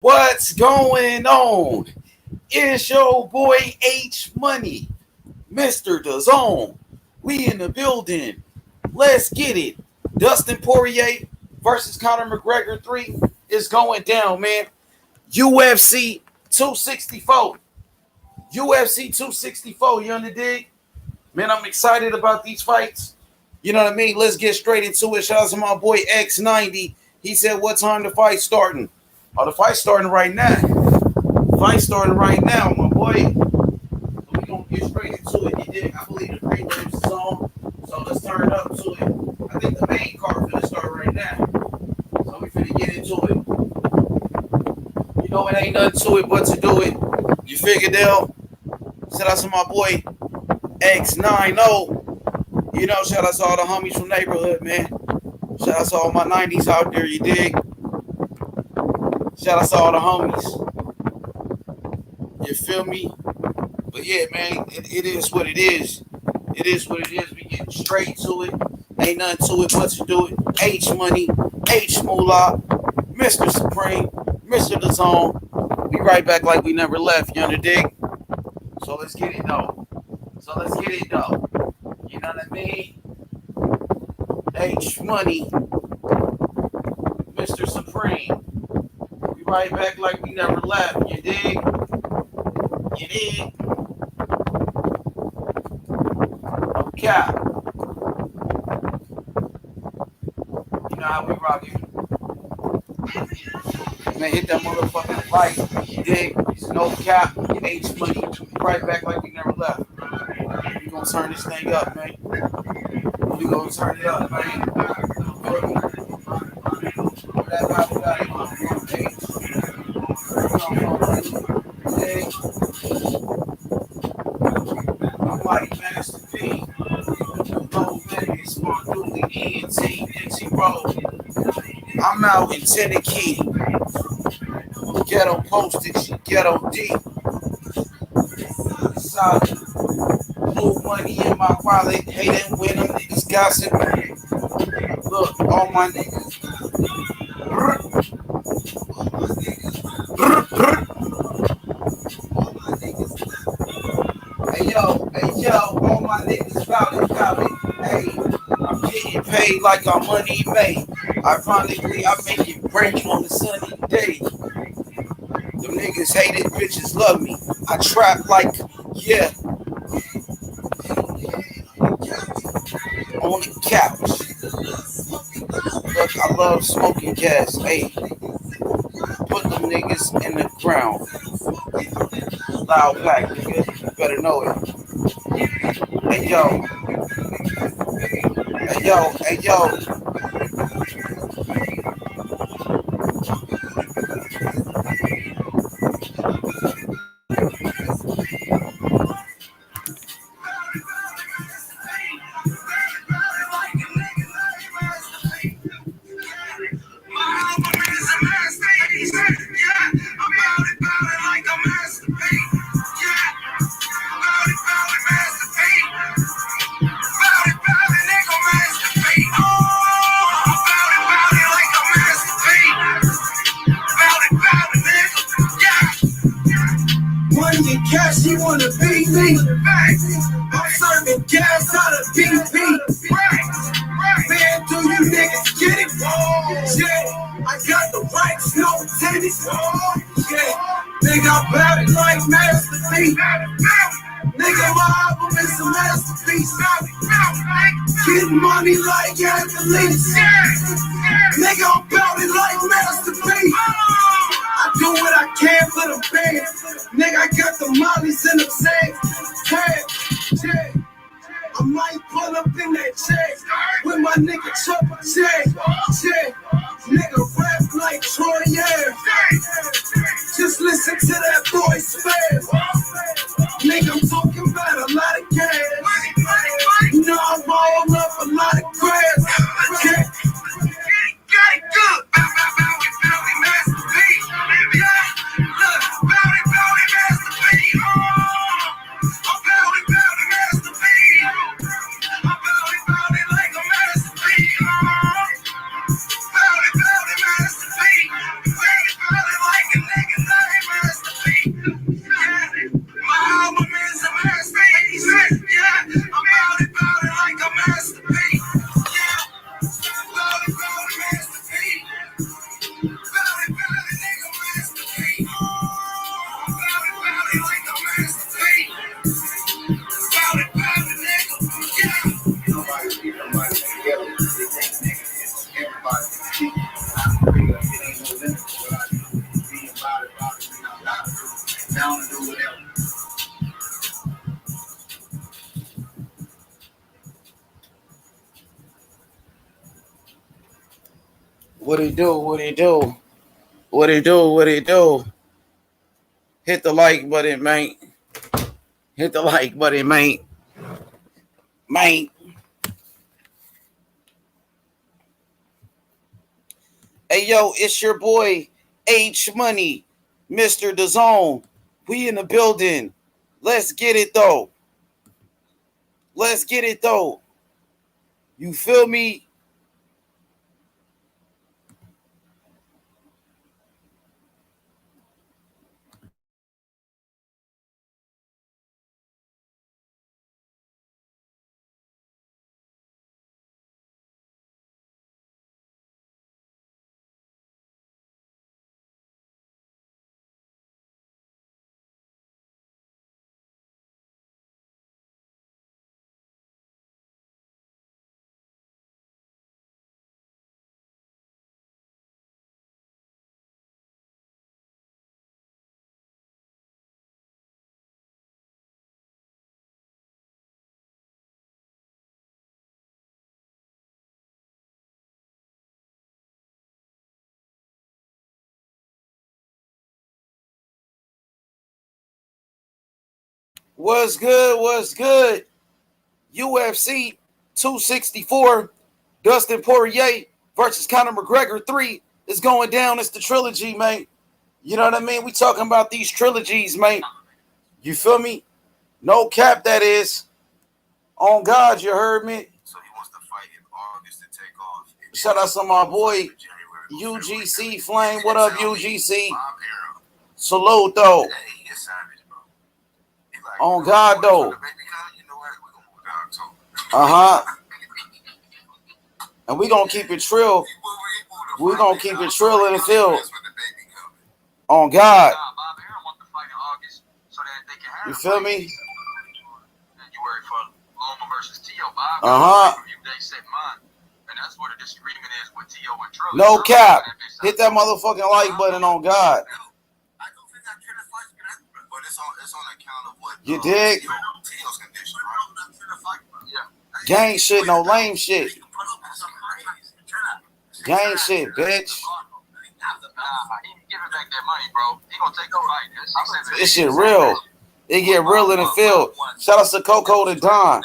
What's going on? It's your boy H Money, Mr. The Zone. We in the building. Let's get it. Dustin Poirier versus Conor McGregor 3 is going down, man. UFC 264. UFC 264, you on the dig? Man, I'm excited about these fights. You know what I mean? Let's get straight into it. Shout out to my boy X90. He said, what time the fight starting? Oh, the fight's starting right now. Fight starting right now, my boy. So we gonna get straight into it. You dig? I believe the prelims is on. So let's turn up to it. I think the main card finna start right now. So we finna get into it. You know it ain't nothing to it but to do it. You figured out? Shout out to my boy X90. You know, shout out to all the homies from neighborhood, man. Shout out to all my 90s out there, you dig? Shout out to all the homies. You feel me? But yeah, man, it is what it is. It is what it is. We get straight to it. Ain't nothing to it but to do it. H Money, H Moolah, Mr. Supreme, Mr. The Zone. We right back like we never left, you dig? So let's get it though. You know what I mean? H Money, Mr. Supreme. We right back like we never left, you dig? You dig? Okay. You know how we rock it. Man, hit that motherfucking like, you dig? No cap, H Money. Right back like we never left. We gonna turn this thing up, man. We gonna turn it up, man. I'm like Master P. Low Vegas, Smart Dooley, ENT, Dixie Road. I'm out in Tennessee. Ghetto postage, ghetto D. Solid. Blue money in my wallet. Hating when them niggas gossip. Look, all my niggas. Hey yo, all my niggas bout it. Hey, I'm getting paid like I'm money made. Ironically, I make it rain on a sunny day. Them niggas hate it, bitches love me. I trap like, yeah, on the couch. Look, I love smoking gas. Hey, put them niggas in the ground. Loud pack, nigga. You better know it. Hey yo. Hey yo. Cash, you wanna beat me? I'm serving gas out of BP. Man, do you niggas get it? Yeah, I got the rights, no tennis. Yeah, nigga, I bout it like Master P. Nigga, my album is a masterpiece. Getting money like athletes. Nigga, I'm bout it like Master P. I do what I can for the band. Nigga, I got the mollies in the sack. Yeah. I might pull up in that check with my nigga Chopper check. Yeah. Nigga rap like Troy, yeah. Just listen to that boy spaz. Nigga, I'm talking about a lot of cash. You know I roll up a lot of grass. Yeah. Got it good. What he do? What he do? What he do? What he do? Hit the like button, man. Hit the like button, man. Man. Hey, yo, it's your boy, H Money, Mr. DAZN. We in the building. Let's get it, though. Let's get it, though. You feel me? What's good? What's good? UFC 264, Dustin Poirier versus Conor McGregor 3 is going down. It's the trilogy, man. You know what I mean? We talking about these trilogies, man. You feel me? No cap, that is. On God, you heard me. So he wants to fight in August to take off. Shout out to my boy, UGC Flame. What up, UGC? Salute, though. On God, though. And we gonna keep it trill. We gonna keep it trill in the field. On God. You feel me? No cap. Hit that motherfucking like button, on God. You dig? Gang shit, no lame shit. Gang shit, bitch. This shit real. It get real in the field. Shout out to Coco and Don.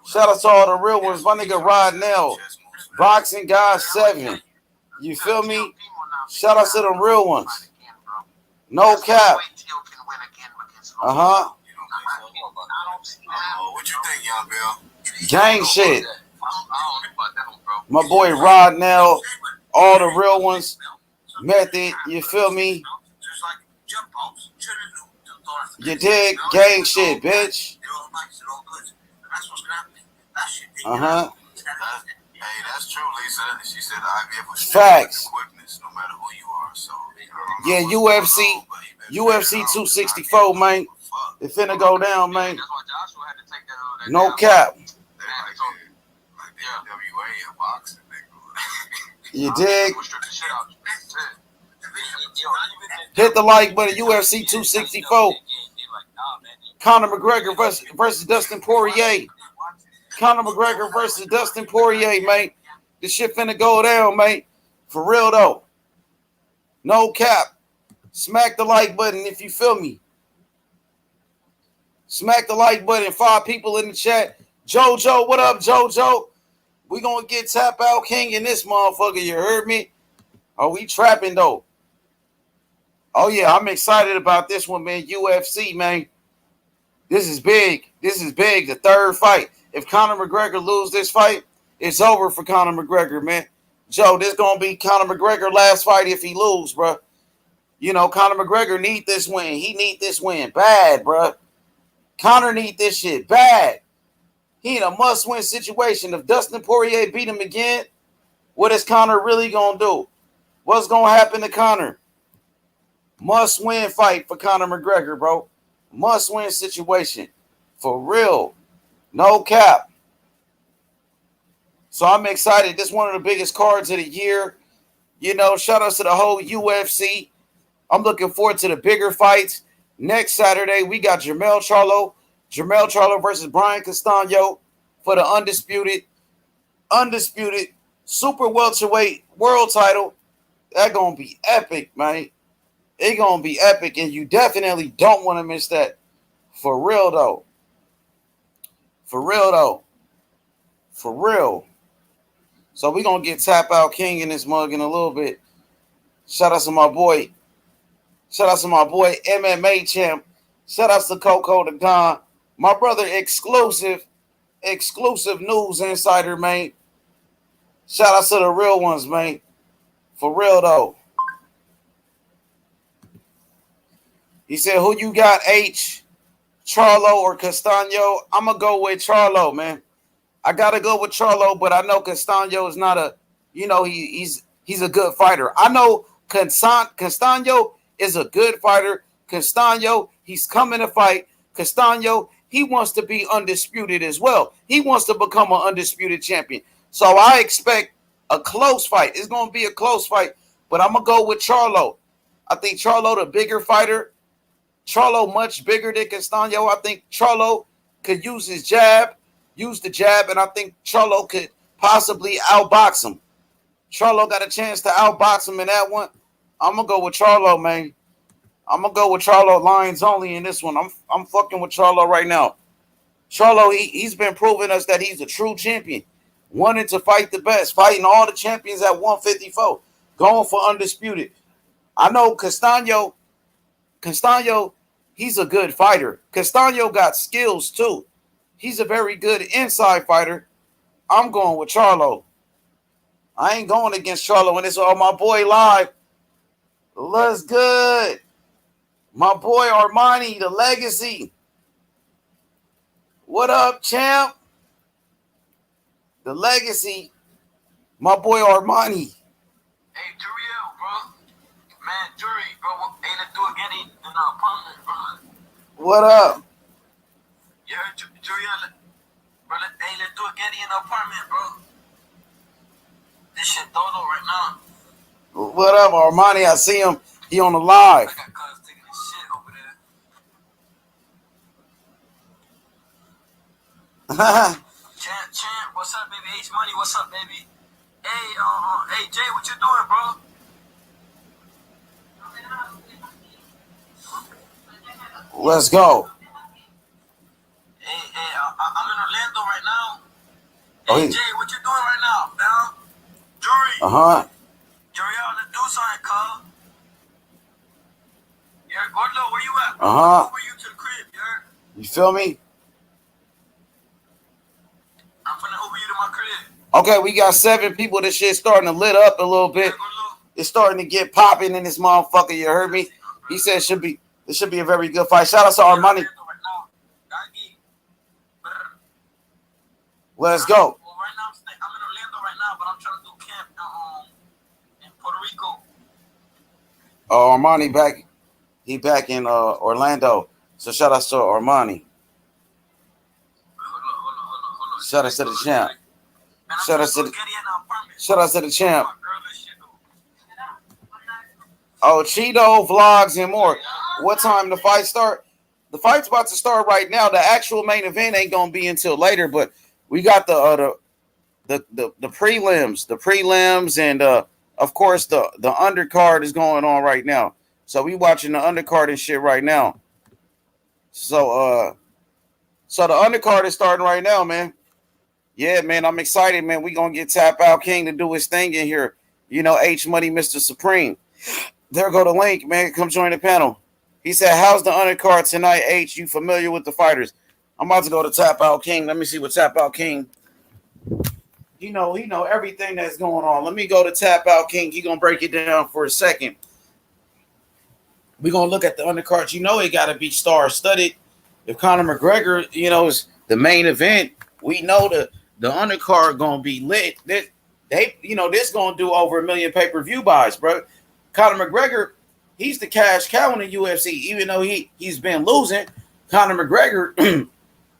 Shout out to all the real ones. My nigga Rod Nell. Boxing Guy 7. You feel me? Shout out to the real ones. No cap. What you think, young Bill? Gang shit. My boy Rod Nell. All the real ones. Method. You feel me? You dig? Gang shit, bitch. Hey, that's true, Lisa. She said IVF was facts. Quickness, no matter who you are. So yeah, UFC 264, man. It finna go down, man. No cap. You dig? Hit the like button. UFC 264. Conor McGregor versus Dustin Poirier. Conor McGregor versus Dustin Poirier, man. This shit finna go down, man. For real, though. No cap. Smack the like button if you feel me. Smack the like button. 5 people in the chat. JoJo, what up, JoJo? We gonna get Tap Out King in this motherfucker. You heard me? Are we trapping, though? Oh, yeah, I'm excited about this one, man. UFC, man. This is big. This is big. The third fight. If Conor McGregor lose this fight, it's over for Conor McGregor, man. Joe, this going to be Conor McGregor last fight if he lose, bro. You know, Conor McGregor need this win. He need this win bad, bro. Conor need this shit bad. He in a must-win situation. If Dustin Poirier beat him again, what is Conor really going to do? What's going to happen to Conor? Must-win fight for Conor McGregor, bro. Must-win situation. For real. No cap. So I'm excited. This is one of the biggest cards of the year. You know, shout out to the whole UFC. I'm looking forward to the bigger fights. Next Saturday, we got Jermell Charlo versus Brian Castano for the undisputed super welterweight world title. That's gonna be epic, man. It's gonna be epic, and you definitely don't want to miss that. For real though. For real though. For real. So we gonna get Tap Out King in this mug in a little bit. Shout out to my boy. Shout out to my boy MMA champ. Shout out to Coco the Don. My brother exclusive news insider, man. Shout out to the real ones, man. For real though. He said, who you got, H? Charlo or Castano? I'm going to go with Charlo, man. I got to go with Charlo, but I know Castano is not a, he's a good fighter. I know Castano is a good fighter. Castano, he's coming to fight. Castano, he wants to be undisputed as well. He wants to become an undisputed champion. So I expect a close fight. It's going to be a close fight, but I'm going to go with Charlo. I think Charlo, the bigger fighter. Charlo much bigger than Castano. I think Charlo could use the jab, and I think Charlo could possibly outbox him. Charlo got a chance to outbox him in that one. I'm gonna go with Charlo, man. I'm gonna go with Charlo Lions only in this one. I'm fucking with Charlo right now. Charlo, he's been proving us that he's a true champion, wanting to fight the best, fighting all the champions at 154, going for undisputed. I know Castano, he's a good fighter. Castano got skills too. He's a very good inside fighter. I'm going with Charlo. I ain't going against Charlo, and it's all my boy live. Let's good. My boy Armani, the legacy. What up, champ? The legacy. My boy Armani. Hey, Juriel, bro. Man, Jury, bro, hey, let's do it again in the apartment, bro. What up? You heard Juriel, bro, hey, let's do it again in the apartment, bro. This shit Dodo right now. What up, Armani? I see him. He on the live. I got cuz taking this shit over there. Champ, what's up, baby? H Money, what's up, baby? Hey, Jay, what you doing, bro? Let's go. Hey, I'm in Orlando right now. Oh, Hey, Jay, what you doing right now, man? Jury. Juriel, let's do something, cuz. Yeah, Gordo, where you at, bro? Over you to the crib, yeah? You feel me? I'm finna over you to my crib. Okay, we got 7 people. This shit starting to lit up a little bit. It's starting to get popping in this motherfucker. You heard me? He said this should be a very good fight. Shout out to Armani. Let's go. Well, right now, I'm in Orlando right now, but I'm trying to do camp in Puerto Rico. Oh, Armani back. He back in Orlando. So shout out to Armani. Hold on. Shout out to the champ. Shout out to the champ. Oh, Cheeto vlogs and more. What time the fight start? The fight's about to start right now. The actual main event ain't gonna be until later, but we got the prelims, and of course the undercard is going on right now. So we watching the undercard and shit right now. So the undercard is starting right now, man. Yeah, man, I'm excited, man. We gonna get Tap Out King to do his thing in here. H Money, Mr. Supreme. There go the link, man. Come join the panel. He said, how's the undercard tonight, H? You familiar with the fighters? I'm about to go to Tap Out King. Let me see what Tap Out King. He know everything that's going on. Let me go to Tap Out King. He gonna break it down for a second. We're gonna look at the undercards. It gotta be star-studded. If Conor McGregor, is the main event, we know the undercard gonna be lit. This gonna do over 1 million pay-per-view buys, bro. Conor McGregor, he's the cash cow in the UFC. Even though he's been losing, Conor McGregor,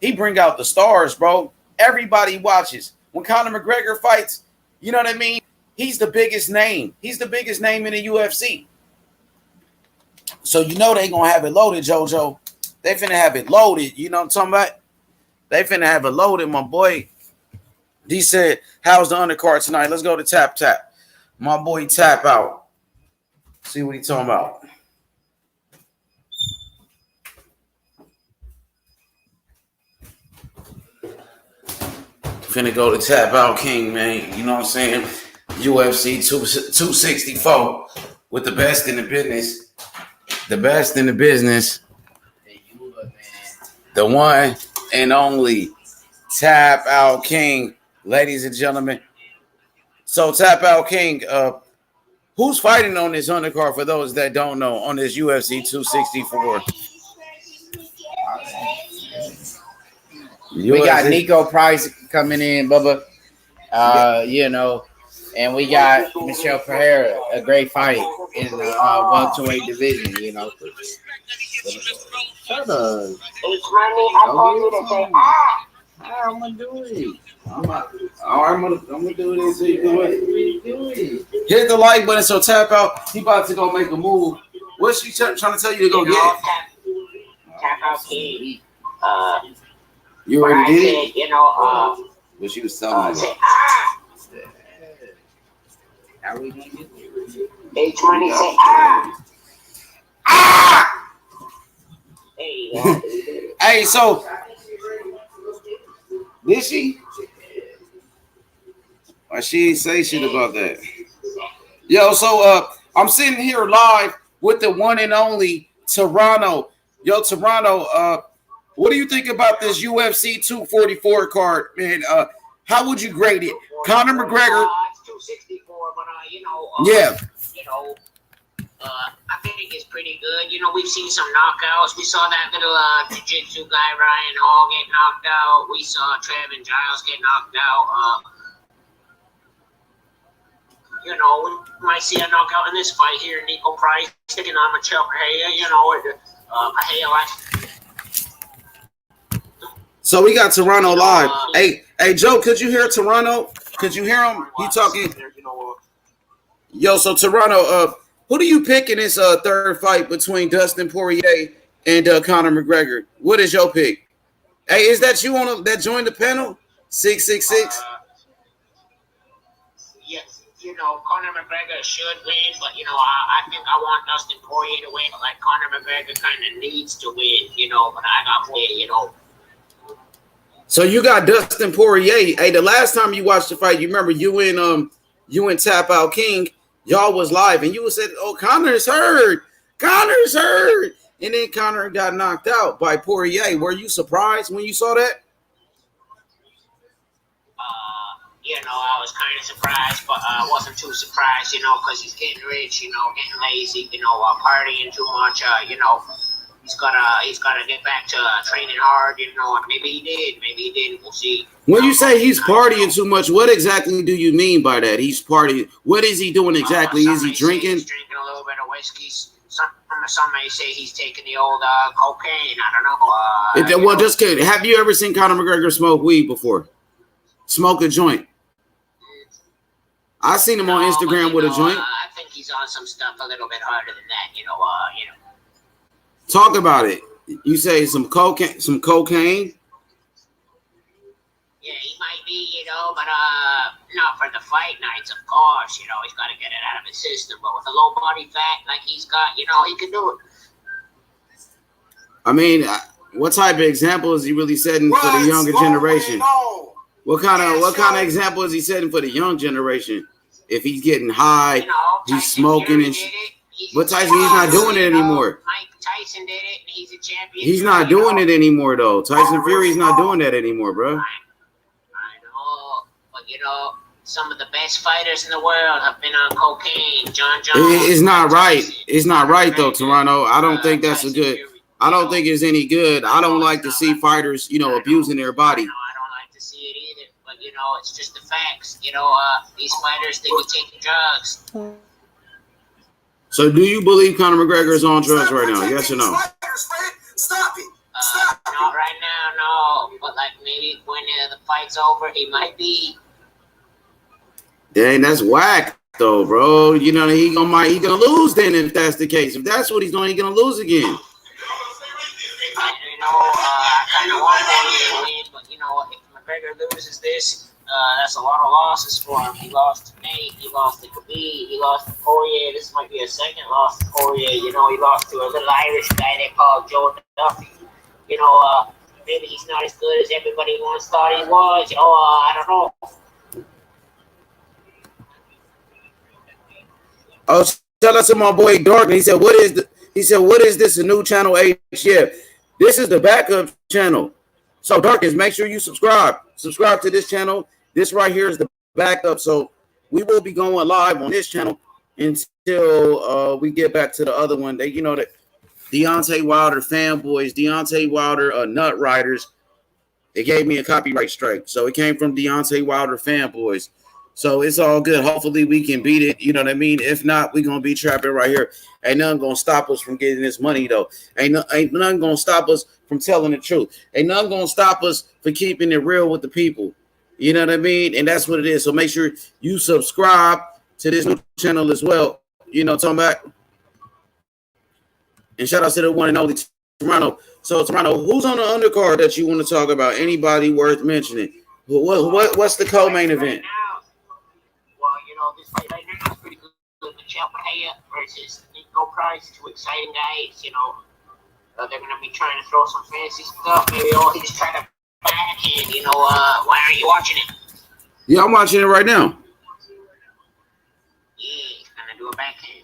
he bring out the stars, bro. Everybody watches. When Conor McGregor fights, you know what I mean? He's the biggest name. He's the biggest name in the UFC. So you know they gonna have it loaded, JoJo. They finna have it loaded. You know what I'm talking about? They finna have it loaded, my boy. He said, how's the undercard tonight? Let's go to Tap Tap. My boy Tap out. See what he talking about. Finna go to Tap Out King, man. You know what I'm saying? UFC 264 with the best in the business. The best in the business. The one and only Tap Out King, ladies and gentlemen. So Tap Out King, who's fighting on this undercard for those that don't know on this UFC 264? We got Nico Price coming in, Bubba. You know, and we got Michelle Pereira, a great fight in the welterweight division. You know. Shut up. It's money. I told you to say I'm gonna do it. I'm gonna do this so you can wait. Hit the like button so Tap Out. He about to go make a move. What's she trying to tell you to go get? Tap Out King. You already did it? You know, What she was telling me. How we gonna get there? H Money say Hey, Hey, so did she? Why she ain't say shit about that? Yo, so I'm sitting here live with the one and only Toronto. Yo, Toronto, what do you think about this UFC 244 card, man? How would you grade it? Conor McGregor. It's 264, but you know, Yeah. You know, I think it's pretty good. You know, we've seen some knockouts. We saw that little jiu-jitsu guy Ryan Hall get knocked out. We saw Trevin Giles get knocked out. You know, we might see a knockout in this fight here. Nico Price taking on Michelle Pereira. You know, Pereira. So we got Toronto live. Hey, Joe, could you hear Toronto? Could you hear him? He talking. Yo, so Toronto, who do you pick in this third fight between Dustin Poirier and Conor McGregor? What is your pick? Hey, is that you that joined the panel? 666. Yes, you know, Conor McGregor should win, but you know, I think I want Dustin Poirier to win. But like Conor McGregor kind of needs to win, you know. But I got Poirier, you know. So you got Dustin Poirier. Hey, the last time you watched the fight, you remember you and Tap Out King, y'all was live, and you said, "Oh, Conor's hurt. Conor's hurt," and then Conor got knocked out by Poirier. Were you surprised when you saw that? You know, I was kind of surprised, but I wasn't too surprised, you know, because he's getting rich, you know, getting lazy, you know, partying too much, you know. He's gotta get back to training hard, you know. Maybe he did, maybe he didn't. We'll see. When you say he's partying too much, what exactly do you mean by that? He's partying. What is he doing exactly? Is he drinking? He's drinking a little bit of whiskey. Some may say he's taking the old cocaine. I don't know. Well, just kidding. Have you ever seen Conor McGregor smoke weed before? Smoke a joint? I seen him on Instagram with a joint. I think he's on some stuff a little bit harder than that. You know. Talk about it. You say some cocaine, Yeah, he might be, you know, but not for the fight nights, of course. You know, he's got to get it out of his system. But with a low body fat like he's got, you know, he can do it. I mean, what type of example is he really setting for the younger generation? What kind of example is he setting for the young generation? If he's getting high, you know, he's smoking and but Tyson, he's not doing it anymore. Mike Tyson did it, and he's a champion. He's not doing it anymore, though. Tyson Fury's not doing that anymore, bro. I know, but you know, some of the best fighters in the world have been on cocaine. John Jones. It's not right. It's not right, though, Toronto. I don't think that's a good. I don't think it's any good. I don't like to see fighters, you know, abusing their body. I don't like to see it either, but you know, it's just the facts. You know, these fighters, they be taking drugs. So, do you believe Conor McGregor is on drugs right now? Yes or no? Stop it. Not right now, no. But like maybe when the fight's over, he might be. Dang, that's whack. though, bro. You know he gonna lose then if that's the case. If that's what he's doing, he's gonna lose again. I kind of want Poirier to win, but if McGregor loses this, that's a lot of losses for him. He lost to Nate, he lost to Khabib, he lost to Poirier. This might be a second loss to Poirier. He lost to a little Irish guy they called Joe Duffy. Maybe he's not as good as everybody once thought he was. I don't know. Oh, shout out to my boy Dark. He said, "What is this? A new channel H? Yeah, this is the backup channel. So Darkness, make sure you subscribe. Subscribe to this channel. This right here is the backup. So we will be going live on this channel until we get back to the other one. They, that Deontay Wilder fanboys, Deontay Wilder nut riders. They gave me a copyright strike, so it came from Deontay Wilder fanboys. So it's all good. Hopefully we can beat it. You know what I mean? If not, we're gonna be trapping right here. Ain't nothing gonna stop us from getting this money though. Ain't nothing gonna stop us from telling the truth. Ain't nothing gonna stop us for keeping it real with the people. You know what I mean? And that's what it is. So make sure you subscribe to this new channel as well. Talking about. And shout out to the one and only Toronto. So Toronto, who's on the undercard that you want to talk about? Anybody worth mentioning? What's the co-main event? This fight right now is pretty good. Michelle Pahea versus Nico Price, two exciting guys. They're going to be trying to throw some fancy stuff. Maybe he's trying to backhand. Why aren't you watching it? Yeah, I'm watching it right now. Yeah, he's going to do a backhand.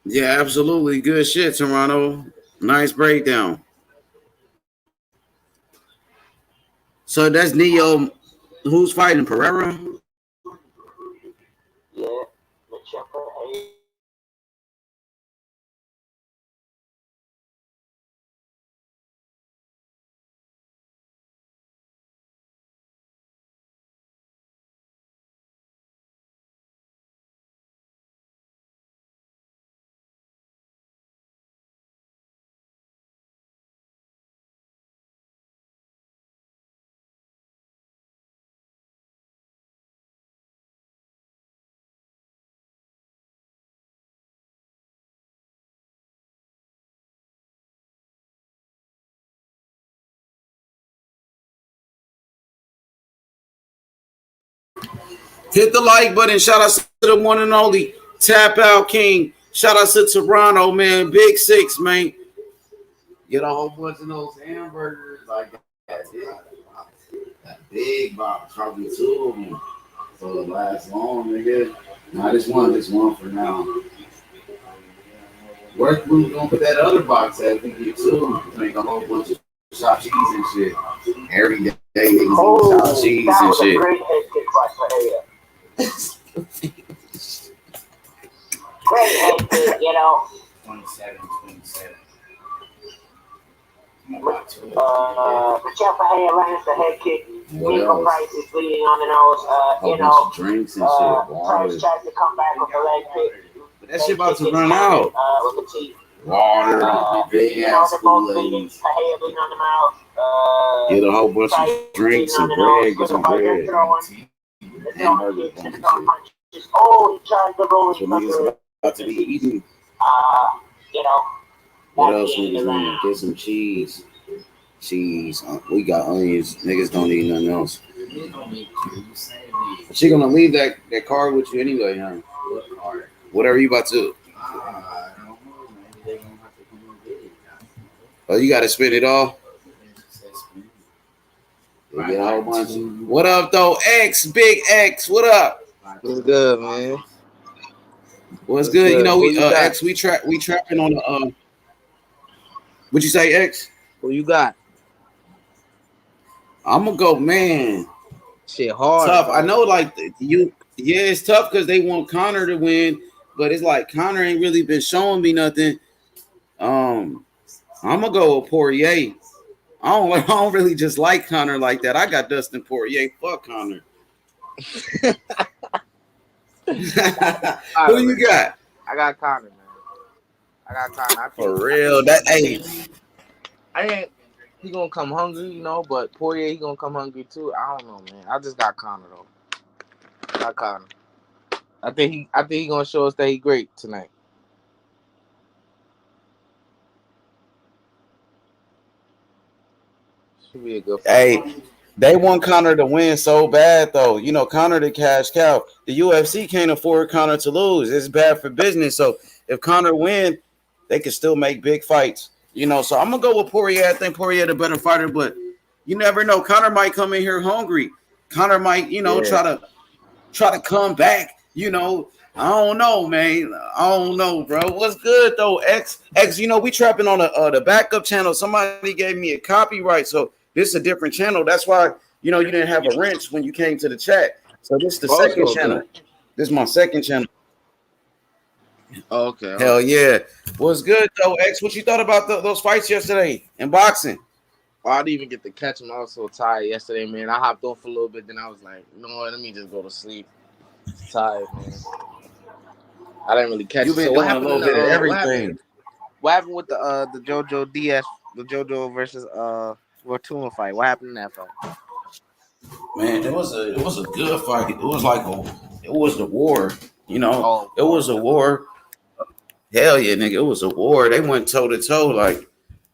Yeah, absolutely. Good shit, Toronto. Nice breakdown. So that's Neo. Who's fighting? Pereira? Yeah, Michelle Pahea. Hit the like button. Shout out to the one and only Tap Out King. Shout out to Toronto, man. Big Six, man. Get a whole bunch of those hamburgers like that. That big box, probably two of them. So it lasts long, nigga. Nah, this one for now. Where we gonna put that other box at? We get two. Make a whole bunch of shot cheese and shit. Every day, niggas eat shot cheese and shit. Great head kick by Pahea. Great head kick, 27. Michelle Pahea lands the head kick. Nico Price is bleeding on the nose. Drinks and shit. Price tries to come back with the leg kick. But that shit about to run out. With the teeth. Water, big ass Kool-Aid. Pahea bleeding on the mouth. Get a whole bunch of drinks and bread. Get some bread. Oh, he tried to roll his about to be eating. What else niggas want? Get some cheese. Cheese. We got onions. Niggas don't need nothing else. She gonna leave that card with you anyway, huh? What card? Whatever you about to. I don't know. Maybe they gonna have to come and get it. Oh, you gotta spend it all? They get a whole bunch. What up, though? Big X. What up? What's good, man? What's good? We got? X. We trapping on the What'd you say, X? Who you got? I'm gonna go, man. Shit hard. Tough. Bro. I know, yeah, it's tough because they want Conor to win, but it's like Conor ain't really been showing me nothing. I'm gonna go with Poirier. I don't really just like Conor like that. I got Dustin Poirier. Fuck Conor. Who you got? I got Conor, man. I got Conor. For real, that I he gonna come hungry, you know. But Poirier, he gonna come hungry too. I don't know, man. I just got Conor though. Got Conor. I think he gonna show us that he great tonight. Should be a good fight. Hey, they want Conor to win so bad, though. You know, Conor the cash cow. The UFC can't afford Conor to lose. It's bad for business. So if Conor win, they can still make big fights. You know, so I'm gonna go with Poirier. I think Poirier the better fighter, but you never know. Conor might come in here hungry. Conor might, try to come back. You know, I don't know, man. I don't know, bro. What's good though? X. You know, we trapping on the backup channel. Somebody gave me a copyright, so this is a different channel. That's why you didn't have a wrench when you came to the chat. So this is the second channel. This is my second channel. Okay. Hell yeah. What's good though, X? What you thought about those fights yesterday in boxing? Well, I didn't even get to catch him. I was so tired yesterday, man. I hopped on for a little bit, then I was like, you know what? Let me just go to sleep. Tired, man. I didn't really catch. You've been doing a little bit of everything. What happened with the JoJo Diaz, the JoJo versus Fortuna fight? What happened in that fight? Man, it was a good fight. It was like it was the war. You know, it was a war. Hell yeah, nigga, it was a war. They went toe to toe. Like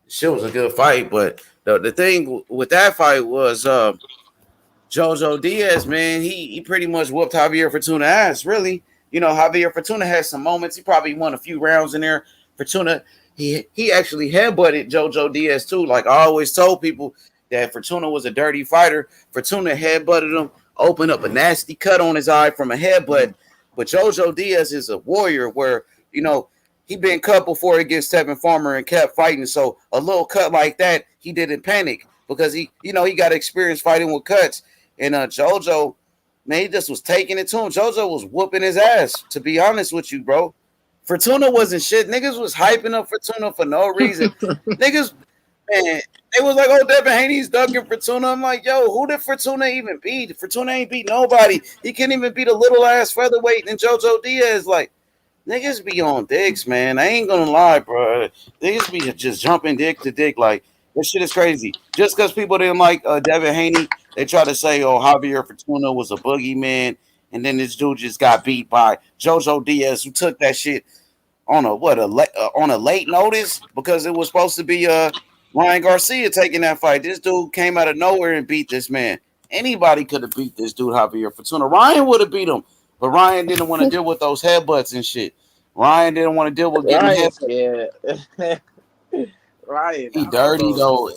shit was a good fight. But the thing with that fight was JoJo Diaz, man, he pretty much whooped Javier Fortuna ass, really. You know, Javier Fortuna had some moments. He probably won a few rounds in there. Fortuna, he actually headbutted JoJo Diaz too. Like I always told people that Fortuna was a dirty fighter. Fortuna headbutted him, opened up a nasty cut on his eye from a headbutt. But JoJo Diaz is a warrior where, you know, he been cut before against Tevin Farmer and kept fighting. So a little cut like that, he didn't panic because he got experience fighting with cuts. And JoJo, man, he just was taking it to him. JoJo was whooping his ass, to be honest with you, bro. Fortuna wasn't shit. Niggas was hyping up Fortuna for no reason. Niggas, man, they was like, oh, Devin Haney's ducking Fortuna. I'm like, yo, who did Fortuna even beat? Fortuna ain't beat nobody. He can't even beat a little ass featherweight and JoJo Diaz. Like, niggas be on dicks, man. I ain't gonna lie, bro. Niggas be just jumping dick to dick. Like, this shit is crazy. Just because people didn't like Devin Haney, they try to say, oh, Javier Fortuna was a boogeyman. And then this dude just got beat by JoJo Diaz, who took that shit on a late notice because it was supposed to be Ryan Garcia taking that fight. This dude came out of nowhere and beat this man. Anybody could have beat this dude, Javier Fortuna. Ryan would have beat him, but Ryan didn't want to deal with those headbutts and shit. Ryan didn't want to deal with getting headbutts. Yeah. Ryan, he dirty though.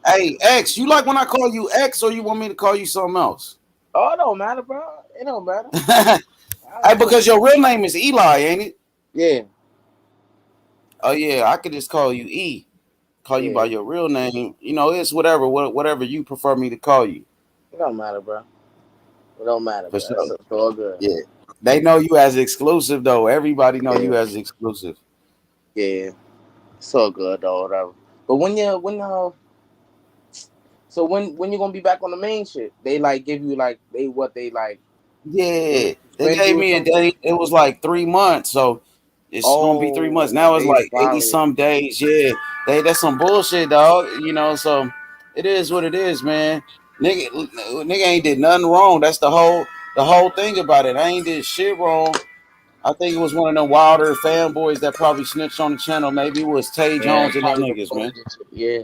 Hey, X, you like when I call you X or you want me to call you something else? Oh, it don't matter, bro. It don't matter. Hey, because your real name is Eli, ain't it? Yeah. Oh yeah, I could just call you E. Call you by your real name. You know, it's whatever you prefer me to call you. It don't matter, bro. It don't matter. Bro. Sure. It's all good. Yeah. They know you as exclusive though. Everybody know you as exclusive. Yeah. It's all good though, whatever. But when you gonna be back on the main shit? They like give you like they like. Yeah, they gave me a day. It was like 3 months, so it's gonna be 3 months. Now it's like 80 some days. Yeah, that's some bullshit, dog. You know, so it is what it is, man. Nigga ain't did nothing wrong. That's the whole thing about it. I ain't did shit wrong. I think it was one of them Wilder fanboys that probably snitched on the channel. Maybe it was Tay Jones and them niggas, man. Yeah.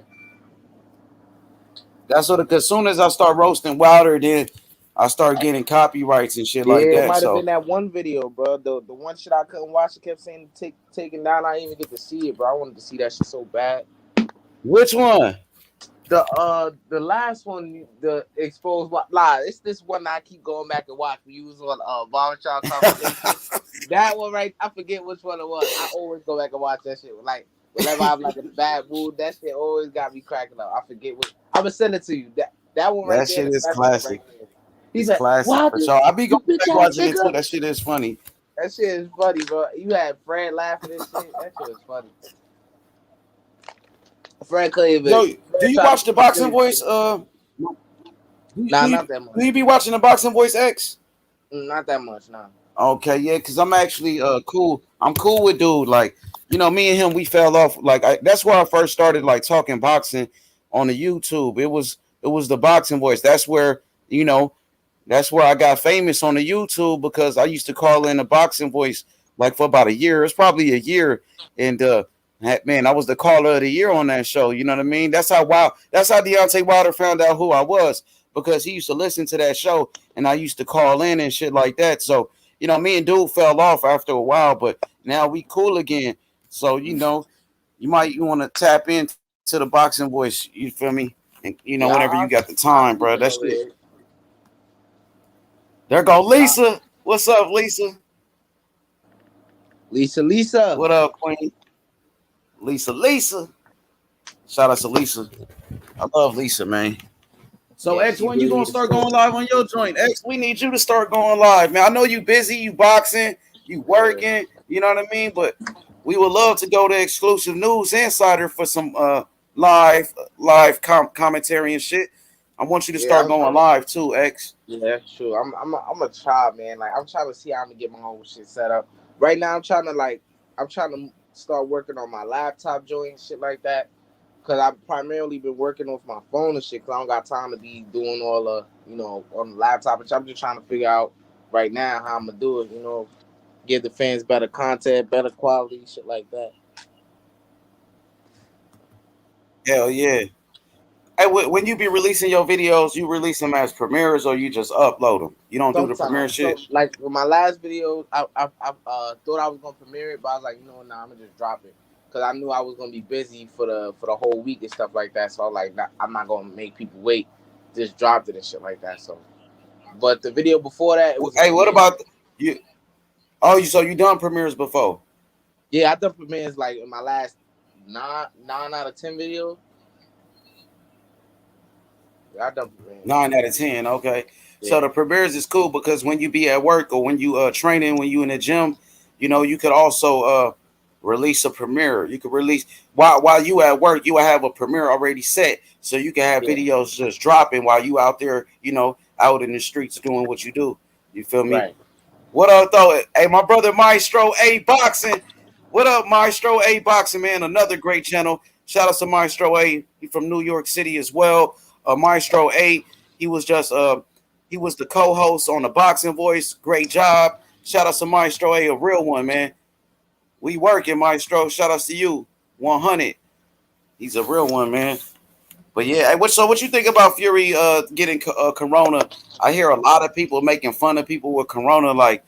That's what. As soon as I start roasting Wilder, then I start getting copyrights and shit like that. It might have been that one video, bro. The one shit I couldn't watch. It kept saying taken down. I didn't even get to see it, bro. I wanted to see that shit so bad. Which one? The last one, the exposed lie. It's this one I keep going back and watch. We was on Barbershop Conversation. That one, right? I forget which one it was. I always go back and watch that shit. Like whenever I'm like in a bad mood, that shit always got me cracking up. I forget what. I'm gonna send it to you. That one right that there. That shit is classic. Right He's like, classic for sure. I be going back watching it too. That shit is funny. That shit is funny, bro. You had Fred laughing and shit. That shit was funny. Fred Cleveland. Yo, do you watch the Boxing Voice? Nah, not that much. Do you be watching the Boxing Voice X? Not that much, nah. Okay, yeah, because I'm actually cool. I'm cool with dude. Like, you know, me and him, we fell off. Like, that's where I first started like talking boxing on the YouTube. It was the boxing voice. That's where that's where I got famous on the YouTube because I used to call in the boxing voice like for about a year. It's probably a year, and man, I was the caller of the year on that show. You know what I mean? That's how Deontay Wilder found out who I was because he used to listen to that show, and I used to call in and shit like that. So me and dude fell off after a while, but now we cool again. So you might want to tap into the boxing voice. You feel me? And Yeah, whenever you got the I'll time, bro. keep That it shit. over here. There go Uh, Lisa. What's up, Lisa? Lisa. What up, Queen? Lisa. Shout out to Lisa. I love Lisa, man. So Yeah, X, she when you really gonna is start dope. going live on your joint? X, we need you to start going live, man. I know you busy, you boxing, you Yeah. working, you know what I mean? But we would love to go to Exclusive News Insider for some live commentary and shit. I want you to Yeah, start going live too, X. yeah, sure. I'm a try, man. Like I'm trying to see how I'm gonna get my whole shit set up. Right now, I'm trying to start working on my laptop joint and shit like that. Cause I've primarily been working off my phone and shit. Cause I don't got time to be doing all on the laptop. Which I'm just trying to figure out right now how I'm gonna do it. Give the fans better content, better quality, shit like that. Hell yeah. Hey, when you be releasing your videos, you release them as premieres or you just upload them? You don't do the premiere Sometimes, shit? so like with my last video, I thought I was gonna premiere it, but I was like, nah, I'm gonna just drop it because I knew I was gonna be busy for the whole week and stuff like that. So I was like, nah, I'm not gonna make people wait. Just dropped it and shit like that. So, but the video before that, it was a Hey, what premiere. about you? Oh, so you done premieres before? Yeah, I done premieres like in my last nine out of 10 videos. Yeah, I done premieres. 9 out of 10. Okay. Yeah, So the premieres is cool because when you be at work or when you training, when you in the gym, you could also release a premiere. You could release while you at work, you will have a premiere already set, so you can have yeah, videos just dropping while you out there, out in the streets doing what you do. You feel me? right. What up, though? Hey, my brother Maestro A Boxing. What up, Maestro A Boxing, man? Another great channel. Shout out to Maestro A. He from New York City as well. Maestro A. He was just he was the co-host on the Boxing Voice. Great job. Shout out to Maestro A, a real one, man. We working, Maestro. Shout out to you. 100. He's a real one, man. But yeah, what you think about Fury getting corona? I hear a lot of people making fun of people with corona, like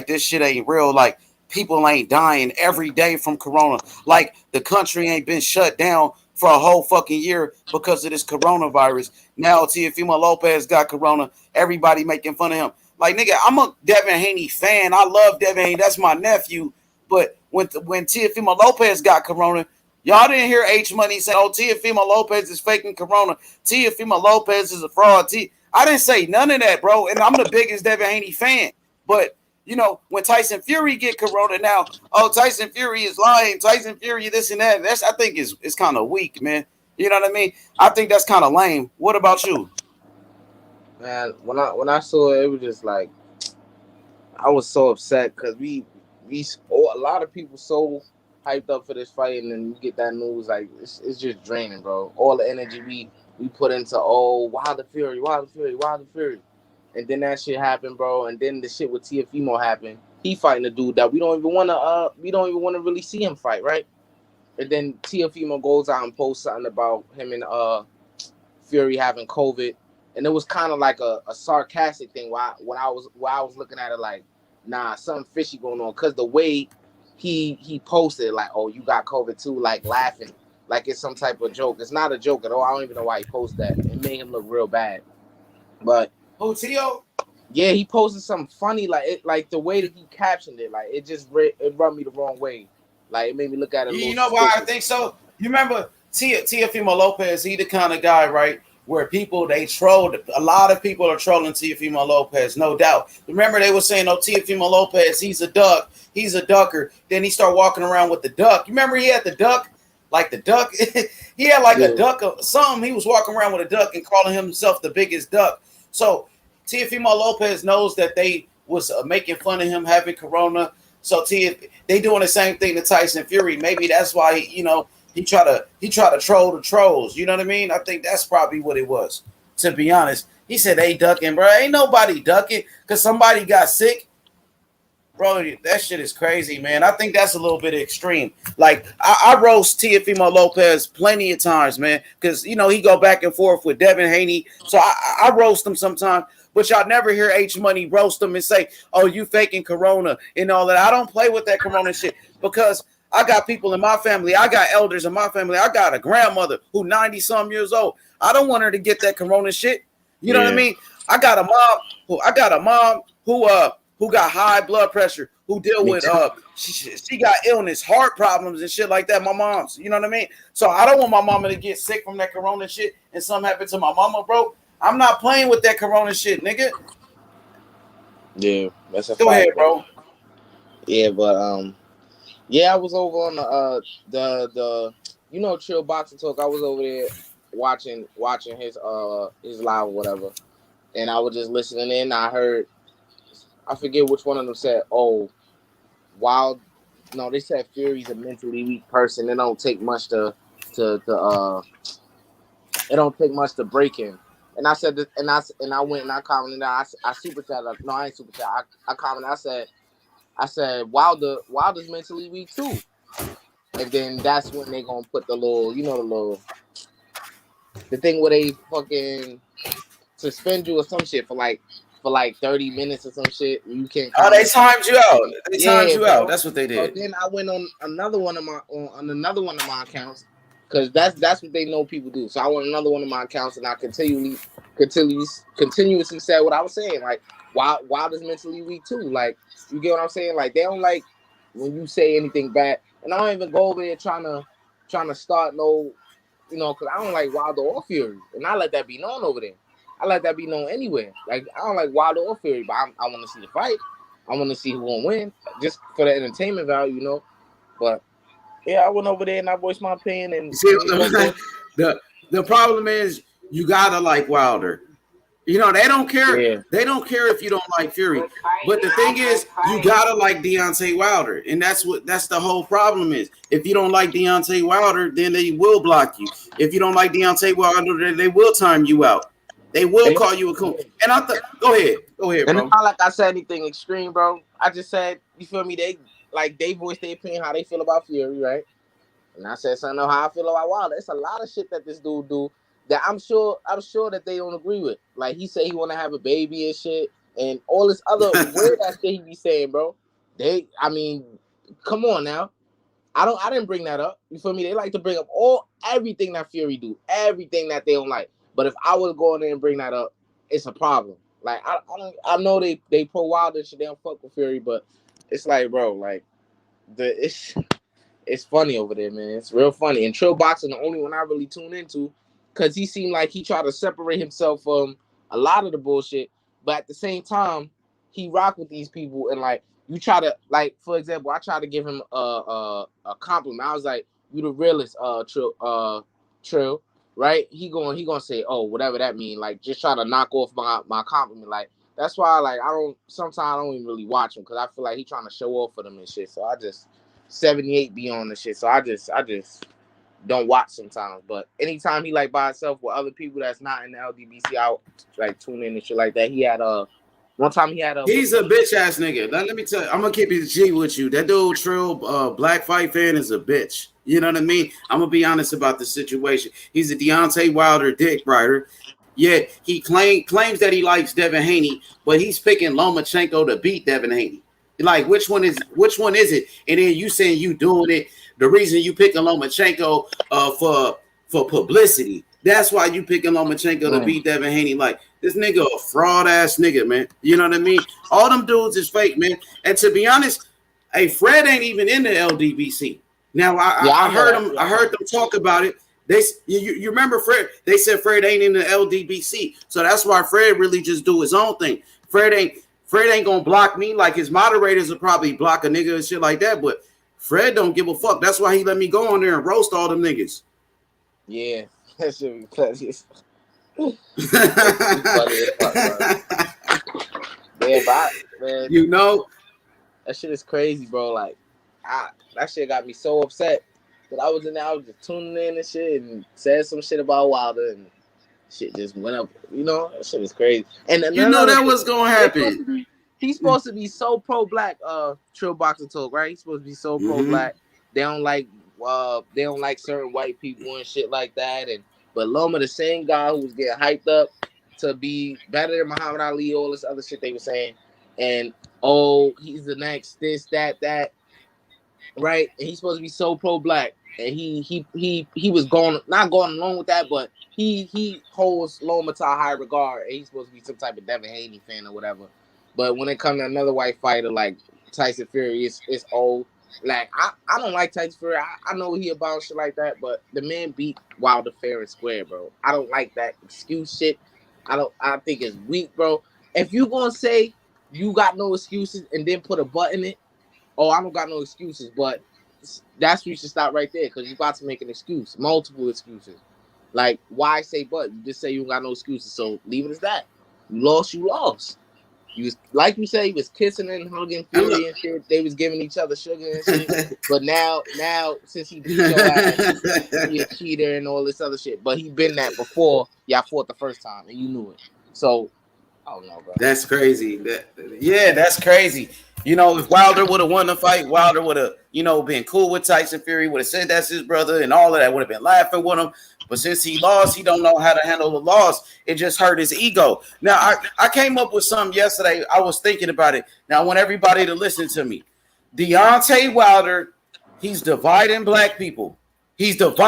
this shit ain't real. Like people ain't dying every day from corona. Like the country ain't been shut down for a whole fucking year because of this coronavirus. Now Teofimo Lopez got corona. Everybody making fun of him. Like nigga, I'm a Devin Haney fan. I love Devin Haney. That's my nephew. But when Teofimo Lopez got corona, y'all didn't hear H Money saying, "Oh, Teofimo Lopez is faking Corona. Teofimo Lopez is a fraud." I didn't say none of that, bro. And I'm the biggest Devin Haney fan. But when Tyson Fury get Corona now, oh, Tyson Fury is lying. Tyson Fury, this and that. I think it's kind of weak, man. You know what I mean? I think that's kind of lame. What about you? Man, when I saw it, it was just like I was so upset because a lot of people so hyped up for this fight, and then you get that news like it's just draining, bro. All the energy we put into Wilder Fury, Wilder Fury, Wilder Fury, and then that shit happened, bro. And then the shit with Teofimo happened. He fighting a dude that we don't even want to really see him fight, right? And then Teofimo goes out and posts something about him and Fury having COVID, and it was kind of like a sarcastic thing. When I was looking at it like, nah, something fishy going on, because the way he posted like, oh, you got COVID too, like laughing, like it's some type of joke. It's not a joke at all. I don't even know why he posted that. It made him look real bad. But Who, Tio? yeah, he posted something funny, like the way that he captioned it, like it rubbed me the wrong way. Like it made me look at it a little You know why I suspicious. think so? You remember Teofimo Lopez? He the kind of guy, right? Where people they trolled. A lot of people are trolling Teofimo Lopez, no doubt. Remember they were saying, "Oh, Teofimo Lopez, he's a duck, he's a ducker." Then he started walking around with the duck. You remember he had the duck, like the duck. He had like a Yeah, duck or something. He was walking around with a duck and calling himself the biggest duck. So Teofimo Lopez knows that they was making fun of him having corona. So they doing the same thing to Tyson Fury. Maybe that's why He tried to troll the trolls. You know what I mean? I think that's probably what it was. To be honest, he said they ducking, bro. Ain't nobody ducking because somebody got sick. Bro, that shit is crazy, man. I think that's a little bit extreme. Like I roast Teofimo Lopez plenty of times, man, because you know he go back and forth with Devin Haney. So I roast him sometimes, but y'all never hear H Money roast him and say, "Oh, you faking Corona" and all that. I don't play with that Corona shit because I got people in my family. I got elders in my family. I got a grandmother who 90-some years old. I don't want her to get that Corona shit. You know what I mean? I got a mom who got high blood pressure, who deal with she got illness, heart problems and shit like that. My mom's, you know what I mean? So I don't want my mama to get sick from that Corona shit and something happened to my mama, bro. I'm not playing with that Corona shit, nigga. Yeah, that's a Go fact, ahead, bro. Yeah, but yeah, I was over on the you know, Chill Boxing Talk. I was over there watching his live or whatever, and I was just listening in. I heard, I forget which one of them said, "Oh, Wild." No, they said Fury's a mentally weak person. It don't take much to it don't take much to break him. And I said, and I went and I commented. I super chat. No, I ain't super chat. I commented. I said Wilder's mentally weak too. And then that's when they gonna put the little, you know, the thing where they fucking suspend you or some shit for like 30 minutes or some shit. You can't Oh, they comment. timed you out. They timed you bro. out. That's what they So did. then I went on another one of my accounts, because that's what they know people do. So I went on another one of my accounts and I continuously said what I was saying. Like, Wilder's mentally weak too. Like, you get what I'm saying? Like, they don't like when you say anything bad. And I don't even go over there trying to start no, you know, because I don't like Wilder or Fury, and I let that be known over there. I let that be known anywhere. Like, I don't like Wilder or Fury, but I want to see the fight. I want to see who gonna win, just for the entertainment value, you know. But yeah, I went over there and I voiced my opinion. And You see, the problem is you gotta like Wilder. You know, they don't care. Yeah. They don't care if you don't like Fury. But the thing is, you gotta like Deontay Wilder. And that's the whole problem is. If you don't like Deontay Wilder, then they will block you. If you don't like Deontay Wilder, then they will time you out. They will call you a coon. And I thought, go ahead, and bro. it's not like I said anything extreme, bro. I just said, you feel me? They voiced their opinion, how they feel about Fury, right? And I said something how I feel about Wilder. It's a lot of shit that this dude do that I'm sure that they don't agree with. Like, he said he want to have a baby and shit, and all this other weird ass shit he be saying, bro. I mean, come on now. I didn't bring that up. You feel me? They like to bring up everything that Fury do, everything that they don't like. But if I was going there and bring that up, it's a problem. Like, I know they pro Wilder and shit, they don't fuck with Fury, but it's like, bro, like it's funny over there, man. It's real funny. And Trill Boxing, the only one I really tune into, because he seemed like he tried to separate himself from a lot of the bullshit, but at the same time, he rock with these people. And like, you try to, like, for example, I tried to give him a compliment. I was like, "You the realest, Trill, right?" He gonna say, "Oh, whatever that mean." Like, just try to knock off my compliment. Like, that's why, like, sometimes I don't even really watch him, because I feel like he trying to show off for them and shit. So I just 78 be on the shit. So I just don't watch sometimes. But anytime he like by himself with other people that's not in the LDBC, I like tune in and shit like that. He had one time he had a He's a bitch ass nigga. Let me tell you, I'm gonna keep it G with you. That dude Trill Black Fight fan is a bitch. You know what I mean? I'm gonna be honest about the situation. He's a Deontay Wilder dick rider. Yet he claims that he likes Devin Haney, but he's picking Lomachenko to beat Devin Haney. Like, which one is it? And then you saying you doing it. The reason you picking Lomachenko for publicity. That's why you picking Lomachenko to beat Devin Haney. Like, this nigga a fraud ass nigga, man. You know what I mean? All them dudes is fake, man. And to be honest, hey, Fred ain't even in the LDBC. Now I heard him. I heard them talk about it. You remember Fred? They said Fred ain't in the LDBC, so that's why Fred really just do his own thing. Fred ain't gonna block me. Like, his moderators will probably block a nigga and shit like that, but Fred don't give a fuck. That's why he let me go on there and roast all them niggas. Yeah, that should be funny. Yeah, but man, you know, that shit is crazy, bro. Like, that shit got me so upset. But I was in there, I was just tuning in and shit, and said some shit about Wilder, and shit just went up. You know, that shit was crazy. And You know that was gonna happen. He's supposed to be so pro-black. Trill Boxer Talk, right? He's supposed to be so pro-black. They don't like certain white people and shit like that. But Loma, the same guy who was getting hyped up to be better than Muhammad Ali, all this other shit they were saying, and he's the next this, that, right? And he's supposed to be so pro-black, and he was not going along with that, but he holds Loma to a high regard, and he's supposed to be some type of Devin Haney fan or whatever. But when it comes to another white fighter like Tyson Fury, it's old. Like I don't like Tyson Fury. I know he about shit like that, but the man beat Wilder fair and square, bro. I don't like that excuse shit. I think it's weak, bro. If you gonna say you got no excuses and then put a butt in it, I don't got no excuses, but that's where you should stop right there, because you're about to make an excuse, multiple excuses. Like, why say but? You just say you got no excuses, so leave it as that. You lost. You was, like you said, he was kissing and hugging Fury and shit. They was giving each other sugar and shit. But now since he beat your ass, he a cheater and all this other shit. But he been that before y'all fought the first time, and you knew it. So I don't know, bro. That's crazy. That's crazy. You know, if Wilder would have won the fight, Wilder would have, been cool with Tyson Fury, would have said that's his brother and all of that, would have been laughing with him. But since he lost, he don't know how to handle the loss. It just hurt his ego. Now, I came up with something yesterday. I was thinking about it. Now, I want everybody to listen to me. Deontay Wilder, he's dividing black people. Deontay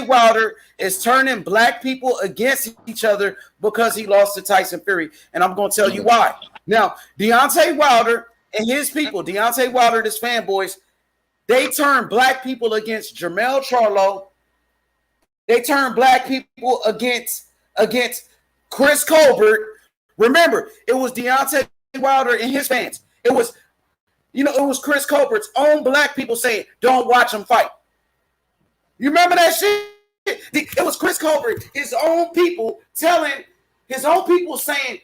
Wilder is turning black people against each other because he lost to Tyson Fury. And I'm going to tell you why. Now, Deontay Wilder and his people, Deontay Wilder and his fanboys, they turn black people against Jermell Charlo. They turn black people against Chris Colbert. Remember, it was Deontay Wilder and his fans. It was Chris Colbert's own black people saying, don't watch him fight. You remember that shit? It was Chris Colbert, his own people saying,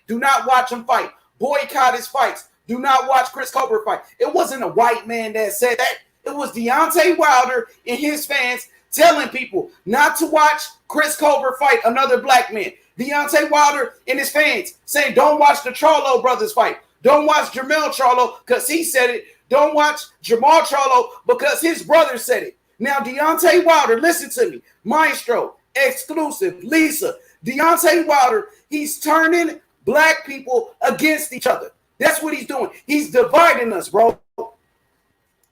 do not watch him fight. Boycott his fights. Do not watch Chris Colbert fight. It wasn't a white man that said that. It was Deontay Wilder and his fans telling people not to watch Chris Colbert fight another black man. Deontay Wilder and his fans saying, don't watch the Charlo brothers fight. Don't watch Jermell Charlo because he said it. Don't watch Jermall Charlo because his brother said it. Now, Deontay Wilder, listen to me. Maestro, exclusive, Lisa. Deontay Wilder, he's turning black people against each other. That's what he's doing. He's dividing us, bro.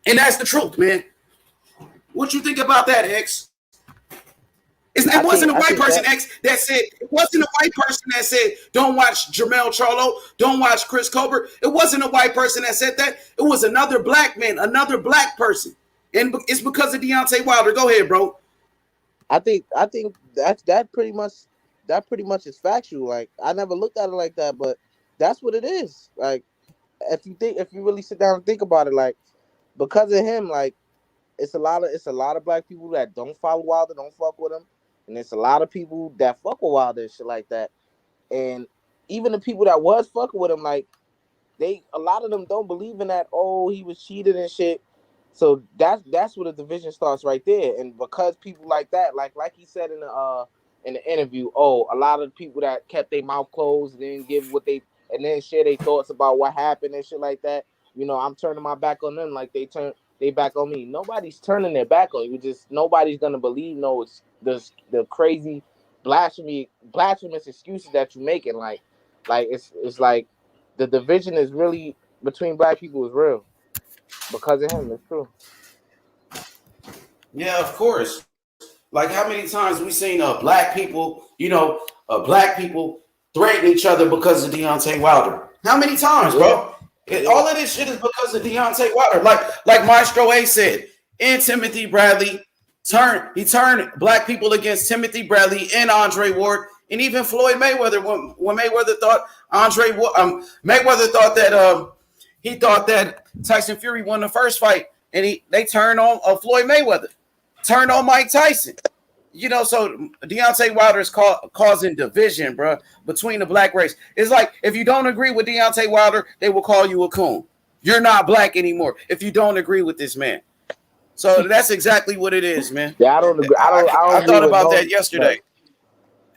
And that's the truth, man. What you think about that, X? It wasn't a white person that said, don't watch Jermell Charlo, don't watch Chris Colbert. It wasn't a white person that said that. It was another black man, another black person. And it's because of Deontay Wilder. Go ahead, bro. I think that pretty much is factual. Like, I never looked at it like that, but that's what it is. Like, if you really sit down and think about it, like, because of him, like, it's a lot of black people that don't follow Wilder, don't fuck with him. And it's a lot of people that fuck with Wilder and shit like that. And even the people that was fucking with him, like, a lot of them don't believe in that, he was cheated and shit. So that's where the division starts right there. And because people like that, like he said in the interview, a lot of the people that kept their mouth closed and didn't then share their thoughts about what happened and shit like that. I'm turning my back on them like they back on me. Nobody's turning their back on you. Just nobody's gonna believe the crazy blasphemous excuses that you're making. Like it's like the division is really between black people is real because of him. It's true. Yeah, of course. Like, how many times we seen black people threaten each other because of Deontay Wilder? How many times, bro? All of this shit is because of Deontay Wilder. Like Maestro A said, and Timothy Bradley turned black people against Timothy Bradley and Andre Ward, and even Floyd Mayweather. When Mayweather thought he thought that Tyson Fury won the first fight, and they turned on Floyd Mayweather, turned on Mike Tyson. So Deontay Wilder is causing division, bro, between the black race. It's like, if you don't agree with Deontay Wilder, they will call you a coon. You're not black anymore if you don't agree with this man. So that's exactly what it is, man. Yeah, I don't agree. I don't agree thought with about no. that yesterday.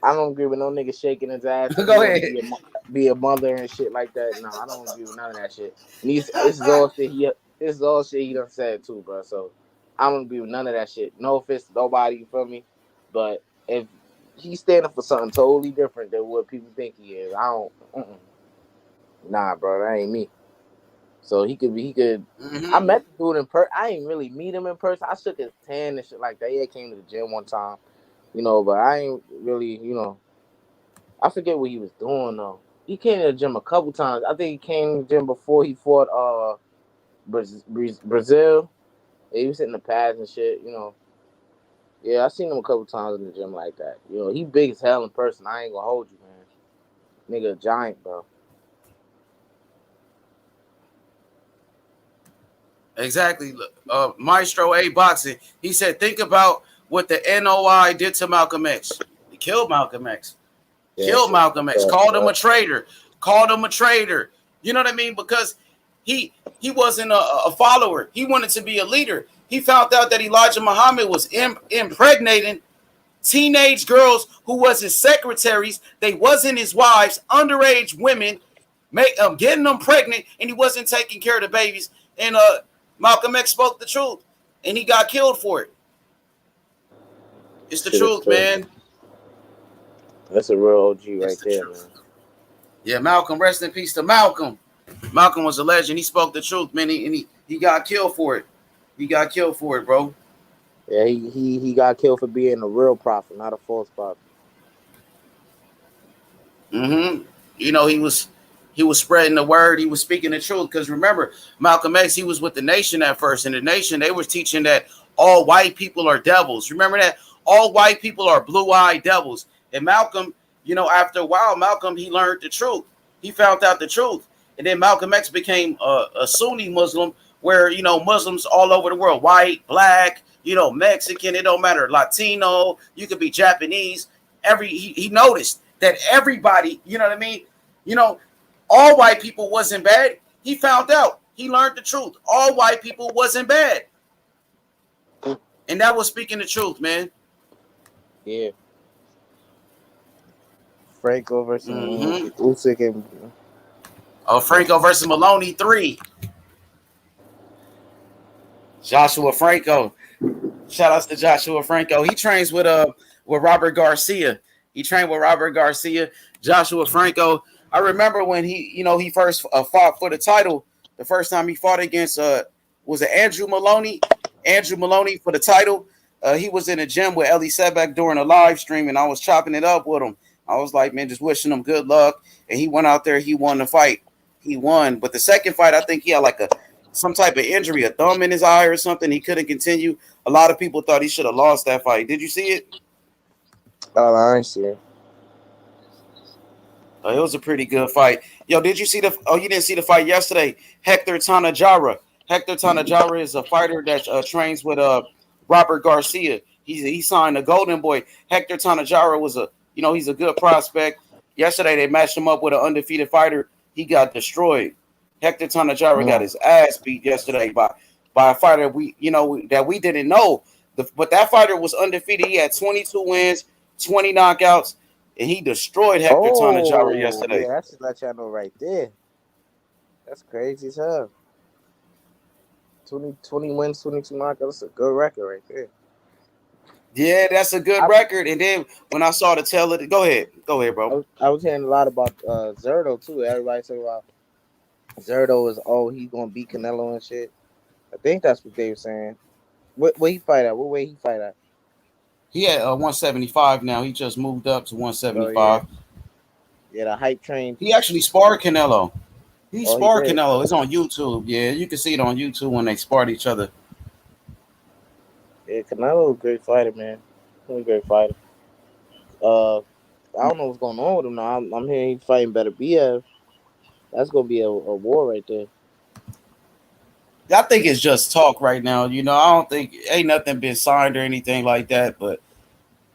I don't agree with no nigga shaking his ass and he Go want to ahead. be a mother and shit like that. No, I don't agree with none of that shit. And this is all shit this is all shit he done said too, bro. So I don't agree with none of that shit. No offense to nobody, you feel me? But if he's standing for something totally different than what people think he is, I don't. Nah, bro, that ain't me. So he could. I Mm-hmm. met the dude in person. I ain't really meet him in person. I shook his hand and shit like that. Yeah, he came to the gym one time, but I ain't really, I forget what he was doing though. He came to the gym a couple times. I think he came to the gym before he fought Brazil. Yeah, he was hitting the pads and shit. Yeah, I seen him a couple times in the gym like that. He big as hell in person. I ain't gonna hold you, man. Nigga, a giant, bro. Exactly. Maestro A Boxing. He said, think about what the NOI did to Malcolm X. He killed Malcolm X. Yeah, Killed shit. Malcolm X. Called him a traitor. Called him a traitor. You know what I mean? Because he wasn't a follower. He wanted to be a leader. He found out that Elijah Muhammad was impregnating teenage girls who was his secretaries. They wasn't his wives. Underage women, getting them pregnant, and he wasn't taking care of the babies. And Malcolm X spoke the truth, and he got killed for it. It's the Shit is truth, crazy. man. That's a real OG It's right the there, man. truth. Yeah, Malcolm. Rest in peace to Malcolm. Malcolm was a legend. He spoke the truth, man. He got killed for it. He got killed for it, bro. Yeah, he got killed for being a real prophet, not a false prophet. Mm-hmm. He was spreading the word. He was speaking the truth. Because remember, Malcolm X, he was with the Nation at first. And the Nation, they were teaching that all white people are devils. Remember that? All white people are blue-eyed devils. And Malcolm, after a while, Malcolm, he learned the truth. He found out the truth. And then Malcolm X became a Sunni Muslim where, Muslims all over the world, white, black, Mexican, it don't matter, Latino, you could be Japanese. He noticed that everybody, you know what I mean? You know, all white people wasn't bad. He found out. He learned the truth. All white people wasn't bad. And that was speaking the truth, man. Yeah. Franco versus Mm-hmm. Usyk and Franco versus Maloney 3. Joshua Franco. Shout outs to Joshua Franco. He trains with Robert Garcia. He trained with Robert Garcia. Joshua Franco. I remember when he first fought for the title. The first time he fought against was it Andrew Maloney? Andrew Maloney for the title. He was in the gym with Ellie Setback during a live stream, and I was chopping it up with him. I was like, man, just wishing him good luck. And he went out there. He won the fight. He won. But the second fight, I think he had like some type of injury, a thumb in his eye or something. He couldn't continue. A lot of people thought he should have lost that fight. Did you see it? I ain't see it. It was a pretty good fight. Yo, did you see you didn't see the fight yesterday? Hector Tanajara. Hector Tanajara is a fighter that trains with Robert Garcia. He signed a Golden Boy. Hector Tanajara he's a good prospect. Yesterday they matched him up with an undefeated fighter. He got destroyed. Hector Tanajara got his ass beat yesterday by a fighter that we didn't know. But that fighter was undefeated. He had 22 wins, 20 knockouts, and he destroyed Hector Tanajara yesterday. Yeah, that should let y'all know right there. That's crazy as hell. 20 wins, 22 knockouts. That's a good record right there. Yeah, that's a good record. And then when I saw the tail go ahead, bro. I was hearing a lot about Zerto too. Everybody say about Zerto he's gonna beat Canelo and shit. I think that's what they were saying. What he fight at? What way he fight at? He at 175 now. He just moved up to 175. Oh, yeah, the hype train. He actually sparred Canelo. He sparred He Canelo. It's on YouTube. Yeah, you can see it on YouTube when they sparred each other. Yeah, Canelo a great fighter, man. He's a great fighter. I don't know what's going on with him now. I'm hearing he's fighting better BF. That's gonna be a war right there. I think it's just talk right now. I don't think ain't nothing been signed or anything like that. But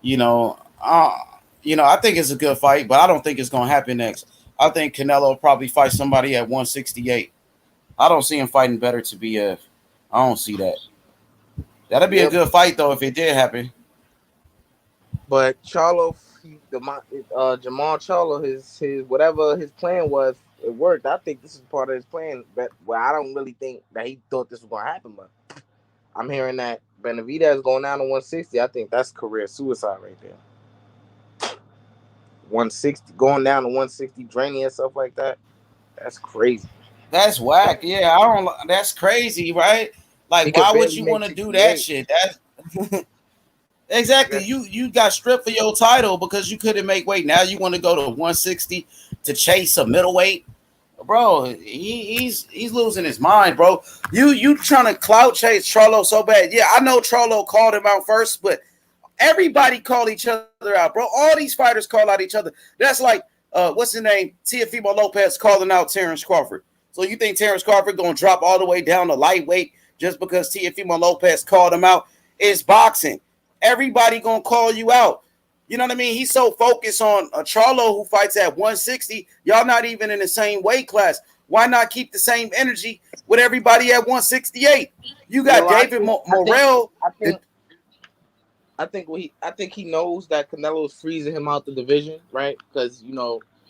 I think it's a good fight, but I don't think it's gonna happen next. I think Canelo will probably fight somebody at 168. I don't see him fighting better to BF. I don't see that. That'd be a good fight though if it did happen. But Charlo, Jamal Charlo, his whatever his plan was, it worked. I think this is part of his plan. But I don't really think that he thought this was gonna happen. But I'm hearing that Benavidez going down to 160. I think that's career suicide right there. 160 going down to 160, draining and stuff like that. That's crazy. That's whack. Yeah, I don't. That's crazy, right? Like, why would you want to do that shit? That's exactly. You got stripped for your title because you couldn't make weight. Now you want to go to 160 to chase a middleweight, bro. He's losing his mind, bro. You trying to clout chase Charlo so bad? Yeah, I know Charlo called him out first, but everybody called each other out, bro. All these fighters call out each other. That's like what's his name? Teofimo Lopez calling out Terrence Crawford. So you think Terrence Crawford gonna drop all the way down to lightweight just because Teofimo Lopez called him out? It's boxing. Everybody gonna call you out. You know what I mean? He's so focused on Charlo who fights at 160. Y'all not even in the same weight class. Why not keep the same energy with everybody at 168? You got David Morrell. I think he knows that Canelo is freezing him out the division, right? Because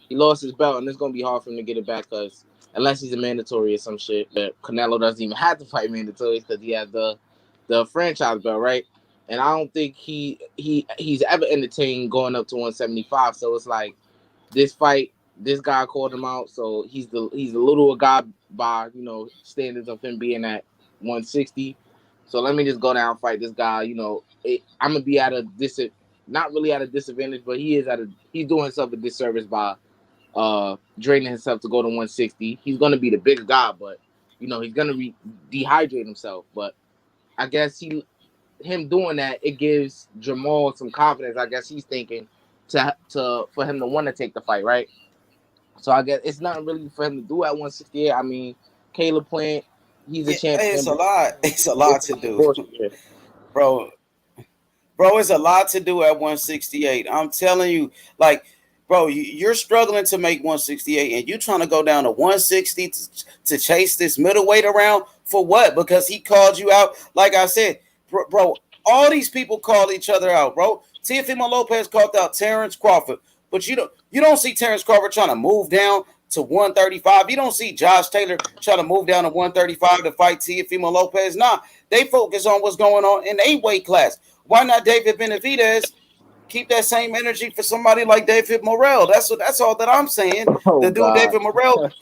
he lost his belt and it's gonna be hard for him to get it back because unless he's a mandatory or some shit, but Canelo doesn't even have to fight mandatory because he has the franchise belt, right? And I don't think he's ever entertained going up to 175. So it's like this fight, this guy called him out, so he's a little guy by standards of him being at 160. So let me just go down and fight this guy. I'm gonna be at a not really at a disadvantage, but he's doing himself a disservice by draining himself to go to 160. He's gonna be the bigger guy, but he's gonna dehydrate himself. But I guess him doing that, it gives Jamal some confidence. I guess he's thinking for him to want to take the fight, right? So I guess it's not really for him to do at 168. I mean, Caleb Plant, he's a champion. It's a lot. It's a lot to do, bro. It's a lot to do at 168. I'm telling you, like, bro, you're struggling to make 168, and you're trying to go down to 160 to chase this middleweight around for what? Because he called you out. Like I said, bro, all these people call each other out, bro. Teofimo Lopez called out Terrence Crawford, but you don't see Terrence Crawford trying to move down to 135. You don't see Josh Taylor trying to move down to 135 to fight Teofimo Lopez. Nah, they focus on what's going on in a weight class. Why not David Benavidez keep that same energy for somebody like David Morrell? That's all that I'm saying. David Morrell.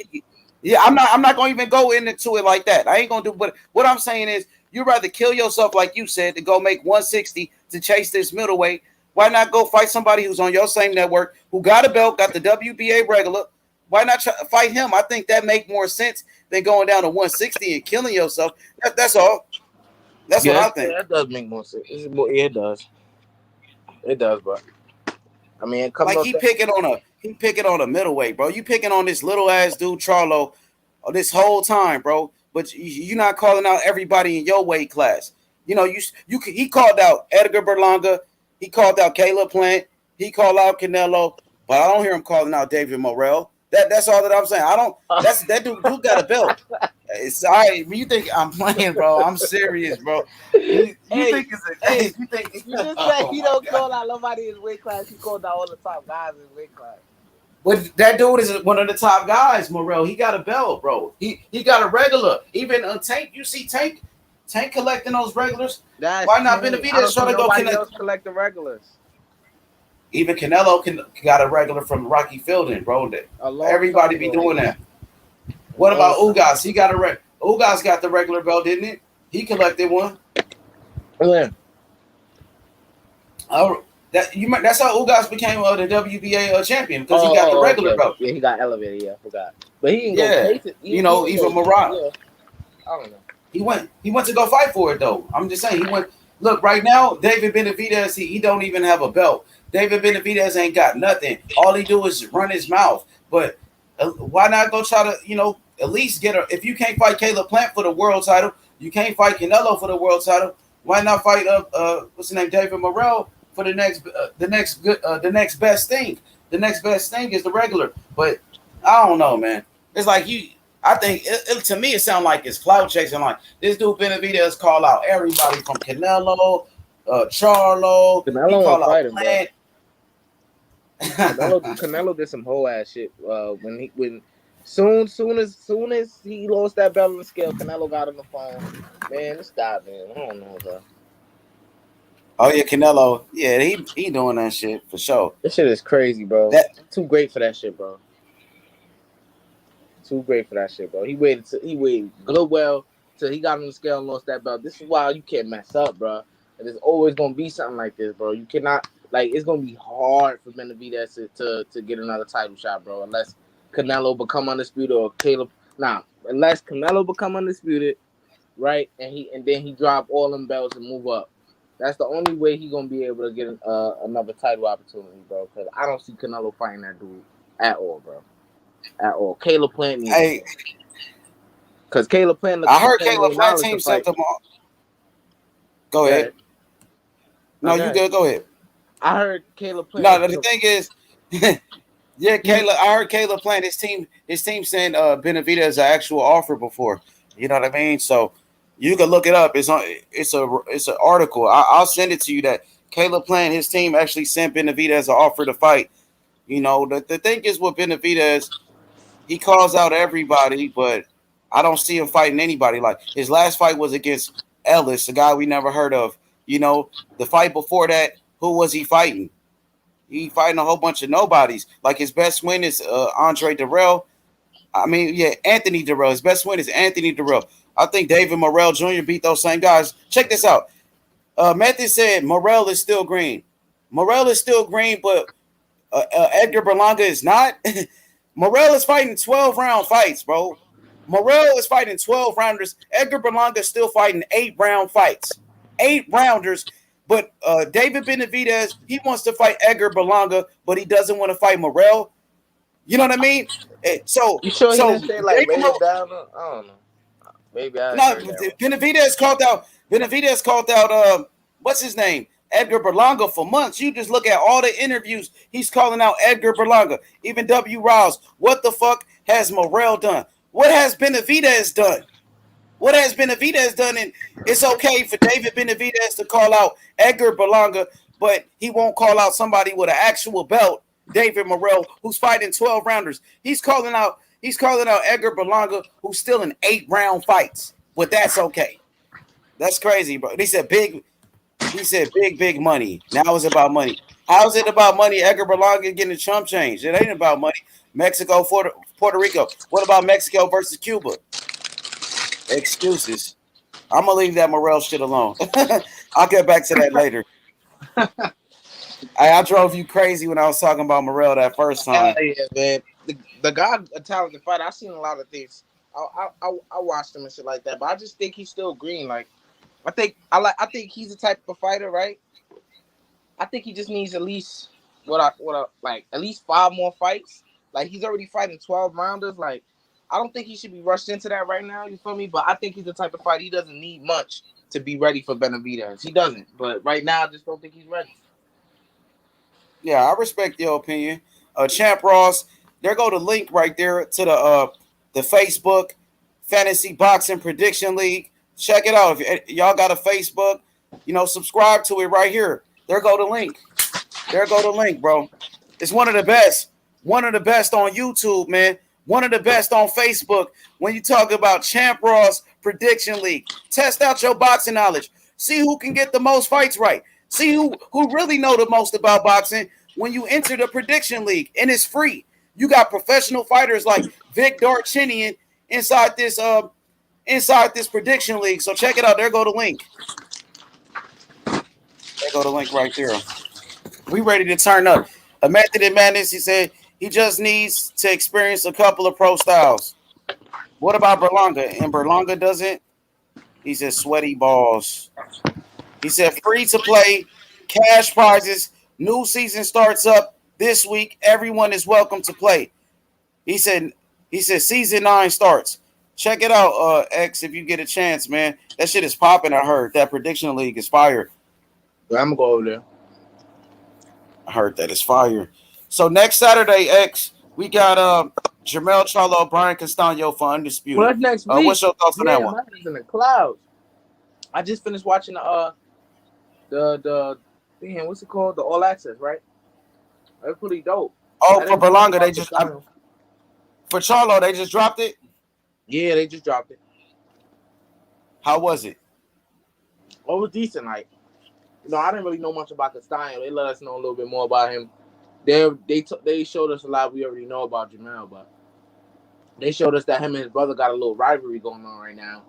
Yeah, I'm not going to even go into it like that. I ain't going to do. But what I'm saying is, you'd rather kill yourself, like you said, to go make 160 to chase this middleweight. Why not go fight somebody who's on your same network, who got a belt, got the WBA regular? Why not fight him? I think that make more sense than going down to 160 and killing yourself. That's all. That's what I think. That does make more sense. It does. It does, but I mean, it comes like he picking on a middleweight, bro. You picking on this little ass dude Charlo this whole time, bro. But you're not calling out everybody in your weight class. He called out Edgar Berlanga. He called out Caleb Plant. He called out Canelo. But I don't hear him calling out David Morrell. That's all that I'm saying. I don't. That dude got a belt. Sorry, you think I'm playing, bro? I'm serious, bro. You think it's you just said he don't call out nobody in his weight class. He called out all the top guys in his weight class. But that dude is one of the top guys, Morrell. He got a belt, bro. He got a regular. Even Tank, you see Tank collecting those regulars. Why not Benavidez trying to go collect the regulars? Even Canelo got a regular from Rocky Fielding, bro. Everybody be doing that. What about Ugas? He got Ugas got the regular belt, didn't it? He collected one. Yeah. That's how Ugas became the WBA champion, because he got the regular belt. Yeah, he got elevated. Yeah, I forgot. But he didn't go chase it. Even Murat. Yeah. I don't know. He went to go fight for it though. I'm just saying he went. Look, right now, David Benavidez, he don't even have a belt. David Benavidez ain't got nothing. All he do is run his mouth. But why not go try to, at least get if you can't fight Caleb Plant for the world title, you can't fight Canelo for the world title. Why not fight what's his name, David Morrell for the next best thing? The next best thing is the regular. But I don't know, man. It's like I think to me it sounds like it's cloud chasing. Like this dude Benavidez call out everybody from Canelo, Charlo. He Canelo call won't out fight him, bro. Plant. Canelo did some whole ass shit. When soon as he lost that belt on the scale, Canelo got on the phone. Man, stop, man. I don't know, bro. Oh yeah, Canelo. Yeah, he doing that shit for sure. This shit is crazy, bro. That Too great for that shit, bro. Too great for that shit, bro. He waited Goodwell till he got on the scale and lost that belt. This is why you can't mess up, bro. And there's always gonna be something like this, bro. You cannot it's gonna be hard for Benavidez to get another title shot, bro. Unless Canelo become undisputed or Caleb. Unless Canelo become undisputed, right? And then he drop all them belts and move up. That's the only way he gonna be able to get another title opportunity, bro. Because I don't see Canelo fighting that dude at all, bro. At all. Caleb Plant needs hey, because Caleb Plant. I heard Caleb Plant team sent them all. Go ahead. No, you good. Go ahead. I heard Caleb Plant. No, the thing is, yeah, Caleb. I heard Caleb Plant. His team sent Benavidez an actual offer before. You know what I mean? So you can look it up. It's an article. I'll send it to you. That Caleb Plant, his team actually sent Benavidez an offer to fight. You know, the thing is with Benavidez, he calls out everybody, but I don't see him fighting anybody. Like his last fight was against Ellis, a guy we never heard of. You know, the fight before that, who was he fighting? He fighting a whole bunch of nobodies. Like his best win is Andre Durrell. Anthony Durrell. His best win is Anthony Durrell. I think David Morrell Jr. beat those same guys. Check this out. Matthew said Morrell is still green. Morrell is still green, but Edgar Berlanga is not. Morrell is fighting 12-round fights, bro. Morrell is fighting 12 rounders. Edgar Berlanga is still fighting 8-round fights. 8-rounders. But David Benavidez, he wants to fight Edgar Berlanga, but he doesn't want to fight Morrell. You know what I mean? So you sure he didn't say like David down? I don't know. Maybe I Benavidez called out what's his name? Edgar Berlanga for months. You just look at all the interviews. He's calling out Edgar Berlanga. Even W. Rouse. What the fuck has Morrell done? What has Benavidez done? What has Benavidez done? And it's okay for David Benavidez to call out Edgar Berlanga, but he won't call out somebody with an actual belt, David Morrell, who's fighting 12 rounders. He's calling out Edgar Berlanga, who's still in 8-round fights. But that's okay. That's crazy, bro. He said big money. Now it's about money. How's it about money? Edgar Berlanga getting a chump change. It ain't about money. Mexico, Puerto Rico. What about Mexico versus Cuba? Excuses. I'm gonna leave that Morrell shit alone. I'll get back to that later. I drove you crazy when I was talking about Morrell that first time. Yeah, man. The guy, a talented fighter. I've seen a lot of things. I watched him and shit like that, but I just think he's still green. Like, I think he's the type of fighter, right? I think he just needs at least at least 5 more fights. Like, he's already fighting 12 rounders. Like, I don't think he should be rushed into that right now. You feel me? But I think he's the type of fighter he doesn't need much to be ready for Benavidez. He doesn't. But right now, I just don't think he's ready. Yeah, I respect your opinion. Champ Ross, there go the link right there to the Facebook Fantasy Boxing Prediction League. Check it out. If y'all got a Facebook, subscribe to it right here. There go the link. There go the link, bro. It's one of the best. One of the best on YouTube, man. One of the best on Facebook. When you talk about Champ Ross Prediction League, test out your boxing knowledge. See who can get the most fights right. See who really know the most about boxing when you enter the Prediction League, and it's free. You got professional fighters like Vic Darchinian inside this Prediction League. So check it out. There go the link. There go the link right there. We ready to turn up. A Method in Madness, he said he just needs to experience a couple of pro styles. What about Berlanga? And Berlanga doesn't? He said sweaty balls. He said free to play, cash prizes. New season starts up this week. Everyone is welcome to play. He said season 9 starts. Check it out, X, if you get a chance, man. That shit is popping, I heard. That Prediction League is fire. I'm going to go over there. I heard that it's fire. So next Saturday, X, we got Jermell Charlo, Brian Castano for Undisputed. Well, that's next week. What's your thoughts on that one? Mine is in the clouds. I just finished watching the damn, what's it called? The All Access, right? That's pretty dope. Oh, for Berlanga, they just for Charlo, they just dropped it. Yeah, they just dropped it. How was it? Oh, it was decent. Like, I didn't really know much about Castano. They let us know a little bit more about him. They showed us a lot we already know about Jermell, but they showed us that him and his brother got a little rivalry going on right now.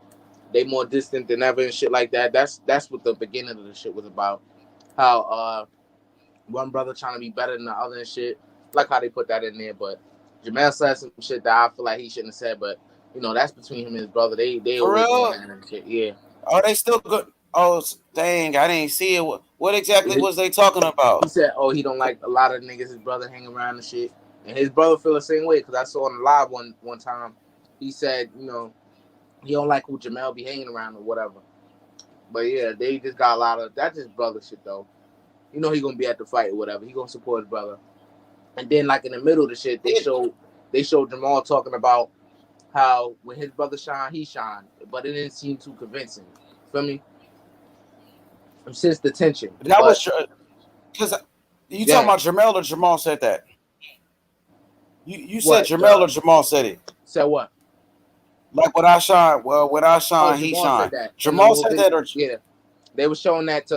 They more distant than ever and shit like that. That's what the beginning of the shit was about. How one brother trying to be better than the other and shit. Like how they put that in there. But Jermell said some shit that I feel like he shouldn't have said. But that's between him and his brother. They For always real? doing that and shit. Yeah. Oh, they still good. Oh, dang, I didn't see it. What exactly was they talking about? He said, he don't like a lot of niggas his brother hang around and shit. And his brother feel the same way because I saw him live one time. He said, he don't like who Jermell be hanging around or whatever. But yeah, they just got a lot of that's just brother shit though. He gonna be at the fight or whatever. He gonna support his brother. And then like in the middle of the shit, they showed Jamal talking about how when his brother shine, he shine, but it didn't seem too convincing. Feel me? Since the tension. That was because you talking about Jermell or Jamal said that? You said Jermell or Jamal said it? Said what? Like when I shine, when I shine, he shine. Jamal said that, or yeah, they were showing that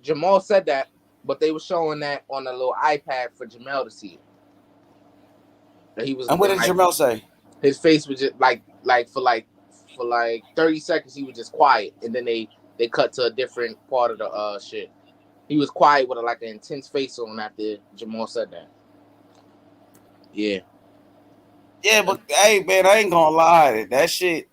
Jamal said that, but they were showing that on a little iPad for Jermell to see it. That he was. And what did Jermell say? His face was just like for 30 seconds he was just quiet, and then they cut to a different part of the shit. He was quiet with an intense face on after Jamal said that. Yeah. Yeah, but hey, man, I ain't gonna lie. That shit,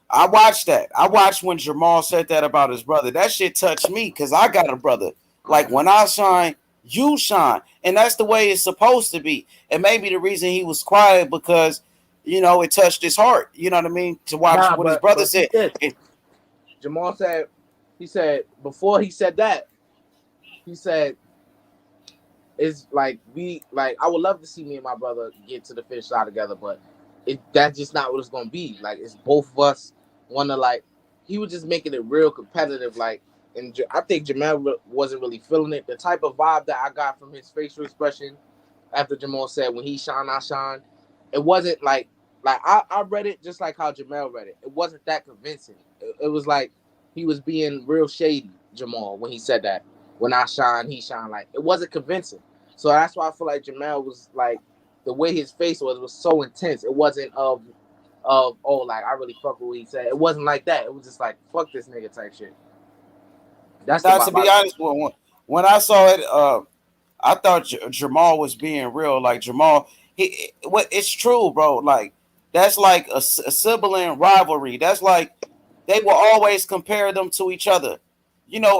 I watched that. I watched when Jamal said that about his brother. That shit touched me because I got a brother. Like when I shine, you shine, and that's the way it's supposed to be. And maybe the reason he was quiet because it touched his heart. You know what I mean? To watch what his brother said. Jamal said, he said before he said that, he said, it's like I would love to see me and my brother get to the finish line together, but that's just not what it's gonna be. Like it's both of us want to he was just making it real competitive. And I think Jamal wasn't really feeling it. The type of vibe that I got from his facial expression after Jamal said, "When he shine, I shine," it wasn't like I read it just like how Jamal read it. It wasn't that convincing. It was like he was being real shady, Jamal, when he said that. When I shine, he shine. It wasn't convincing. So that's why I feel like Jamal was the way his face was so intense. It wasn't I really fuck with what he said. It wasn't like that. It was just fuck this nigga type shit. That's to be honest, when I saw it, I thought Jamal was being real. Like Jamal, it's true, bro. That's like a sibling rivalry. That's like they will always compare them to each other.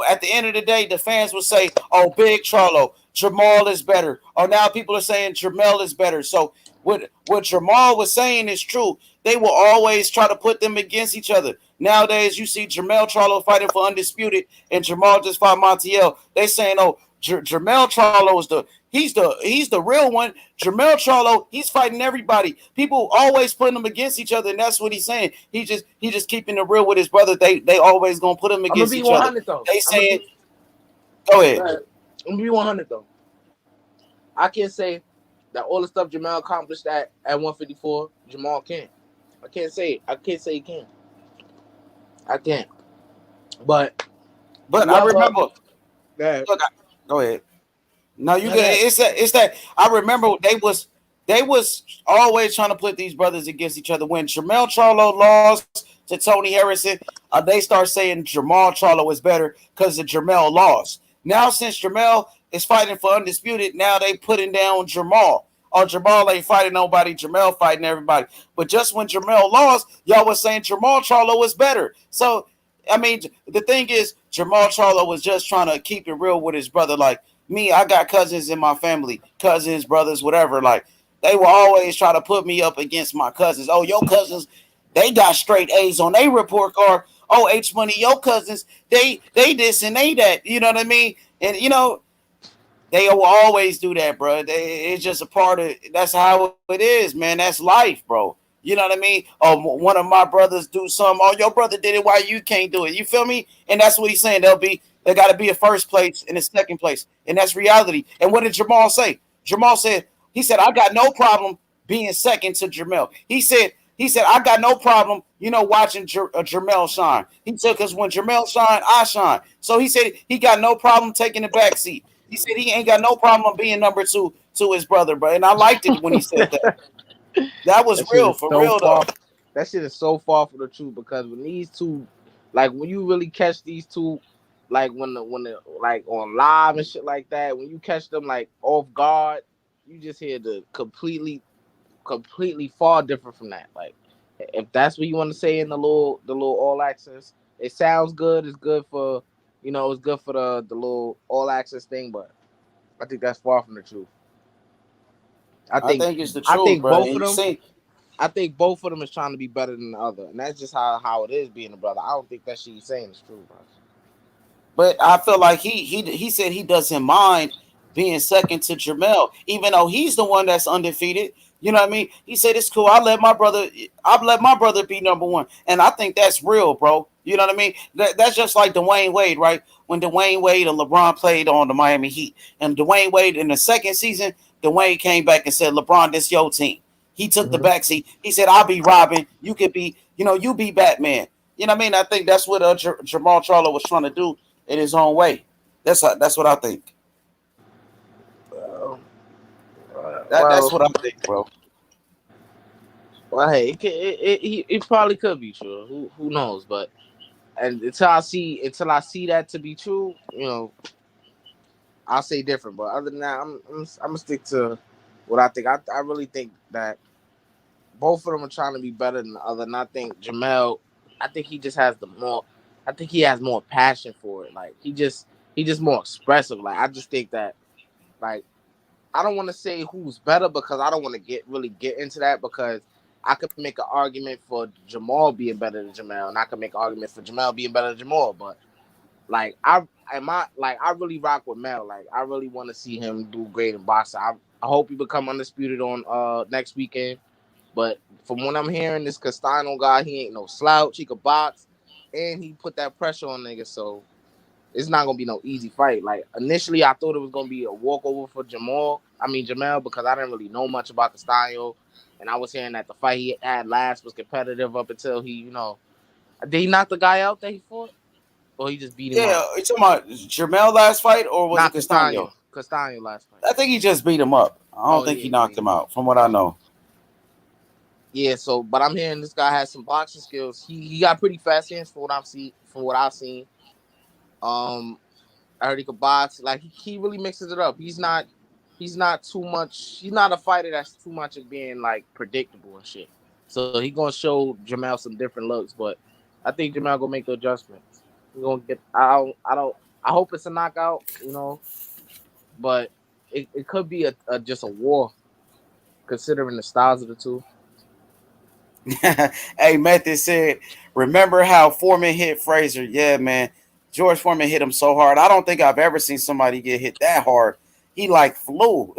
At the end of the day, the fans will say, "Oh, Big Charlo, Jamal is better." Or now people are saying Jermell is better. So what Jamal was saying is true. They will always try to put them against each other. Nowadays, you see Jermell Charlo fighting for Undisputed, and Jamal just fought Montiel. They saying, "Oh, Jermell Charlo is he's the real one. Jermell Charlo, he's fighting everybody." People always putting them against each other, and that's what he's saying. He just keeping it real with his brother. They always gonna put him against each other. Though. They saying, "Go ahead." I'm gonna be 100 though. I can't say that all the stuff Jamal accomplished at 154, Jamal can't. I can't say it. I can't say he can. I can't. But I remember. Look, go ahead. No, you get it's that I remember they was always trying to put these brothers against each other. When Jermell Charlo lost to Tony Harrison, they start saying Jamal Charlo is better because of Jermell lost. Now since Jermell is fighting for Undisputed, now they putting down Jamal. Oh, Jamal ain't fighting nobody. Jermell fighting everybody. But just when Jermell lost, y'all was saying Jamal Charlo was better. So, I mean, the thing is, Jamal Charlo was just trying to keep it real with his brother. Like me, I got cousins in my family, cousins, brothers, whatever. They will always try to put me up against my cousins. Oh, your cousins, they got straight A's on their report card. Oh, H Money, your cousins, they this and they that. You know what I mean? And They will always do that, bro. It's just a part of. That's how it is, man. That's life, bro. You know what I mean? Oh, one of my brothers do something. Oh, your brother did it. Why you can't do it? You feel me? And that's what he's saying. They got to be a first place and a second place, and that's reality. And what did Jamal say? Jamal said he said I got no problem being second to Jamel. He said I got no problem, watching Jamel shine. He said because when Jamel shine, I shine. So he said he got no problem taking the back seat. He said he ain't got no problem being number two to his brother, bro. And I liked it when he said that. That was That shit real, is for so real though. far. That shit is so far from the truth because when these two, like when you really catch these two, like when the like on live and shit like that, when you catch them like off guard, you just hear the completely far different from that. Like if that's what you want to say in the little all access, it sounds good. It's good for it's good for the little all access thing, but I think that's far from the truth. I I think think it's the I truth, think bro. both And of you them. see, I think both of them is trying to be better than the other, and that's just how it is being a brother. I don't think that shit he's saying is true, bro. but I feel like he said he doesn't mind being second to Jamel, even though he's the one that's undefeated. You know what I mean? He said it's cool. I let my brother be number one, and I think that's real, bro. You know what I mean? That's just like Dwayne Wade, right? When Dwayne Wade and LeBron played on the Miami Heat, and Dwayne Wade in the second season, Dwayne came back and said, "LeBron, this your team." He took the Mm-hmm. back seat. He said, "I'll be Robin. You could be, you be Batman." You know what I mean? I think that's what Jamal Charlo was trying to do in his own way. That's what I think. Well, That's well, what I think, bro. hey, it probably could be true. Who knows? But and until I see that to be true, I'll say different. But other than that, I'm gonna stick to what I think. I really think that both of them are trying to be better than the other. And I think Jamel, I think he just has the more. I think he has more passion for it. Like he just more expressive. Like I just think that like I don't want to say who's better because I don't want to get into that because I could make an argument for Jamal being better than Jamal, and I could make an argument for Jamal being better than Jamal. But like I really rock with Mel. Like I really want to see him do great in boxing. I hope he become undisputed on next weekend. But from what I'm hearing, this Castano guy, he ain't no slouch. He could box, and he put that pressure on niggas. So it's not gonna be no easy fight. Like initially, I thought it was gonna be a walkover for Jamal, because I didn't really know much about Castaño, and I was hearing that the fight he had last was competitive up until did he knock the guy out that he fought, or he just beat him up? Yeah, you talking about Jermel last fight or was it Not Castano? Castaño last fight. I think he just beat him up. I don't Oh think he yeah, knocked him out, from what I know. yeah. So, but I'm hearing this guy has some boxing skills. He got pretty fast hands from what I've seen. Um, I heard he could box. Like he really mixes it up. He's not too much. He's not a fighter that's too much of being like predictable and shit. So he gonna show Jamal some different looks, but I think Jamal gonna make the adjustments. He gonna get. I don't. I hope it's a knockout. But it could be a just a war considering the styles of the two. Hey, Method said, remember how Foreman hit Frazier? Yeah, man. George Foreman hit him so hard. I don't think I've ever seen somebody get hit that hard. He like flew.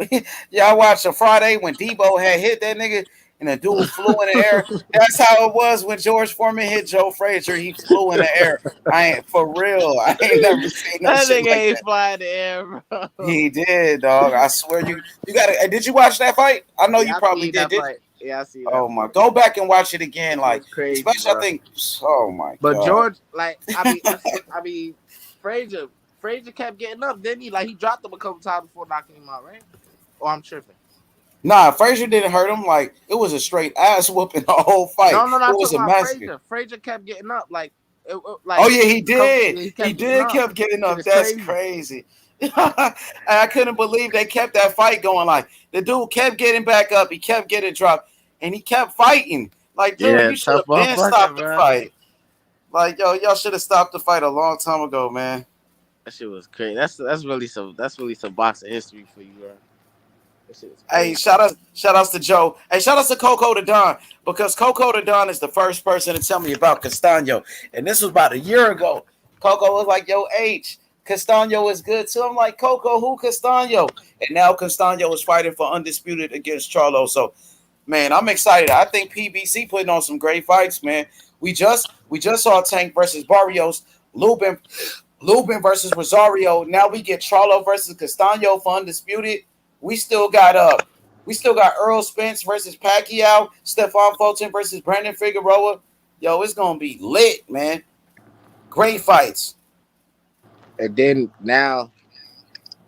Yeah, I watched a Friday when Debo had hit that nigga and the dude flew in the air. That's how it was when George Foreman hit Joe Frazier. He flew in the air. I ain't for real. I ain't never seen no That shit nigga like ain't that. fly in the air, bro. He did, dog. I swear you got to. Did you watch that fight? I know you Yeah, I probably seen did. that Did fight. Yeah, I seen that Oh my! fight. Go back and watch it again. That shit Like, was crazy, especially I bro. think. Oh my But god! George, like, Frazier, Frazier kept getting up, didn't he? Like, he dropped him a couple times before knocking him out, right? Or I'm tripping. Nah, Frazier didn't hurt him. Like, it was a straight ass whooping the whole fight. No, It no, no. I'm was talking a about massacre. Frazier. Frazier kept getting up, Oh like yeah, he did. he He kept getting did. up. Kept getting Shit up. is That's crazy. crazy. I couldn't believe they kept that fight going. Like the dude kept getting back up. He kept getting dropped, and he kept fighting. Like, dude, Yeah, you should tough have been motherfucker, stopped the bro. fight. Like, yo, y'all should have stopped the fight a long time ago, man. That shit was crazy. That's really some boxing history for you, bro. That shit is Hey, crazy. shout outs to Joe. Hey, shout outs to Coco the Don because Coco the Don is the first person to tell me about Castano, and this was about a year ago. Coco was like, "Yo, H, Castano is good too. I'm like, Coco, who Castano? And now Castano is fighting for undisputed against Charlo. So, man, I'm excited. I think PBC putting on some great fights, man. We just saw Tank versus Barrios, Lubin versus Rosario. Now we get Charlo versus Castano for undisputed. We still got Earl Spence versus Pacquiao, Stephon Fulton versus Brandon Figueroa. Yo, it's gonna be lit, man. Great fights. And then now,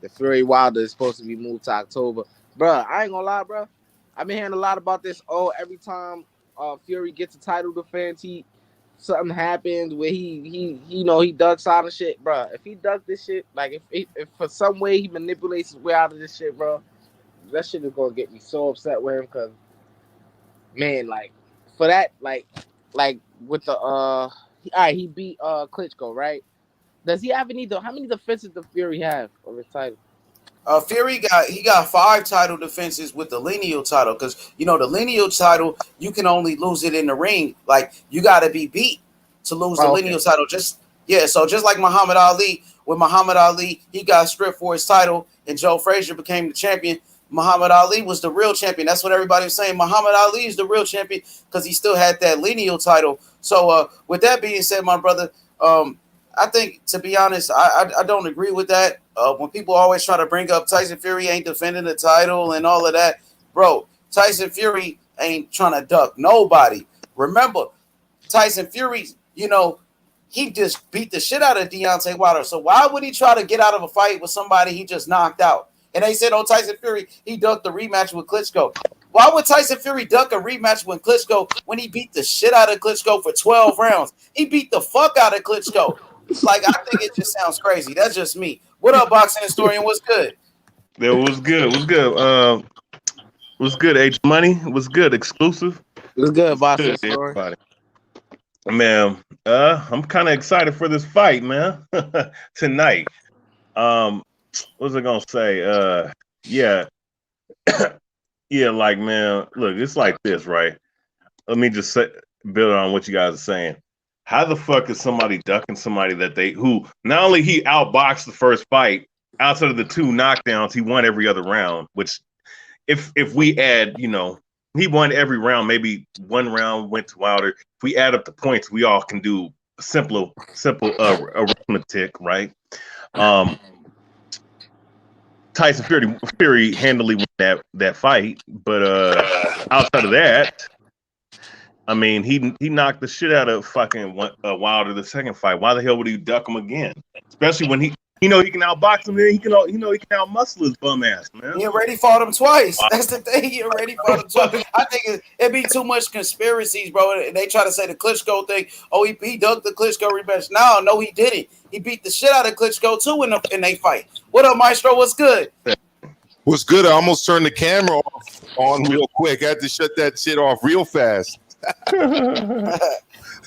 the Fury Wilder is supposed to be moved to October. Bruh, I ain't gonna lie, bruh. I've been hearing a lot about this. Oh, every time Fury gets a title defense, something happens where he ducks out of shit, bruh. If he duck this shit, like if for some way he manipulates his way out of this shit, bro, that shit is gonna get me so upset with him because, man, like for that, like with the all right, he beat Klitschko, right? Does he have how many defenses does Fury have of his title? Fury got 5 title defenses with the lineal title because the lineal title you can only lose it in the ring. Like you got to be beat to lose the lineal title. So just like Muhammad Ali, with Muhammad Ali, he got stripped for his title, and Joe Frazier became the champion. Muhammad Ali was the real champion. That's what everybody was saying. Muhammad Ali is the real champion because he still had that lineal title. So with that being said, my brother, I think, to be honest, I don't agree with that. When people always try to bring up Tyson Fury ain't defending the title and all of that, bro, Tyson Fury ain't trying to duck nobody. Remember, Tyson Fury, he just beat the shit out of Deontay Wilder. So why would he try to get out of a fight with somebody he just knocked out? And they said, Tyson Fury, he ducked the rematch with Klitschko. Why would Tyson Fury duck a rematch with Klitschko when he beat the shit out of Klitschko for 12 rounds? He beat the fuck out of Klitschko. Like, I think it just sounds crazy. That's just me. What up, boxing historian? What's good? It was good. Was good. H Money was good. Exclusive. It was good, boxing historian. Everybody. Man, I'm kind of excited for this fight, man. Tonight. What was I gonna say? Yeah, yeah. Like, man, look, it's like this, right? Let me just build on what you guys are saying. How the fuck is somebody ducking somebody who not only he outboxed the first fight, outside of the 2 knockdowns, he won every other round, which if we add, he won every round, maybe 1 round went to Wilder. If we add up the points, we all can do simple arithmetic, right? Tyson Fury handily won that fight, but outside of that, I mean, he knocked the shit out of fucking Wilder the second fight. Why the hell would he duck him again? Especially when he can outbox him, and he can outmuscle his bum ass, man. He already fought him twice. That's the thing. He already fought him twice. I think it'd be too much conspiracies, bro. They try to say the Klitschko thing. Oh, he ducked the Klitschko rematch. No, he didn't. He beat the shit out of Klitschko too in they fight. What up, Maestro? What's good? What's good? I almost turned the camera on real quick. I had to shut that shit off real fast.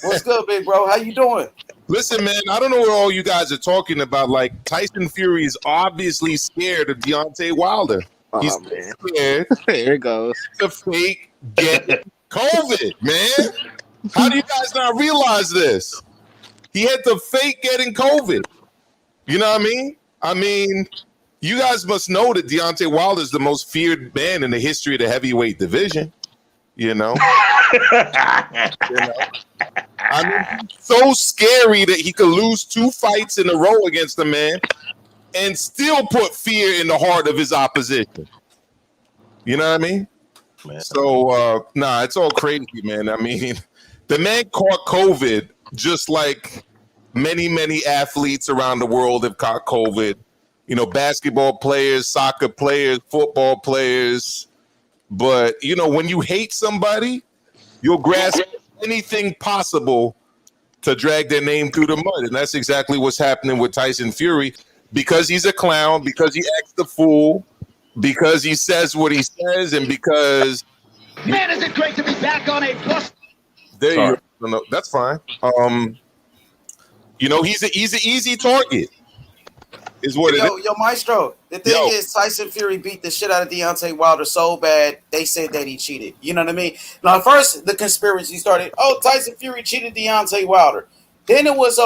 What's good, big bro? How you doing? Listen, man, I don't know what all you guys are talking about. Like, Tyson Fury is obviously scared of Deontay Wilder. He's scared. Here it goes. To fake get COVID, man. How do you guys not realize this? He had to fake getting COVID. You know what I mean? I mean, you guys must know that Deontay Wilder is the most feared man in the history of the heavyweight division. You know? I mean, so scary that he could lose 2 fights in a row against a man and still put fear in the heart of his opposition. You know what I mean? Man. So, it's all crazy, man. I mean, the man caught COVID just like many, many athletes around the world have caught COVID. Basketball players, soccer players, football players. But, when you hate somebody, you'll grasp anything possible to drag their name through the mud. And that's exactly what's happening with Tyson Fury. Because he's a clown, because he acts the fool, because he says what he says, and because... Man, is it great to be back on A+. There you go. No, that's fine. He's an easy target. Is what it is. Yo, Maestro, the thing is Tyson Fury beat the shit out of Deontay Wilder so bad, they said that he cheated. You know what I mean? Now, first, the conspiracy started, Tyson Fury cheated Deontay Wilder. Then it was,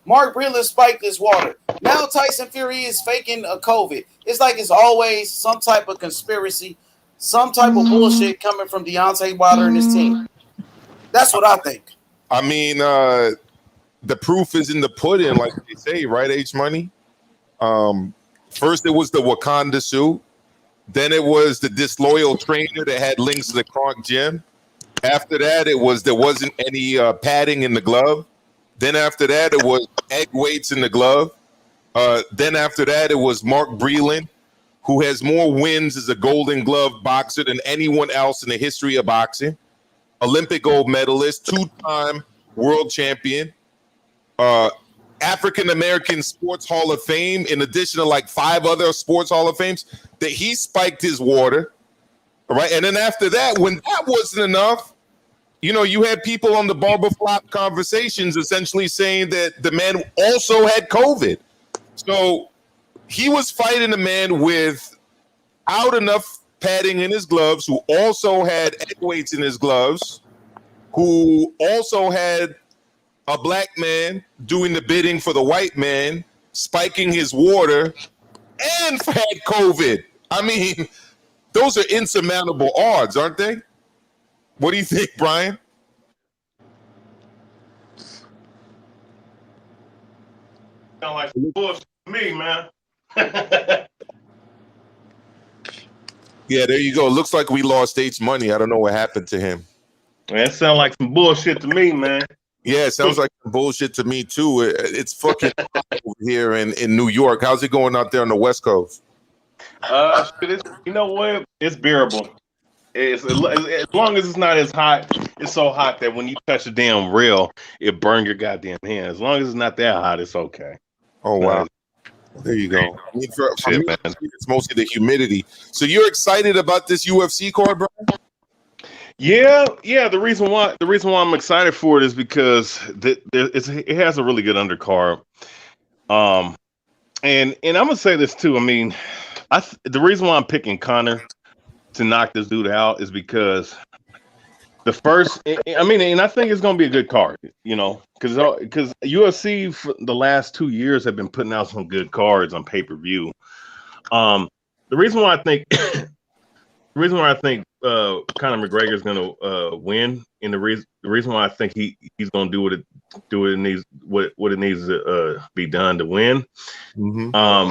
Mark Breland spiked his water. Now Tyson Fury is faking a COVID. It's like it's always some type of conspiracy, some type of bullshit coming from Deontay Wilder and his team. That's what I think. I mean, the proof is in the pudding, like they say, right? H Money. First, it was the Wakanda suit. Then it was the disloyal trainer that had links to the Kronk gym. After that, it was there wasn't any padding in the glove. Then after that, it was egg weights in the glove. Then after that, it was Mark Breland, who has more wins as a Golden Glove boxer than anyone else in the history of boxing. Olympic gold medalist, two-time world champion, African American Sports Hall of Fame, in addition to like 5 other Sports Hall of Fames, that he spiked his water. All right. And then after that, when that wasn't enough, you know, you had people on the Barber Flop conversations essentially saying that the man also had COVID. So he was fighting a man without enough padding in his gloves, who also had egg weights in his gloves, who also had a black man doing the bidding for the white man, spiking his water, and had COVID. I mean, those are insurmountable odds, aren't they? What do you think, Brian? Sound like some bullshit to me, man. Yeah, there you go. Looks like we lost H Money. I don't know what happened to him. That sound like some bullshit to me, man. Yeah, it sounds like bullshit to me too. It's fucking over here in New York. How's it going out there on the West Coast? You know what? It's bearable. As long as it's not as hot. It's so hot that when you touch a damn rail, it burns your goddamn hand. As long as it's not that hot, it's okay. Oh wow. There you go. I mean, for me, it's mostly the humidity. So you're excited about this UFC card, Brian? Yeah. The reason why I'm excited for it is because it has a really good undercard. And I'm gonna say this too. I mean, the reason why I'm picking Conor to knock this dude out is because the first. I mean, and I think it's gonna be a good card. You know, because UFC for the last 2 years have been putting out some good cards on pay-per-view. The reason why I think. The reason why I think Conor McGregor is going to win, and the reason why I think he's going to do what it needs to be done to win. Mm-hmm.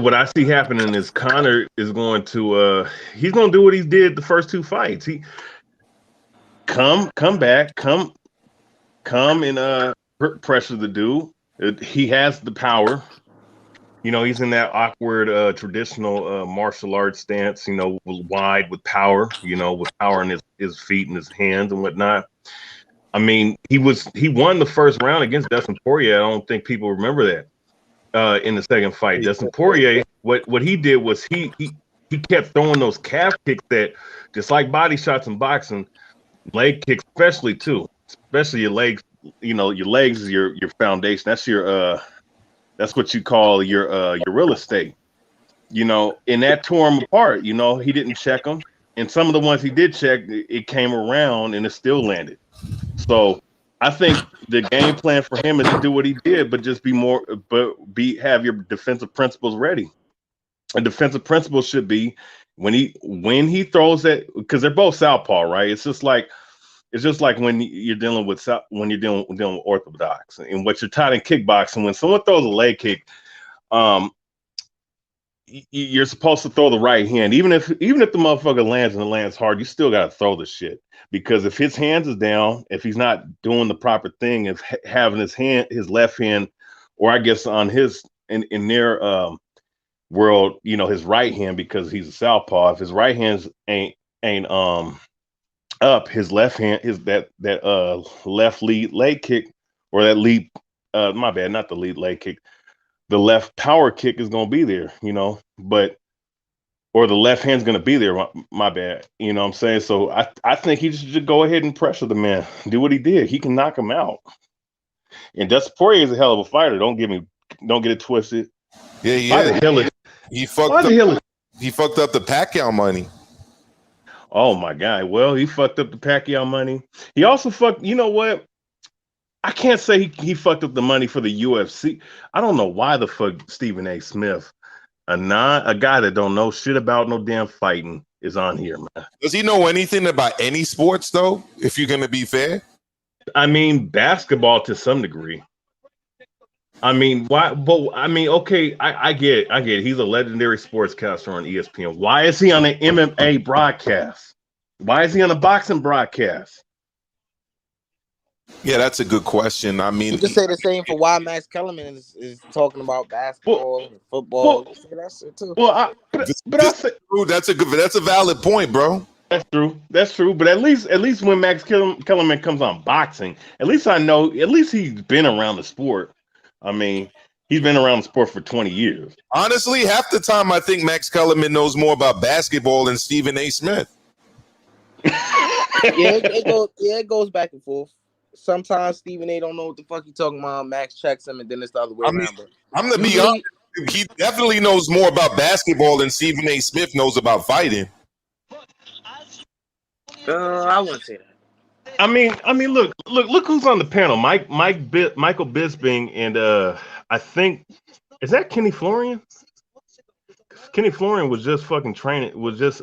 What I see happening is Conor is going to he's going to do what he did the first 2 fights. He come back and pressure the dude. He has the power. You know, he's in that awkward traditional martial arts stance, you know, wide with power, you know, with power in his feet and his hands and whatnot. I mean, he won the first round against Dustin Poirier. I don't think people remember that in the second fight. Dustin Poirier, what he did was he kept throwing those calf kicks that, just like body shots in boxing, leg kicks especially too, especially your legs. You know, your legs is your foundation. That's your that's what you call your real estate, you know, and that tore him apart. You know, he didn't check them. And some of the ones he did check, it came around and it still landed. So I think the game plan for him is to do what he did, but just have your defensive principles ready. A defensive principle should be when he throws that, because they're both southpaw, right? It's just like when you're dealing with orthodox, and what you're taught in kickboxing. When someone throws a leg kick, you're supposed to throw the right hand, even if the motherfucker lands and it lands hard. You still gotta throw the shit, because if his hands is down, if he's not doing the proper thing, if having his left hand, or I guess on in their world, you know, his right hand, because he's a southpaw. If his right hands ain't up, his left hand, that left lead leg kick, or that lead my bad, not the lead leg kick, the left power kick is going to be there, you know, or the left hand's going to be there, my bad, you know what I'm saying? So I think he should go ahead and pressure the man, do what he did. He can knock him out. And Dustin Poirier is a hell of a fighter. Don't get it twisted. Yeah. He fucked up the Pacquiao money. Oh my God. Well, he fucked up the Pacquiao money. He also fucked, you know what? I can't say he fucked up the money for the UFC. I don't know why the fuck Stephen A. Smith, a guy that don't know shit about no damn fighting, is on here, man. Does he know anything about any sports though? If you're gonna be fair, I mean basketball to some degree. I mean, why? But I mean, okay, I get it. He's a legendary sportscaster on ESPN. Why is he on an MMA broadcast? Why is he on a boxing broadcast? yeah, that's a good question. I mean, You can say the same for why Max Kellerman is talking about basketball and football. You can say that shit too. Well, that's a valid point, bro. That's true. That's true. But at least when Max Kellerman comes on boxing, at least I know. At least he's been around the sport. I mean, he's been around the sport for 20 years. Honestly, half the time I think Max Kellerman knows more about basketball than Stephen A. Smith. It goes back and forth. Sometimes Stephen A. don't know what the fuck he talking about. Max checks him, and then it's the other way around. But I'm gonna be honest. He definitely knows more about basketball than Stephen A. Smith knows about fighting. I wouldn't say that. I mean, look who's on the panel. Michael Bisping, and I think is that Kenny Florian? Kenny Florian was just fucking training. Was just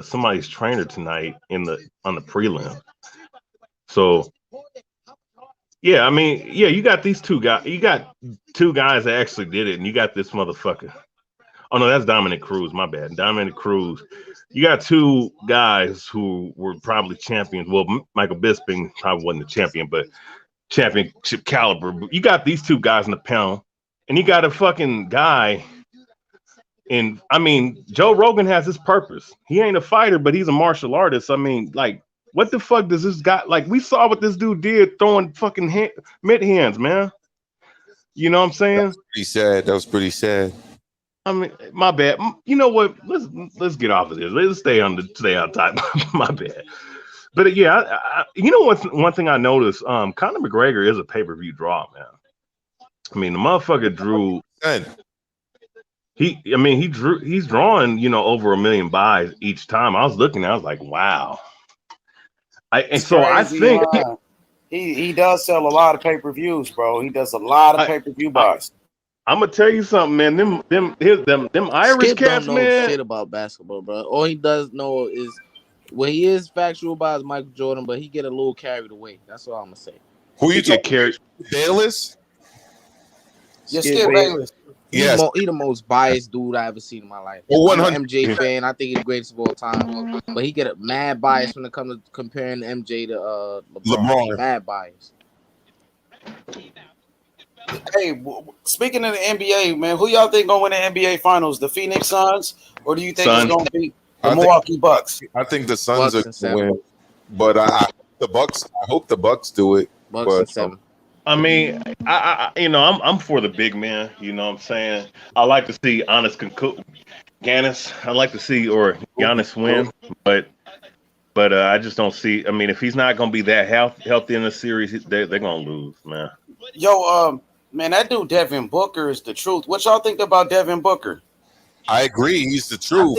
somebody's trainer tonight on the prelim. So yeah, I mean, yeah, you got these two guys. You got two guys that actually did it, and you got this motherfucker. Oh no, that's Dominic Cruz. My bad, Dominic Cruz. You got two guys who were probably champions. Well, Michael Bisping probably wasn't a champion, but championship caliber. But you got these two guys in the panel, and you got a fucking guy. And I mean, Joe Rogan has his purpose. He ain't a fighter, but he's a martial artist. I mean, like, what the fuck does this guy like? We saw what this dude did throwing fucking mid hands, man. You know what I'm saying? That was pretty sad. I mean, my bad. You know what? Let's get off of this. Let's stay on top. My bad. But yeah, you know what? One thing I noticed, Conor McGregor is a pay-per-view draw, man. I mean, the motherfucker drew. He's drawing, over 1 million buys each time. I was looking, I was like, wow. I think he does sell a lot of pay-per-views, bro. He does a lot of pay-per-view buys. I'm gonna tell you something, man. Them Irish Skip cats, don't know man. shit about basketball, bro. All he does know is what he is factual about is Michael Jordan, but he get a little carried away. That's all I'm gonna say. Who you talking carried? Bayless? Yeah, Skip Bayless. Yes. He the most biased dude I ever seen in my life. I'm an MJ fan. I think he's the greatest of all time. But he get a mad bias when it comes to comparing MJ to LeBron. Mad bias. Hey, speaking of the NBA, man, who y'all think gonna win the NBA Finals? The Phoenix Suns, or do you think it's gonna be the Milwaukee Bucks? I think the Suns are gonna win, but I hope the Bucks do it. Bucks and 7. I mean, I'm for the big man. You know what I'm saying? I like to see Giannis. I like to see Giannis win, but I just don't see. I mean, if he's not gonna be that healthy in the series, they're gonna lose, man. Yo, man, that dude Devin Booker is the truth. What y'all think about Devin Booker? I agree, he's the truth.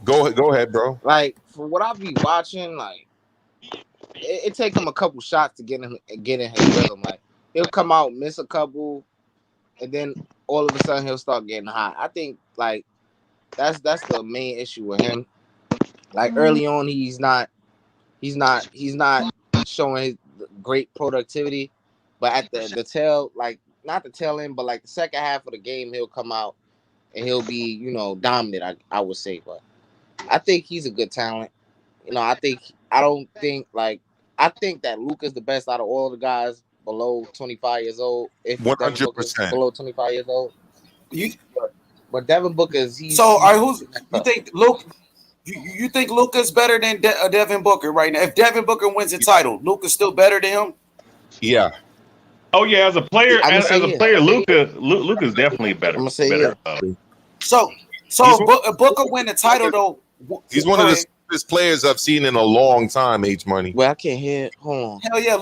Go ahead, bro. Like for what I be watching, like it take him a couple shots to get in his rhythm. Like he'll come out, miss a couple, and then all of a sudden he'll start getting hot. I think like that's the main issue with him. Like early on, he's not showing his great productivity. But at the tail, like not the tail end, but like the second half of the game, he'll come out and he'll be, dominant. I would say, but I think he's a good talent. I think that Luka's the best out of all the guys below 25 years old. 100% below 25 years old. But Devin Booker is you think Luka? You think Luka's better than Devin Booker right now? If Devin Booker wins the title, Luka's still better than him? Yeah. Oh yeah, as a player, Luka's definitely better. I'm gonna say yeah. So Booker win the title though. He's one of the best players I've seen in a long time. H Money. Well, I can't hear. Hold on. Hell yeah,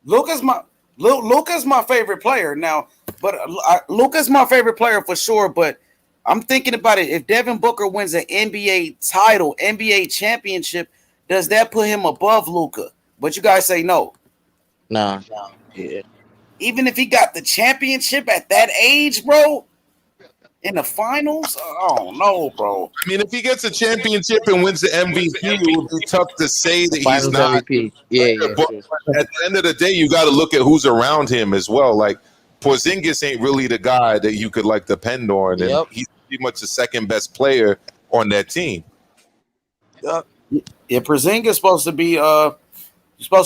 Luka's my favorite player now. But Luka's my favorite player for sure. But I'm thinking about it. If Devin Booker wins an NBA title, NBA championship, does that put him above Luka? But you guys say no. Nah. Yeah. Even if he got the championship at that age, bro, in the finals, I don't know, bro. I mean, if he gets a championship and wins the MVP, it would be tough to say that he's Finals not. MVP. Yeah. But at the end of the day, you got to look at who's around him as well. Like Porzingis ain't really the guy that you could like depend on, and Yep. he's pretty much the second best player on that team. Yeah, Porzingis supposed to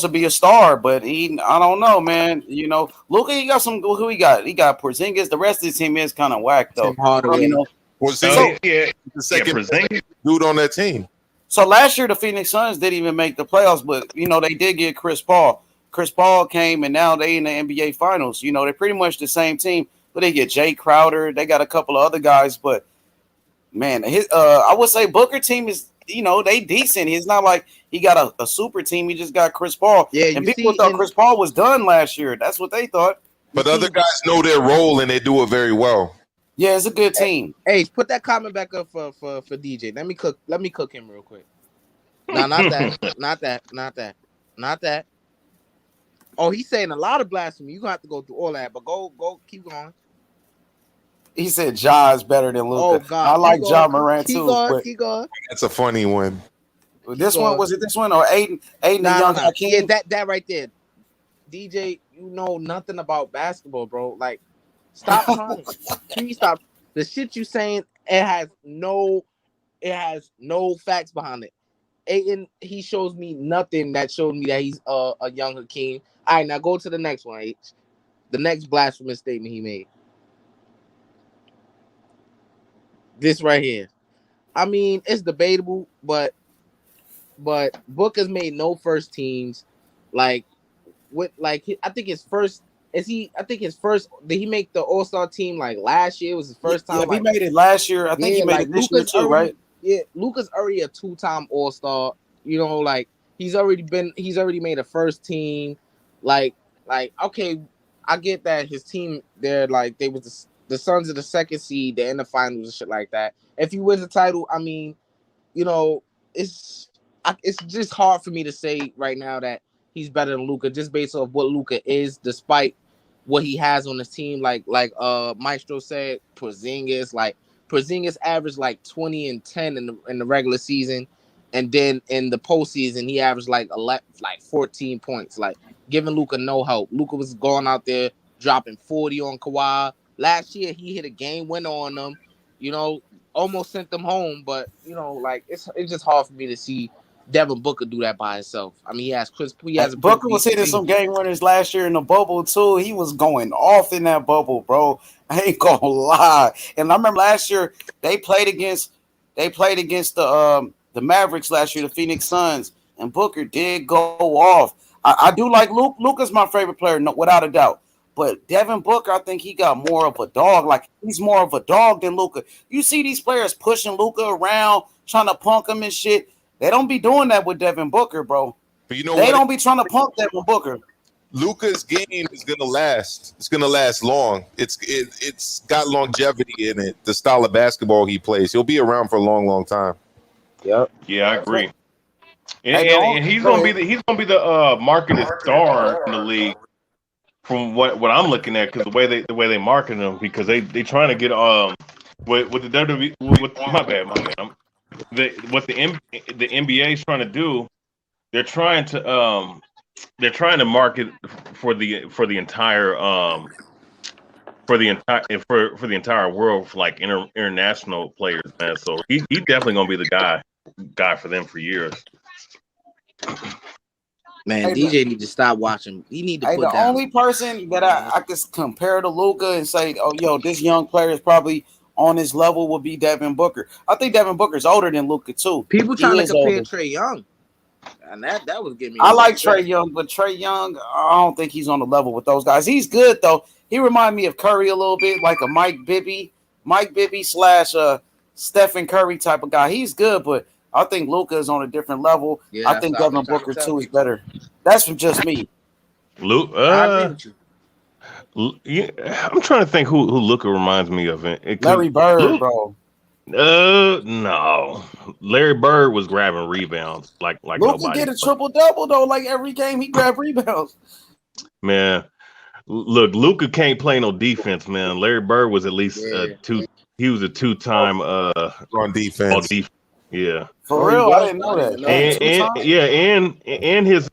be a star, but I don't know, man. You know, Luka, he got some. Who he got? He got Porzingis. The rest of his team is kind of whack though. Tim Hardaway. You know, Porzingis, yeah, the second best Porzingis. dude on that team. so last year the Phoenix Suns didn't even make the playoffs, but you know they did get Chris Paul. Chris Paul came, and now they in the NBA Finals. You know, they're pretty much the same team, but they get Jay Crowder. They got a couple of other guys, but man, his I would say Booker team is, you know, they decent. He's not like he got a super team. He just got Chris Paul. Yeah, and you people see thought in- Chris Paul was done last year. That's what they thought. But other guys know their role and they do it very well. Yeah, it's a good team. Hey, put that comment back up for DJ. Let me cook him real quick. No, not that. Oh, he's saying a lot of blasphemy. You gonna have to go through all that, but go, keep going. He said Ja is better than Luka. Oh God, I like Keep Ja going, Morant keep too. going, But keep going. That's a funny one. this one, was it this one or Aiden the young Hakeem? Yeah, that right there. DJ, you know nothing about basketball, bro. Like, stop trying. Please stop. The shit you saying, it has no facts behind it. Aiden, he shows me nothing that showed me that he's a young Hakeem. All right, now go to the next one, H. The next blasphemous statement he made. This right here. I mean, it's debatable, but Booker's made no first teams. Like, I think his first did he make the All-Star team like last year? It was his first time. Yeah, he made it last year. I think he made it this year too, right? Yeah, Luka's already a 2-time All-Star. You know, like he's already made a first team. Like okay, I get that his team they're like they was the Suns of the second seed, they're in the finals and shit like that. If he wins the title, I mean, you know, it's just hard for me to say right now that he's better than Luka just based off what Luka is, despite what he has on his team. Like Maestro said, Porzingis averaged like 20 and 10 in the regular season, and then in the postseason he averaged like 14 points, like giving Luka no help. Luka was going out there dropping 40 on Kawhi. Last year he hit a game winner on them, you know, almost sent them home. But you know, like it's just hard for me to see Devin Booker do that by himself. I mean, Booker was hitting some game winners last year in the bubble too. He was going off in that bubble, bro. I ain't gonna lie. And I remember last year they played against the Mavericks last year, the Phoenix Suns, and Booker did go off. I do like Luke. Luka's my favorite player, no, without a doubt. But Devin Booker, I think he got more of a dog. Like he's more of a dog than Luka. You see these players pushing Luka around, trying to punk him and shit. They don't be doing that with Devin Booker, bro. But you know they don't be trying to punk Devin Booker. Luka's game is gonna last. It's gonna last long. It's got longevity in it. The style of basketball he plays, he'll be around for a long, long time. Yep. Yeah, I agree. And he's gonna be the marketed star in the league from what I'm looking at, because the way they market him, because they trying to get with the WWE with my bad. What the NBA is trying to do, they're trying to market for the entire world, for like international players, man. So he definitely gonna be the guy for them for years. Man, DJ need to stop watching. He need to put down. Only person that I could compare to Luka and say, oh, yo, this young player is probably on his level would be Devin Booker. I think Devin Booker's older than Luka too. People trying to compare Trae Young, and that was getting me. I like Trae Young, but Trae Young, I don't think he's on the level with those guys. He's good though. He reminds me of Curry a little bit, like a Mike Bibby / Stephen Curry type of guy. He's good, but I think Luka is on a different level. Yeah, I think Devin Booker too is better. That's just me. Luke, I agree with you. Yeah, I'm trying to think who Luka reminds me of. Larry Bird, bro. No. Larry Bird was grabbing rebounds like Luka nobody. get a triple double though. Like every game he grabbed rebounds. Man, look, Luca can't play no defense, man. Larry Bird was at least he was a two-time On defense. Yeah. For real, I didn't know that.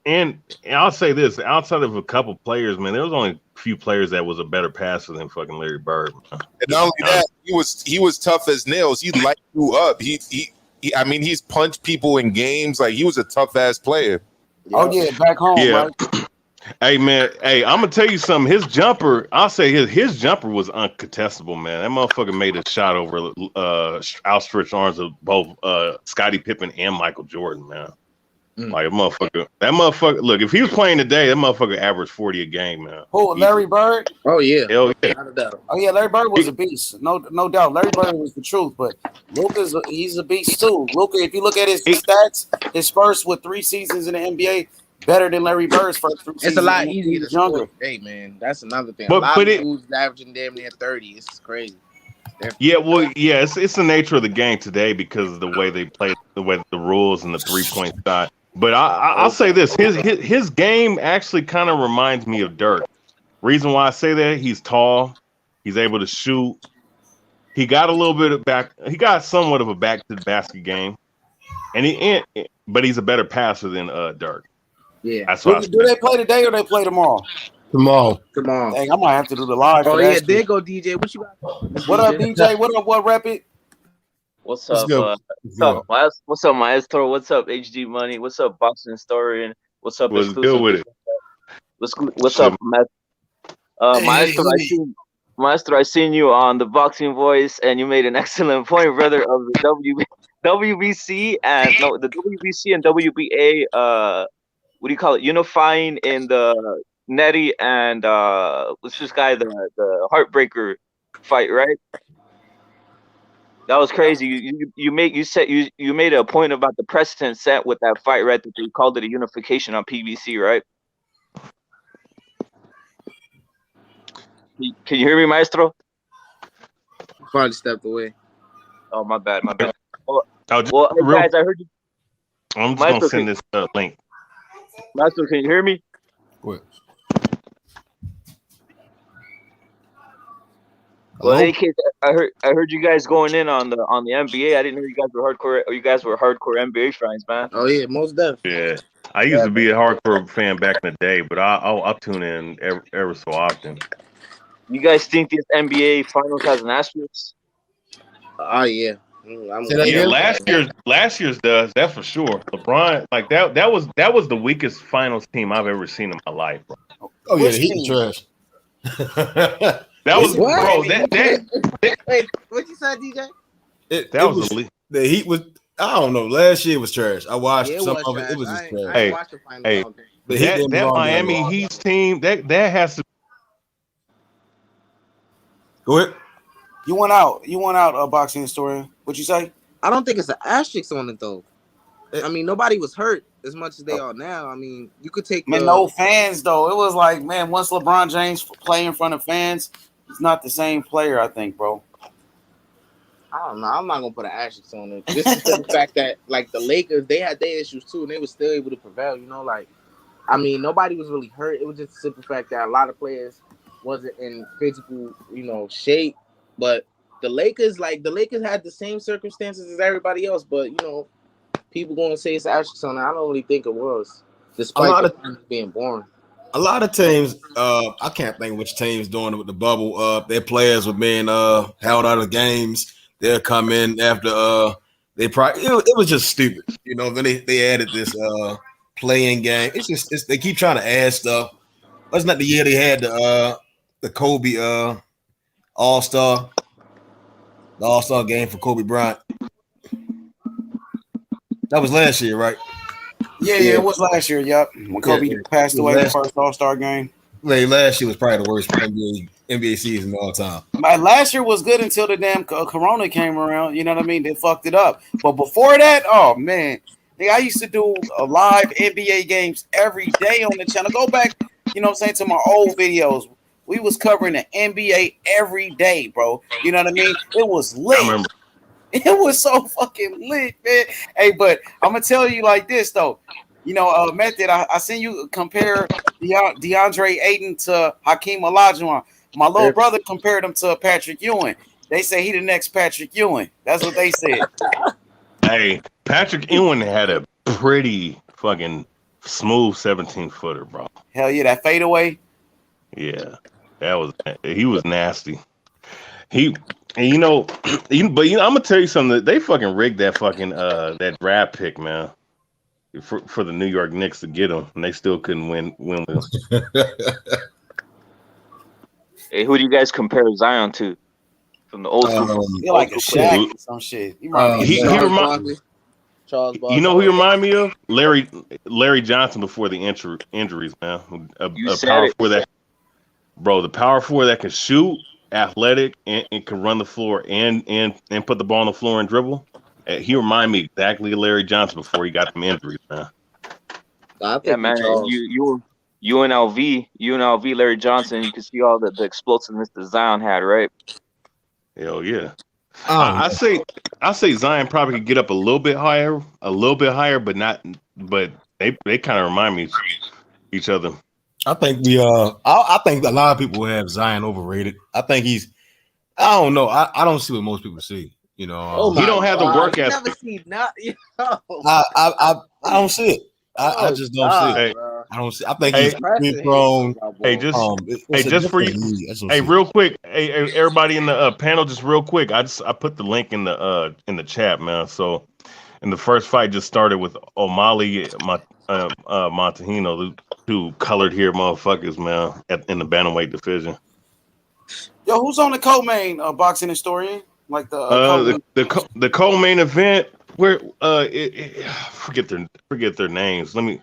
And I'll say this, outside of a couple players, man, there was only a few players that was a better passer than fucking Larry Bird. Man. And not only that, he was tough as nails. He light you up. I mean, he's punched people in games. Like, he was a tough ass player. Oh yeah, back home, right? Hey man, I'm gonna tell you something. His jumper, I'll say his jumper was uncontestable, man. That motherfucker made a shot over outstretched arms of both Scottie Pippen and Michael Jordan, man. Like that motherfucker. Look, if he was playing today, that motherfucker averaged 40 a game, man. Who, Larry Bird? Oh yeah, hell yeah. Oh yeah, Larry Bird was a beast, no doubt. Larry Bird was the truth, but Luka's he's a beast too. Luka, if you look at his stats, his first with 3 seasons in the NBA. Better than Larry Bird's first 3 seasons. It's a lot easier to younger. Hey man, that's another thing. A lot of dudes averaging damn near 30. It's crazy. Yeah, well, yeah, it's the nature of the game today because of the way they play, the way the rules and the 3-point shot. But I'll say this: his game actually kind of reminds me of Dirk. Reason why I say that, he's tall, he's able to shoot. He got a little bit of he got somewhat of a back to the basket game, but he's a better passer than Dirk. Yeah. That's what do they play today or they play tomorrow? Tomorrow. Dang, I might have to do the live. Oh yeah, there go DJ. What you got? What up, DJ? What up? What Rapid? What's up? What's up, Maestro? What's up, HD Money? What's up, Boxing Historian? What's up, What's good with it? What's up, Maestro? I seen you on the Boxing Voice, and you made an excellent point, brother, of the WBC and the WBC and WBA. What do you call it? Unifying in the Nettie and what's this guy, the Heartbreaker fight, right? That was crazy. You made a point about the precedent set with that fight, right? That they called it a unification on PBC, right? Can you hear me, Maestro? Probably stepped away. Oh, my bad. Well, guys, I heard you. I'm just gonna send this link. Maestro, can you hear me? What? Well, in any case, I heard you guys going in on the NBA. I didn't know you guys were hardcore. You guys were hardcore NBA fans, man. Oh yeah, most definitely. Yeah, I used to be a hardcore fan back in the day, but I'll tune in ever so often. You guys think this NBA Finals has an asterisk? Oh yeah. Last year's does, that's for sure. LeBron, like that was the weakest finals team I've ever seen in my life, bro. Oh yeah, the Heat was trash. That was what? bro. Wait, what you said, DJ? The Heat was. I don't know. Last year was trash. I watched some of it. Trash. It was just trash. Hey, that Miami Heat team that has to. Go ahead. You went out. A boxing historian. What'd you say? I don't think it's an asterisk on it though. I mean, nobody was hurt as much as they are now. I mean, you could take. No fans though. It was like, man, once LeBron James play in front of fans, he's not the same player. I think, bro. I don't know. I'm not gonna put an asterisk on it. Just the fact that like the Lakers, they had their issues too, and they were still able to prevail. You know, like I mean, nobody was really hurt. It was just the simple fact that a lot of players wasn't in physical, shape. But the Lakers had the same circumstances as everybody else. But people gonna say it's asterisk on it. I don't really think it was, despite being boring. A lot of teams, I can't think which teams doing it with the bubble. Their players were being held out of games. They'll come in after they probably it was just stupid. Then they added this playing game. It's they keep trying to add stuff. Wasn't that the year they had the Kobe All-Star, the All-Star game for Kobe Bryant? That was last year, right? Yeah, it was last year. Yep, when Kobe passed away in the first All-Star game. Last year was probably the worst NBA season of all time. Last year was good until the damn Corona came around. You know what I mean? They fucked it up. But before that, oh man, I used to do live NBA games every day on the channel. Go back, to my old videos. We was covering the NBA every day, bro. You know what I mean? It was lit. I remember. It was so fucking lit, man. Hey, but I'm gonna tell you like this though. Method. I seen you compare DeAndre Ayton to Hakeem Olajuwon. My little brother compared him to Patrick Ewing. They say he the next Patrick Ewing. That's what they said. Hey, Patrick Ewing had a pretty fucking smooth 17-footer, bro. Hell yeah, that fadeaway. Yeah, he was nasty. And you know, I'm gonna tell you something. That they fucking rigged that fucking that draft pick, man, for the New York Knicks to get him, and they still couldn't win with him. Hey, who do you guys compare Zion to from the old school? You're like a Shaq or some shit. You know who he remind me of? Larry Johnson before the injuries, man. A power forward that, bro, the power forward that can shoot, athletic, and can run the floor and put the ball on the floor and dribble. He remind me exactly of Larry Johnson before he got them injuries, man. Yeah, man. UNLV, Larry Johnson. You can see all the explosiveness that Zion had, right? Hell yeah. I say Zion probably could get up a little bit higher, but they kind of remind me of each other. I think I think a lot of people have Zion overrated. I think I don't know. I don't see what most people see. He don't have the work ethic. Never see nothing. I don't see it. I just don't see it. I don't see. I think he's prone. Just for you. Hey, real quick. Hey, everybody in the panel, just real quick. I put the link in the chat, man. So, and the first fight just started with O'Malley Montahino, the two colored hair motherfuckers, man, in the bantamweight division. Yo, who's on the co-main boxing historian? Like the co-main event. Where forget their names. Let me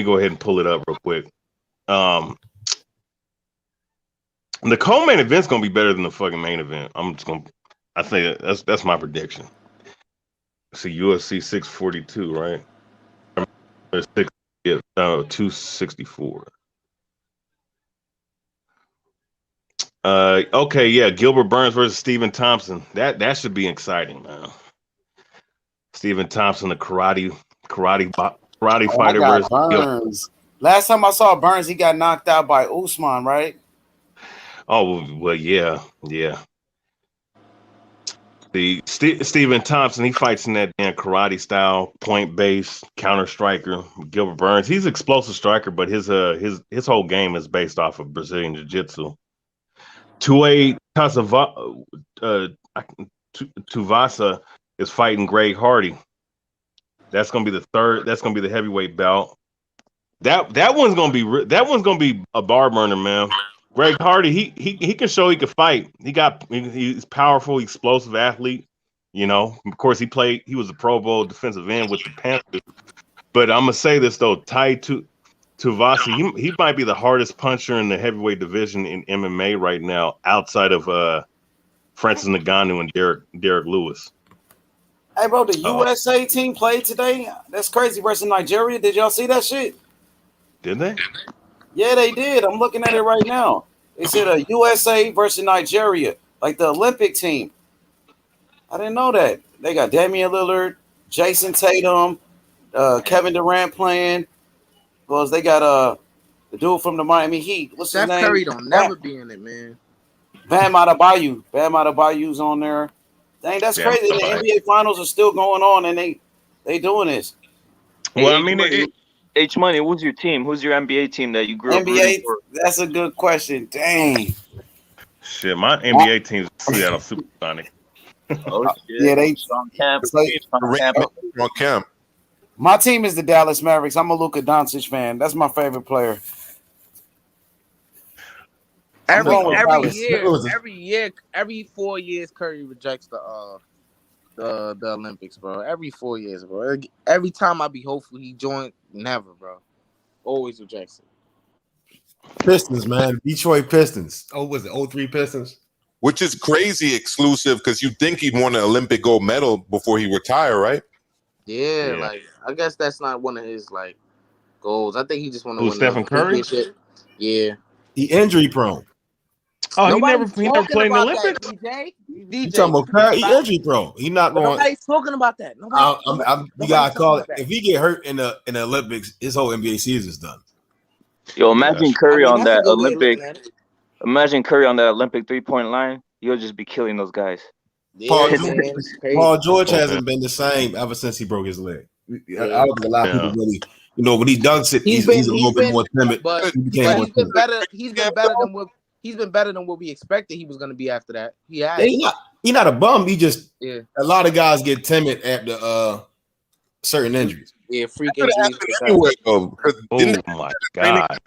go ahead and pull it up real quick. The co-main event's gonna be better than the fucking main event. I think that's my prediction. See, UFC 642, right? 264. Okay, yeah, Gilbert Burns versus Stephen Thompson. That should be exciting, man. Stephen Thompson, the karate fighter versus Burns. Last time I saw Burns, he got knocked out by Usman, right? Oh well, yeah. The Stephen Thompson, he fights in that damn karate style, point base, counter striker. Gilbert Burns, he's an explosive striker, but his whole game is based off of Brazilian jiu-jitsu. Tuvasa is fighting Greg Hardy. That's gonna be the third. That's gonna be the heavyweight bout. That one's gonna be a bar burner, man. Greg Hardy, he can show he can fight. He's powerful, explosive athlete. Of course he was a Pro Bowl defensive end with the Panthers. But I'm gonna say this though, Tai Tuvasi, he might be the hardest puncher in the heavyweight division in MMA right now, outside of Francis Ngannou and Derek Lewis. Hey, bro, the USA team played today. That's crazy versus Nigeria. Did y'all see that shit? Did they? Yeah, they did. I'm looking at it right now. They said a USA versus Nigeria, like the Olympic team. I didn't know that. They got Damian Lillard, Jason Tatum, Kevin Durant playing. Because they got the dude from the Miami Heat. What's his name? Steph Curry don't never be in it, man. Bam Adebayo's on there. Dang, that's crazy. The NBA finals are still going on, and they doing this. Well, I mean, H Money, who's your team? Who's your NBA team that you grew up NBA, for? that's a good question. Dang. Shit, my NBA team's Seattle Supersonics. Oh shit. Yeah, they strong camp. Camp. My team is the Dallas Mavericks. I'm a Luka Doncic fan. That's my favorite player. Every year, every 4 years, Curry rejects the Olympics, bro. Every 4 years, bro. Every time I be hopeful he joined, never, bro. Always rejects it. Pistons, man. Detroit Pistons. Oh, was it 03 Pistons? Which is crazy exclusive because you think he'd won an Olympic gold medal before he retired, right? Yeah, like I guess that's not one of his goals. I think he just want to win Stephen Curry? Yeah. He injury prone. Oh, he Nobody's never talking played in the about that, Olympics. DJ. You talking about Curry? He injury prone. He not But going. nobody's talking about that. You Nobody's gotta talking call about it. that. If he get hurt in the Olympics, his whole NBA season's done. Yo, imagine Curry on that's a that good way of Olympic. looking at it. Imagine Curry on that Olympic 3-point line. He'll just be killing those guys. Paul, Yeah, man, it's crazy. Paul George Oh, hasn't been the same ever since he broke his leg. I Yeah. don't think a lot of people really, when he dunks it, he's a little bit more timid. But He became more he's been timid. better. He's been better than what we expected he was going to be after that. He has. Yeah, he's not a bum. He just Yeah. a lot of guys get timid after certain injuries. Yeah, freak That injuries. happened anyway, though. 'Cause didn't Oh my God.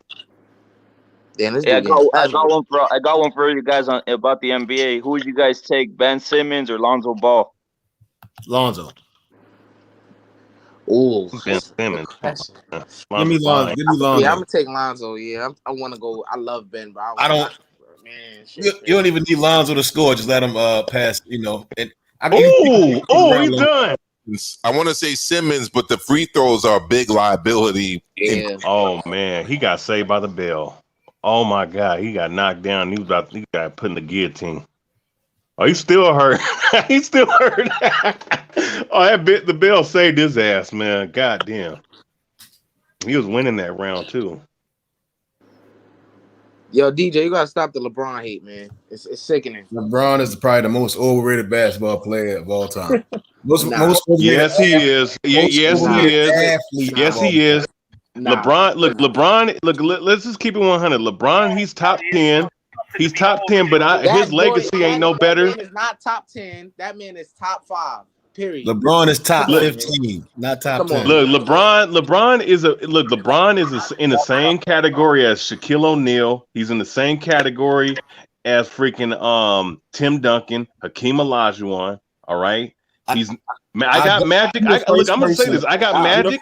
Damn, this Yeah, I dude got getting I got one for you guys on about the NBA. Who would you guys take, Ben Simmons or Lonzo Ball? Lonzo. Oh, Ben Simmons. Give me Lonzo. Give me Lonzo. Yeah, I'm gonna take Lonzo. Yeah, I want to go. I love Ben, but I don't. Man, You don't even need Lonzo to score. Just let him pass. And he's done. I want to say Simmons, but the free throws are a big liability. Yeah. Oh man, he got saved by the bell. Oh my God, he got knocked down. He got put in the guillotine. Oh, he's still hurt. He's still hurt. Oh, the bell saved his ass, man. God damn. He was winning that round too. Yo, DJ, you gotta stop the LeBron hate, man. It's sickening. LeBron is probably the most overrated basketball player of all time. Yes, he is. Yes, he is. Yes, he is. LeBron, look, let's just keep it 100. LeBron, he's top 10. He's top 10, but his legacy ain't no better. That man is not top 10. That man is top 5. Period. LeBron is top 15, not top 10. Look, LeBron is in the same category as Shaquille O'Neal. He's in the same category as freaking Tim Duncan, Hakeem Olajuwon. All right. I got Magic. I'm gonna say this. I got Magic.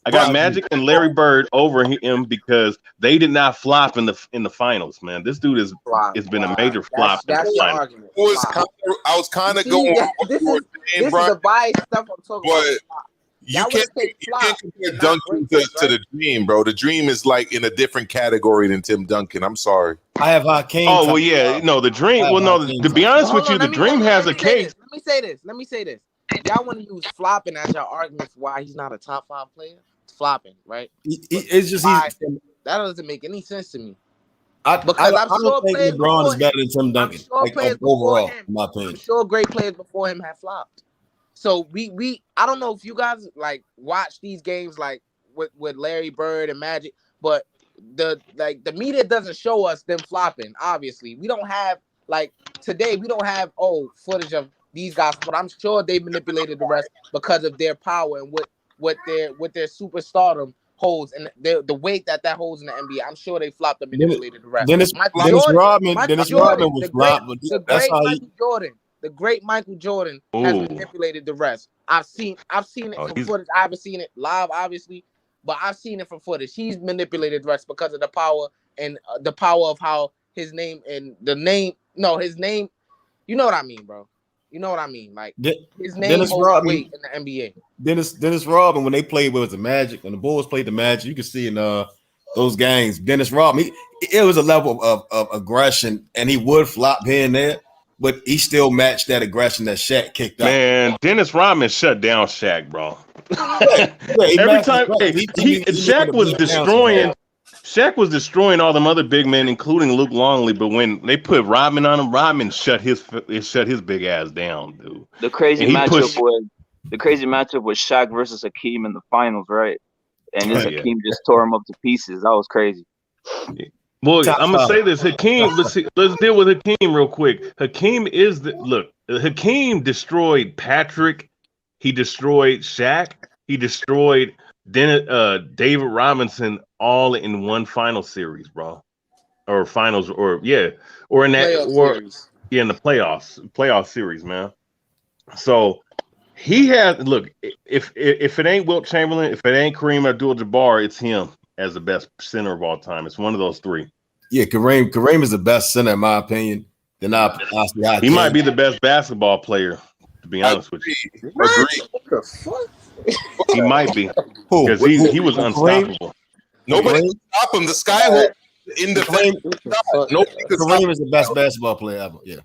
I got Magic and Larry Bird over him because they did not flop in the finals, man. This dude has been a major flop in the finals. Argument. I was kind of going. This is the biased stuff I'm talking about. You can't compare Duncan to the Dream, bro. The Dream is like in a different category than Tim Duncan. I'm sorry. I have Hakeem. Oh well, yeah. No, the Dream. Well, no. To be honest with you, the Dream has a case. Let me say this. Y'all want to use flopping as your argument for why he's not a top 5 player? It's flopping, right? It's just that doesn't make any sense to me. I don't think LeBron is better than Tim Duncan. Overall, in my opinion. I'm sure great players before him have flopped. So I don't know if you guys like watch these games like with Larry Bird and Magic, but the media doesn't show us them flopping. Obviously, we don't have today. We don't have footage of these guys, but I'm sure they manipulated the rest because of their power and what their superstardom holds and the weight that holds in the NBA. I'm sure they flopped and manipulated the rest. Dennis Rodman was flopped. The great Michael Jordan has manipulated the rest. I've seen it from footage. I haven't seen it live, obviously, but I've seen it from footage. He's manipulated the rest because of the power and the power of how his name and his name. You know what I mean, bro. You know what I mean? Like his name holds weight in the NBA. Dennis Rodman, when they played with the Magic, when the Bulls played the Magic, you can see in those games, Dennis Rodman, it was a level of aggression, and he would flop here and there, but he still matched that aggression that Shaq kicked out. Man, Dennis Rodman shut down Shaq, bro. Every time Shaq was destroying. Shaq was destroying all them other big men, including Luke Longley. But when they put Rodman on him, Rodman shut his big ass down, dude. The crazy matchup was Shaq versus Hakeem in the finals, right? And Hakeem just tore him up to pieces. That was crazy. Boy, I'm gonna say this, Hakeem. Let's deal with Hakeem real quick. Hakeem Hakeem destroyed Patrick. He destroyed Shaq. He destroyed David Robinson all in one final series, bro, or finals, or in that, series. In the playoff series, man. So he had if it ain't Wilt Chamberlain, if it ain't Kareem Abdul-Jabbar, it's him as the best center of all time. It's one of those three. Yeah, Kareem is the best center in my opinion. He might be the best basketball player, to be honest with you. He might be because he was unstoppable. Nobody can stop him. The sky in defense. Nobody could stop. Kareem is the best basketball player ever. Yeah.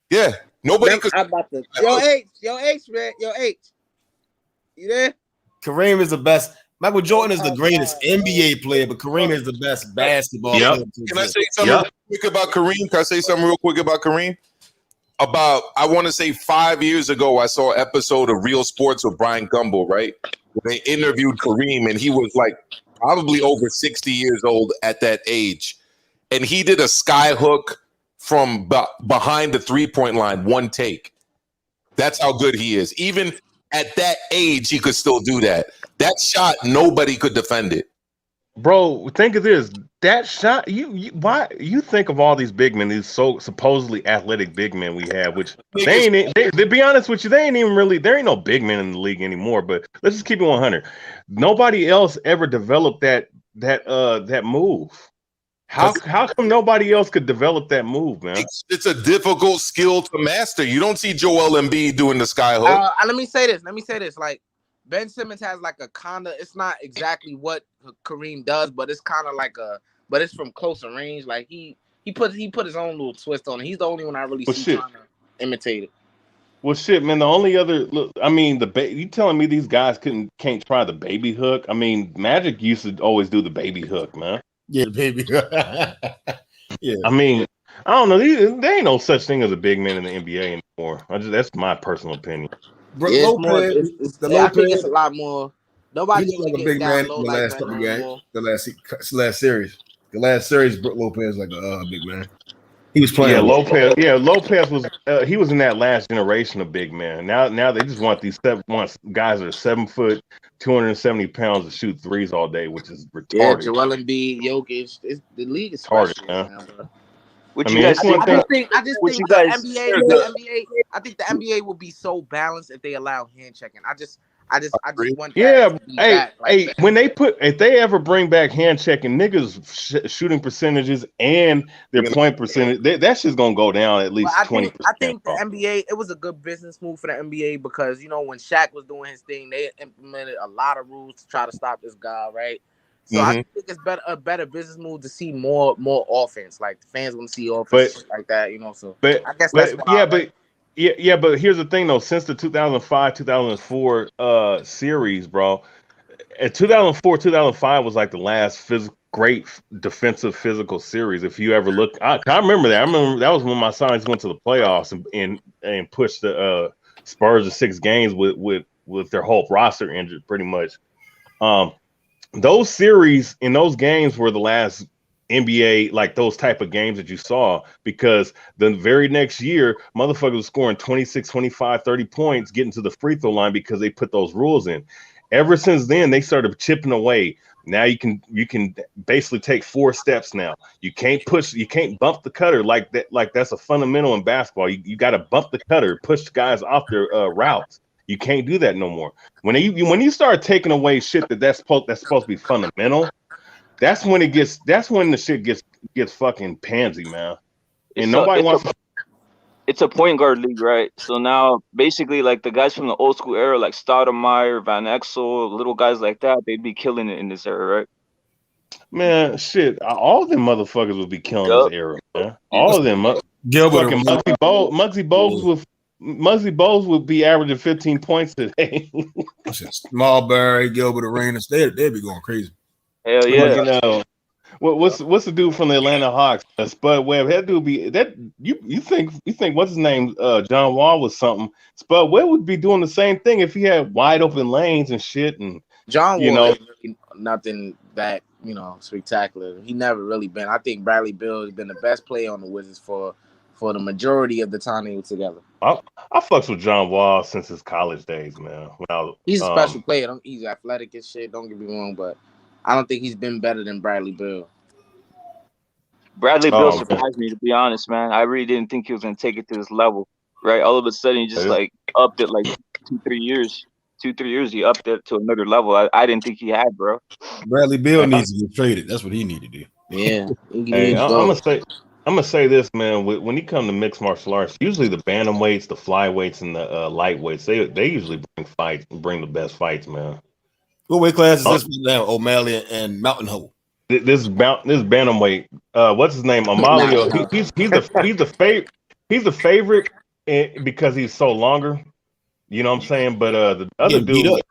Yeah. Nobody could. I'm about to. Yo, H, man. Yo, H. You there? Kareem is the best. Michael Jordan is the greatest NBA player, but Kareem is the best basketball player. Can I say something real quick about Kareem? Can I say something real quick about Kareem? About, I want to say 5 years ago, I saw an episode of Real Sports with Brian Gumbel, right? Where they interviewed Kareem, and he was like probably over 60 years old at that age. And he did a sky hook from behind the three-point line, one take. That's how good he is. Even at that age, he could still do that. That shot, nobody could defend it. Bro, think of this. That shot, why you think of all these big men, these so supposedly athletic big men we have, which to be honest with you, they ain't even really, there ain't no big men in the league anymore. But let's just keep it 100. Nobody else ever developed that move. How come nobody else could develop that move, man? It's a difficult skill to master. You don't see Joel Embiid doing the sky hook. Let me say this. Like, Ben Simmons has like a kind of, it's not exactly what Kareem does, but it's kind of like but it's from closer range. Like he put his own little twist on it. He's the only one I really see trying to imitate it. Well, shit, man. The only other, you telling me these guys can't try the baby hook? I mean, Magic used to always do the baby hook, man. Yeah, the baby. Yeah. I mean, I don't know. There ain't no such thing as a big man in the NBA anymore. That's my personal opinion. I think it's a lot more. Nobody's like a big man in the last couple games. The last series. The last series, Brook Lopez like a big man. He was playing. Lopez was he was in that last generation of big man. Now they just want guys that are 7 foot, 270 pounds to shoot threes all day, which is retarded. Yeah, Joel Embiid, Jokic, the league is retarded, man. I just think the NBA. I think the NBA will be so balanced if they allow hand checking. I just want that. Yeah, if they ever bring back hand checking, niggas shooting percentages and their point percentage, that shit's gonna go down at least 20%. I think the NBA, it was a good business move for the NBA because when Shaq was doing his thing, they implemented a lot of rules to try to stop this guy, right? So I think it's a better business move to see more offense. Like the fans want to see offense like that, So I guess that's but here's the thing though. Since the 2005-2004 series, bro, at 2004-2005 was like the last great defensive physical series. If you ever look, I remember that. I remember that was when my Sonics went to the playoffs and pushed the Spurs to 6 games with their whole roster injured, pretty much. Those series in those games were the last NBA, like those type of games that you saw, because the very next year, motherfuckers was scoring 26, 25, 30 points, getting to the free throw line because they put those rules in. Ever since then, they started chipping away. Now you can basically take 4 steps now. You can't bump the cutter like that. Like that's a fundamental in basketball. You got to bump the cutter, push guys off their routes. You can't do that no more. When you start taking away shit that's supposed to be fundamental, that's when the shit gets fucking pansy, man. And nobody wants. It's a point guard league, right? So now basically like the guys from the old school era, like Stoudemire, Van Exel, little guys like that, they'd be killing it in this era, right? Man, shit, all of them motherfuckers would be killing this era, man. All of them. Fucking Muggsy Bogues would be averaging 15 points today. Smallberry, Gilbert Arenas, they'd be going crazy. Hell yeah. What's the dude from the Atlanta Hawks? Spud Webb. That dude you think what's his name? John Wall was something. Spud Webb would be doing the same thing if he had wide open lanes and shit. And John Wall, nothing that spectacular. He never really been. I think Bradley Beal has been the best player on the Wizards for the majority of the time they were together. I fucks with John Wall since his college days, man. He's a special player. He's athletic as shit. Don't get me wrong, but I don't think he's been better than Bradley Beal. Bradley Beal surprised me, to be honest, man. I really didn't think he was going to take it to this level, right? All of a sudden, he just upped it like 2-3 years. 2-3 years, he upped it to another level. I didn't think he had, bro. Bradley Beal needs to get traded. That's what he need to do. Yeah. I'm gonna say this, man. When you come to mixed martial arts, usually the bantamweights, the flyweights, and the lightweights, they usually bring the best fights, man. What weight class is this now? O'Malley and Mountain Hope. this bantamweight. What's his name? Amalio. He's the favorite because he's so longer. You know what I'm saying? But the other dude,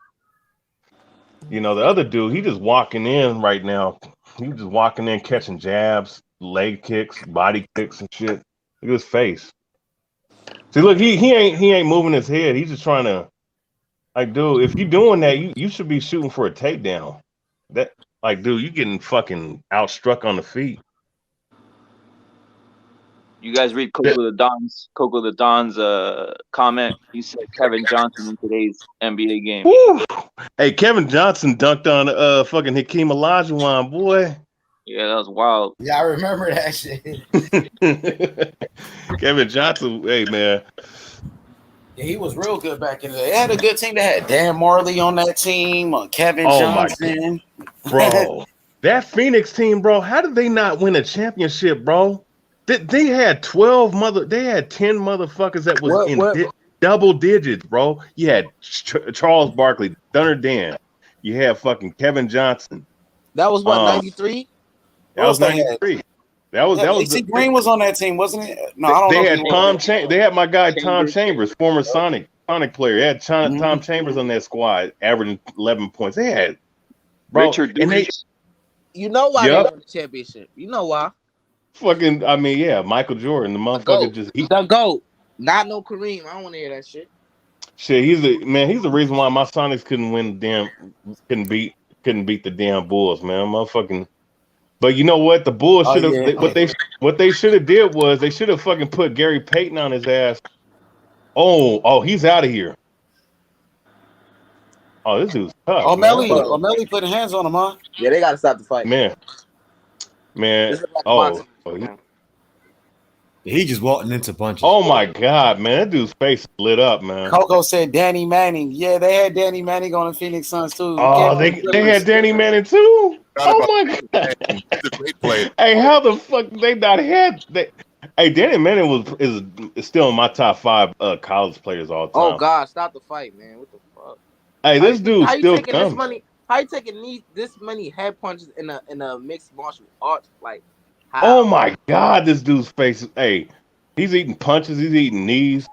the other dude, he just walking in right now. He's just walking in, catching jabs, leg kicks, body kicks, and shit. Look at his face. See, look, he ain't moving his head. He's just trying to, like, dude, if you're doing that, you should be shooting for a takedown. That, like, dude, you getting fucking outstruck on the feet. You guys read Coco the Don's comment. He said Kevin Johnson in today's NBA game. Woo! Hey, Kevin Johnson dunked on fucking Hakeem Olajuwon, boy. Yeah, that was wild. Yeah, I remember that shit. Kevin Johnson, hey man. Yeah, he was real good back in the day. They had a good team. They had Dan Marley on that team, Kevin Johnson. Bro, that Phoenix team, bro, how did they not win a championship, bro? They had 10 motherfuckers that was in double digits, bro. You had Charles Barkley, Thunder Dan. You had fucking Kevin Johnson. That was what, 93? That was 93. That was Green was on that team, wasn't it? No, I don't know. They had my guy Tom Chambers, former Sonic player. They had Tom Chambers on that squad, averaging 11 points. They had Richard Duke. You know why they won the championship? You know why? Fucking, I mean, yeah, Michael Jordan, the motherfucker the GOAT. Not no Kareem. I don't want to hear that shit. Shit, he's the reason why my Sonics couldn't beat the damn Bulls, man. Motherfucking. But you know what? The Bulls should have what they should have did was they should have fucking put Gary Payton on his ass. Oh, he's out of here. Oh, this dude's tough. O'Malley put hands on him, huh? Yeah, they gotta stop the fight. Man. He just walking into punches. Oh my god, man, that dude's face lit up, man. Coco said Danny Manning. Yeah, they had Danny Manning on the Phoenix Suns too. Oh, they had Danny Manning too. Oh my god, he's a great player. Hey, how the fuck they not had that? Hey, Danny Manning is still in my top 5 college players all time. Oh god, stop the fight, man. What the fuck? Hey, this dude still coming. How you taking this many head punches in a mixed martial arts? Like, how? Oh my god, this dude's face. Hey, he's eating punches. He's eating knees.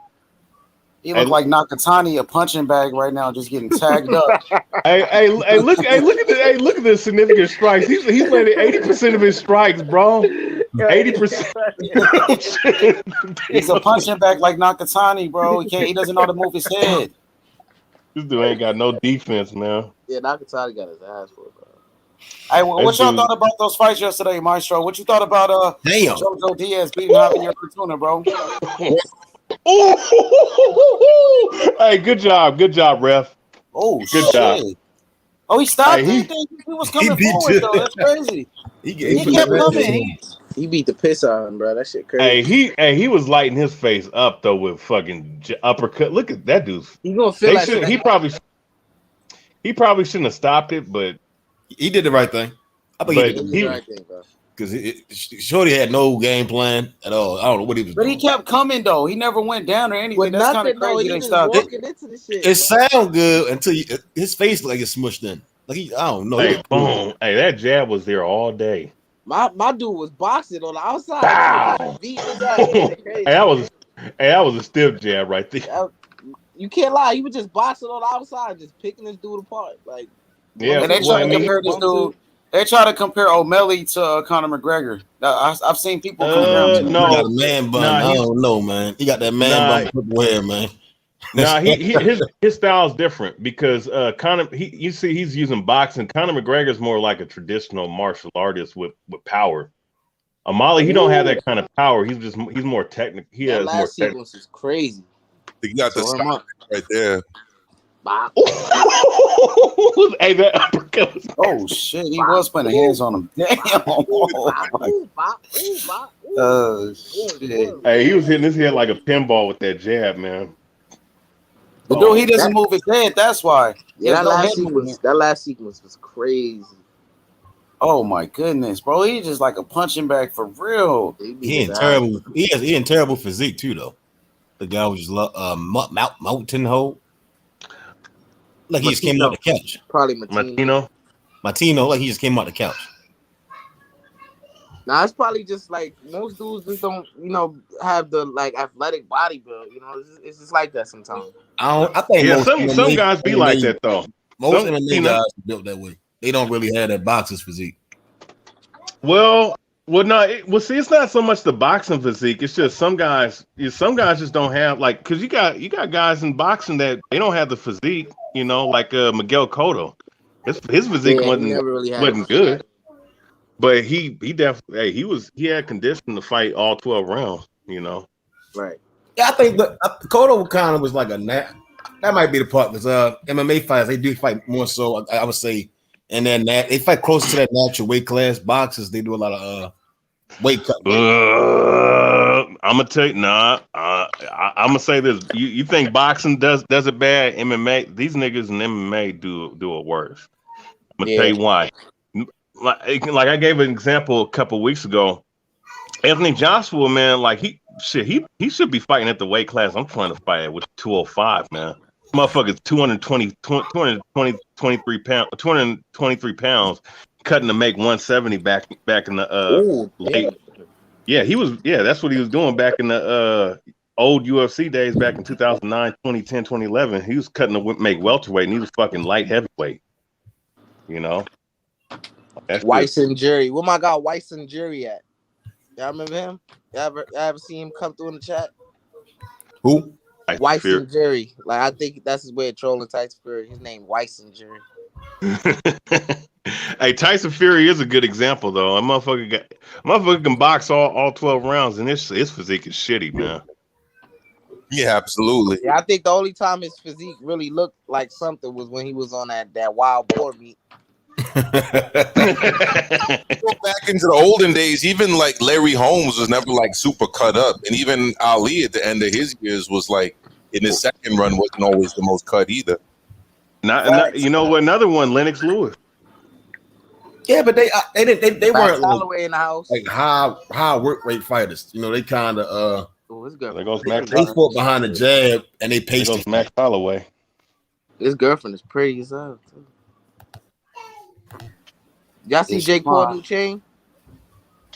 He look like Nakatani, a punching bag right now, just getting tagged up. Hey, look at the significant strikes. He's landed 80% of his strikes, bro. 80%. He's a punching bag like Nakatani, bro. He doesn't know how to move his head. This dude ain't got no defense, man. Yeah, Nakatani got his ass for it, bro. Hey, what y'all thought about those fights yesterday, Maestro? What you thought about Jojo Diaz beating Javier Fortuna, bro? Hey, good job, ref. Oh, good job. Oh, he stopped. He was coming forward though. That's crazy. He kept coming. He beat the piss out of him, bro. That shit crazy. He was lighting his face up though with fucking uppercut. Look at that dude. He gonna feel like he probably shouldn't have stopped it, but he did the right thing. I think he did the right thing, bro. Because Shorty had no game plan at all. I don't know what he was doing. He kept coming though. He never went down or anything. That's kind of crazy. They stopped it. It sound good until his face like it's smushed in. Like I don't know. Hey, boom. Hey, that jab was there all day. My dude was boxing on the outside. Hey, that was a stiff jab right there. You can't lie. He was just boxing on the outside, just picking this dude apart. Like, yeah. And they try to compare this dude. They try to compare O'Malley to Conor McGregor. I've seen people compare him to. No, he got a man bun. I don't know, man. He got that man bun purple hair, man. His style is different because Conor. You see, he's using boxing. Conor McGregor is more like a traditional martial artist with power. O'Malley, he don't have that kind of power. He's more technical. He has more sequence is crazy. You got the stop right there. Hey, that uppercut was oh shit! He was putting hands on him. Damn! Oh shit! Hey, he was hitting his head like a pinball with that jab, man. But dude, he doesn't move his head. That's why. Yeah, that last sequence was crazy. Oh my goodness, bro! He's just like a punching bag for real. He in terrible physique too, though. The guy was just mountain hole. Like he just came out the couch. Probably Martino, like he just came out the couch. Now it's probably just like most dudes just don't, have the like athletic body build. It's just like that sometimes. I think Yeah, most some guys be like that though. Most Some, MMA guys are built that way. They don't really have that boxer's physique. Well, see, it's not so much the boxing physique. It's just some guys just don't have like, because you got guys in boxing that they don't have the physique. Like Miguel Cotto, his physique Yeah, he never really had wasn't good, but he definitely he had condition to fight all 12 rounds. Right. Yeah, I think Cotto kind of was like a nat. That might be the part because MMA fighters, they do fight more so. I would say, and then they fight close to that natural weight class. Boxers, they do a lot of weight cut. I'm gonna tell you, I'm gonna say this. You think boxing does it bad? MMA, these niggas in MMA do it worse. I'm gonna tell you why. Like I gave an example a couple weeks ago. Anthony Joshua, man, like he should be fighting at the weight class I'm trying to fight at, which is 205, man. Motherfucker's 223 pounds, cutting to make 170 back in the late. Yeah, that's what he was doing back in the old UFC days back in 2009, 2010, 2011. He was cutting to make welterweight, and he was fucking light heavyweight. That's Weiss and Jury. Where my guy Weiss and Jury at? Y'all remember him? Y'all ever see him come through in the chat? Who? Weiss and Jury. Like, I think that's his way of trolling Tyson Fury. His name Weiss and Jury. Hey, Tyson Fury is a good example though. A motherfucker can box all 12 rounds, and his physique is shitty, man. Yeah, absolutely. Yeah, I think the only time his physique really looked like something was when he was on that wild boar meat. Go back into the olden days, even like Larry Holmes was never like super cut up, and even Ali at the end of his years was like in his second run wasn't always the most cut either. Not you know what? Another one, Lennox Lewis. Yeah, but they weren't like, in the house. Like high work rate fighters. They kind of it's good. There goes Max. They fought behind the jab and they paced it. Max Holloway. His girlfriend is pretty as hell too. Y'all see Jake Paul new chain?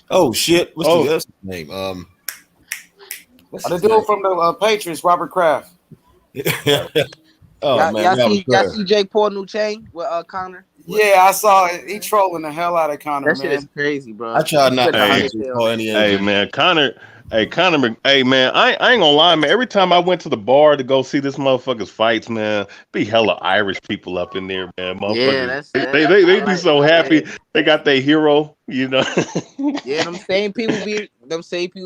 Oh shit! What's his name? The dude from the Patriots, Robert Kraft. Y'all see Jake Paul new chain with Conor? Yeah, I saw it. He trolling the hell out of Conor. That shit is crazy, bro. I tried not to Hey man, Conor. Hey man, I ain't gonna lie, man. Every time I went to the bar to go see this motherfucker's fights, man, be hella Irish people up in there, man. Motherfuckers, they be so happy. They got their hero, Yeah, them same people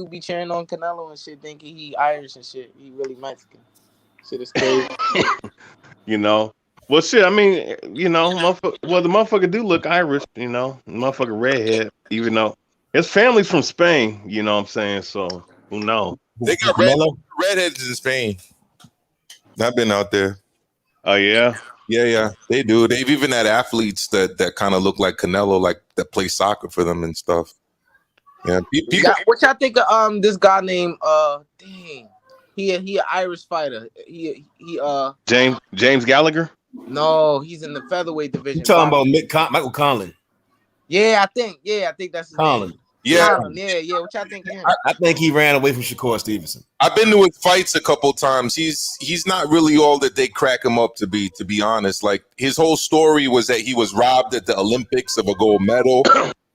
be cheering on Canelo and shit, thinking he Irish and shit. He really Mexican. Shit is crazy. Well, shit. I mean, the motherfucker do look Irish. Motherfucker redhead, even though. His family's from Spain, you know what I'm saying? So, who knows? They got redheads in Spain. I've been out there. Oh, yeah? Yeah, they do. They've even had athletes that kind of look like Canelo, like that play soccer for them and stuff. Yeah. What y'all think of this guy named, he an Irish fighter. He James Gallagher? No, he's in the featherweight division. You talking about Michael Conlon? Yeah, I think that's his Conlon. name. Yeah. What y'all think of him? I think he ran away from Shakur Stevenson. I've been to his fights a couple times. He's not really all that they crack him up to be honest. Like his whole story was that he was robbed at the Olympics of a gold medal.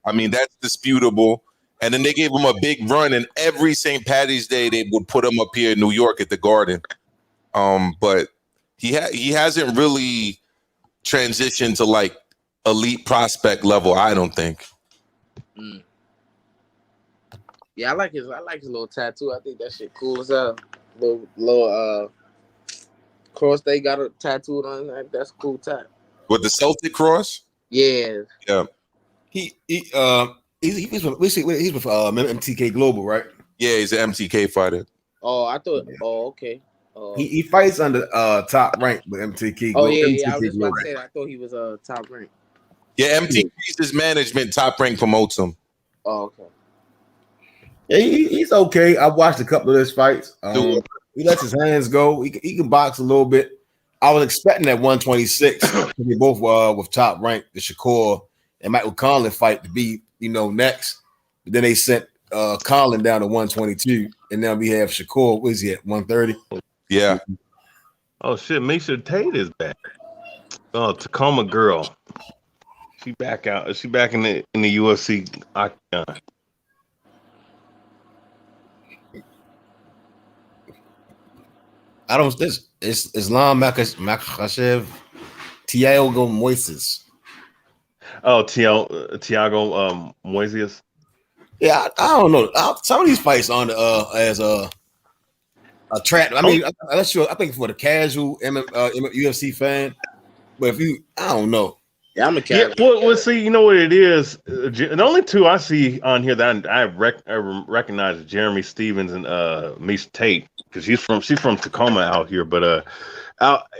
I mean, that's disputable. And then they gave him a big run, and every St. Patty's Day they would put him up here in New York at the Garden. But he hasn't really transitioned to like elite prospect level, I don't think. Yeah, I like his little tattoo. I think that shit cool as hell. Little cross they got a tattooed on it. That's a cool tat. With the Celtic cross? Yeah. Yeah. He's with MTK Global, right? Yeah, he's an MTK fighter. Oh, I thought. Oh, okay. He fights under top rank with MTK. Oh yeah. I was just about to say that. I thought he was top rank. Yeah, MTK's his management. Top rank promotes him. Oh, okay. Yeah, he's okay. I watched a couple of his fights. He lets his hands go. He can box a little bit. I was expecting that 126 to be both with top rank, the Shakur and Michael Conlon fight to be, next. Then they sent Colin down to 122, and now we have Shakur. What is he at 130? Yeah. Oh shit, Misha Tate is back. Oh, Tacoma girl. She back out. She back in the UFC octagon. I don't. This it's Islam Makhachev, Thiago Moises. Oh, Tiago Moises. Yeah, I don't know. Some of these fights on as a trap. I mean, I'm sure. I think for the casual UFC fan, but if you, I don't know. Yeah, I'm a casual. Yeah, well, see, you know what it is. The only two I see on here that I recognize is Jeremy Stevens and Misha Tate, because she's from Tacoma out here. But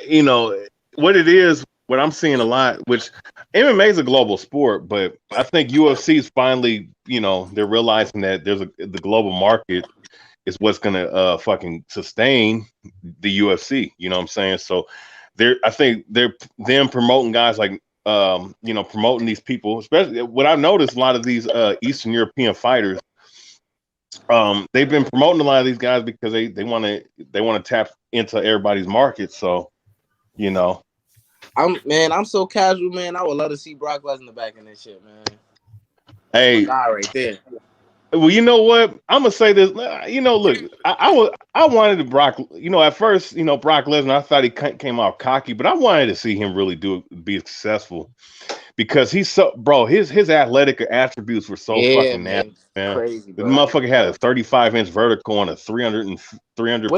you know what it is. What I'm seeing a lot, which MMA is a global sport, but I think UFC is finally, you know, they're realizing that the global market is what's gonna fucking sustain the UFC. You know what I'm saying? So I think they're them promoting guys like you know, promoting these people, especially what I've noticed, a lot of these Eastern European fighters, they've been promoting a lot of these guys because they want to tap into everybody's market. So, you know, I'm so casual, man. I would love to see Brock Lesnar back in this shit, man. Hey, my guy right there. Well, you know what? I'm gonna say this. You know, look, I wanted to Brock. You know, at first, you know, Brock Lesnar, I thought he came out cocky, but I wanted to see him really be successful because he's so, bro. His athletic attributes were so fucking nasty, man. Crazy, The bro. motherfucker had a 35-inch vertical on a 300 pounds.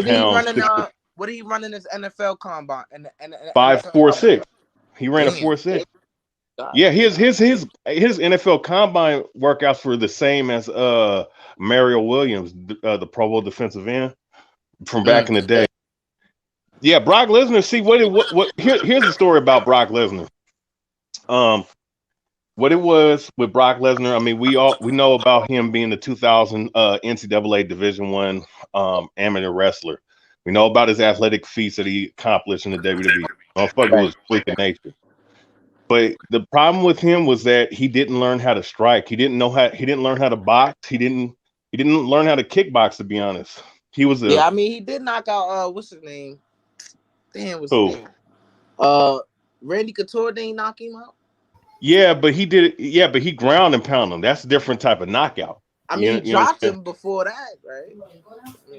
What did he run in his NFL combine? And 5.46. He ran a 4.6. Yeah, his NFL combine workouts were the same as Mario Williams, the Pro Bowl defensive end from back in the day. Yeah, Brock Lesnar. See here's the story about Brock Lesnar. What it was with Brock Lesnar. I mean, we know about him being the 2000 NCAA Division I amateur wrestler. We know about his athletic feats that he accomplished in the WWE. Motherfucker was freaking nature. But the problem with him was that he didn't learn how to strike. He didn't learn how to box. He didn't learn how to kickbox, to be honest. He was I mean, he did knock out what's his name? Damn, what's his name? Randy Couture didn't knock him out. Yeah, but he did it. Yeah, but he ground and pound him. That's a different type of knockout. I mean, he dropped him before that, right?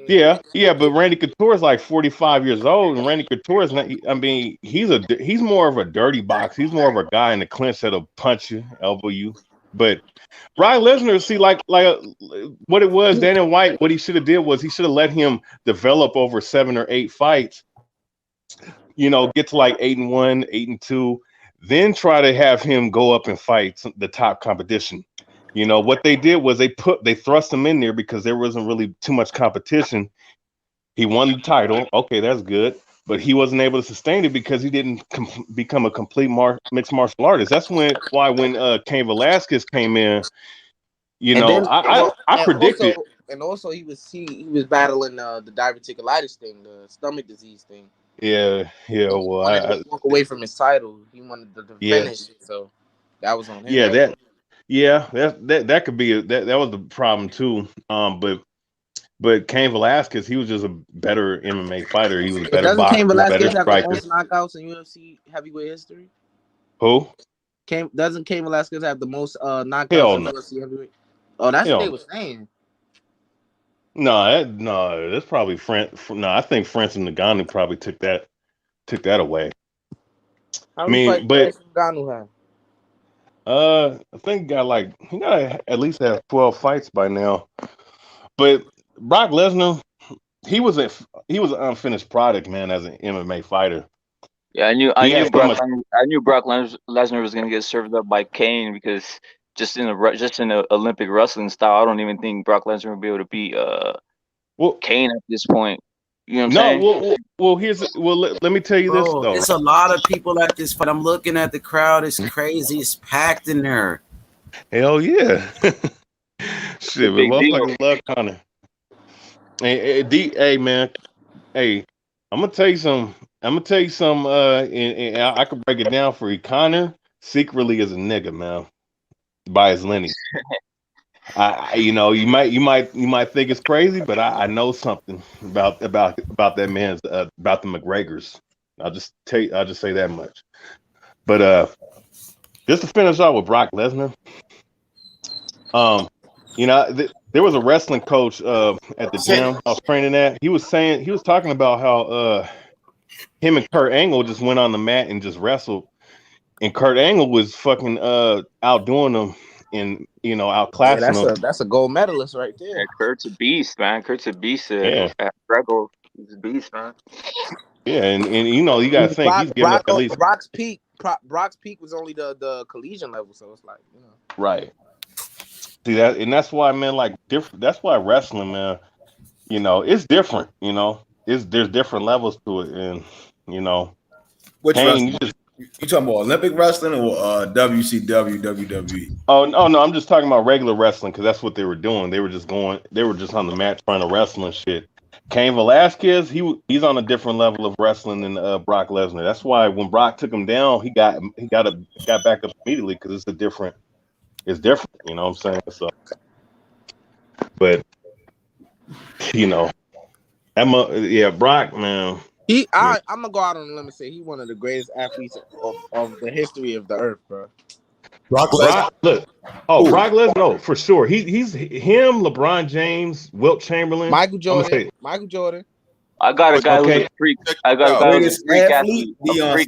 Yeah, but Randy Couture is like 45 years old, and Randy Couture is not. I mean, he's more of a dirty box. He's more of a guy in the clinch that'll punch you, elbow you. But Brock Lesnar, see, like what it was, Dana White. What he should have did was he should have let him develop over 7 or 8 fights. You know, get to like 8-1, 8-2, then try to have him go up and fight the top competition. You know, what they did was they thrust him in there because there wasn't really too much competition. He won the title. Okay, that's good. But he wasn't able to sustain it because he didn't become a complete mixed martial artist. That's why when Cain Velasquez came in, you know, I predicted. And also he was battling the diverticulitis thing, the stomach disease thing. Yeah. Well, I walk away from his title. He wanted to finish it, so that was on him. That could be that was the problem too. But Cain Velasquez, he was just a better MMA fighter. He was a better boxer, Cain Velasquez better striker. Have the most knockouts in UFC heavyweight history? Who? Doesn't Cain Velasquez have the most knockouts in UFC heavyweight? Oh, that's what they were saying. No, that's probably No, I think Francis Ngannou probably took that away. How many fights Francis Ngannou have? I think he got at least have 12 fights by now. But Brock Lesnar, he was an unfinished product, man, as an MMA fighter. Yeah, I knew Brock Lesnar was gonna get served up by Kane because just in the Olympic wrestling style, I don't even think Brock Lesnar would be able to beat Kane at this point. You know what I'm saying? Let me tell you this though. There's a lot of people at this fight. I'm looking at the crowd. It's crazy. It's packed in there. Hell yeah. Shit, but motherfuckers love Conor. Hey, man. Hey, I'm gonna tell you something. And I can break it down for you. Conor secretly is a nigga, man. By his lineage. you know, you might think it's crazy, but I know something about that man's about the McGregors. I'll just say that much. But just to finish off with Brock Lesnar, you know, there was a wrestling coach at the gym I was training at. He was talking about how him and Kurt Angle just went on the mat and just wrestled, and Kurt Angle was fucking outdoing them and outclassing them. That's a gold medalist right there. Yeah, Kurt's a beast, man. Kurt's a beast. Yeah. At Grego, he's a beast, man. Yeah, and you know, you gotta think he's giving up at least Brock's peak was only the collegian level, so it's like, you know. right. See that, and that's why, man, like different. That's why wrestling, man, you know, it's different. You know, there's different levels to it, and you know, Which Kane, wrestling? You talking about Olympic wrestling or WCW, WWE? Oh no, I'm just talking about regular wrestling because that's what they were doing. They were just on the mat trying to wrestle and shit. Cain Velasquez, he's on a different level of wrestling than Brock Lesnar. That's why when Brock took him down, he got back up immediately because it's different. You know what I'm saying? So, but you know, Brock, man. I'm gonna go out on a limb and say he's one of the greatest athletes of the history of the earth, bro. Brock Lesnar. Brock Lesnar, no, for sure. He's him, LeBron James, Wilt Chamberlain, Michael Jordan. I got a guy who's a freak. I got a guy who's a freak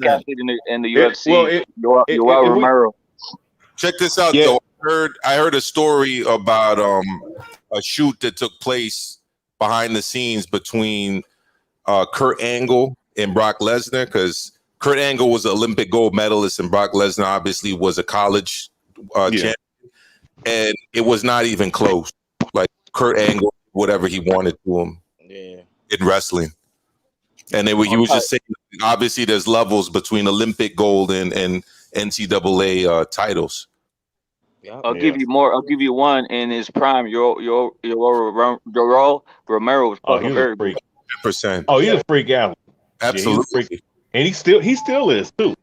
athlete in the UFC. Yoel Romero. Check this out, though. I heard a story about a shoot that took place behind the scenes between Kurt Angle and Brock Lesnar, because Kurt Angle was an Olympic gold medalist and Brock Lesnar obviously was a college champion, and it was not even close. Like Kurt Angle, whatever he wanted to him in wrestling, and he was just saying, obviously there's levels between Olympic gold and NCAA titles. I'll give you more. I'll give you one in his prime. Yoel Romero was fucking very freak. 100%. Oh, he's a freak athlete. Absolutely. And he still is too.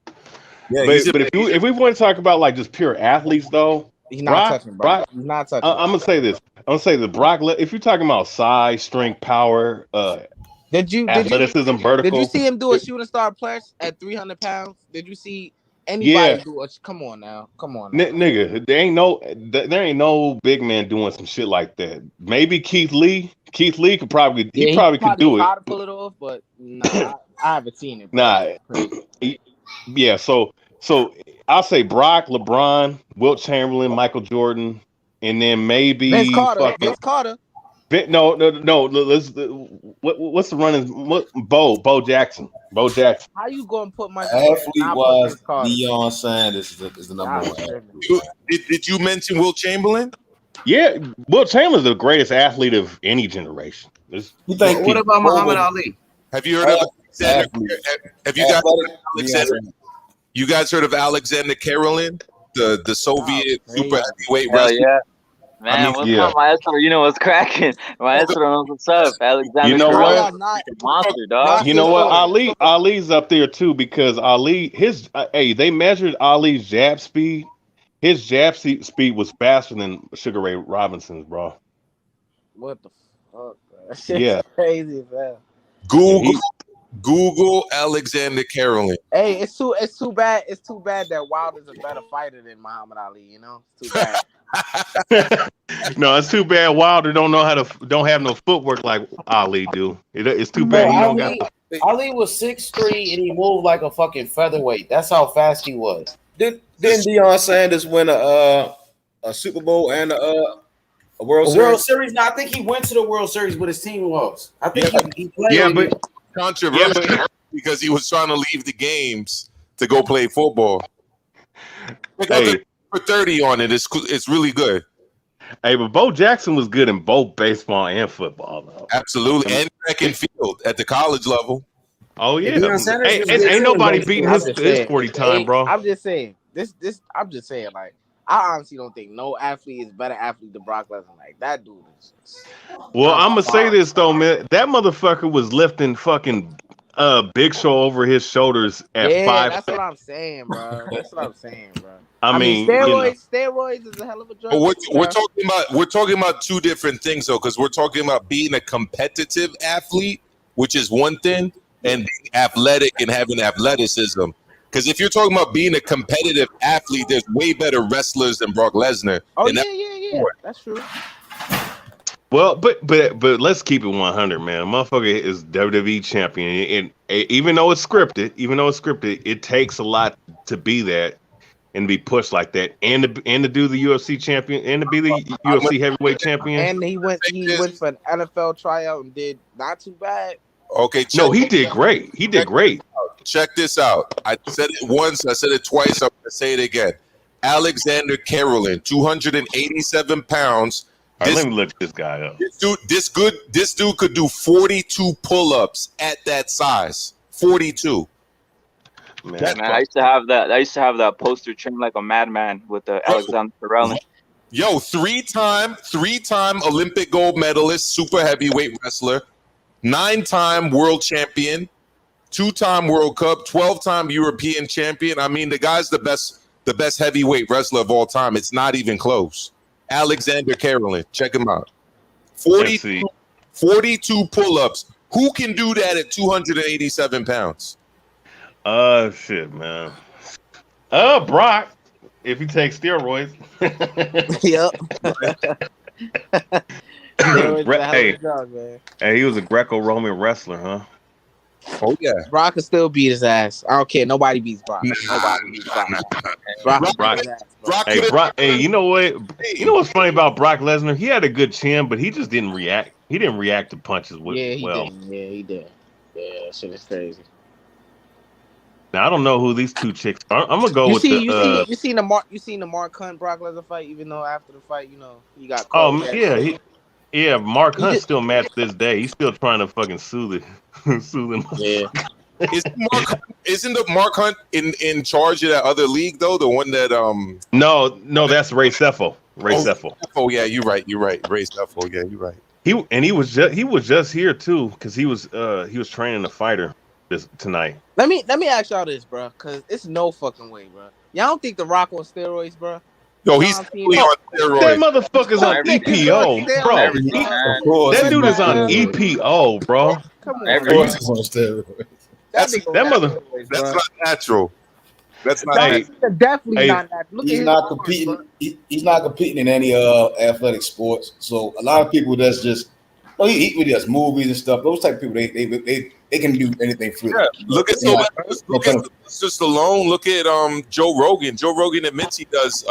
Yeah, but if we want to talk about like just pure athletes though, he's not touching, bro. He's not touching. I'm gonna say this. Brock. If you're talking about size, strength, power, athleticism, vertical. Did you see him do a shooting star press at 300 pounds? Did you see anybody do it? Come on now. Nigga, there ain't no big man doing some shit like that. Maybe Keith Lee. Keith Lee could probably could do it. Try to pull it off, but nah, I haven't seen it. Bro. Nah. So I'll say Brock, LeBron, Wilt Chamberlain, Michael Jordan, and then maybe Vince Carter. No. What's the running? Bo Jackson. How you gonna put my athlete-wise? Deion Sanders is the number one athlete. Did you mention Wilt Chamberlain? Yeah, Wilt Chamberlain's the greatest athlete of any generation. What about Muhammad Ali? Have you heard of Alexander? Have you guys heard of Alexander? You guys heard of Alexander Karelin, the Soviet super heavyweight wrestler? Yeah. Man, what's up, Maestro? You know what's cracking. Maestro knows what's up. Alexander, you know what? Monster, dog. You know what? Ali's up there too because they measured Ali's jab speed. His jab speed was faster than Sugar Ray Robinson's, bro. What the fuck, bro? That shit's crazy, man. Google Alexander Karelin. Hey, it's too bad. It's too bad that Wilder's a better fighter than Muhammad Ali. You know, it's too bad. No, it's too bad Wilder don't have no footwork like Ali do. It's too bad he don't got. Ali was 6'3" and he moved like a fucking featherweight. That's how fast he was. Didn't Deion Sanders win a Super Bowl and a World Series? World Series? No, I think he went to the World Series with his team lost. I think he played. Yeah, but controversial because he was trying to leave the games to go play football. For 30 on it. It's really good. Hey, but Bo Jackson was good in both baseball and football, though. Absolutely, and track and field at the college level. Oh yeah, ain't nobody beating his 40 time, bro. I'm just saying this. I'm just saying, like, I honestly don't think no athlete is better athlete than Brock Lesnar. Like that dude is. Well, I'm gonna say this though, man. That motherfucker was lifting fucking Big Show over his shoulders at Yeah, 5. that's what I'm saying, bro. That's what I'm saying, bro. I I mean, mean, you know, steroids is a hell of a drug. But we're bro. talking about two different things though, because we're talking about being a competitive athlete, which is one thing, and being athletic and having athleticism. Because if you're talking about being a competitive athlete, there's way better wrestlers than Brock Lesnar. Oh And yeah, that's true. well, but let's keep it 100, man. Motherfucker is WWE champion, and even though it's scripted, it takes a lot to be that and be pushed like that, and to do the UFC champion, and to be the UFC heavyweight champion. And he went for an NFL tryout and did not too bad. Okay, no, he did great. He did great. Check this out. I said it once, I said it twice, I'm gonna say it again. Alexander Carolyn, 287 pounds. All right, let me look this guy up. This dude could do 42 pull-ups at that size. 42. Man, I used to have that. I used to have that poster trimmed like a madman with Alexander Carolyn. Yo, three-time Olympic gold medalist, super heavyweight wrestler, 9-time world champion, 2-time World Cup, 12-time European champion. I mean, the guy's the best heavyweight wrestler of all time. It's not even close. Alexander Carolyn, check him out. 42 pull-ups. Who can do that at 287 pounds? Shit, man. Brock, if he takes steroids. Yep. Hey, he was a Greco-Roman wrestler, huh? Oh yeah. Brock can still beat his ass. I don't care. Nobody beats Brock. Nobody beats Brock. Brock. Hey, you know what? You know what's funny about Brock Lesnar? He had a good chin, but he just didn't react. He didn't react to punches well. Yeah, he did. Yeah, that shit is crazy. Now I don't know who these two chicks are. I'm gonna go You with seen the Mark Hunt Brock Lesnar fight, even though after the fight, he got caught. Oh, Mark Hunt's still mad to this day. He's still trying to fucking soothe him. Yeah. Isn't the Mark Hunt in charge of that other league though? The one that No, that's Ray Seffo. Oh yeah, you're right. Ray Seffo. Yeah, you're right. He was just here too because he was training a fighter tonight. Let me ask y'all this, bro, because it's no fucking way, bro. Y'all don't think The Rock on steroids, bro? Yo, he's on steroids. That motherfucker's on EPO, bro. That dude is on EPO, bro. Come on, That's not natural. That's not definitely not natural. He's not competing. He's not competing in any athletic sports. So a lot of people that's just he does movies and stuff. Those type of people they can do anything free. Yeah. Look at Stallone. Look at Joe Rogan. Joe Rogan admits he does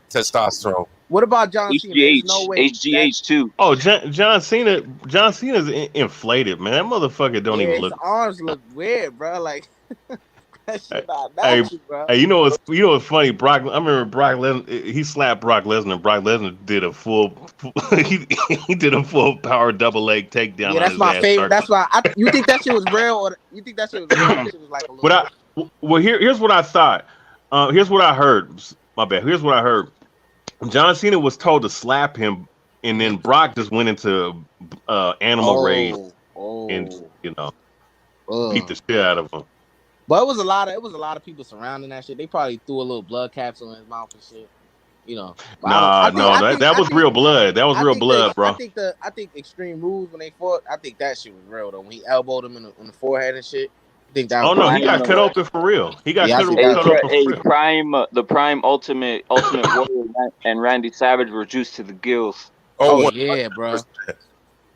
testosterone. What about John Cena? HGH too. Oh, John Cena. John Cena's inflated, man. That motherfucker don't even look. His arms look weird, bro. Like that shit not natural, bro. Hey, you know what's funny? I remember Brock Lesnar. He slapped Brock Lesnar. Brock Lesnar did a full. he did a full power double leg takedown. Yeah, that's my favorite. That's why. You think that shit was real, or you think that shit was real? That shit was like a little. Here's what I thought. Here's what I heard. My bad. Here's what I heard. John Cena was told to slap him, and then Brock just went into animal rage and beat the shit out of him. But it was a lot of people surrounding that shit. They probably threw a little blood capsule in his mouth and shit. That was real blood. That was real blood, bro. I think Extreme Rules when they fought, I think that shit was real though. When he elbowed him in the forehead and shit. I think that. Oh no, he got cut open for real. He got cut open for real. The prime ultimate warrior and Randy Savage were juiced to the gills. Oh yeah, bro.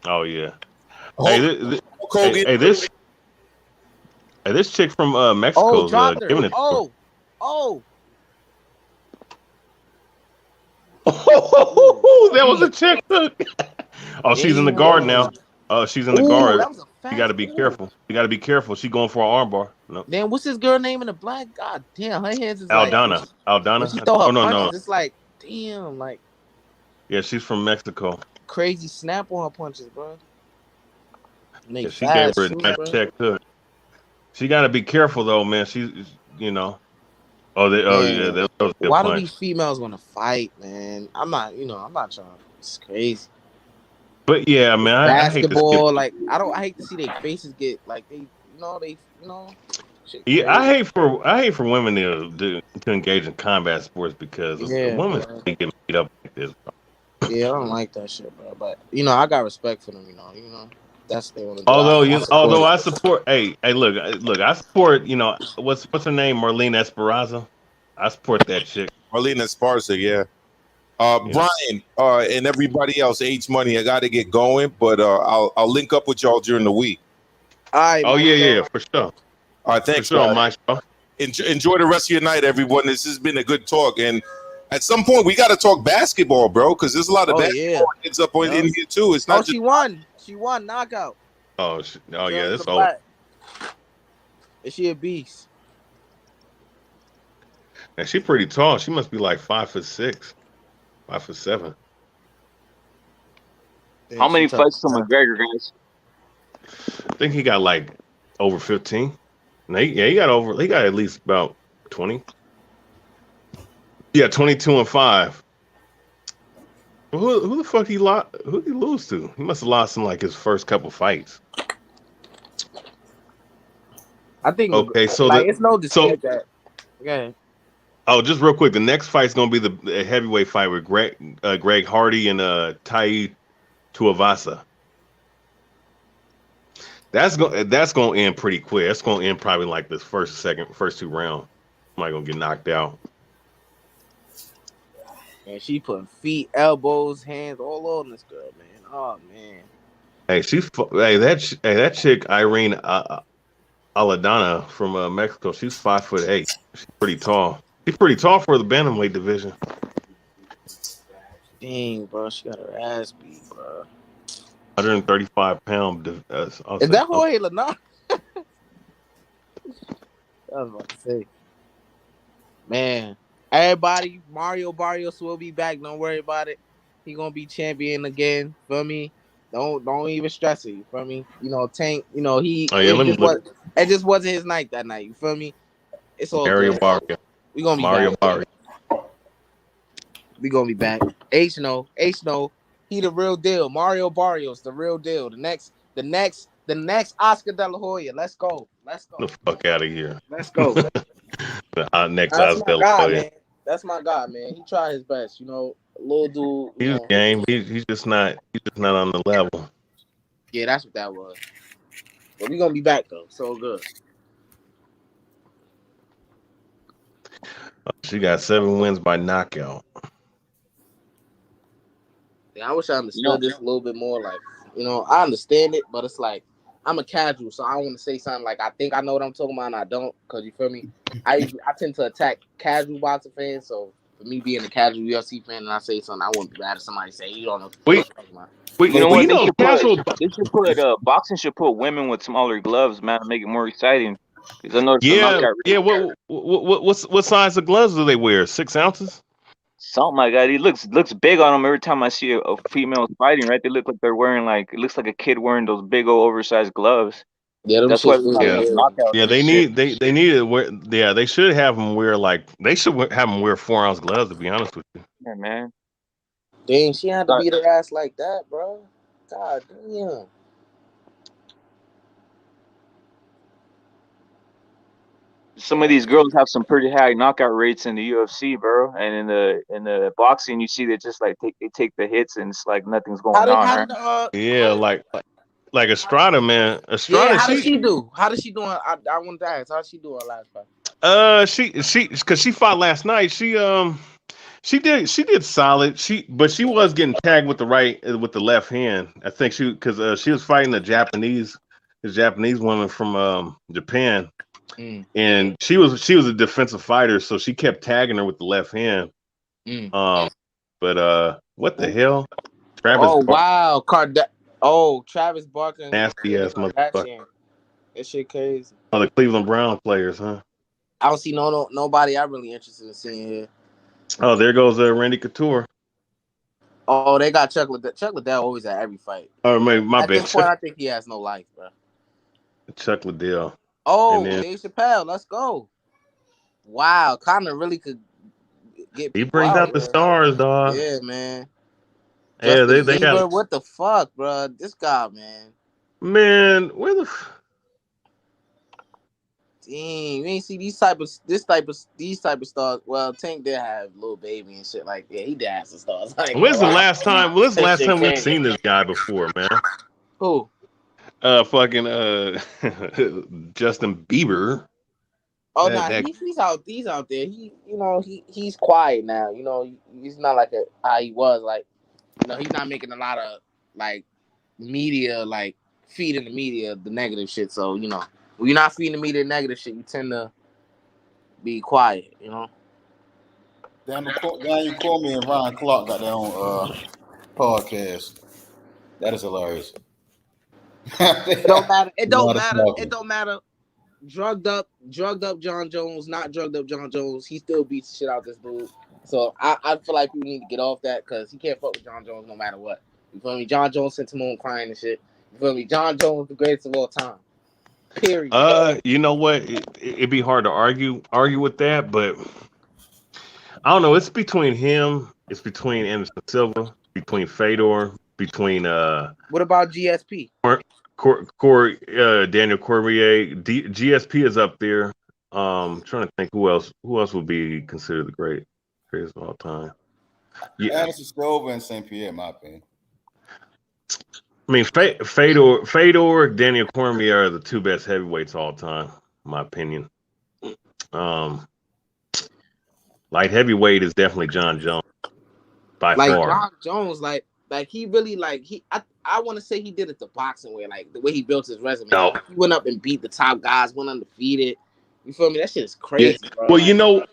Oh yeah. This chick from Mexico's giving it. That was a chick. Oh, she's in the guard now. She's in the guard. You got to be careful. She's going for an armbar. No. Damn, what's this girl name in the black? God damn, her hands is Aldana. Aldana. She throw her punches. It's like, damn, like. Yeah, she's from Mexico. Crazy snap on her punches, bro. Yeah, she gave her a nice check too. She got to be careful though, man. She's, Oh, that was a good Why punch. do these females want to fight, man? I'm not trying. It's crazy. But yeah, man, basketball, I hate to see their faces get like they You know, they, you know, shit Yeah, crazy. I hate for women to engage in combat sports because a Yeah, woman bro. ain't getting beat up like this. Yeah, I don't like that shit, bro. But you know, I got respect for them. You know, that's what they want to do. I support Although it. I support, hey, look, I support. You know, what's her name, Marlene Esperanza. I support that chick. Marlena Esparza, yeah. You know, Brian, and everybody else, H Money, I got to get going, but I'll link up with y'all during the week. All right, oh my yeah, show. for sure, All right, for thanks, sure, guys. my show. Enjoy the rest of your night, everyone. This has been a good talk, and at some point we got to talk basketball, bro, because there's a lot of Oh yeah. basketball heads up in Yep. here too. It's Oh, not just she won. She won knockout. Oh yeah, Julia that's over. Black. Is she a beast? And she pretty tall. She must be like 5'6", 5'7". How Yeah, she many tough. fights to McGregor, guys? I think he got like over 15. No, he got over. He got at least about 20. Yeah, 22-5. Who the fuck he lost? Who did he lose to? He must have lost in like his first couple fights. I think Okay, so like it's no so dispute that. Okay. just real quick, the next fight's gonna be the heavyweight fight with Greg Hardy and Tai Tuivasa. That's gonna end pretty quick. That's gonna end probably like this first two rounds. Somebody gonna get knocked out. And she put feet, elbows, hands all over this girl, man. Oh man. Hey, that chick Irene Aladana from Mexico. She's 5'8". She's pretty tall. She's pretty tall for the bantamweight division. Dang, bro, she got her ass beat, bro. 135-pound. Is that Jorge Linares? I was about to say. Man, everybody, Mario Barrios will be back. Don't worry about it. He gonna be champion again. Feel me? Don't even stress it. You feel me? You know, Tank. You know Oh yeah, let me look. It just wasn't his night that night. You feel me? It's all Mario good. Barrio. We gonna be Mario back. Barrio. We gonna be back. H no. He the real deal. Mario Barrios, the real deal. The next Oscar De La Hoya. Let's go. Get the fuck out of here. Let's go. The next That's my guy, Oscar. man. That's my guy, man. He tried his best, you know. Little dude, He's game. He's just not on the level. Yeah, that's what that was. But we gonna be back though. So good. She got 7 wins by knockout. Yeah, I wish I understood this a little bit more. Like, you know, I understand it, but it's like I'm a casual, so I want to say something like I think I know what I'm talking about, and I don't. Cause you feel me? I tend to attack casual boxing fans. So for me being a casual UFC fan, and I say something, I wouldn't be mad if somebody say you don't know. You know what? They should put boxing should put women with smaller gloves, man, to make it more exciting. Because I noticed the knockout. Yeah. What size of gloves do they wear? 6 ounces? Something like that. He looks big on them every time I see a female fighting. Right? They look like they're wearing it looks like a kid wearing those big old oversized gloves. Yeah, that's why we're having knockouts. Yeah, they need to wear. Yeah, they should have them wear they should have them wear 4-ounce gloves. To be honest with you. Yeah, man. Dang, she had to beat her ass like that, bro. God damn. Some of these girls have some pretty high knockout rates in the UFC, bro, and in the boxing, you see they just like they take the hits and it's like nothing's going on. Yeah, like Estrada, man. Estrada. Yeah, how does she do? How does she doing? I want to ask. How's she doing last fight? Because she fought last night. She did solid. But she was getting tagged with the left hand. I think because she was fighting the Japanese woman from Japan. And she was a defensive fighter, so she kept tagging her with the left hand. But what the hell? Travis Travis Barker. Nasty ass motherfucker. That shit crazy. Oh, the Cleveland Brown players, huh? I don't see nobody I'm really interested in seeing here. Oh, there goes Randy Couture. Oh, they got Chuck Liddell. Chuck Liddell always at every fight. Oh, my bad. At this point, I think he has no life, bro. Chuck Liddell. Oh, Dave Chappelle, let's go. Wow, Conor really could get. He brings out the stars, dog. Yeah, man. Yeah, they got. What the fuck, bro? This guy, man. Man, where the? you ain't see these type of stars. Well, Tank did have little baby and shit like that. He did have some stars. Like, When's the last time? When's the That last shit time we've crazy. seen this guy before, man? Who? Fucking Justin Bieber. Oh no, he's out there. He's quiet now. He's not like how he was. Like, he's not making a lot of like media, like feeding the media the negative shit. So when you're not feeding the media negative shit, you tend to be quiet. Daniel Cormier and Ryan Clark got their own podcast. That is hilarious. It don't matter. It don't matter. Drugged up John Jones, not drugged up John Jones. He still beats the shit out this dude. So I feel like people need to get off that because he can't fuck with John Jones no matter what. You feel me? John Jones sent him home crying and shit. You feel me? John Jones the greatest of all time. Period. You know what? It'd be hard to argue with that, but I don't know. It's between him. It's between Anderson Silva, between Fedor, between What about GSP? Daniel Cormier. GSP is up there. Trying to think who else would be considered the greatest of all time. Yeah, Anderson Silva and St. Pierre, in my opinion. I mean, Fedor, Daniel Cormier are the two best heavyweights of all time, in my opinion. Light heavyweight is definitely John Jones by far. John Jones, like he really I want to say he did it the boxing way, like the way he built his resume. No. Like, he went up and beat the top guys, went undefeated. You feel me? That shit is crazy, bro.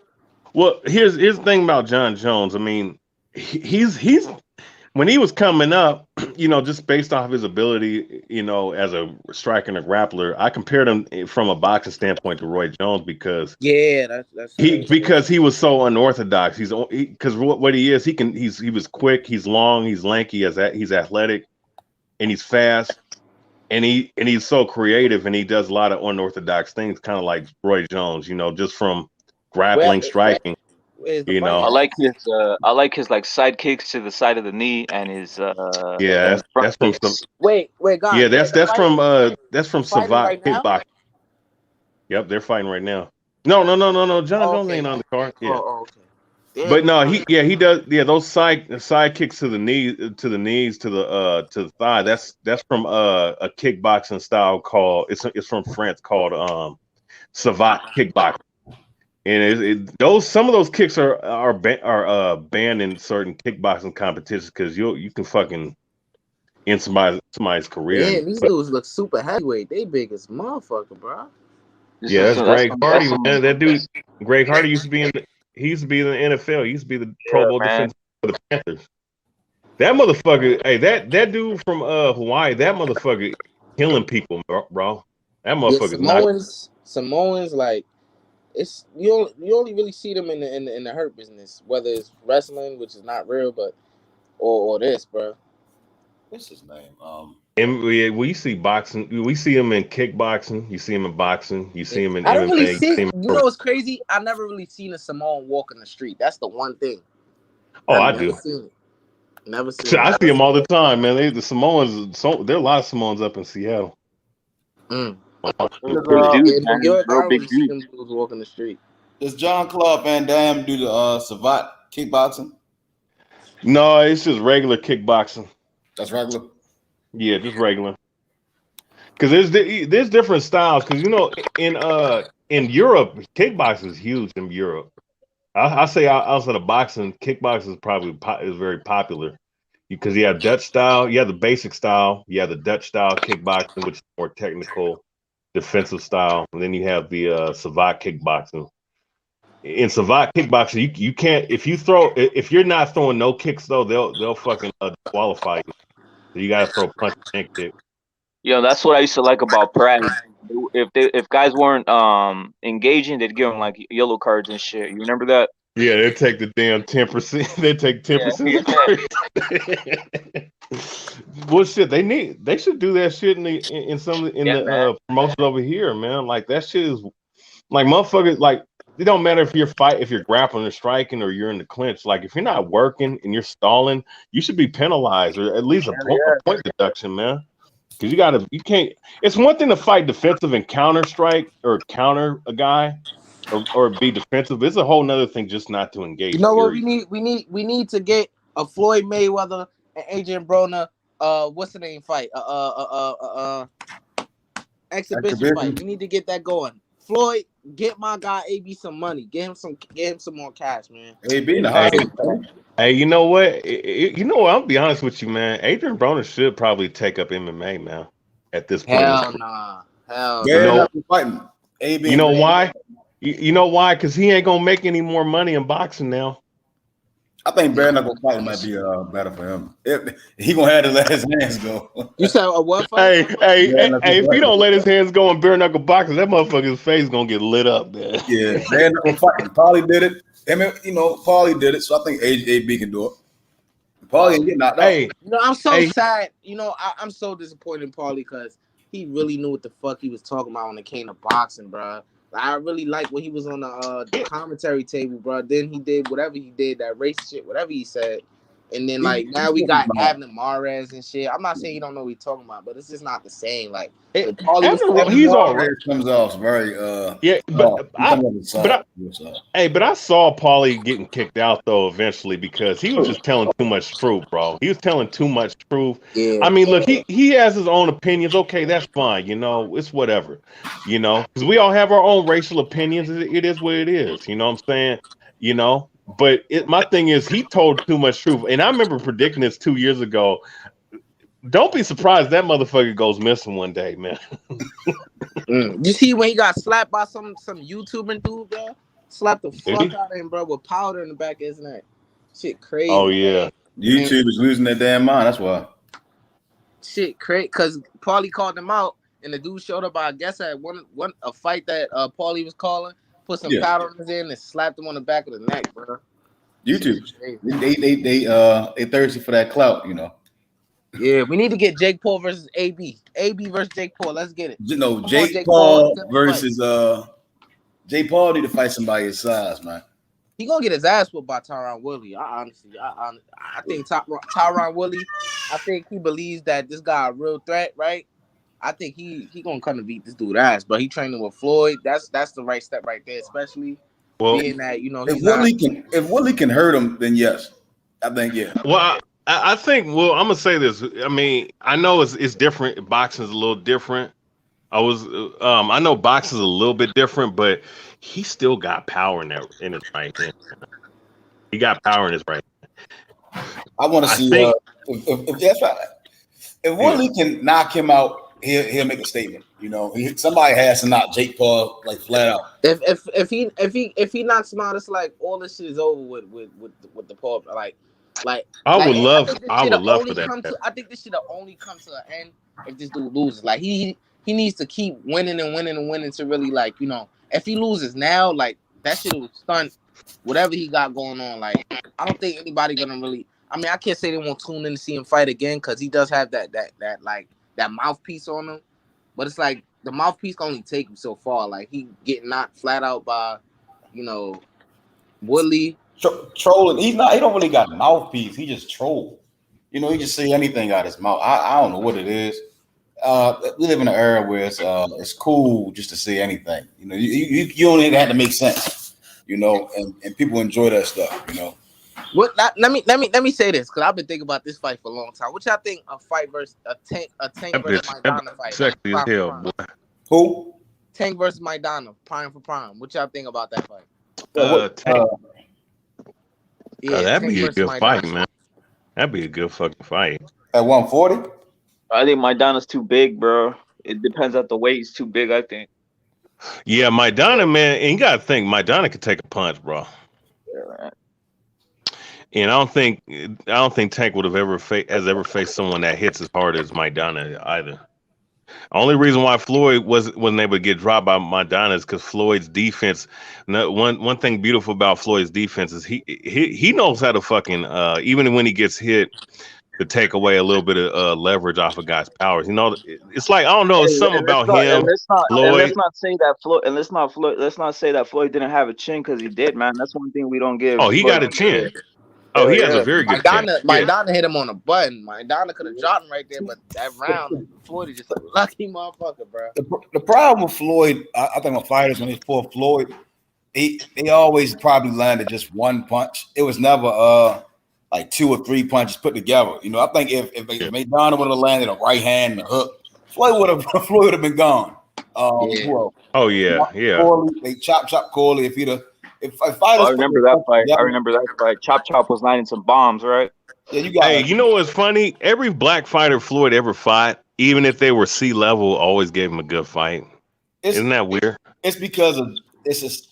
Well, here's the thing about John Jones. I mean, he's when he was coming up, just based off his ability, as a striker and a grappler, I compared him from a boxing standpoint to Roy Jones because that's because he was so unorthodox. Because what he is, he was quick, he's long, he's lanky, he's athletic, and he's fast, and he's so creative, and he does a lot of unorthodox things, kind of like Roy Jones, just from grappling, striking. I like his like side kicks to the side of the knee and his that's from some. Wait, God. Yeah, that's from Savat right kickboxing. Yep, they're fighting right now. No. John Jones ain't on the card. Yeah. Oh, okay. Damn. But no, he does. Yeah, those side kicks to the knees, to the thigh. That's from a kickboxing style called it's from France called Savat kickboxing. And some of those kicks are banned in certain kickboxing competitions because you can fucking end somebody's career. Yeah, these dudes look super heavyweight. They big as motherfucker, bro. Yeah, that's Greg Hardy, man. That dude, Greg Hardy used to be in the NFL. He used to be the Pro Bowl defense for the Panthers. That motherfucker, hey, that dude from Hawaii, that motherfucker killing people, bro. That motherfucker's Samoans, like. It's you only really see them in the hurt business, whether it's wrestling, which is not real, but or this, bro. What's his name? And we see boxing. We see him in kickboxing. You see him in boxing. You see him in I don't MMA. really see. You know what's crazy? I never really seen a Samoan walk in the street. That's the one thing. I do. Never seen it. I see them all the time, man. The Samoans. There are a lot of Samoans up in Seattle. New York, I don't really see them dudes walking the street. Does Jean-Claude Van Damme do the Savat kickboxing? No, it's just regular kickboxing. That's regular? Yeah, just regular. Because there's different styles. Because in Europe, kickboxing is huge in Europe. I say outside of boxing, kickboxing is probably very popular. Because you have Dutch style, you have the basic style, you have the Dutch style kickboxing, which is more technical, defensive style, and then you have the Savat kickboxing. In Savat kickboxing, you can't if you're not throwing no kicks though, they'll fucking disqualify you. So you gotta throw punch and kick. That's what I used to like about Pratt. If guys weren't engaging, they'd give them like yellow cards and shit. You remember that? Yeah, they take the damn 10%. They take 10%. Well, shit, they should do that shit in the promotions over here, man. Like that shit is like motherfuckers. Like it don't matter if you're grappling or striking or you're in the clinch. Like if you're not working and you're stalling, you should be penalized or at least a point deduction, man. Because you can't. It's one thing to fight defensive and counter strike or counter a guy, or be defensive. It's a whole nother thing just not to engage. You know what Period. we need to get a Floyd Mayweather and Adrian Broner what's the name fight? Exhibition fight. We need to get that going. Floyd, get my guy AB some money. Get him some more cash, man. AB in the hospital. Hey, you know what? You know what? I'll be honest with you, man. Adrian Broner should probably take up MMA now. At this point, Hell nah. Fighting. AB you know why? You know why? Because he ain't gonna make any more money in boxing now. I think bare knuckle fighting might be better for him. He gonna have to let his hands go. You said a what fight? Hey, if he don't let his hands go in bare knuckle boxing, that motherfucker's face gonna get lit up, man. Yeah, bare knuckle fighting. Paulie did it. I mean, Paulie did it, so I think AB can do it. Paulie ain't getting knocked out. Hey, I'm so sad. I'm so disappointed in Paulie because he really knew what the fuck he was talking about when it came to boxing, bro. I really like when he was on the commentary table, bro. Then he did whatever he did, that race shit, whatever he said. And then, now we got Abner Mares and shit. I'm not saying you don't know what he's talking about, but it's just not the same. Like, he's all right. Comes off very but I saw Paulie getting kicked out though eventually because he was just telling too much truth, bro. He was telling too much truth. Yeah. I mean, look, he has his own opinions. Okay, that's fine. It's whatever. Because we all have our own racial opinions. It is what it is. You know what I'm saying? But my thing is he told too much truth. And I remember predicting this 2 years ago. Don't be surprised that motherfucker goes missing one day, man. You see when he got slapped by some YouTuber dude, bro? Slapped the fuck out of him, bro, with powder in the back of his neck. Shit crazy. Oh, yeah. YouTube is losing their damn mind. That's why. Shit crazy. Because Paulie called him out, and the dude showed up, I guess, at a fight that Paulie was calling. Put some powder on his hand and slapped him on the back of the neck, bro. YouTube, they thirsty for that clout, Yeah, we need to get Jake Paul versus AB. AB versus Jake Paul. Let's get it. Jake Paul versus Jake Paul need to fight somebody his size, man. He gonna get his ass whooped by Tyron Woodley. I think Tyron Woodley. I think he believes that this guy a real threat, right? I think he gonna come to beat this dude ass, but he training with Floyd. That's the right step right there, especially being that if Woodley can hurt him, then yes, I think Well, I think I'm gonna say this. I mean, I know it's different. Boxing's a little different. I know boxing's a little bit different, but he still got power in his right hand. He got power in his right hand. I want to see if that's right. If Woodley can knock him out. He'll make a statement. Somebody has to knock Jake Paul flat out. If he knocks him out, it's like all this shit is over with the Paul. I would love for that. I think this shit will only come to an end if this dude loses. Like he needs to keep winning and winning and winning to really if he loses now, that shit will stunt whatever he got going on. I don't think anybody gonna really. I mean, I can't say they won't tune in to see him fight again because he does have that mouthpiece on him, but it's like the mouthpiece can only take him so far. Like he getting knocked flat out by, Woodley. Trolling. He don't really got a mouthpiece. He just troll. He just say anything out his mouth. I don't know what it is. We live in an era where it's cool just to say anything. You don't even have to make sense. And people enjoy that stuff. Let me say this because I've been thinking about this fight for a long time. What y'all think a fight versus a Tank versus Maidana fight? Sexy as hell, boy. Who? Tank versus Maidana, prime for prime. What y'all think about that fight? Tank. That'd be a good fight, man. That'd be a good fucking fight. At 140? I think Maidana's too big, bro. It depends on the weight. He's too big, I think. Yeah, Maidana, man, and you gotta think Maidana could take a punch, bro. Yeah, right. And I don't think Tank would have ever faced someone that hits as hard as Maidana either. Only reason why Floyd wasn't able to get dropped by Maidana is because Floyd's defense. One thing beautiful about Floyd's defense is he knows how to fucking even when he gets hit to take away a little bit of leverage off a guy's powers. It's like I don't know. It's something about him. Let's not say that Floyd didn't have a chin because he did, man. That's one thing we don't give. Oh, he got a chin. Oh, he has a Yeah, very good chin. Yeah. Maidana hit him on a button. Maidana could have dropped him right there, but that round, Floyd is just a lucky motherfucker, bro. The problem with Floyd, I think, with fighters when they fought Floyd, they always probably landed just one punch. It was never like 2 or 3 punches put together. You know, I think if Maidana would have landed a right hand and a hook, Floyd would have been gone. Well, Oh yeah, yeah. Corley, they chop Corley. If fighters, I remember that fight. I remember that fight. Chop was landing some bombs, right? Yeah, you got. Hey, you know what's funny? Every black fighter Floyd ever fought, even if they were C level, always gave him a good fight. Isn't that weird? It's because of it's just.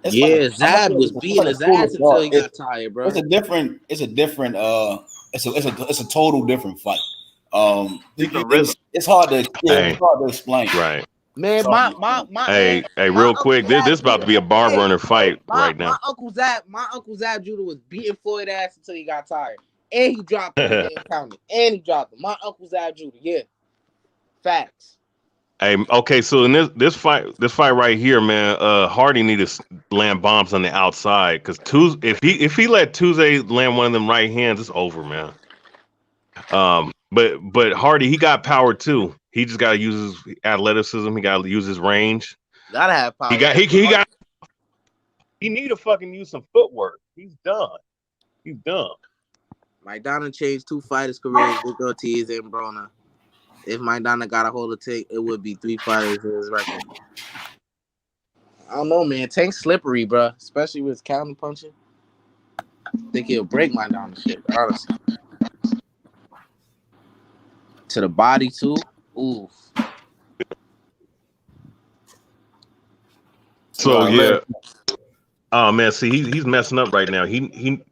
It's yeah, like Zab was beating his ass until he got tired, bro. It's a different. It's a total different fight. It's hard to explain. Right. Man, my hey, real quick, this about to be a bar runner fight right now. My uncle Zab Judah was beating Floyd ass until he got tired, and he dropped him. And he dropped him. My uncle Zab Judah, yeah, facts. Hey, okay, so in this fight right here, man, Hardy need to land bombs on the outside because if he let Tuesday land one of them right hands, it's over, man. But Hardy, he got power too. He just got to use his athleticism. He got to use his range. Gotta have power. He need to fucking use some footwork. He's done. Maidana changed 2 fighters' careers with Ortiz and Broner. If Maidana got a hold of Tank, it would be 3 fighters in his record. I don't know, man. Tank's slippery, bro. Especially with his counter punching. I think he'll break Maidana shit, honestly. To the body too. Ooh. So yeah. Oh man, see he's messing up right now. He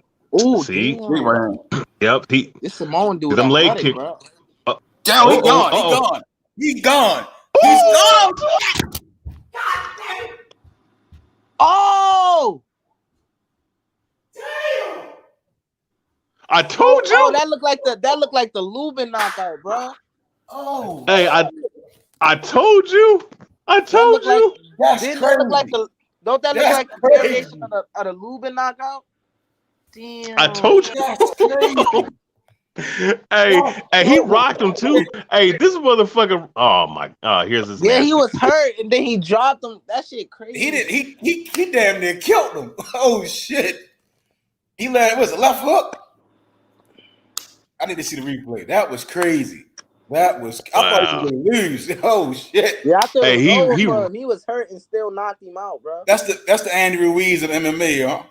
Ooh, see. Damn. Yep. This Samoan dude. Them leg kick. He's gone. He's gone. Oh! I told you. Oh, that looked like the Lubin knockout, bro. Oh. Hey, I told you. That's Don't crazy. that look like the variation of the Lubin knockout? Damn. I told you. That's crazy. Hey, he rocked him too. Hey, this motherfucker. Oh my. Here's his. Yeah, he was hurt and then he dropped him. That shit crazy. He damn near killed him. Oh shit. He was a left hook. I need to see the replay. That was crazy. I thought he was gonna lose. Oh shit. Yeah, I thought it was over for him. He was hurt and still knocked him out, bro. That's the Andy Ruiz of MMA, huh?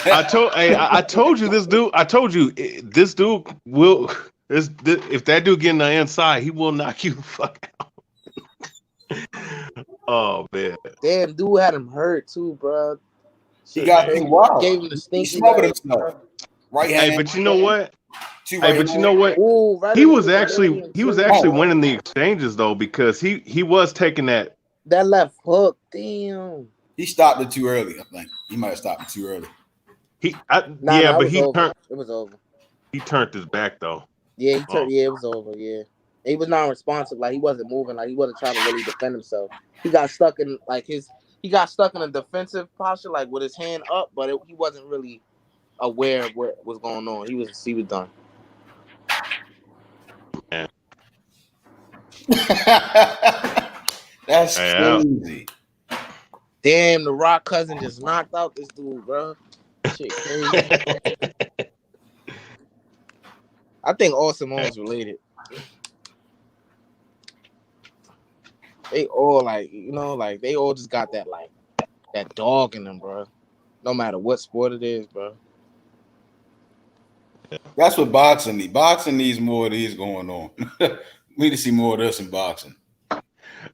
I told you this dude. I told you this dude will. If that dude get in the inside, he will knock you the fuck out. Oh man. Damn, dude had him hurt too, bro. He got wild. Gave him the stinky. He smothered himself. Right hand. Hey, but you know what? But you know what? Ooh, he was actually winning the exchanges though because he was taking that left hook. Damn. He stopped it too early. I think he might have stopped it too early. It was over. He turned his back though. Yeah, he turned. Yeah, it was over. Yeah, he was non-responsive. Like he wasn't moving. Like he wasn't trying to really defend himself. He got stuck in a defensive posture, like with his hand up, but he wasn't really aware of what was going on. He was done. Man. That's crazy. Damn, the Rock cousin just knocked out this dude, bro. Shit crazy. I think all Samoans related. They all they all just got that dog in them, bro. No matter what sport it is, bro. That's what boxing needs. Boxing needs more of these going on. We need to see more of this in boxing.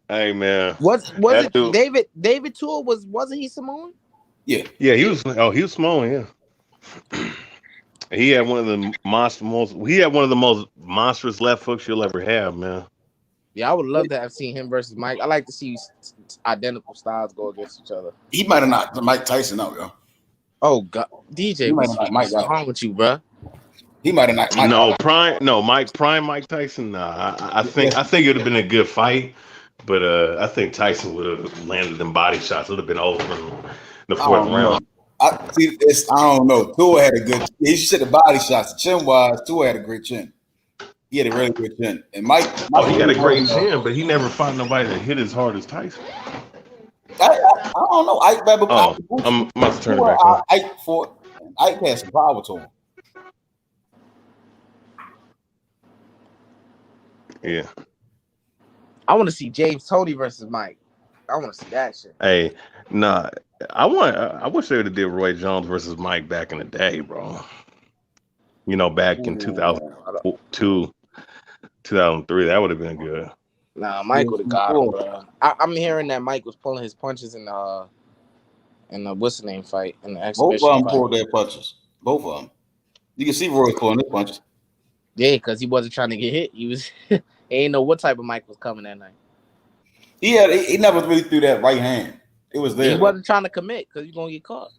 Hey man, was it dude, David Tour wasn't he Samoan? Yeah, he was. Oh, he was Samoan. Yeah, he had one of the most monstrous left hooks you'll ever have, man. Yeah, I would love to have seen him versus Mike. I like to see identical styles go against each other. He might have knocked Mike Tyson out, yo. Oh God, DJ, what's wrong with you, bro? He might have knocked Mike out. Mike Tyson. Nah, I think it would have been a good fight, but I think Tyson would have landed them body shots. It would have been over in the fourth round. I see. I don't know. Tua had a good. He should have body shots. Chin wise, Tua had a great chin. He had a really good chin. And Mike he got a great chin, but he never fought nobody that hit as hard as Tyson. I don't know. I must turn it back on. Ike had some power to him. Yeah. I want to see James Toney versus Mike. I want to see that shit. Hey, nah. I wish they would have did Roy Jones versus Mike back in the day, bro. You know, back in 2002, 2003, that would have been good. Nah, Mike would have got him, bro. I'm hearing that Mike was pulling his punches in the what's the name fight in the exhibition. Both of them pulled their punches. Both of them. You can see Roy pulling his punches. Yeah, because he wasn't trying to get hit. He was. He ain't know what type of Mike was coming that night. He never really threw that right hand. It was there. He wasn't trying to commit because you're gonna get caught.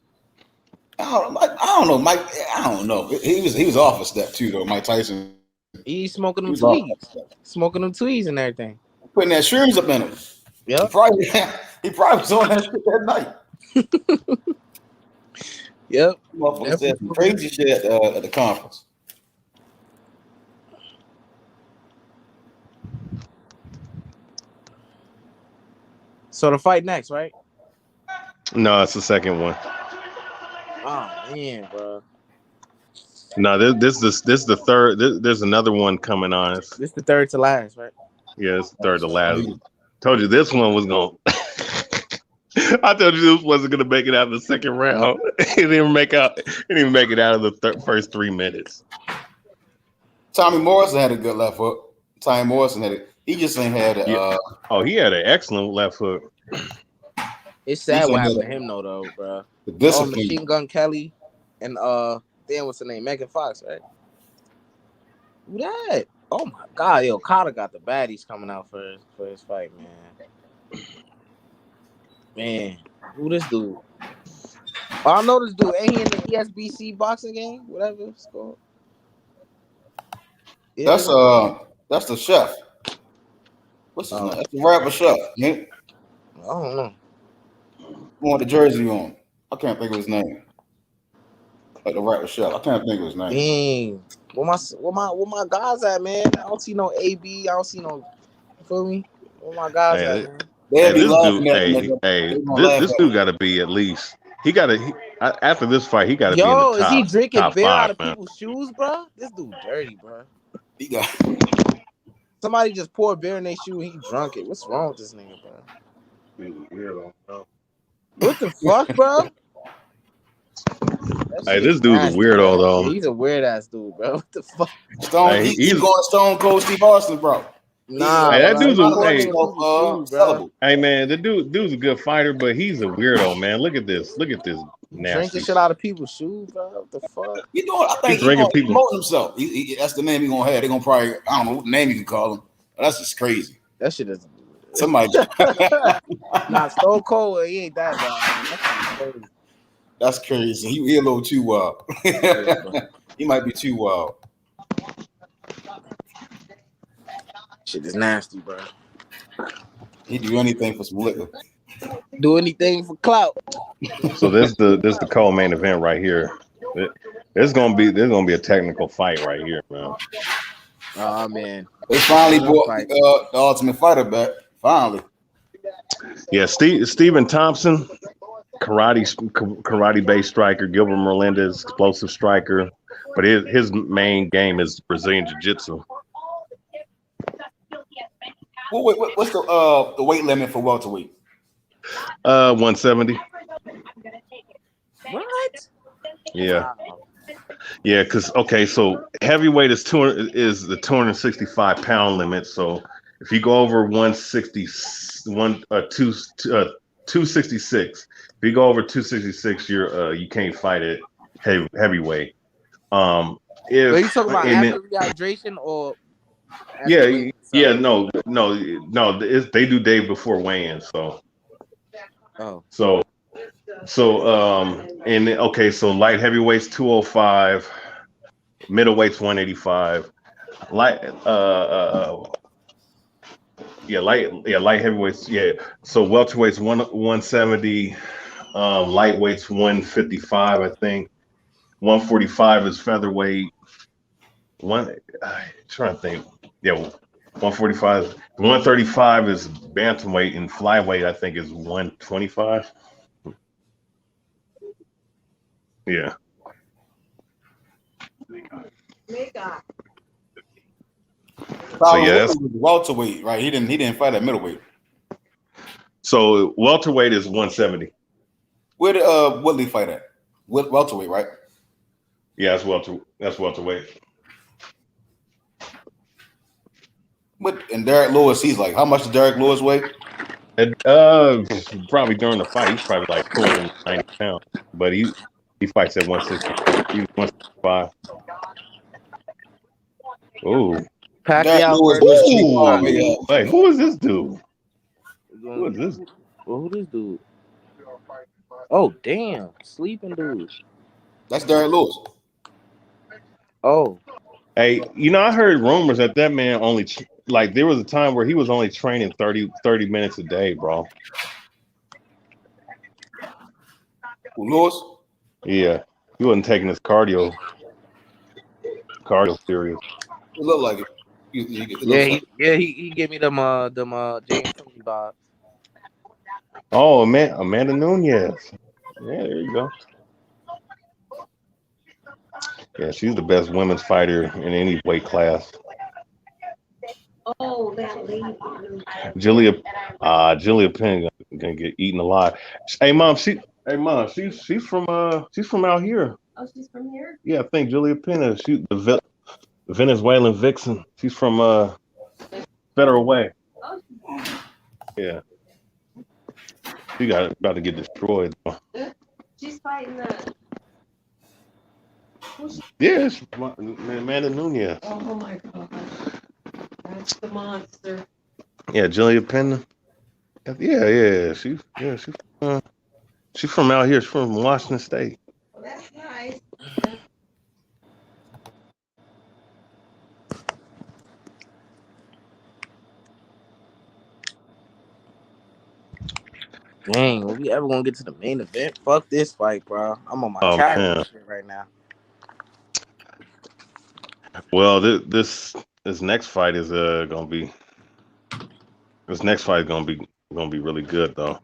I don't know, Mike. I don't know. He was off a step too, though. Mike Tyson. He's smoking them tweeds and everything. Putting that shrooms up in him. Yeah. He probably was on that shit that night. Yep. Motherfucker said some crazy shit at the conference. So the fight next, right? No, it's the second one. Oh man, bro. No, this is the third. There's another one coming on. This is the third to last, right? Yeah, it's the third to last. Told you this one was gonna. I told you this wasn't gonna make it out of the second round. It didn't even make it out of the first 3 minutes. Tommy Morrison had a good left hook. Tommy Morrison had it. He just ain't had it. He had an excellent left hook. It's sad what happened to him though, bro. The discipline. Machine Gun Kelly and then what's the name? Megan Fox, right? Who that? Oh my God, yo, Conor got the baddies coming out for his fight, man. Man, who this dude? I know this dude. Ain't he in the ESBC boxing game? Whatever it's called. Yeah. That's the chef. What's his name? That's the rapper chef. Yeah. I don't know. Who want the jersey on? I can't think of his name. Like the rapper chef. I can't think of his name. Dang. Where my guys at, man? I don't see no AB. I don't see no. You feel me? Where my guys at, man? This dude got to be at least. After this fight, he got to be in the top. Is he drinking beer 5, out of man. people's shoes, bro? This dude dirty, bro. He got. Somebody just poured beer in their shoe and he drunk it. What's wrong with this nigga, bro? What the fuck, bro? Hey, this dude's a weirdo, though. He's a weird ass dude, bro. What the fuck? He's going Stone Cold Steve Austin, bro. Nah, hey, that dude's bro. Hey, man, the dude's a good fighter, but he's a weirdo, man. Look at this nasty. Drinking shit out of people's shoes, bro. What the fuck? You know, I think he's gonna promote himself. That's the name he's gonna have. They're gonna probably, I don't know what name you can call him. But that's just crazy. That shit is somebody. Nah, Stone Cold, he ain't that bad, man. That's crazy. He a little too wild. He might be too wild. Shit is nasty, bro. He do anything for some liquor. Do anything for clout. So this the co-main event right here. There's gonna be a technical fight right here, man. Oh man, they finally brought the Ultimate Fighter back. Finally. Yeah, Stephen Thompson, karate-based striker. Gilbert Melendez, explosive striker. But his main game is Brazilian Jiu-Jitsu. What's the weight limit for welterweight? 170. What? Yeah. Yeah, so heavyweight is the 265-pound limit. So if you go over 266, if you go over 266, you can't fight it heavyweight. Are you talking about after rehydration or? Yeah, no. They do day before weigh-in, so. Oh. So light heavyweights 205, middleweights 185, light heavyweights, yeah. So welterweights 170, Lightweight's 155, I think. 145 is featherweight. Trying to think. Yeah, 145. 135 is bantamweight, and flyweight I think is 125. Yeah. So Tyron yeah, Woodley was welterweight, right? He didn't fight at middleweight. so welterweight is 170. Where did Woodley fight at? Welterweight, right? Yeah, that's welterweight. And Derek Lewis, he's like, how much does Derek Lewis weigh? And, probably during the fight, he's probably like 290 pounds, but he fights at 160. He's 165. Oh, Derek Pacquiao Lewis versus was wait, who is this dude? Who is this? Well, who this dude? Oh, damn. Sleeping dude. That's Derek Lewis. Oh. Hey, I heard rumors that man only like there was a time where he was only training 30 minutes a day, bro. Lewis? Yeah, he wasn't taking his cardio serious. It looked like it. He gave me them James Toney vibes. Oh man, Amanda Nunes. Yeah, there you go. Yeah, she's the best women's fighter in any weight class. Oh, that lady. Julia Penn gonna get eaten alive. Hey mom, she's from out here. Oh, she's from here? Yeah, I think Julia Penn. She's the Venezuelan vixen. She's from Federal Way. Oh, Yeah. She about to get destroyed. she's fighting the. Yes, Amanda Nunes. Oh my god, that's the monster. Yeah, Julia Penn. Yeah. She's from out here. She's from Washington State. Well, that's nice. Dang, are we ever gonna get to the main event? Fuck this fight, bro. I'm on my character shit right now. Well, this next fight is gonna be really good though.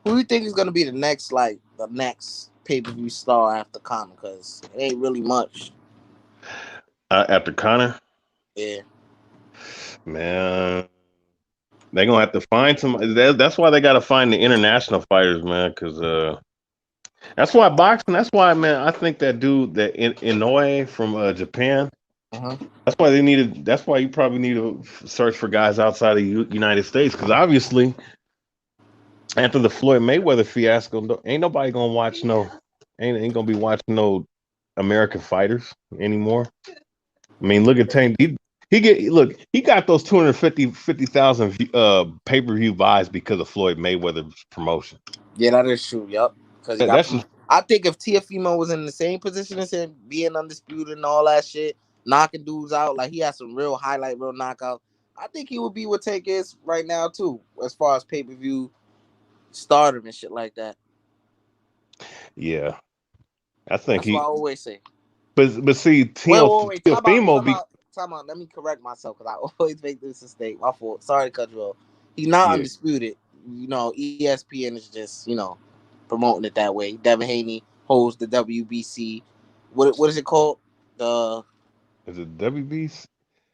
Who do you think is gonna be the next pay-per-view star after Conor? Because it ain't really much. After Conor? Yeah. Man, they're gonna have to find some. That's why they gotta find the international fighters, man. Because that's why boxing. That's why, man. I think that dude, that Inoue from Japan. That's why they needed. That's why you probably need to search for guys outside of United States. Because obviously, after the Floyd Mayweather fiasco, ain't nobody gonna watch ain't gonna be watching no American fighters anymore. I mean, look at Tank. He got those 250,000 pay-per-view buys because of Floyd Mayweather's promotion. Yeah, that is true. Yup. I think if Teofimo was in the same position as him, being undisputed and all that shit, knocking dudes out, like he has some real knockout, I think he would be what Tank is right now too, as far as pay-per-view stardom and shit like that. Yeah, I think That's what I always say. But see, Teofimo. Time out. Let me correct myself because I always make this mistake. My fault. Sorry to cut you off. He's not undisputed. ESPN is just promoting it that way. Devin Haney holds the WBC. What is it called? Is it WBC?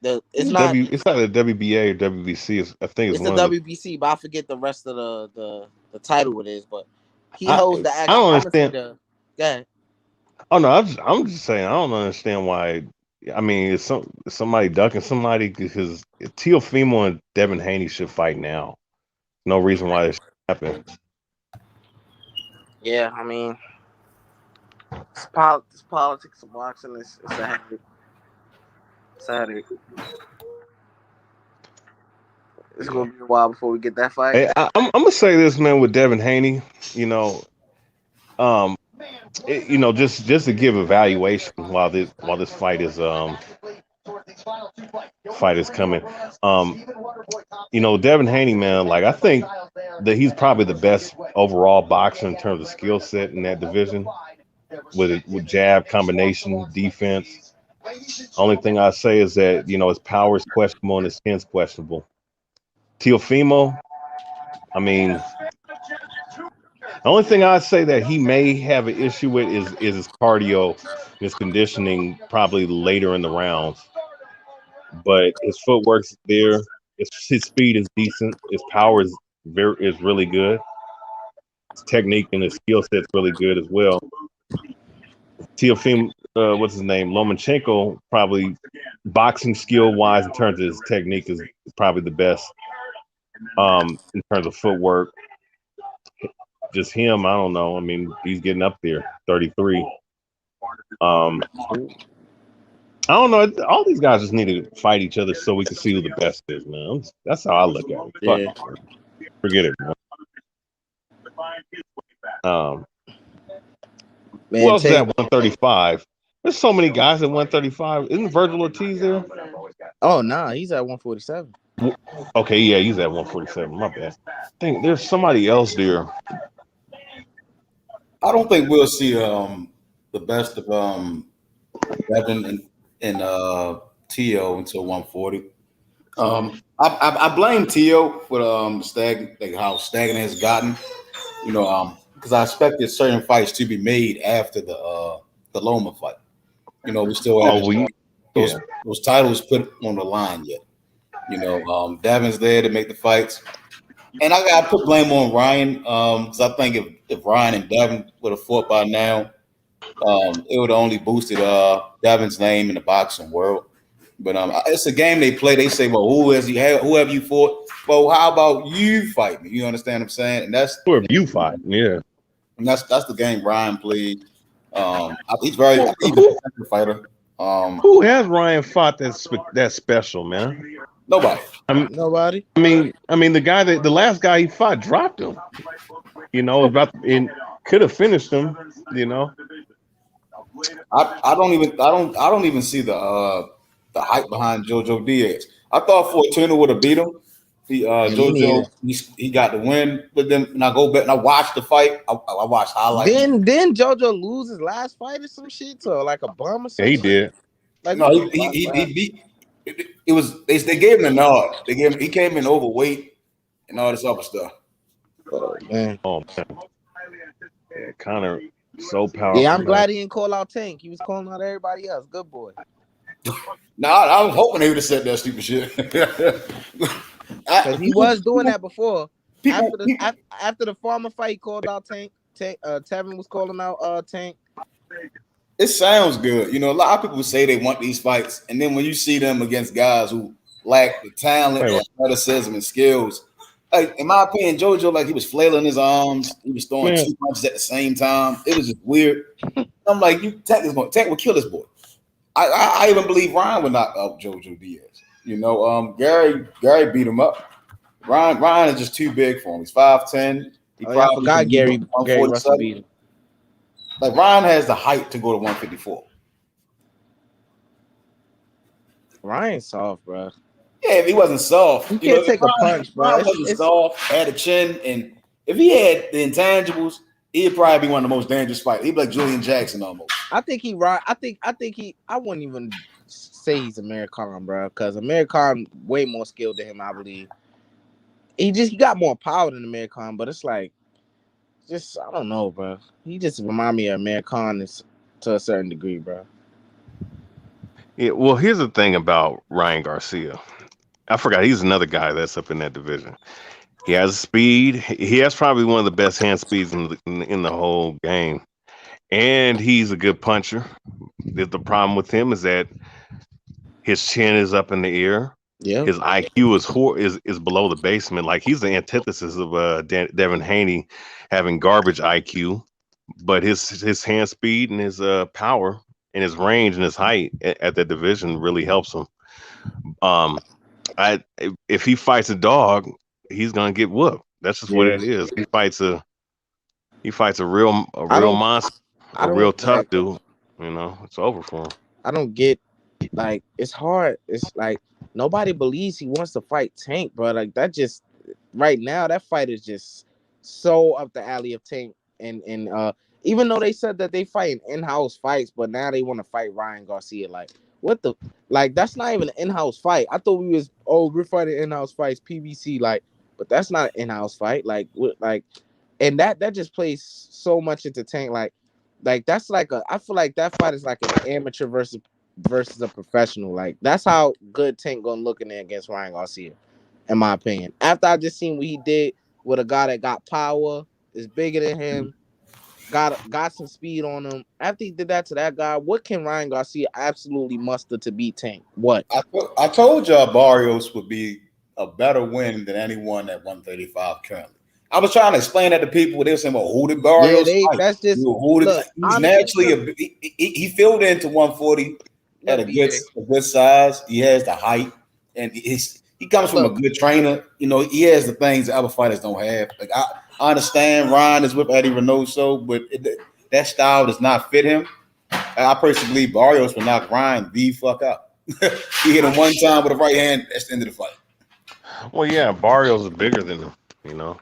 It's not. It's not a WBA or WBC. I think it's the WBC, but I forget the rest of the title it is. But he holds the actual. I don't understand. Go ahead. Oh no, I'm just saying I don't understand why. I mean, it's somebody ducking somebody because Teofimo and Devin Haney should fight now. No reason why this should happen. Yeah, I mean, it's politics of boxing. It's a headache. It's a headache. It's gonna be a while before we get that fight. Hey, I'm gonna say this, man, with Devin Haney. Just to give evaluation while this fight is fight is coming. Devin Haney, man, like I think that he's probably the best overall boxer in terms of skill set in that division with jab combination defense. Only thing I say is that his power is questionable and his skin's questionable. Teofimo, I mean, the only thing I say that he may have an issue with is his cardio, his conditioning, probably later in the rounds. But his footwork's there. His speed is decent. His power is really good. His technique and his skill set's really good as well. Teofimo, what's his name? Lomachenko, probably boxing skill wise in terms of his technique is probably the best. In terms of footwork, just him, I don't know. I mean, he's getting up there, 33. I don't know. All these guys just need to fight each other so we can see who the best is, man. That's how I look at it. Yeah. Forget it, man. Man, who else is at 135? There's so many guys at 135. Isn't Virgil Ortiz there? Oh, nah, he's at 147. Okay, yeah, he's at 147. My bad. I think there's somebody else there. I don't think we'll see the best of Devin and Tio until 140. I blame Tio for how stagnant has gotten. Because I expected certain fights to be made after the Loma fight. We still have those titles put on the line yet. Devin's there to make the fights. And I got to put blame on Ryan because I think if Ryan and Devin would have fought by now, it would have only boosted Devin's name in the boxing world. But it's a game they play. They say, well, who have you fought? Well, how about you fight me? You understand what I'm saying? And that's who have you fight? Yeah. And that's the game Ryan played. He's a fighter. Who has Ryan fought that's special, man? Nobody. Nobody. I mean, the last guy he fought dropped him. Could have finished him. I don't even see the hype behind JoJo Diaz. I thought Fortuna would have beat him. JoJo, he got the win with them, and I go back and I watched the fight. I watched highlights. Then JoJo lose his last fight or some shit to like a bum or something. Yeah, he did. Like, no, he beat. It was they gave him a nod. He came in overweight and all this other stuff. Oh man. Yeah, Conor so powerful. Yeah, I'm glad he didn't call out Tank. He was calling out everybody else. Good boy. I was hoping they would have said that stupid shit. Because he was doing that before. After the Farmer fight, he called out Tank. Tevin was calling out Tank. It sounds good. A lot of people say they want these fights, and then when you see them against guys who lack the talent, athleticism, and skills, like in my opinion, JoJo, he was flailing his arms, he was throwing 2 punches at the same time. It was just weird. I'm like, Tank will kill this boy. I even believe Ryan would knock out JoJo Diaz. Gary beat him up. Ryan is just too big for him. He's 5'10". I forgot Gary Russell beat him. Like Ryan has the height to go to 154. Ryan's soft, bro. Yeah, if he wasn't soft, he can't take a punch, bro. Ryan wasn't soft, had a chin, and if he had the intangibles, he'd probably be one of the most dangerous fighters. He'd be like Julian Jackson almost. I wouldn't even say he's American, bro, because American way more skilled than him, I believe. He got more power than American, but it's like, I don't know, bro. He just remind me of American to a certain degree, bro. Yeah, well, here's the thing about Ryan Garcia. I forgot he's another guy that's up in that division. He has speed. He has probably one of the best hand speeds in the whole game, and he's a good puncher. The problem with him is that his chin is up in the air. Yeah, his IQ is below the basement. Like he's the antithesis of Devin Haney having garbage IQ, but his hand speed and his power and his range and his height at that division really helps him. If he fights a dog, he's gonna get whooped. That's just what it is. He fights a real monster, a real tough dude. It's over for him. I don't get like it's hard. It's like nobody believes he wants to fight Tank, bro. Like that just right now, that fight is just so up the alley of Tank. And even though they said that they fight in-house fights, but now they want to fight Ryan Garcia. Like what the like that's not even an in-house fight. I thought we're fighting in-house fights, PBC, like, but that's not an in-house fight. Like and that just plays so much into Tank. Like that's like I feel like that fight is like an amateur versus a professional. Like that's how good Tank gonna look in there against Ryan Garcia, in my opinion. After I just seen what he did with a guy that got power, is bigger than him, got some speed on him. After he did that to that guy, what can Ryan Garcia absolutely muster to beat Tank? What? I told y'all Barrios would be a better win than anyone at 135 currently. I was trying to explain that to people. They were saying, "Well, who did Yeah, Barrios fight? that's just look. He's Honestly, naturally he filled into 140 at look, BJ. a good size. He has the height, and he comes from a Look, good trainer. You know, he has the things that other fighters don't have. Like I understand Ryan is with Eddie Reynoso, but that style does not fit him. I personally believe Barrios will knock Ryan the fuck out. He hit him one time with a right hand. That's the end of the fight. Well, yeah, Barrios is bigger than him. You know.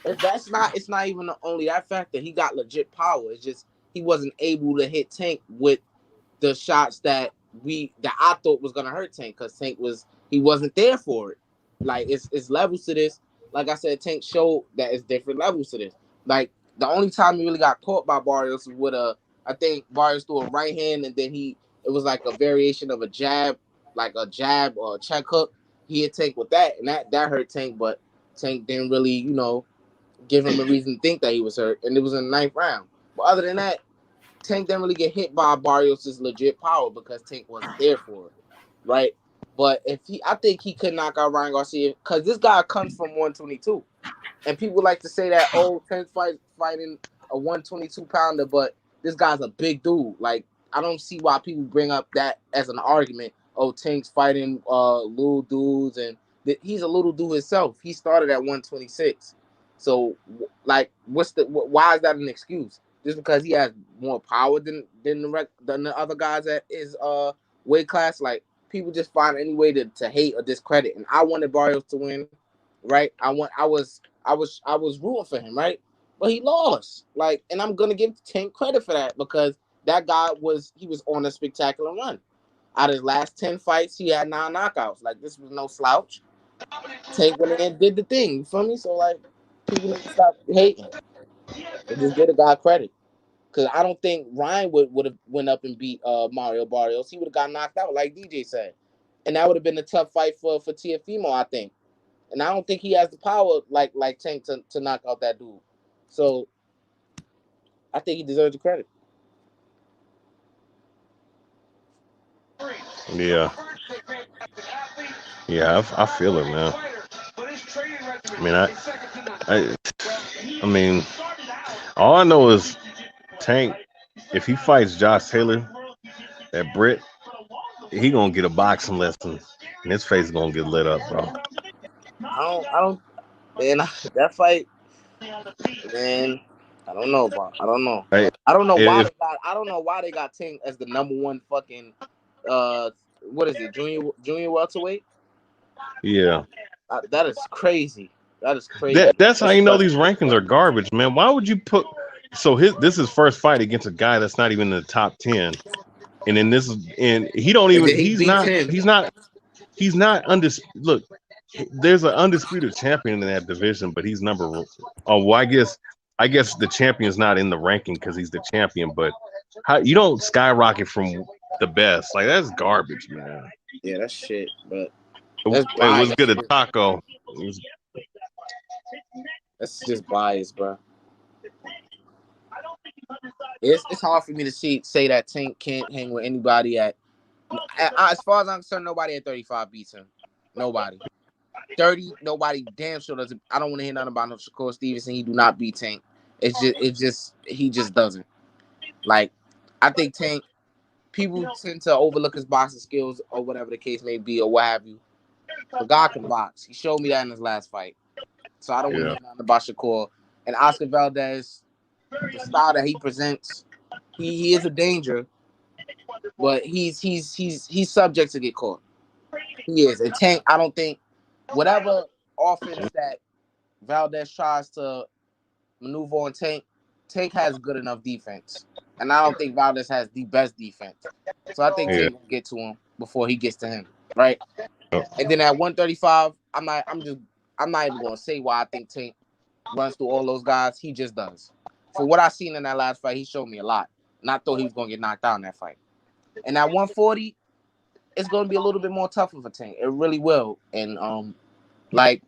it's not even only that fact that he got legit power. It's just he wasn't able to hit Tank with the shots that I thought was gonna hurt Tank, because Tank he wasn't there for it. Like it's levels to this. Like I said, Tank showed that it's different levels to this. Like the only time he really got caught by Barrios was with I think Barrios threw a right hand, and then it was like a variation of a jab, like a jab or a check hook. He hit Tank with that, and that hurt Tank, but Tank didn't really, give him a reason to think that he was hurt, and it was in the 9th round. But other than that, Tank didn't really get hit by Barrios' legit power because Tank wasn't there for it, right? But I think he could knock out Ryan Garcia, because this guy comes from 122, and people like to say that Tank's fighting a 122 pounder, but this guy's a big dude. Like I don't see why people bring up that as an argument. Oh, Tank's fighting little dudes, and he's a little dude himself. He started at 126, so like, why is that an excuse? Just because he has more power than the other guys at his weight class? Like people just find any way to hate or discredit. And I wanted Barrios to win, right? I was rooting for him, right? But he lost. Like, and I'm gonna give Tank credit for that, because that guy was on a spectacular run. Out of his last 10 fights, he had 9 knockouts. Like this was no slouch. Tank went in and did the thing. You feel me? So like, people need to stop hating and just give the guy credit. Because I don't think Ryan would have went up and beat Mario Barrios. He would have got knocked out, like DJ said. And that would have been a tough fight for Tiafimo, I think. And I don't think he has the power like Tank to knock out that dude. So I think he deserves the credit. Yeah. Yeah, I feel it, man. I mean, I mean, all I know is Tank, if he fights Josh Taylor, that Brit, he gonna get a boxing lesson, and his face is gonna get lit up, bro. I don't, man. That fight, man. I don't know, bro. I don't know. Hey, I don't know why if, I don't know why they got Tank as the #1 fucking what is it, junior welterweight? yeah, That is crazy. That is crazy. that's how you know these rankings are garbage, man. Why would you put? So this is first fight against a guy that's not even in the top 10, and then he don't even he's not undisputed. Look, there's an undisputed champion in that division, but he's number. Oh, well, I guess the champion's not in the ranking because he's the champion. But how you don't skyrocket from the best? Like that's garbage, man. Yeah, that's shit. But It was good at Taco. That's just bias, bro. It's hard for me to say that Tank can't hang with anybody as far as I'm concerned, nobody at 35 beats him. Nobody. 30, nobody damn sure doesn't. I don't want to hear nothing about no Shakur Stevenson. He do not beat Tank. He just doesn't. Like, I think Tank, people tend to overlook his boxing skills or whatever the case may be or what have you. The guy can box. He showed me that in his last fight. So I don't want to hear nothing about Shakur. And Oscar Valdez, the style that he presents, he is a danger. but he's subject to get caught. He is. And Tank, I don't think whatever offense that Valdez tries to maneuver on Tank has good enough defense. And I don't think Valdez has the best defense. So I think Tank will get to him before he gets to him. Right? And then at 135, I'm not even gonna say why I think Tank runs through all those guys. He just does. For what I seen in that last fight, he showed me a lot. And I thought he was gonna get knocked out in that fight. And at 140, it's gonna be a little bit more tougher for Tank. It really will. And like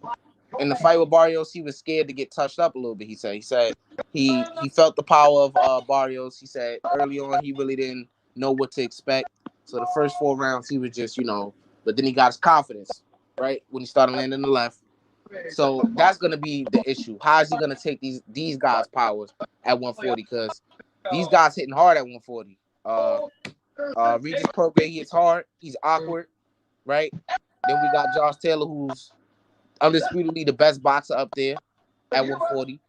in the fight with Barrios, he was scared to get touched up a little bit. He said he felt the power of Barrios. He said early on he really didn't know what to expect. So the first 4 rounds he was just, but then he got his confidence, right? When he started landing the left. So that's gonna be the issue. How is he gonna take these guys' powers at 140? Because these guys hitting hard at 140. Regis Prograis, he hits hard. He's awkward, right? Then we got Josh Taylor, who's undisputedly the best boxer up there at 140.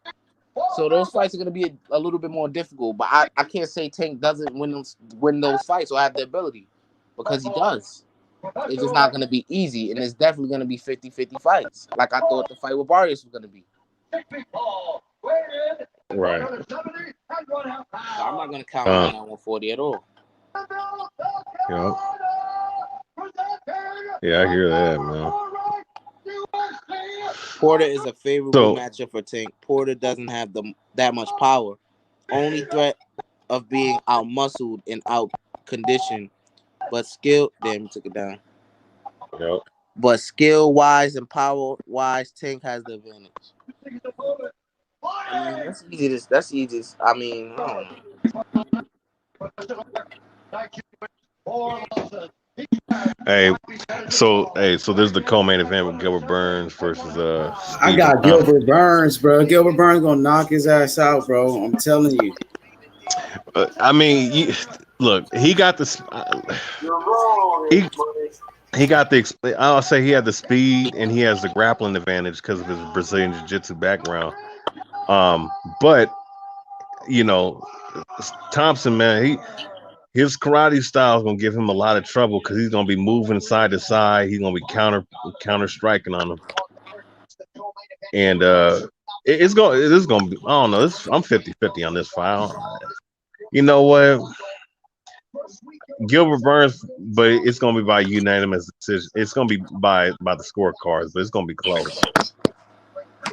So those fights are going to be a little bit more difficult. But I can't say Tank doesn't win those fights or have the ability, because he does. It's just not going to be easy, and it's definitely going to be 50-50 fights, like I thought the fight with Barrios was going to be. Right. I'm not going to count on 140 at all. Yeah. Yeah, I hear that, man. Porter is a favorable matchup for Tank. Porter doesn't have that much power. Only threat of being out-muscled and out-conditioned. But skill, damn, he took it down. Yep. But skill-wise and power-wise, Tank has the advantage. I mean, that's easy. I mean, I don't know. So there's the co-main event with Gilbert Burns versus I got Gilbert Burns, bro. Gilbert Burns gonna knock his ass out, bro. I'm telling you. I mean, look, he got the he got the. I'll say he had the speed and he has the grappling advantage because of his Brazilian Jiu-Jitsu background. But Thompson, man, his karate style is gonna give him a lot of trouble because he's gonna be moving side to side. He's gonna be counter striking on him, and it's gonna be. I don't know. I'm 50-50 on this fight. You know what? Gilbert Burns, but it's gonna be by unanimous decision. It's gonna be by the scorecards, but it's gonna be close.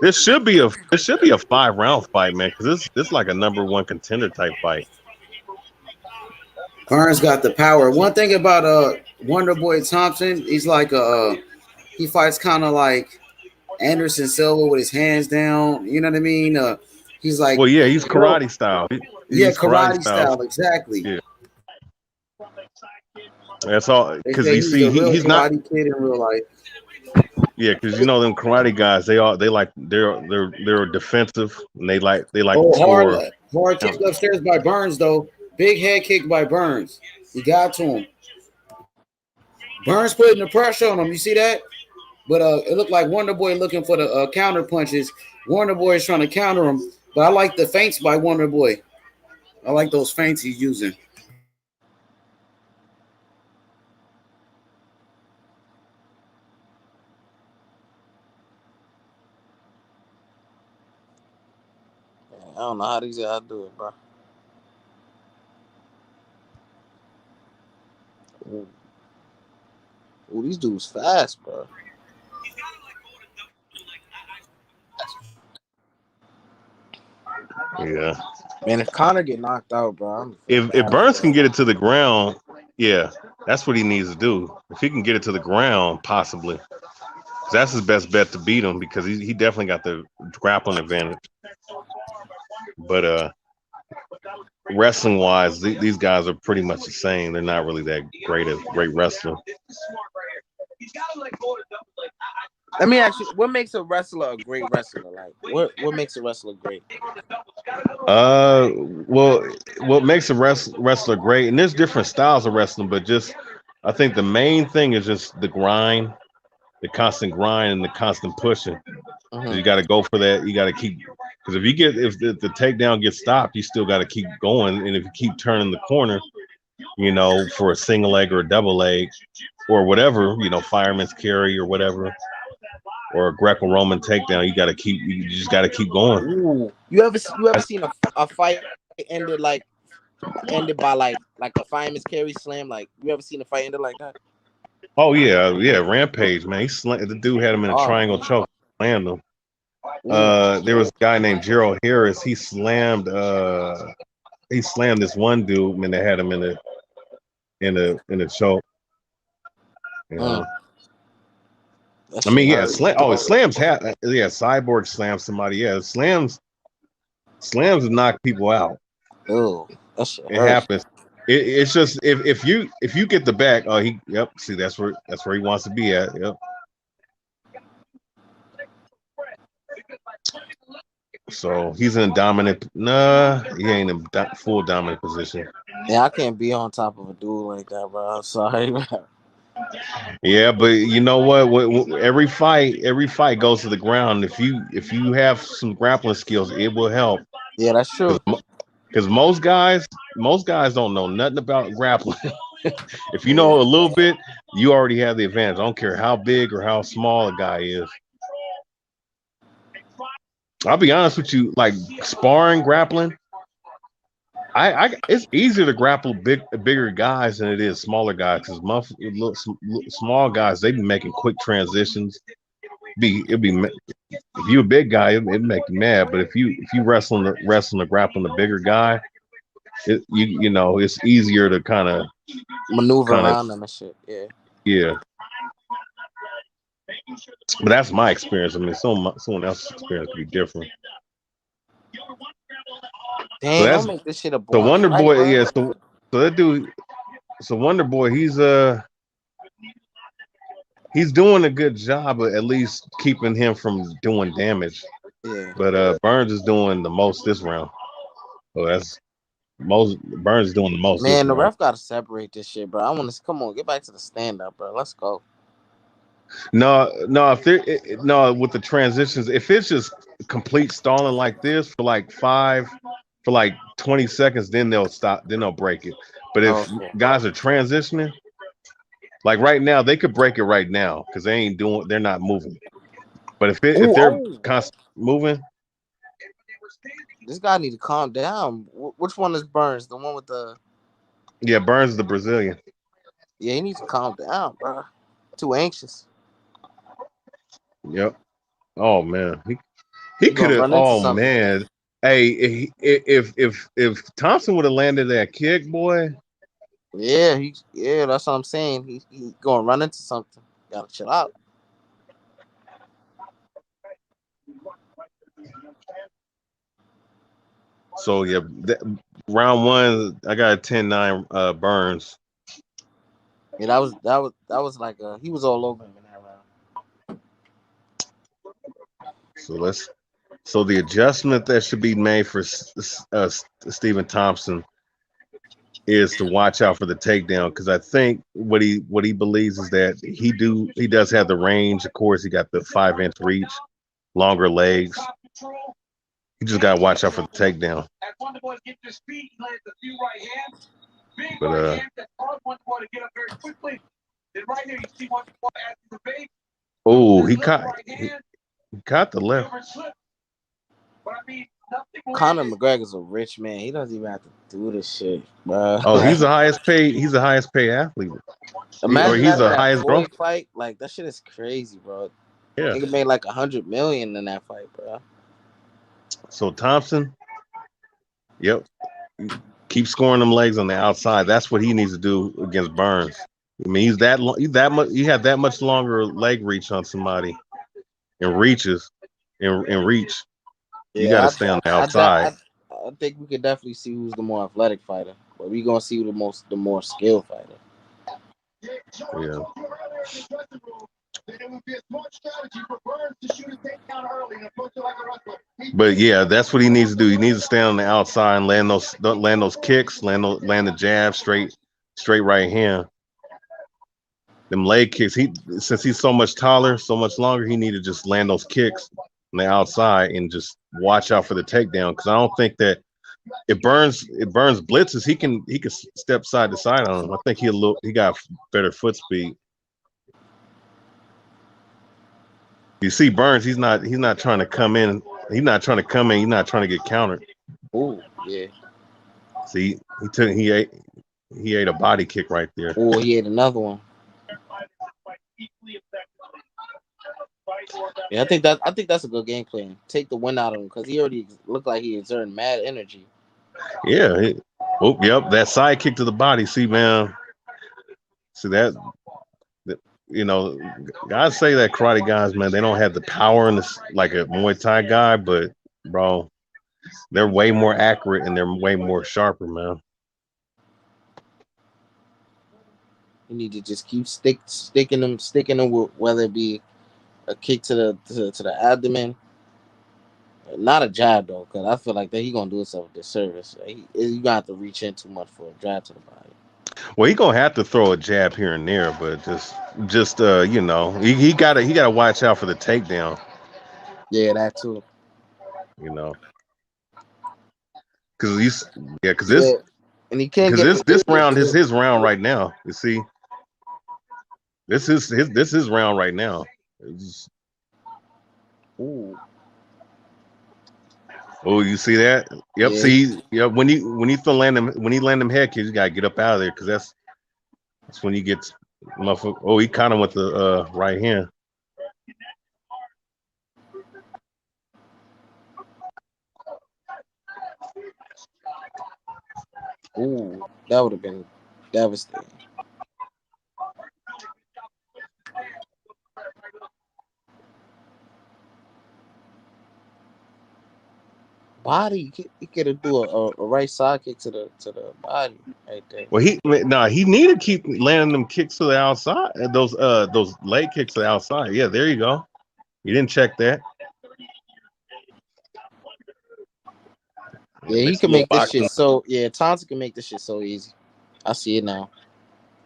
This should be a 5-round fight, man, because this like a number 1 contender type fight. Burns got the power. One thing about Wonder Boy Thompson, he's like he fights kind of like Anderson Silva with his hands down. You know what I mean? He's like, well, yeah, he's karate style. He's karate style, exactly. Yeah. That's all. Because you see, he's not karate kid in real life. Yeah, because them karate guys, they're defensive and they like to score. Hard kick upstairs by Burns though. Big head kick by Burns. He got to him. Burns putting the pressure on him. You see that? But it looked like Wonder Boy looking for the counter punches. Wonder Boy is trying to counter him. But I like the feints by Wonder Boy. I like those feints he's using. I don't know how these guys do it, bro. Ooh, these dudes fast, bro. Yeah. Man, if Conor get knocked out, bro. If Burns can get it to the ground, yeah, that's what he needs to do. If he can get it to the ground, possibly. That's his best bet to beat him because he definitely got the grappling advantage. But wrestling wise, these guys are pretty much the same. They're not really that great wrestler. Let me ask you, what makes a wrestler a great wrestler? Like, what makes a wrestler great? Well, what makes a wrestler great, and there's different styles of wrestling, but just I think the main thing is just the grind, the constant grind, and the constant pushing. So you got to go for that. You got to keep, because if the takedown gets stopped, you still got to keep going, and if you keep turning the corner, for a single leg or a double leg or whatever, fireman's carry or whatever, or a Greco-Roman takedown. You just got to keep going. Ooh, you ever seen a fight ended by like a fireman's carry slam? Like, you ever seen a fight ended like that? Oh yeah, Rampage, man. The dude had him in a Oh triangle man. choke, slammed him. Ooh, There was a guy named Gerald Harris. He slammed this one dude, man, that had him in a choke. that I shit mean, yeah, hurt. slams Cyborg slams somebody. Yeah, slams knock people out. Ooh, that shit It hurts. happens. It's just if you get the back, see, that's where he wants to be at. Yep. So he's in dominant. Nah, he ain't in full dominant position. Yeah, I can't be on top of a dude like that, bro. I'm sorry, bro. Yeah, but you know what? Every fight goes to the ground. If you have some grappling skills, it will help. Yeah, that's true. Because most guys don't know nothing about grappling. If you know a little bit, you already have the advantage. I don't care how big or how small a guy is. I'll be honest with you, like sparring, grappling, it's easier to grapple bigger guys than it is smaller guys, because small guys, they be making quick transitions. If you a big guy, it'd make you mad. But if you wrestling the grappling the bigger guy, it's easier to kind of maneuver around them and shit. Yeah. But that's my experience. I mean, someone else's experience could be different. Dang, don't make this shit a the boring Wonder fight, Boy. bro. Yeah, so that dude. So Wonder Boy, he's doing a good job of at least keeping him from doing damage. Yeah. But Burns is doing the most this round. So that's Burns is doing the most. Man, the ref gotta separate this shit, bro. I want to come on, get back to the stand up, bro. Let's go. No, with the transitions, if it's just complete stalling like this for like 20 seconds, then they'll stop, then they'll break it. But if guys are transitioning, like right now, they could break it right now because they're not moving. But if they're constantly moving, this guy need to calm down. Which one is Burns? The one with the Burns is the Brazilian. Yeah, he needs to calm down, bro. Too anxious. Yep. Oh man, he could have. Oh man, hey, if Thompson would have landed that kick, boy. Yeah, that's what I'm saying. He gonna run into something. Gotta chill out. So yeah, round one, I got a 10-9 Burns. Yeah, that was like he was all over him in that round. So the adjustment that should be made for Stephen Thompson is to watch out for the takedown, because I think what he believes is that he does have the range. Of course, he got the 5-inch reach, longer legs. You just gotta watch out for the takedown. But he caught the left. Conor McGregor's a rich man. He doesn't even have to do this shit, bro. Oh, he's the highest paid. He's the highest paid athlete. Imagine he's the that highest Floyd fight. Like, that shit is crazy, bro. Yeah, he made like $100 million in that fight, bro. So Thompson, yep, keep scoring them legs on the outside. That's what he needs to do against Burns. I mean, he had that much longer leg reach on somebody, and reach. You got to stay on the outside. I think we could definitely see who's the more athletic fighter, but we gonna see the more skilled fighter. Yeah. But yeah, that's what he needs to do. He needs to stay on the outside and land those kicks, land the jab, straight right hand. Them leg kicks. Since he's so much taller, so much longer, he need to just land those kicks on the outside and just watch out for the takedown. Because I don't think that if Burns blitzes, he can step side to side on him. I think he got better foot speed. You see Burns, he's not trying to come in. He's not trying to come in. He's not trying to get countered. Oh, yeah. See, he ate a body kick right there. Oh, he ate another one. Yeah, I think that's a good game plan. Take the win out of him because he already looked like he exerting mad energy. Yeah. Yep. That side kick to the body. See, man. See that. You know, guys say that karate guys, man, they don't have the power in this like a Muay Thai guy, but bro, they're way more accurate and they're way more sharper, man. You need to just keep sticking them with whether it be a kick to the abdomen, not a jab though, because I feel like that he gonna do himself a disservice. You gonna have to reach in too much for a jab to the body. Well, he gonna have to throw a jab here and there, but just you know, he gotta watch out for the takedown. Yeah, that too. You know, because this and he can't because this round is his round right now. You see, this is his round right now. Ooh. Oh, you see that? Yep. Yeah. See, yep. When he land them head kicks, you gotta get up out of there because that's when he gets motherfucker. Oh, he caught him with the right hand. Ooh, that would have been devastating. Body, he could do a right side kick to the body right there. Well, he needed to keep landing them kicks to the outside. Those leg kicks to the outside. Yeah, there you go. You didn't check that. Yeah, he can make this shit so. Yeah, Thompson can make this shit so easy. I see it now.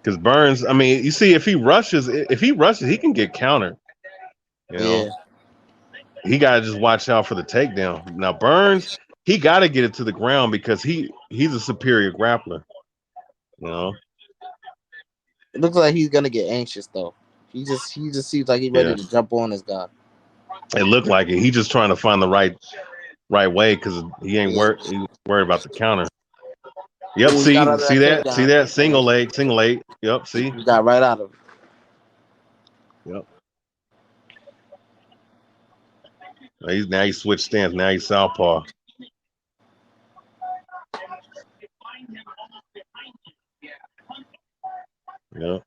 Because Burns, I mean, you see, if he rushes, he can get countered. You know? Yeah. He gotta just watch out for the takedown. Now Burns, he gotta get it to the ground because he's a superior grappler. You know. It looks like he's gonna get anxious though. He just seems like he's ready to jump on this guy. It looked like it. He's just trying to find the right way because he ain't worried about the counter. Yep. Ooh, see that single leg. Yep. See. He got right out of it. Yep. Now he switched stance. Now he's southpaw. Yep.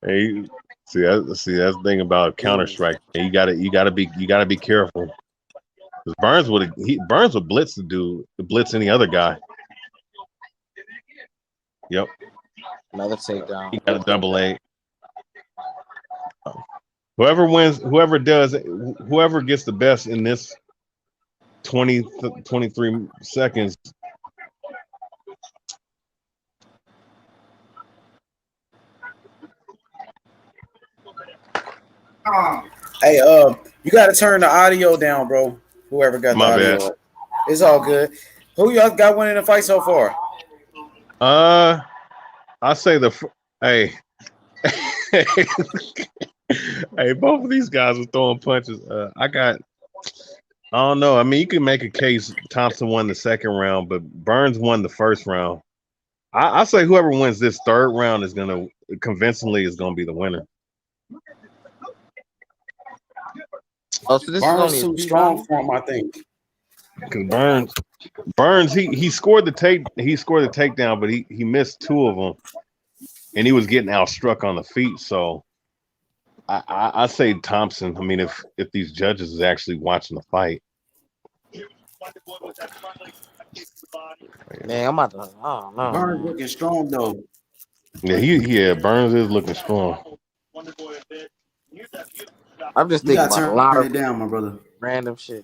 Hey, see that's the thing about Counter Strike. You gotta be careful. Burns would blitz blitz any other guy. Yep. Another takedown. He got a double A. Whoever wins, whoever gets the best in this 23 seconds. Hey, you got to turn the audio down, bro. Whoever got the audio. Bad. It's all good. Who y'all got winning the fight so far? I say hey, hey, both of these guys are throwing punches. I don't know. I mean, you can make a case Thompson won the second round, but Burns won the first round. I say whoever wins this third round is gonna be the winner. Oh, so this Burns is too strong for him, I think. Because Burns, he scored the takedown, but he missed two of them, and he was getting outstruck on the feet. So I say Thompson. I mean, if these judges is actually watching the fight. Man, I'm about to. I don't know. Burns looking strong though. Yeah, Burns is looking strong. I'm just thinking about a lot of down, my brother. Random shit.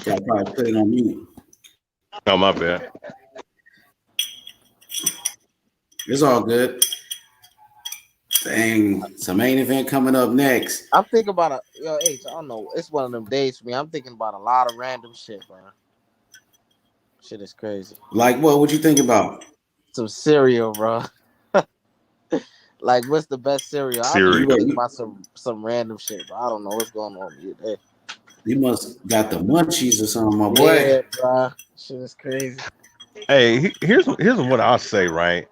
Gotta probably put it on mute. Oh, my bad. It's all good. Damn. Dang, it's a main event coming up next. I'm thinking about H. I don't know. It's one of them days for me. I'm thinking about a lot of random shit, bro. Shit is crazy. Like what? What you think about? Some cereal, bro. Like, what's the best cereal? I just Cereal. be thinking about some random shit, bro. I don't know what's going on with you. You must got the munchies or something, my boy. Yeah, bro. Shit is crazy. Hey, here's what I'll say. Right,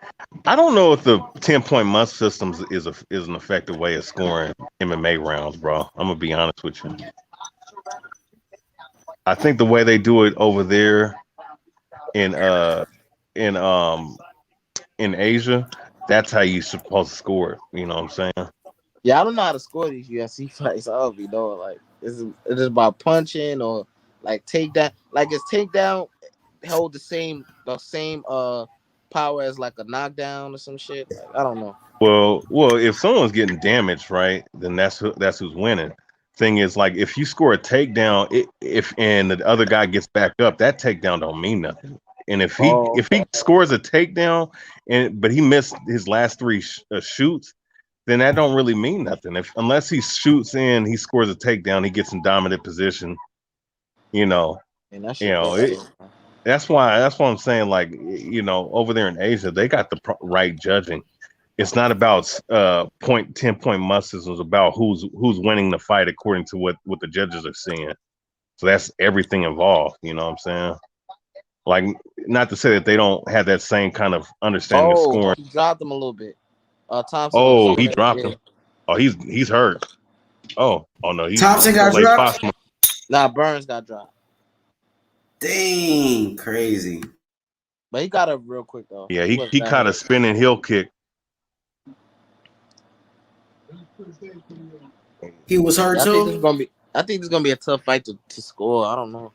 I don't know if the 10-point month systems is an effective way of scoring MMA rounds, bro. I'm gonna be honest with you. I think the way they do it over there in in um in Asia, that's how you supposed to score it. You know what I'm saying? Yeah, I don't know how to score these UFC fights. I don't be knowing. Like, is it about punching or like takedown? Like, is takedown hold the same power as like a knockdown or some shit? Like, I don't know. Well, if someone's getting damaged, right, then that's who's winning. Thing is, like, if you score a takedown, if and the other guy gets back up, that takedown don't mean nothing. And if he Oh, if he scores a takedown but he missed his last three shoots, then that don't really mean nothing. Unless he shoots in, he scores a takedown, he gets in dominant position. You know, and that you shit know bullshit. that's why I'm saying, like, over there in Asia, they got the right judging. It's not about 10-point must systems. It's about who's winning the fight according to what the judges are seeing. So that's everything involved. You know what I'm saying? Like, not to say that they don't have that same kind of understanding of Oh, scoring. he dropped him a little bit. Thompson was Oh, saying he that. dropped Yeah. him. Oh, he's hurt. Oh no, he's Thompson got Clay dropped. Foster. Nah, Burns got dropped, Dang, crazy. but he got up real quick though. Yeah, He he wasn't that caught a hurt. spinning heel kick. He was hurt I think this is too. gonna be. I think this is gonna be a tough fight to score. I don't know.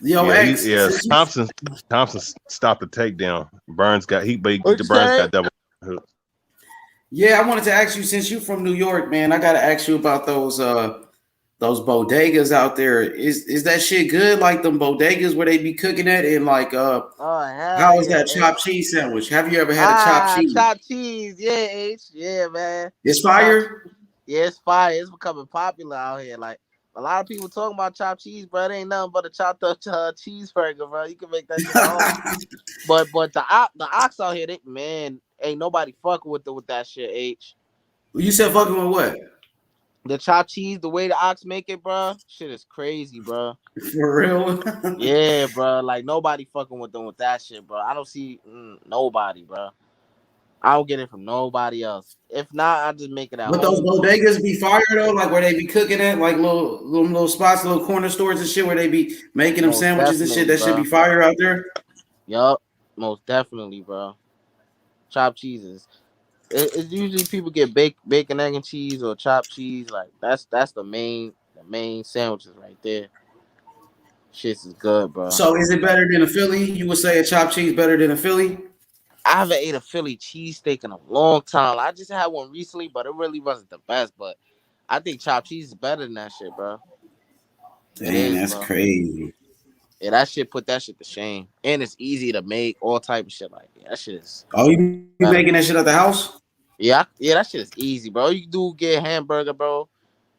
Yo, Yeah, X. Thompson stopped the takedown. Burns got What you Burns say? got double hooks. Yeah, I wanted to ask you, since you from New York, man. I gotta ask you about those bodegas out there. Is that shit good? Like them bodegas where they be cooking at, and like Oh hell how is yeah, that H. chopped cheese sandwich? Have you ever had a chopped cheese? Chopped cheese. Yeah, H. Yeah, man. It's Chopped. fire. Yeah, it's fire. It's becoming popular out here. Like, a lot of people talking about chopped cheese, bro. It ain't nothing but a chopped up cheeseburger, bro. You can make that shit at home. But the ox out here, ain't nobody fucking with that shit. H. You said fucking with what? The chopped cheese, the way the ox make it, bro, shit is crazy, bro. For real? Yeah, bro. Like, nobody fucking with them with that shit, bro. I don't see nobody, bro. I don't get it from nobody else. If not, I just make it at But those home. bodegas be fire though, like where they be cooking at, like little spots, little corner stores and shit, where they be making them Most sandwiches and shit. definitely, That should bro. be fire out there. Yup, most definitely, bro. Chopped cheeses. It's usually people get bacon, egg, and cheese or chopped cheese. Like, that's the main sandwiches right there. Shit is good, bro. So is it better than a Philly? You would say a chopped cheese better than a Philly? I haven't ate a Philly cheesesteak in a long time. I just had one recently, but it really wasn't the best. But I think chopped cheese is better than that shit, bro. It Dang, is, that's bro. crazy. Yeah, that shit put that shit to shame. And it's easy to make, all type of shit. Like, yeah, that shit is Oh, you be better. making that shit at the house? Yeah, that shit is easy, bro. You do get a hamburger, bro.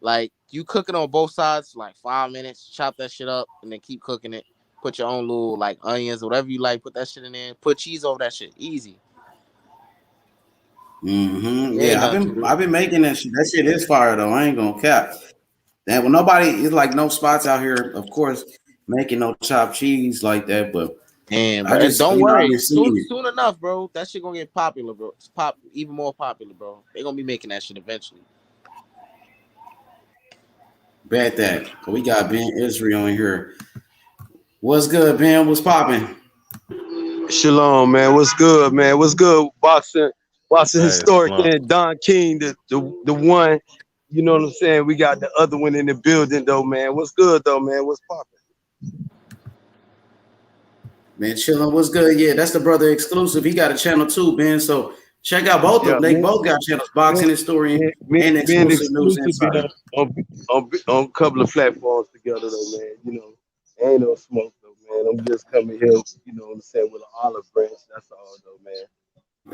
Like, you cook it on both sides for like 5 minutes, chop that shit up, and then keep cooking it. Put your own little, like, onions, whatever you like, put that shit in there. Put cheese over that shit. Easy. Mm-hmm. It ain't Yeah, nothing to I've been making that shit. That shit is fire though. I ain't gonna cap. That when nobody is like no spots out here, of course, making no chopped cheese like that. But And, I bro, and just don't I've worry. been seeing it. Soon enough, bro, that shit gonna get popular, bro. It's even more popular, bro. They gonna be making that shit eventually. Bet that. We got Ben Israel in here. What's good, Ben? What's popping? Shalom, man. What's good, man? What's good? Boxing Hey, historic Shalom. and Don King, the one. You know what I'm saying? We got the other one in the building, though, man. What's good, though, man? What's popping? Man, chilling. What's good? Yeah, that's the brother exclusive. He got a channel too, Ben. So check out both of Yeah, them. They both got channels, boxing historian and being exclusive news exclusive insider. on a couple of platforms together, though, man. You know, ain't no smoke, though, man. I'm just coming here, you know what I'm saying, with an olive branch. That's all, though, man.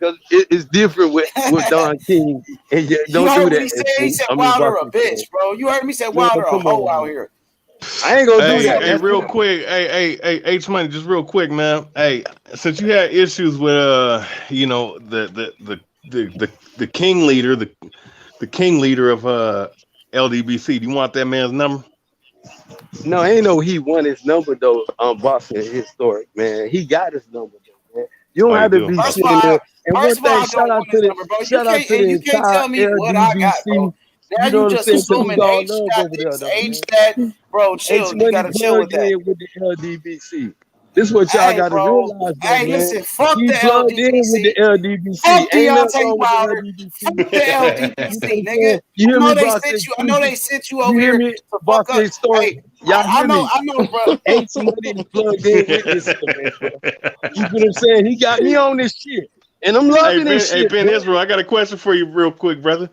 because it's different with Don King. And You don't heard do what he that. said? He said I mean, Wilder a Boxing bitch, bro. You heard me say Man, Wilder a come hoe on, out man. here. I ain't gonna do Hey, that. hey, That's real him. quick, hey, H Money, just real quick, man. Hey, since you had issues with you know, the the king leader, the king leader of LDBC. Do you want that man's number? No, ain't no he won his number though. Boxing Historic, man. He got his number though, man. You don't Oh, you have to do? be First of sitting all, there. And one first of all, thing, I don't want his number, bro. shout out to the You can't entire tell me what I got, LDBC. bro. Now You know you what I'm just saying? Because it's assuming all H love got over there, this, though, H man. that, bro. H Chill. You Money gotta chill with plugged that. in with the LDBC. This is what y'all Hey, got to bro. realize, though, Hey, man. listen. Fuck He the plugged in with the LDBC. LDBC. Fuck Ain't nothing Deontay wrong with the Wilder. LDBC. Fuck the You know LDBC, what I'm nigga. saying? You I hear me, know they Boxing sent you. I know Exclusive? they sent you You over hear here me, to fuck Boxing up. Historic? Hey, Y'all hear me? I know, bro. H Money is plugged in with this stuff, man, bro. You know what I'm saying? He got me on this shit. And I'm loving this Hey shit, Ben bro. Israel, I got a question for you, real quick, brother.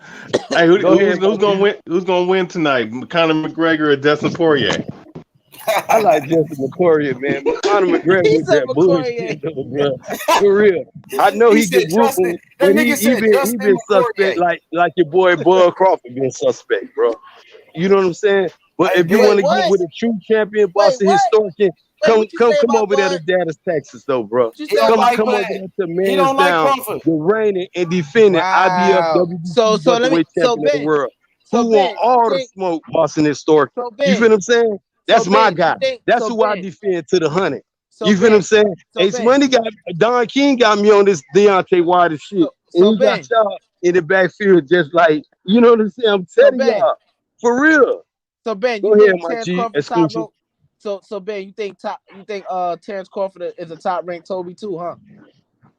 Hey, Go ahead, who's my gonna G. win? Who's gonna win tonight? Conor McGregor or Dustin Poirier? I like Justin Poirier, man. Conor McGregor He with said that McCoy. bullshit, though, bro. For real. I know He he said get Justin. whooping, That but nigga he said been Justin suspect McCourtier. like your boy Bud Crawford been suspect, bro. You know what I'm saying? But Hey, if you Ben. want Wait, to get what? with a true champion, Wait, Boston what? historian, Wait, what you say come about over there to Bud? Dallas, Texas, though, bro. What you He say don't about like Come Bud. over there to He man's don't like down, Crawford. the reigning and defending IBF Wow. WBC So let me. welterweight champion of the world, So who want Ben, you all the think? smoke, Boston historic. So You Ben. feel what I'm saying? So That's my Ben, you guy. think? That's So who I Ben. defend to the 100. So You feel what I'm Ben. saying? So Ace Ben. Money got Don King got me on this Deontay Wilder shit, and So he got Ben. shot in the backfield just like you know what I'm saying. I'm So telling Ben. y'all for real. So Ben, Go you ahead, think my Terrence G Crawford top exclusive. rope? So Ben, you think Terrence Crawford is a top ranked Toby too, huh?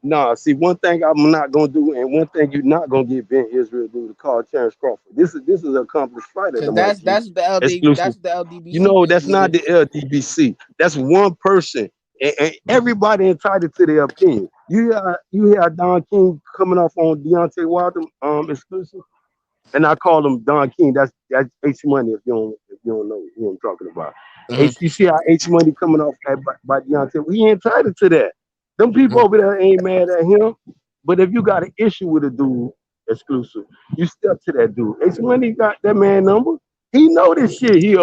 Nah, see one thing I'm not gonna do, and one thing you're not gonna get Ben Israel to do to call Terrence Crawford. This is an accomplished fighter, Because to my G. Exclusive. that's the You LDBC know, that's basically not do. the LDBC. That's one person, and everybody entitled to their opinion. You hear Don King coming off on Deontay Wilder exclusive, and I call him Don King. That's H Money. If you don't know who I'm talking about, Mhm. You see how H Money coming off by Deontay. He entitled to that. Them people over there ain't mad at him. But if you got an issue with a dude exclusive, you step to that dude. H Money got that man number. He know this shit. He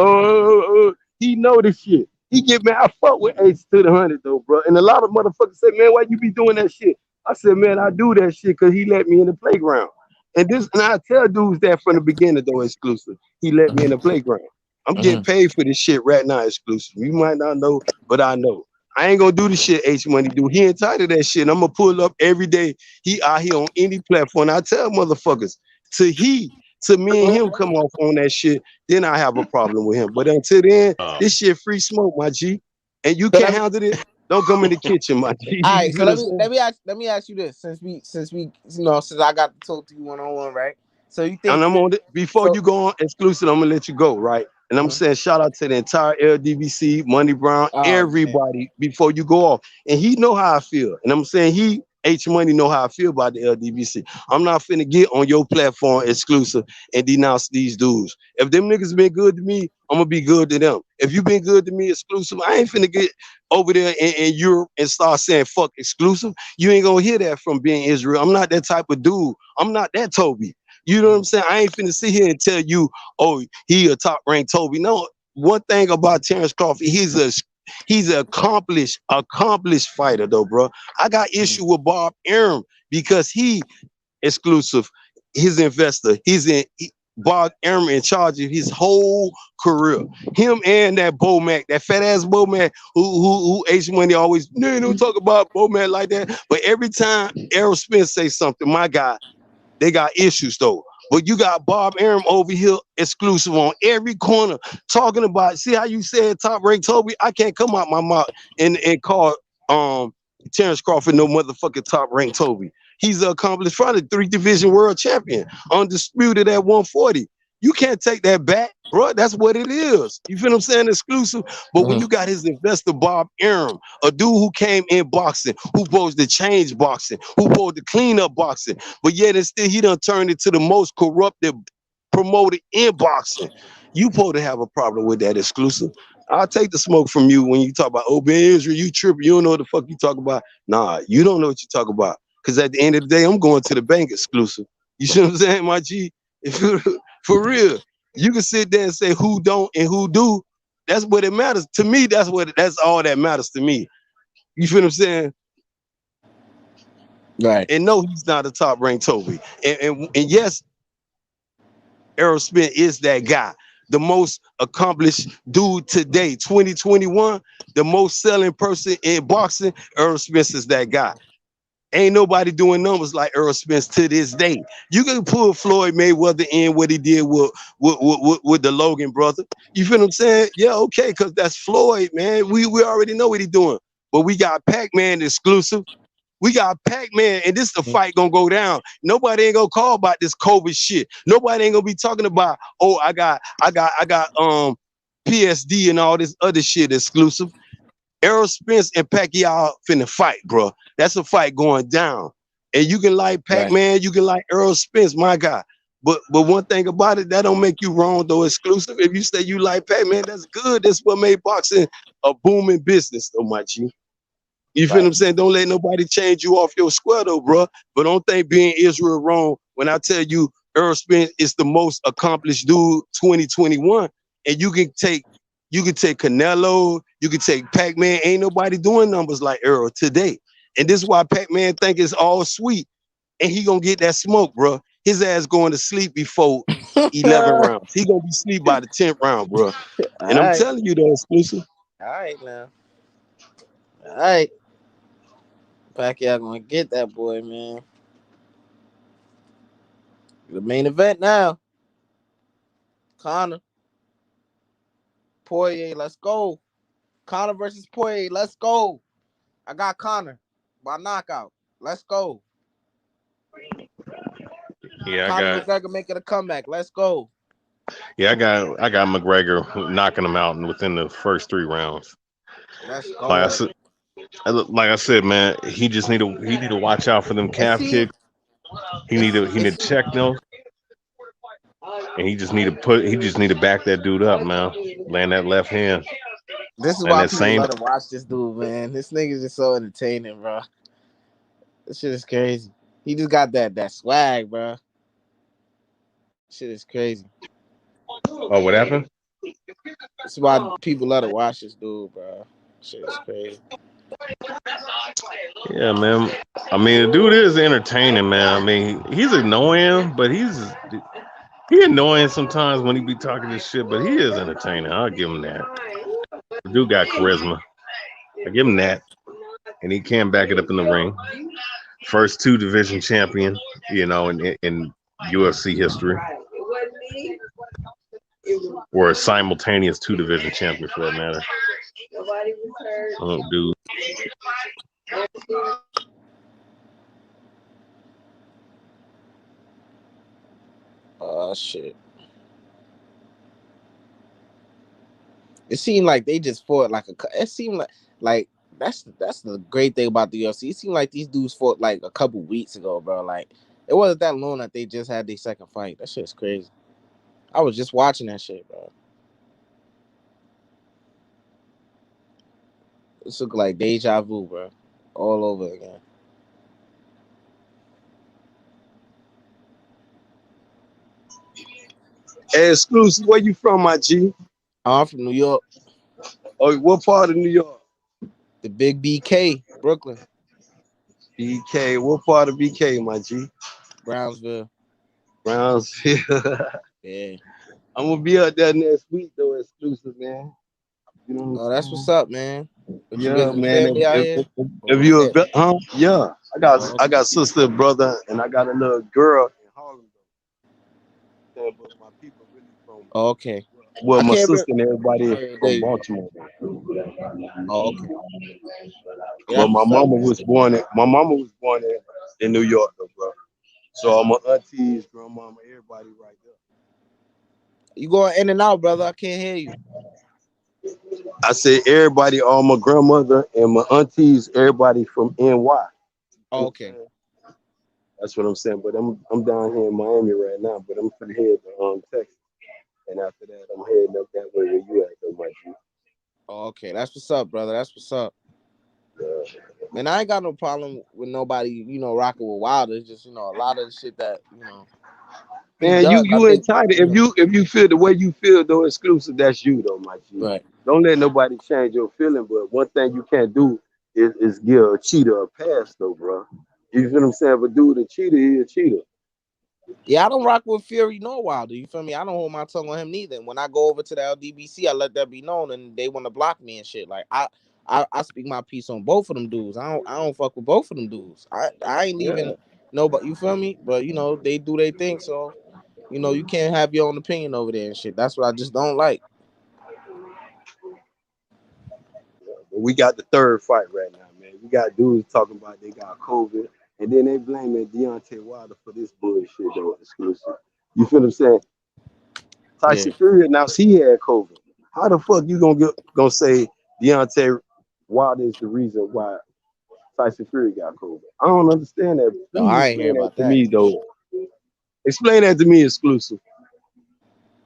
know this shit. He get me. I fuck with H to the 100 though, bro. And a lot of motherfuckers say, man, why you be doing that shit? I said, man, I do that shit because he let me in the playground. And I tell dudes that from the beginning though, exclusive. He let me in the playground. I'm getting paid for this shit right now, exclusive. You might not know, but I know. I ain't gonna do the shit H Money do. He entitled to that shit. And I'm gonna pull up every day. He out here on any platform. I tell motherfuckers to me and him come off on that shit, then I have a problem with him. But until then, this shit free smoke, my G. And you So can't handle it. Don't come in the kitchen, my G. all You right, so feel what I'm saying? let me ask you this since I got to talk to you one on one, right? So you And think I'm on it before so? you go on exclusive. I'm gonna let you go, right? And I'm saying shout out to the entire LDVC, Money Brown, Oh man, everybody before you go off. And he know how I feel. And I'm saying he H Money know how I feel about the LDVC. I'm not finna get on your platform exclusive and denounce these dudes. If them niggas been good to me, I'm gonna be good to them. If you been good to me exclusive, I ain't finna get over there in Europe and start saying fuck exclusive. You ain't gonna hear that from being Israel. I'm not that type of dude. I'm not that Toby. You know what I'm saying? I ain't finna sit here and tell you, oh, he a top ranked Toby. No, one thing about Terrence Crawford, he's an accomplished fighter though, bro. I got issue with Bob Arum because he exclusive, his investor. Bob Arum in charge of his whole career. Him and that Bomac, that fat ass Bomac, who H Money always don't talk about Bomac like that. But every time Errol Spence say something, my guy. They got issues though. But you got Bob Arum over here exclusive on every corner talking about, see how you said top ranked Toby? I can't come out my mouth and call Terrence Crawford no motherfucking top ranked Toby. He's an accomplished fighter, 3 division world champion, undisputed at 140. You can't take that back, bro. That's what it is. You feel what I'm saying? Exclusive. But when you got his investor, Bob Arum, a dude who came in boxing, who supposed to change boxing, who supposed to clean up boxing, but yet and still he done turned into the most corrupted promoter in boxing. You supposed to have a problem with that exclusive. I'll take the smoke from you when you talk about, oh, Ben Israel, you tripping. You don't know what the fuck you talk about. Nah, you don't know what you talk about. Because at the end of the day, I'm going to the bank exclusive. You see what I'm saying, my G? If you, for real, you can sit there and say who don't and who do. That's what it matters. To me, that's all that matters to me. You feel what I'm saying? Right. And no, he's not a top ranked Toby. And yes, Errol Spence is that guy. The most accomplished dude today, 2021, the most selling person in boxing, Errol Spence is that guy. Ain't nobody doing numbers like Errol Spence to this day. You can pull Floyd Mayweather in what he did with the Logan brother. You feel what I'm saying? Yeah, okay, because that's Floyd, man. We already know what he doing. But we got Pac-Man exclusive. We got Pac-Man, and this the fight gonna go down. Nobody ain't gonna call about this COVID shit. Nobody ain't gonna be talking about, oh, I got PSD and all this other shit exclusive. Errol Spence and Pacquiao finna fight, bro. That's a fight going down. And you can like Pac-Man, you can like Errol Spence, my guy. But one thing about it, that don't make you wrong though. Exclusive. If you say you like Pac-Man, that's good. That's what made boxing a booming business, though, my G. You feel what I'm saying? Don't let nobody change you off your square though, bro. But don't think being Israel wrong when I tell you Errol Spence is the most accomplished dude 2021. And you can take Canelo, you can take Pac-Man. Ain't nobody doing numbers like Errol today. And this is why Pac-Man think it's all sweet. And he gonna get that smoke, bro. His ass going to sleep before 11 rounds. He gonna be asleep by the 10th round, bro. And I'm telling you though, exclusive. All right now. All right. Pacquiao gonna get that boy, man. The main event now. Conor. Poirier, let's go. Conor versus Poirier, let's go. I got Conor by knockout. Let's go. Yeah, Conor McGregor making a comeback. Let's go. I got McGregor knocking him out within the first 3 rounds. Let's go. Like I said, man, he need to watch out for them calf kicks. He need to check those. And he just need to back that dude up, man. Land that left hand. This is why people love to watch this dude, man. This nigga's just so entertaining, bro. This shit is crazy. He just got that swag, bro. Shit is crazy. Oh, what happened? This is why people love to watch this dude, bro. Shit is crazy. Yeah, man. I mean, the dude is entertaining, man. I mean, he's annoying, but he annoying sometimes when he be talking this shit, but he is entertaining. I'll give him that. The dude got charisma. I give him that. And he can back it up in the ring. First 2 division champion, in UFC history. Or a simultaneous 2 division champion for that matter. Oh, dude. Oh shit. It seemed like they just fought it seemed like that's the great thing about the UFC. It seemed like these dudes fought like a couple weeks ago, bro. Like it wasn't that long that they just had their second fight. That shit's crazy. I was just watching that shit, bro. It looked like deja vu, bro. All over again. Hey, exclusive, where you from, my G? I'm from New York. Oh, what part of New York? The big BK, Brooklyn. BK, what part of BK, my G? Brownsville. Yeah. I'm gonna be out there next week though, exclusive, man. You know Oh, that's what's up, man. But yeah, man. If you you yeah. I got sister, brother, and I got a little girl in Harlem. But my people really from okay. Well, my sister and everybody from Baltimore. Oh, okay. But my mama was born in New York, though, bro. So all my aunties, grandmama, everybody right there. You going in and out, brother? I can't hear you. I said everybody, all my grandmother and my aunties, everybody from NY. Oh, okay. That's what I'm saying. But I'm down here in Miami right now, but I'm finna head to Texas. And after that, I'm heading up that way where you at, though, my G. Oh, okay. That's what's up, brother. That's what's up. Man, I ain't got no problem with nobody, rocking with Wilder. It's just, a lot of the shit that, Man, you entitled. If you feel the way you feel, though, exclusive, that's you, though, my G. Right. Don't let nobody change your feeling. But one thing you can't do is give a cheater a pass, though, bro. You feel what I'm saying? But dude, a cheater, he a cheater. Yeah, I don't rock with Fury nor Wilder. You feel me? I don't hold my tongue on him neither. And when I go over to the LDBC, I let that be known, and they want to block me and shit. Like I speak my piece on both of them dudes. I don't fuck with both of them dudes. I ain't leaving nobody. You feel me? But you know they do their thing, so you know you can't have your own opinion over there and shit. That's what I just don't like. But we got the third fight right now, man. We got dudes talking about they got COVID, and then they blaming Deontay Wilder for this bullshit though, exclusive. You feel what I'm saying? Tyson Fury announced he had COVID. How the fuck you gonna say Deontay Wilder is the reason why Tyson Fury got COVID? I don't understand that. No, Please I ain't explain hear that about to that. me though. Explain that to me, exclusive.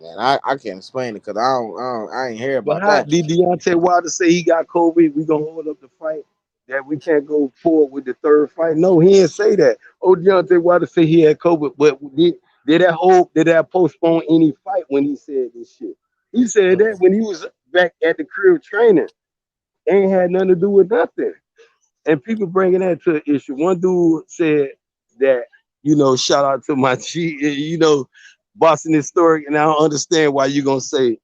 Man, I can't explain it because I ain't hear But about how that. did Deontay Wilder say he got COVID? We gonna hold up the fight that we can't go forward with the third fight? No, he didn't say that. Oh, Deontay Wilder said he had COVID, but did that postpone any fight when he said this shit? He said that when he was back at the crib training, ain't had nothing to do with nothing. And people bringing that to an issue. One dude said that, shout out to my G, Boston Historic, and I don't understand why you gonna say,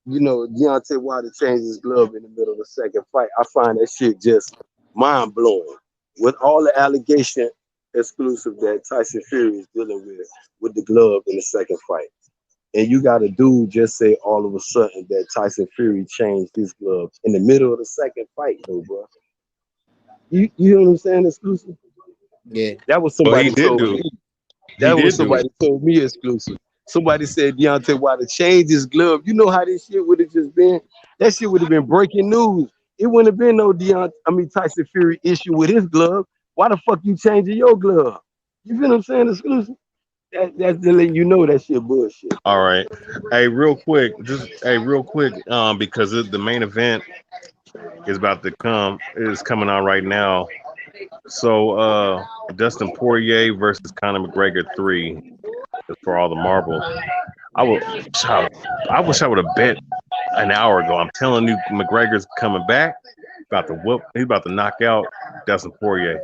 Deontay Wilder changed his glove in the middle of the second fight. I find that shit just mind blowing. With all the allegation exclusive that Tyson Fury is dealing with the glove in the second fight. And you got a dude just say all of a sudden that Tyson Fury changed his glove in the middle of the second fight, though, bro. You know what I'm saying, exclusive? Yeah. That was Well, he somebody did told do me. it. That was somebody told me exclusive. Somebody said Deontay Wilder changed his glove. You know how this shit would have just been? That shit would have been breaking news. It wouldn't have been no Tyson Fury issue with his glove. Why the fuck you changing your glove? You feel what I'm saying, exclusive? That's to let you know that shit bullshit. All right. Hey, real quick, because the main event is about to is coming on right now. So Dustin Poirier versus Conor McGregor 3 is for all the marbles. I wish I would have bet an hour ago. I'm telling you, McGregor's coming back. He's about to knock out Dustin Poirier.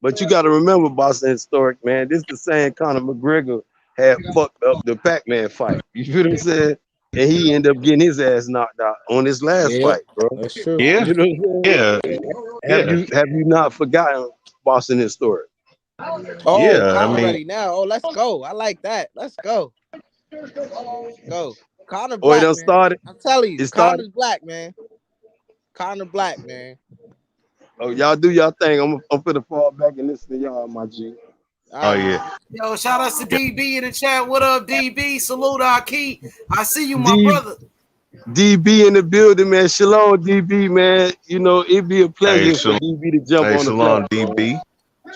But you got to remember, Boston Historic, man, this the same Conor McGregor had fucked up the Pac-Man fight. You feel what I'm saying? And he ended up getting his ass knocked out on his last fight, bro. That's true. Yeah, You know what I'm saying? Have you not forgotten Boston Historic? Oh, Yeah, Conor ready now. Oh, let's go. I like that. Let's go. Go. Conor Oh, it Black, done man. started. I'm telling you, It started. Conor's Black, man. Conor Black, man. Oh, y'all do y'all thing. I'm finna fall back and listen to y'all, my G. Oh yeah. Yo, shout out to DB in the chat. What up, DB? Salute Aki. I see you, my D- brother. DB in the building, man. Shalom, DB, man. You know, it'd be a pleasure for DB to jump on the Shalom, platform. DB.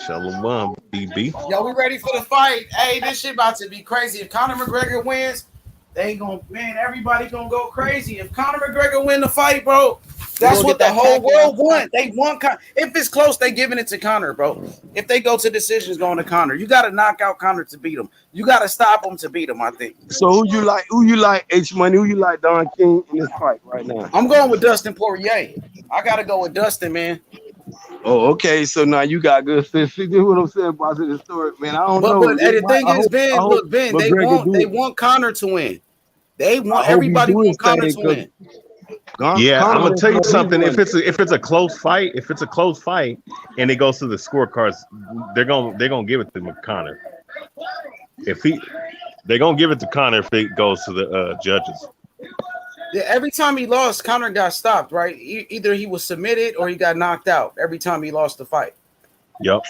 Shalom, DB. Yo, we ready for the fight. Hey, this shit about to be crazy. If Conor McGregor wins, everybody gonna go crazy. If Conor McGregor win the fight, bro, that's what the whole world want. They want if it's close, they giving it to Conor, bro. If they go to decisions, going to Conor. You got to knock out Conor to beat him. You got to stop him to beat him, I think. So who you like, H Money? Who you like, Don King, in this fight right now? I'm going with Dustin Poirier. I got to go with Dustin, man. Oh, okay. So now you got good sense. See what I'm saying about the story, man. I don't know. But the thing is, I hope Ben, McGregor they want Conor to win. Everybody want Conor to win. Yeah, I'm gonna tell you something. If it's a close fight, and it goes to the scorecards, they're gonna give it to Conor. They're gonna give it to Conor if it goes to the judges. Yeah, every time he lost, Conor got stopped, right? Either he was submitted or he got knocked out every time he lost the fight. Yep.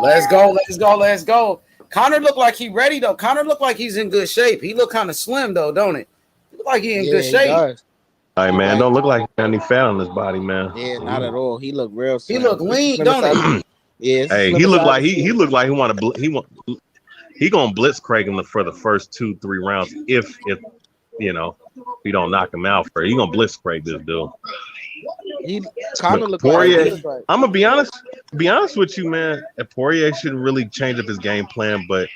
Let's go. Conor looked like he ready, though. Conor looked like he's in good shape. He looked kind of slim, though, don't it? He look like he in good shape. Does. All right, man. Don't look like any fat on his body, man. Yeah, not at all. He looked real slim. He look lean, don't he? Yeah. Hey, he looked like he looked like he gonna blitzkrieg him for the first 2-3 rounds if we don't knock him out for he gonna blitzkrieg this dude. Conor looked Poirier. like I'm gonna be honest with you, man. Poirier shouldn't really change up his game plan, but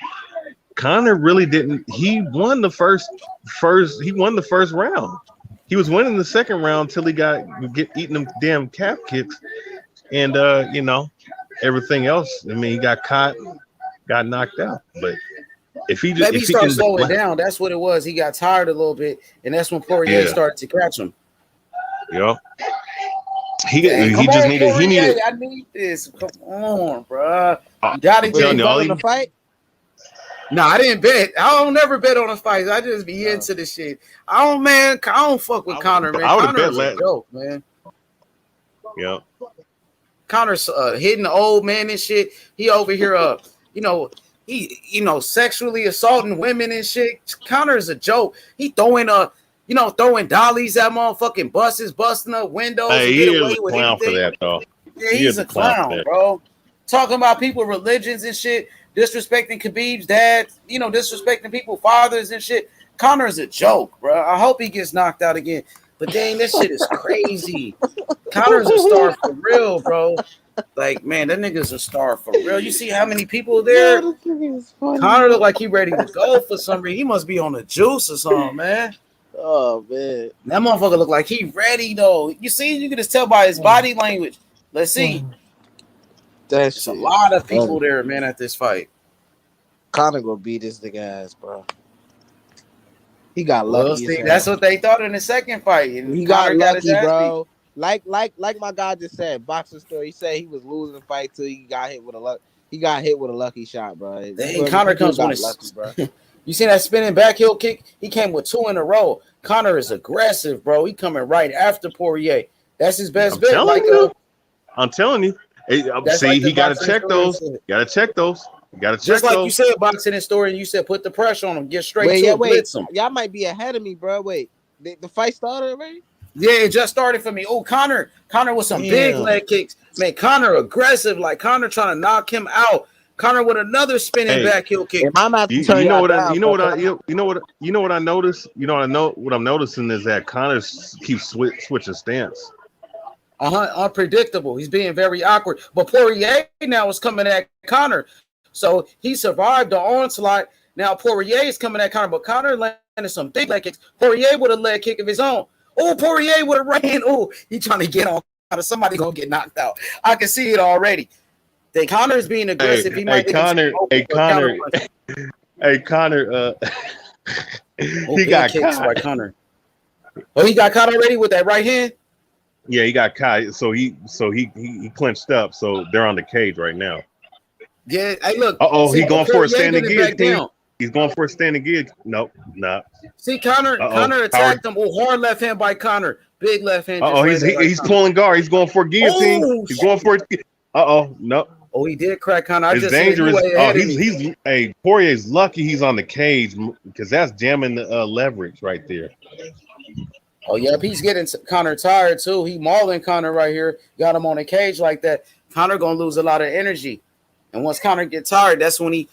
Conor really didn't. He won the first round. he was winning the second round till he got eating them damn calf kicks, and you know, everything else. I mean, he got caught, got knocked out. But Maybe he if he started can, slowing down. That's what it was. He got tired a little bit, and that's when Poirier yeah, started to catch him. yeah. Dang, come He just on, needed Poirier. I need this. Come on, bro. You gotta I'm get telling it. you, all on he the fight? No, I didn't bet. I don't never bet on the fights. I just be into the shit. I don't fuck with Conor, man. I would have bet Conor's a joke, man. Yeah. Connor's hitting the old man and shit. He over here, you know, sexually assaulting women and shit. Connor's a joke. He throwing throwing dollies at motherfucking buses, busting up windows Hey, and he get is away a with clown for anything. that, though. Yeah, He he's is a clown, bro. Talking about people, religions and shit, disrespecting Khabib's dad, disrespecting people, fathers and shit. Connor's a joke, bro. I hope he gets knocked out again. But dang, this shit is crazy. Connor's a star for real, bro. Like, man, that nigga's a star for real. You see how many people there? Conor look like he ready to go for some reason. He must be on the juice or something, man. Oh man, that motherfucker look like he ready though. You see, you can just tell by his body language. Let's see. There's a lot of people there, man, at this fight. Conor gonna beat this nigga ass, bro. He got lucky. Well, see, that's what they thought in the second fight. And he got lucky, got bro. Like my guy just said, boxing story. He said he was losing the fight till he got hit with a lucky shot, bro. Conor comes with lucky, bro. You see that spinning back heel kick? He came with 2 in a row. Conor is aggressive, bro. He coming right after Poirier. That's his best bet. I'm telling you. Hey, see, like he got to check those. Got to check those. Just like you said, boxing and story, and you said put the pressure on him, get straight to it, blitz him. Y'all might be ahead of me, bro. Wait, the fight started already? Yeah, it just started for me. Oh, Conor with some big leg kicks. Man, Conor aggressive, like Conor trying to knock him out. Conor with another spinning back heel kick. You know what I noticed? What I'm noticing is that Conor keeps switching stance. Unpredictable. He's being very awkward. But Poirier now is coming at Conor. So he survived the onslaught. Now Poirier is coming at Conor, but Conor landed some big leg kicks. Poirier with a leg kick of his own. Oh, Poirier with a ran. Oh, he trying to get on Conor. Somebody gonna get knocked out. I can see it already. Conor is being aggressive. He might Conor. He got kicks by Conor. Oh, he got caught already with that right hand. Yeah, he got caught. So he clinched up. So they're on the cage right now. Yeah, hey, look. He's going for a standing guillotine. He's going for a standing guillotine. Nope, not. See, Conor attacked him. Oh, hard left hand by Conor. Big left hand. He's pulling guard. He's going for a guillotine. Oh, he's going for it. No. Oh, he did crack Conor. It's dangerous. Poirier's lucky he's on the cage because that's jamming the leverage right there. Oh, yeah, he's getting Conor tired too. He mauling Conor right here. Got him on a cage like that. Conor gonna lose a lot of energy. And once Conor gets tired, that's when he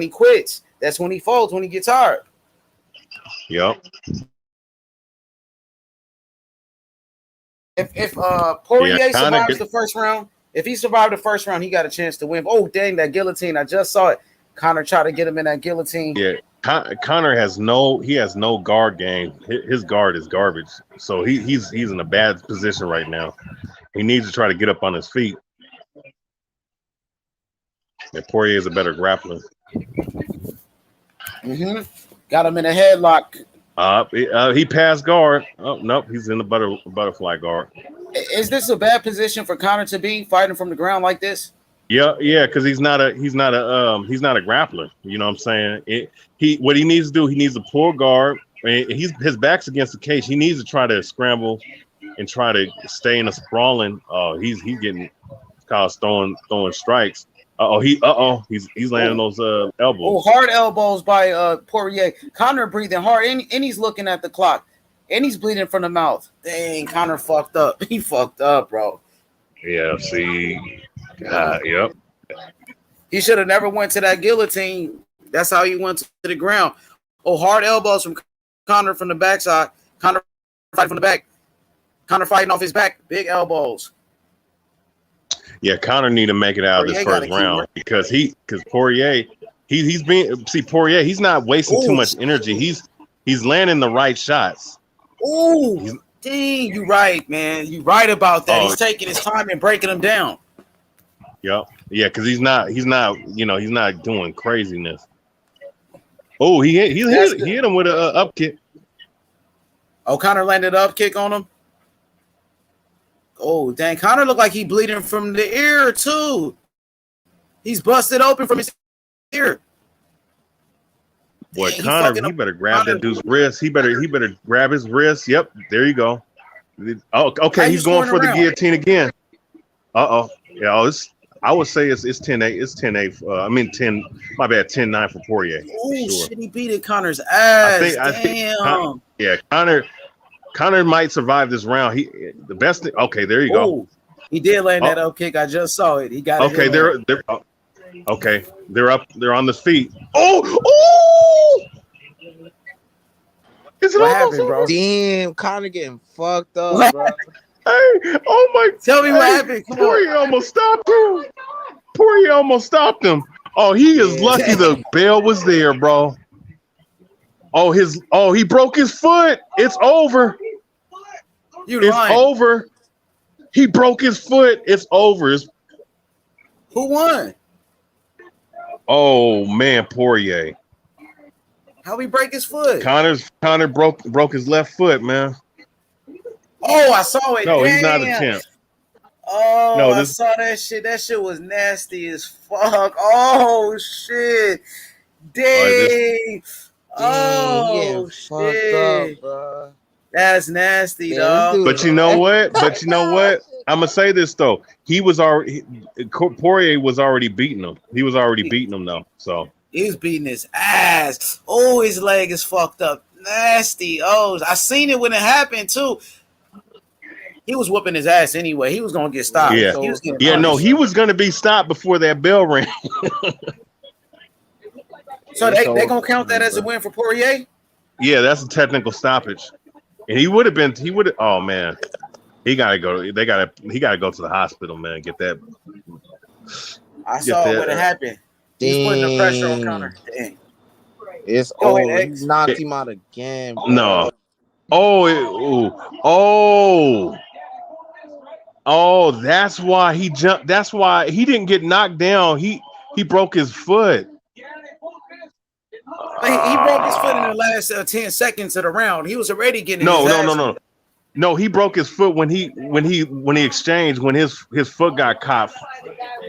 quits. That's when he folds, when he gets tired. Yep. If Poirier survives the first round, if he survived the first round, he got a chance to win. Oh, dang, that guillotine. I just saw it. Conor tried to get him in that guillotine. Yeah. Conor has no guard game. His guard is garbage. So he's in a bad position right now. He needs to try to get up on his feet. And Poirier is a better grappler. Mm-hmm. Got him in a headlock. He passed guard. Oh nope, he's in the butterfly guard. Is this a bad position for Conor to be fighting from the ground like this? Yeah, because he's not a grappler. You know what I'm saying? What he needs to do, he needs to pull guard. His back's against the cage. He needs to try to scramble and try to stay in a sprawling. He's getting caught throwing strikes. He's landing those elbows. Oh, hard elbows by Poirier. Conor breathing hard, and he's looking at the clock, and he's bleeding from the mouth. Dang, Conor fucked up. He fucked up, bro. Yeah, see. Yep. He should have never went to that guillotine. That's how he went to the ground. Oh, hard elbows from Conor from the backside. Conor fighting from the back. Conor fighting off his back. Big elbows. Yeah, Conor need to make it out of this first round because Poirier, Poirier, he's not wasting too much energy. He's landing the right shots. Ooh, dang, you right, man. You right about that. Oh. He's taking his time and breaking them down. Yep. Yeah, because he's not, he's not doing craziness. Oh, he hit him with a up kick. Oh, Conor landed an up kick on him. Oh, dang. Conor looked like he bleeding from the ear, too. He's busted open from his ear. Boy, Dang, Conor, he better grab that dude's wrist. He better grab his wrist. Yep, there you go. Oh, okay, he's going for the guillotine again. Uh-oh. Yeah, I would say it's 10-8. It's 10-8. I mean 10. My bad. 10-9 for Poirier. Oh, sure. shit, he beat it Conor's ass. I think Conor might survive this round. The best thing. Okay, there you go. He did land that up kick. I just saw it. He got it. Okay, they're up. They're on the feet. Oh! Is it what almost happened, bro? Damn, Conor getting fucked up, bro. Hey, oh my! Tell me what happened. Poirier almost stopped him. Poirier almost stopped him. Oh, he is lucky the bell was there, bro. Oh, he broke his foot. It's over. It's over. He broke his foot. It's over. Who won? Oh man, Poirier. How he break his foot? Conor broke his left foot, man. Oh, I saw it. No, Damn. he's not a champ. Oh, No, I saw that shit. That shit was nasty as fuck. Oh shit. Dang. Oh shit. Fucked up, bro. That's nasty, dog. But you know what? I'm gonna say this though. Poirier was already beating him. He was already beating him though. So he was beating his ass. Oh, his leg is fucked up. Nasty. Oh, I seen it when it happened too. He was whooping his ass anyway. He was gonna get stopped. Yeah, he was gonna be stopped before that bell rang. So they gonna count that as a win for Poirier? Yeah, that's a technical stoppage. And he would have. Oh man, he gotta go. He gotta go to the hospital, man. Get that. I saw what happened. He's putting the pressure on Conor. Dang. It's over. He knocked him out again. Bro. No. Oh, that's why he jumped. That's why he didn't get knocked down. He broke his foot. He broke his foot in the last 10 seconds of the round. He was already getting his ass. No, he broke his foot when he exchanged, when his foot got caught.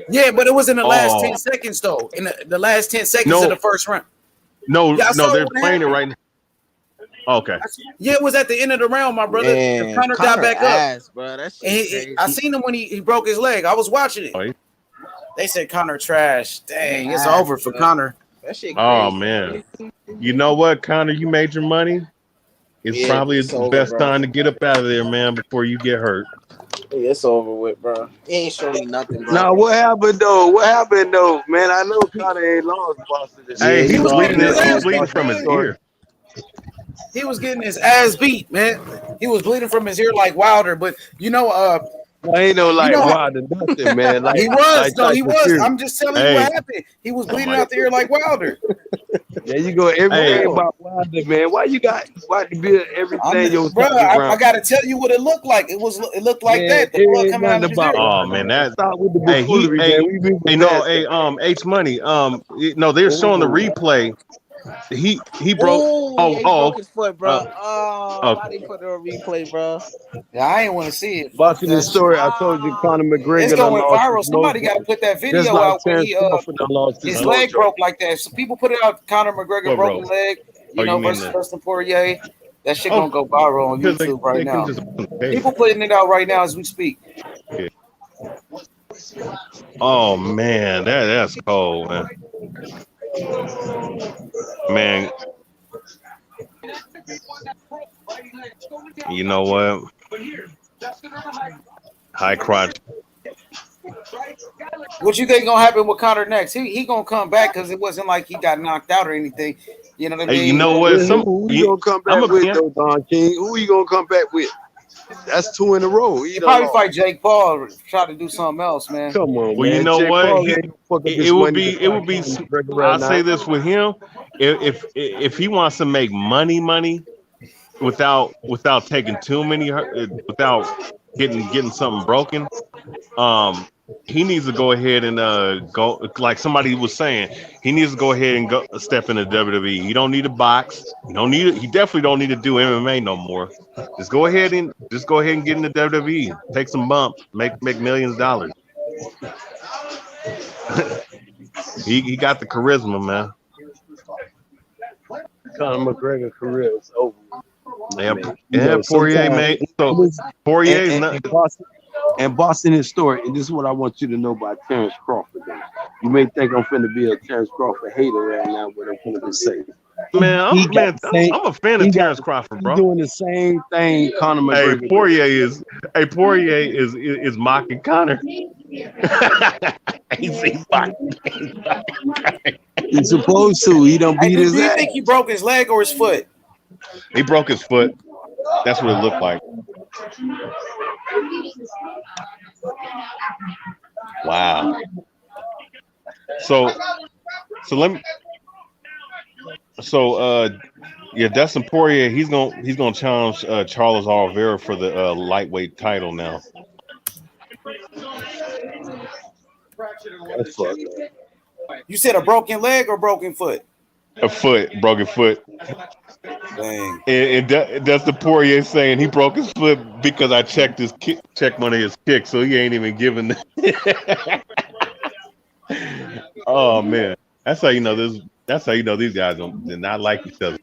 Yeah, but it was in the last 10 seconds though. In the last 10 seconds of the first round. No, they're playing it right now. Okay. Yeah, it was at the end of the round, my brother. Conor got back up. Bro. I seen him when he broke his leg. I was watching it. Oh, they said Conor trash. Dang, it's over for Conor. That shit crazy. Oh man. You know what, Conor? You made your money. It's probably the best time to get up out of there, man, before you get hurt. Yeah, it's over with, bro. He ain't showing me nothing, bro. Now, what happened though? Man, I know Conor ain't lost Boston. Hey, he was bleeding from his ear. He was getting his ass beat, man. He was bleeding from his ear like Wilder, but you know, I ain't no like Wilder nothing, man. Like he was, he was. I'm just telling you what happened. He was bleeding out the ear like Wilder. There you go. Everything about Wilder, man. Why you build everything? Bro, I gotta tell you what it looked like. It looked like that. The blood coming out of his ear. Oh man, that. H Money. No, they're showing the replay. He broke. He broke his foot, bro. Why they put it on replay, bro? Yeah, I ain't want to see it. Watching the story, I told you, Conor McGregor. It's going viral. Somebody got to put that video out when his leg broke like that. So people put it out. Conor McGregor broken leg, versus Dustin Poirier. That shit gonna go viral on YouTube right now. People putting it out right now as we speak. Yeah. Oh man, that's cold, man. Man, you know what? High crotch. What you think gonna happen with Conor next? He gonna come back because it wasn't like he got knocked out or anything. You know what I mean? Hey, you know what? Who you gonna come back with though, Don King? Who you gonna come back with? That's 2 in a row. He probably fight Jake Paul or try to do something else, man. Come on, well, man. You know Jake what? It would be. I'll say this with him: if he wants to make money, without taking too many, without getting something broken. Um, he needs to go ahead and go like somebody was saying. He needs to go ahead and go step into WWE. He don't need to box. He don't need it. He definitely don't need to do MMA no more. Just go ahead and get into WWE. Take some bumps. Make millions of dollars. He got the charisma, man. Conor McGregor career is over. Yeah, Man. Poirier, Sometimes mate. So Poirier is not. Boston historic, and this is what I want you to know about Terrence Crawford. Though. You may think I'm finna be a Terrence Crawford hater right now, but I'm finna say, Man, same, I'm a fan of Terrence Crawford, bro. He's doing the same thing Conor McGregor. Poirier is mocking Conor. He's mocking. He's supposed to. He don't beat his Do you ass. think he broke his leg or his foot? He broke his foot. That's what it looked like. Wow. So let me. Yeah, Dustin Poirier, he's gonna challenge Charles Oliveira for the lightweight title now. That's fucked up. You said a broken leg or broken foot? Broken foot. Dang. And Dustin Poirier saying he broke his foot because I checked one of his kicks, so he ain't even giving. Oh man, that's how you know this. That's how you know these guys do not like each other.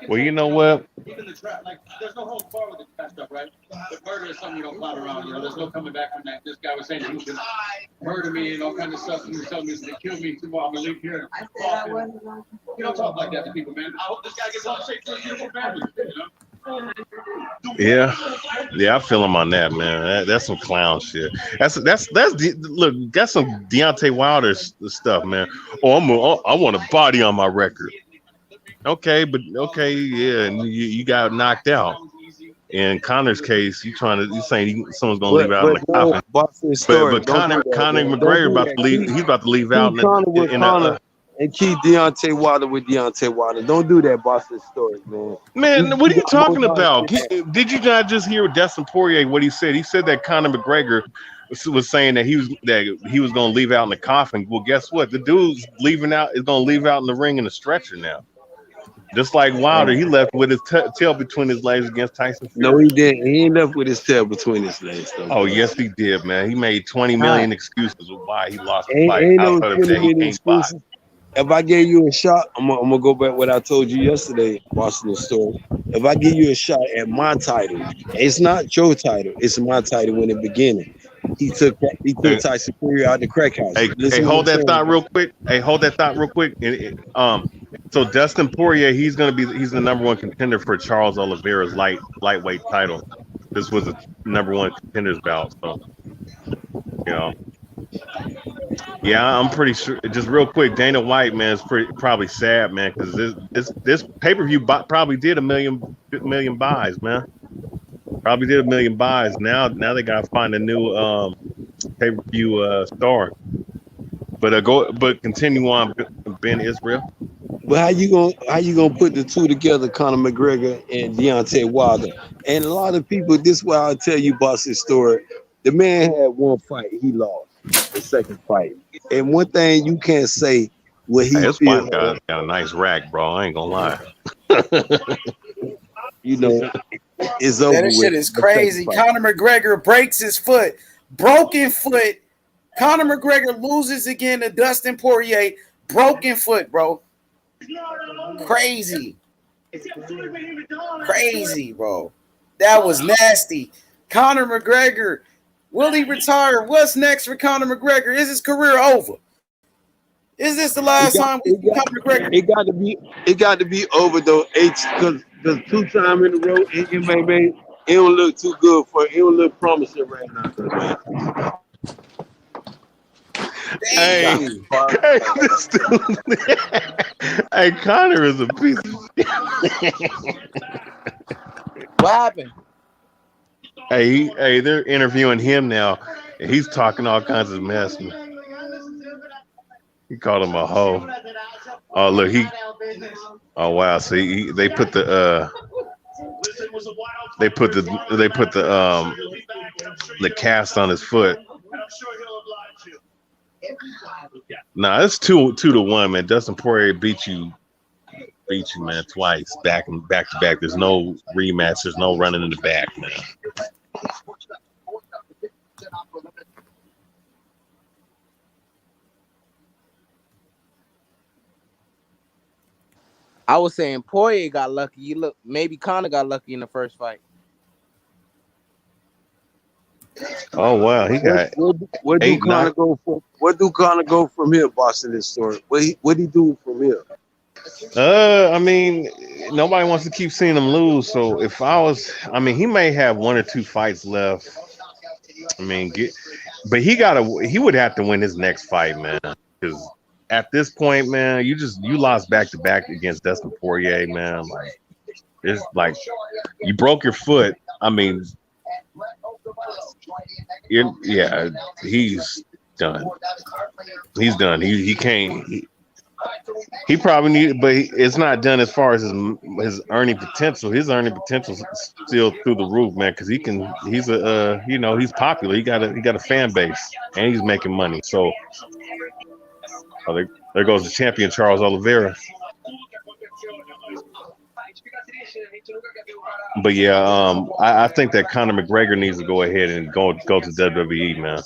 Well, you know what? Even the trap, like, there's no hold bar with the trap stuff, right? But murder is something you don't clout around. There's no coming back from that. This guy was saying he was going to murder me and all kinds of stuff. And he was telling me he's going to kill me tomorrow. I'm going to leave here. You don't talk like that to people, man. I hope this guy gets off safe to his beautiful family, Yeah, I feel him on that, man. That's some clown shit. That's look, that's some Deontay Wilder stuff, man. I want a body on my record. Okay, yeah, and you got knocked out. In Conor's case, you saying someone's gonna leave out in the coffin. But Conor McGregor about to leave. He's about to leave out and keep Deontay Wilder with Deontay Wilder. Don't do that Boston story, man. Man, what are you talking about? Did you not just hear Dustin Poirier what he said? He said that Conor McGregor was saying that he was going to leave out in the coffin. Well, guess what? The dude's is going to leave out in the ring in a stretcher now. Just like Wilder, he left with his tail between his legs against Tyson Fury. No, he didn't. He ain't left with his tail between his legs. Though. Oh, yes, he did, man. He made 20 million excuses of why he lost the fight. Ain't no 20 million excuses. If I gave you a shot, I'm gonna go back what I told you yesterday, Boston story. If I give you a shot at my title, it's not your title, it's my title in the beginning. He took Tyson Fury out the crack house. Hey, hold that thought real quick. So Dustin Poirier, he's the number one contender for Charles Oliveira's lightweight title. This was a number one contender's bout. So, yeah, I'm pretty sure. Just real quick, Dana White, man, is probably sad, man, because this pay-per-view probably did a million buys, man. Probably did a million buys. Now they gotta find a new pay-per-view star. But continue on, Ben Israel. But how you gonna put the two together, Conor McGregor and Deontay Wilder? And a lot of people, this is why I'll tell you Boss's story. The man had one fight, he lost the second fight. And one thing you can't say what he this feels. white guy's got a nice rack, bro. I ain't gonna lie. It's over. That shit is crazy. Conor McGregor breaks his foot, broken foot. Conor McGregor loses again to Dustin Poirier, broken foot, bro. Crazy, bro. That was nasty. Conor McGregor, will he retire? What's next for Conor McGregor? Is his career over? Is this the last time we see Conor McGregor? It got to be over though, because 2 times in a row, it don't look too good for it. It don't look promising right now. Hey, this dude. Hey, Conor is a piece of shit. What happened? Hey, they're interviewing him now, and he's talking all kinds of mess. Man. He called him a hoe. Oh look, Oh wow, see, they put the cast on his foot. Nah, it's 2-1, man. Dustin Poirier beat you, man, twice, back to back. There's no rematch. There's no running in the back, man. I was saying Poirier got lucky. Maybe Conor got lucky in the first fight. Oh wow, he got Where do Conor go from? Where do Conor go from here, Boston? This story. What he do from here? I mean, nobody wants to keep seeing him lose. So if he may have 1 or 2 fights left. I mean, but he would have to win his next fight, man. Because at this point, man, you lost back to back against Dustin Poirier, man. Like, it's like you broke your foot. I mean, yeah, he's done. He's done. He can't. He probably needed, but it's not done as far as his earning potential. His earning potential is still through the roof, man. Because he's he's popular. He got a fan base, and he's making money. So there goes the champion Charles Oliveira. But yeah, I think that Conor McGregor needs to go ahead and go to WWE, man.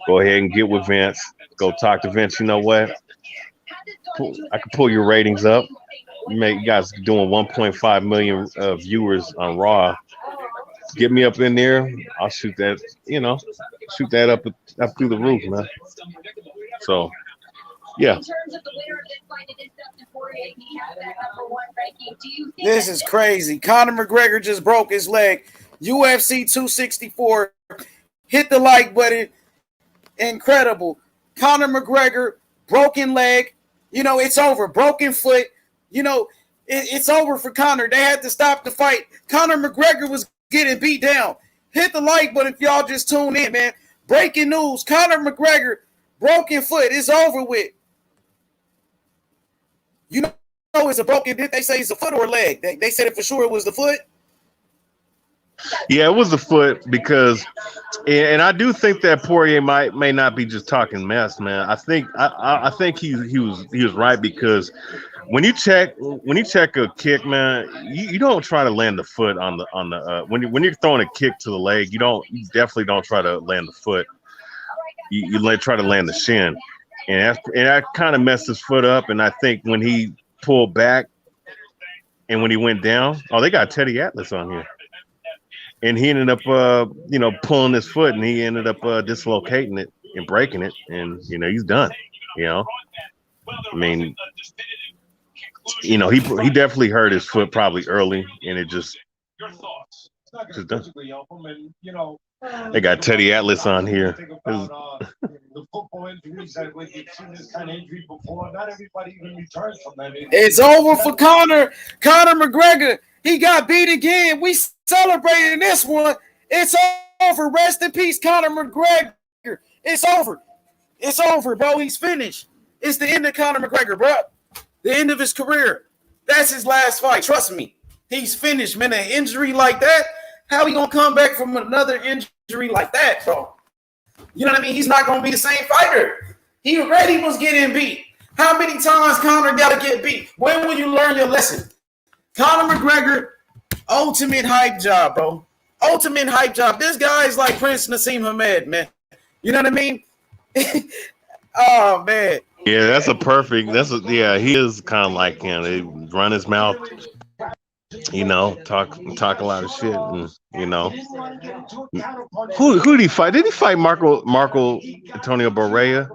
Go ahead and get with Vince. Go talk to Vince. You know what? I can pull your ratings up. You guys doing 1.5 million viewers on Raw. Get me up in there. I'll shoot that. Shoot that up through the roof, man. So, yeah. This is crazy. Conor McGregor just broke his leg. UFC 264. Hit the like button. Incredible. Conor McGregor, broken leg. It's over. Broken foot. It's over for Conor. They had to stop the fight. Conor McGregor was getting beat down. Hit the like button if y'all just tune in, man. Breaking news. Conor McGregor, broken foot. It's over with. It's a broken. Did they say it's a foot or a leg? They said it for sure it was the foot. Yeah, it was the foot because, and I do think that Poirier may not be just talking mess, man. I think he was right because when you check a kick, man, you don't try to land the foot on the when you're throwing a kick to the leg, you definitely don't try to land the foot. You try to land the shin, and that kind of messed his foot up. And I think when he pulled back and when he went down, they got Teddy Atlas on here. And he ended up, pulling his foot, and he ended up dislocating it and breaking it, and he's done. I mean, he definitely hurt his foot probably early, and it just done. They got Teddy Atlas on here. It's over for Conor. Conor McGregor. He got beat again. We celebrating this one. It's over. Rest in peace, Conor McGregor. It's over. It's over, bro. He's finished. It's the end of Conor McGregor, bro. The end of his career. That's his last fight. Trust me. He's finished, man. An injury like that, how he going to come back from another injury like that, bro? You know what I mean? He's not going to be the same fighter. He already was getting beat. How many times Conor got to get beat? When will you learn your lesson? Conor McGregor, ultimate hype job, bro. Ultimate hype job. This guy is like Prince Nassim Hamed, man. You know what I mean? Oh, man. Yeah, he is kind of like him. They run his mouth, talk a lot of shit, and who did he fight? Did he fight Marco Antonio Barrera?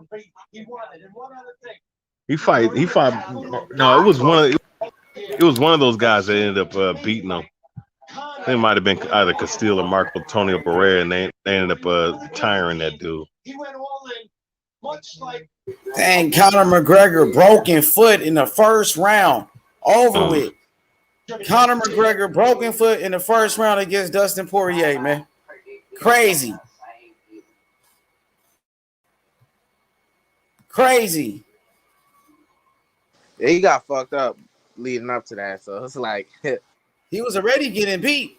He fought. No, it was one of those guys that ended up beating him. It might have been either Castillo or Marco Antonio Barrera, and they ended up tiring that dude. Dang, Conor McGregor broken foot in the first round. Over with. Conor McGregor broken foot in the first round against Dustin Poirier, man. Crazy. Crazy. Yeah, he got fucked up leading up to that, so it's like he was already getting beat.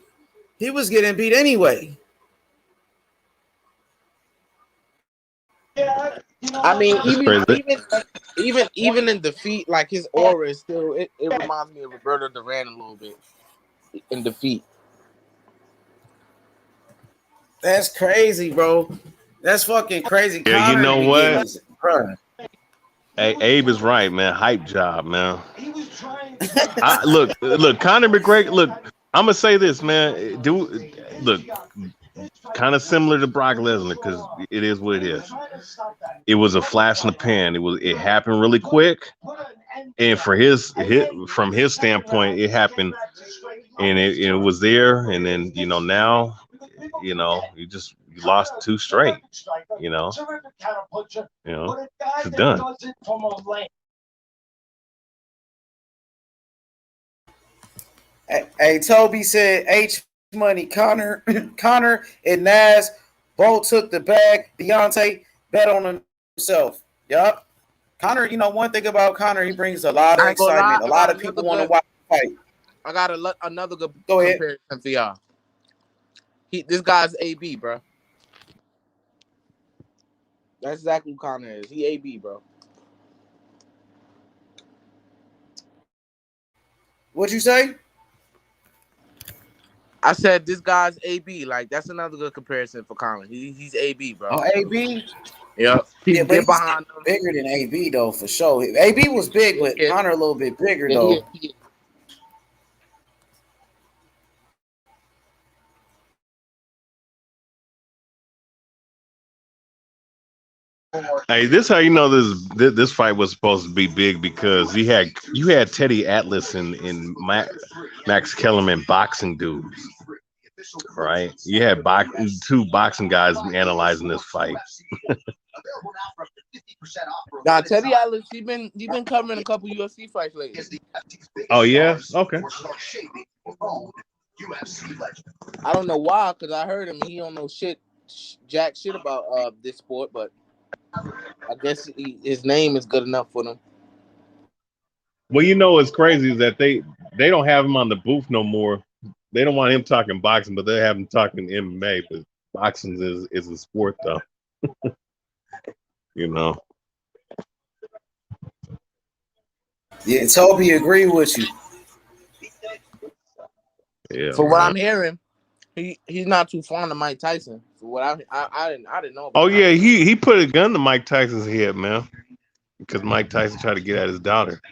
He was getting beat anyway. I mean, even in defeat, like his aura is still. It reminds me of Roberto Duran a little bit in defeat. That's crazy, bro. That's fucking crazy. Yeah, you Conor know be what? getting his, bro. Hey, Abe is right, man. Hype job, man. Look, Conor McGregor. Look, I'm gonna say this, man. Look, kind of similar to Brock Lesnar because it is what it is. It was a flash in the pan. It happened really quick, and from his standpoint, it happened, and it was there. And then now, you lost 2 straight. It's done. Hey, Toby said H Money, Conor and Nas both took the bag. Deontay bet on himself. Yup. Conor, one thing about Conor, he brings a lot of excitement. A lot of people want to watch the fight. I got another good Go ahead. comparison for y'all. This guy's AB, bro. That's exactly who Conor is. He AB, bro. What'd you say? I said this guy's AB. Like that's another good comparison for Conor. He's AB, bro. Oh, AB. Yep. Yeah, but he's behind bigger than AB though, for sure. AB was big, but Conor a little bit bigger though. Hey, this how you know this fight was supposed to be big because you had Teddy Atlas and Max Kellerman boxing dudes, right? You had 2 boxing guys analyzing this fight. Now Teddy Atlas, he been covering a couple UFC fights lately. Oh yeah, okay. I don't know why, because I heard him. He don't know jack shit about this sport, but I guess his name is good enough for them. Well, what's crazy is that they don't have him on the booth no more. They don't want him talking boxing, but they have him talking MMA. But boxing is a sport, though. Yeah, Toby agree with you. Yeah. For what I'm hearing, he's not too fond of Mike Tyson. For what I didn't know about. Oh yeah, he put a gun to Mike Tyson's head, man, because Mike Tyson tried to get at his daughter.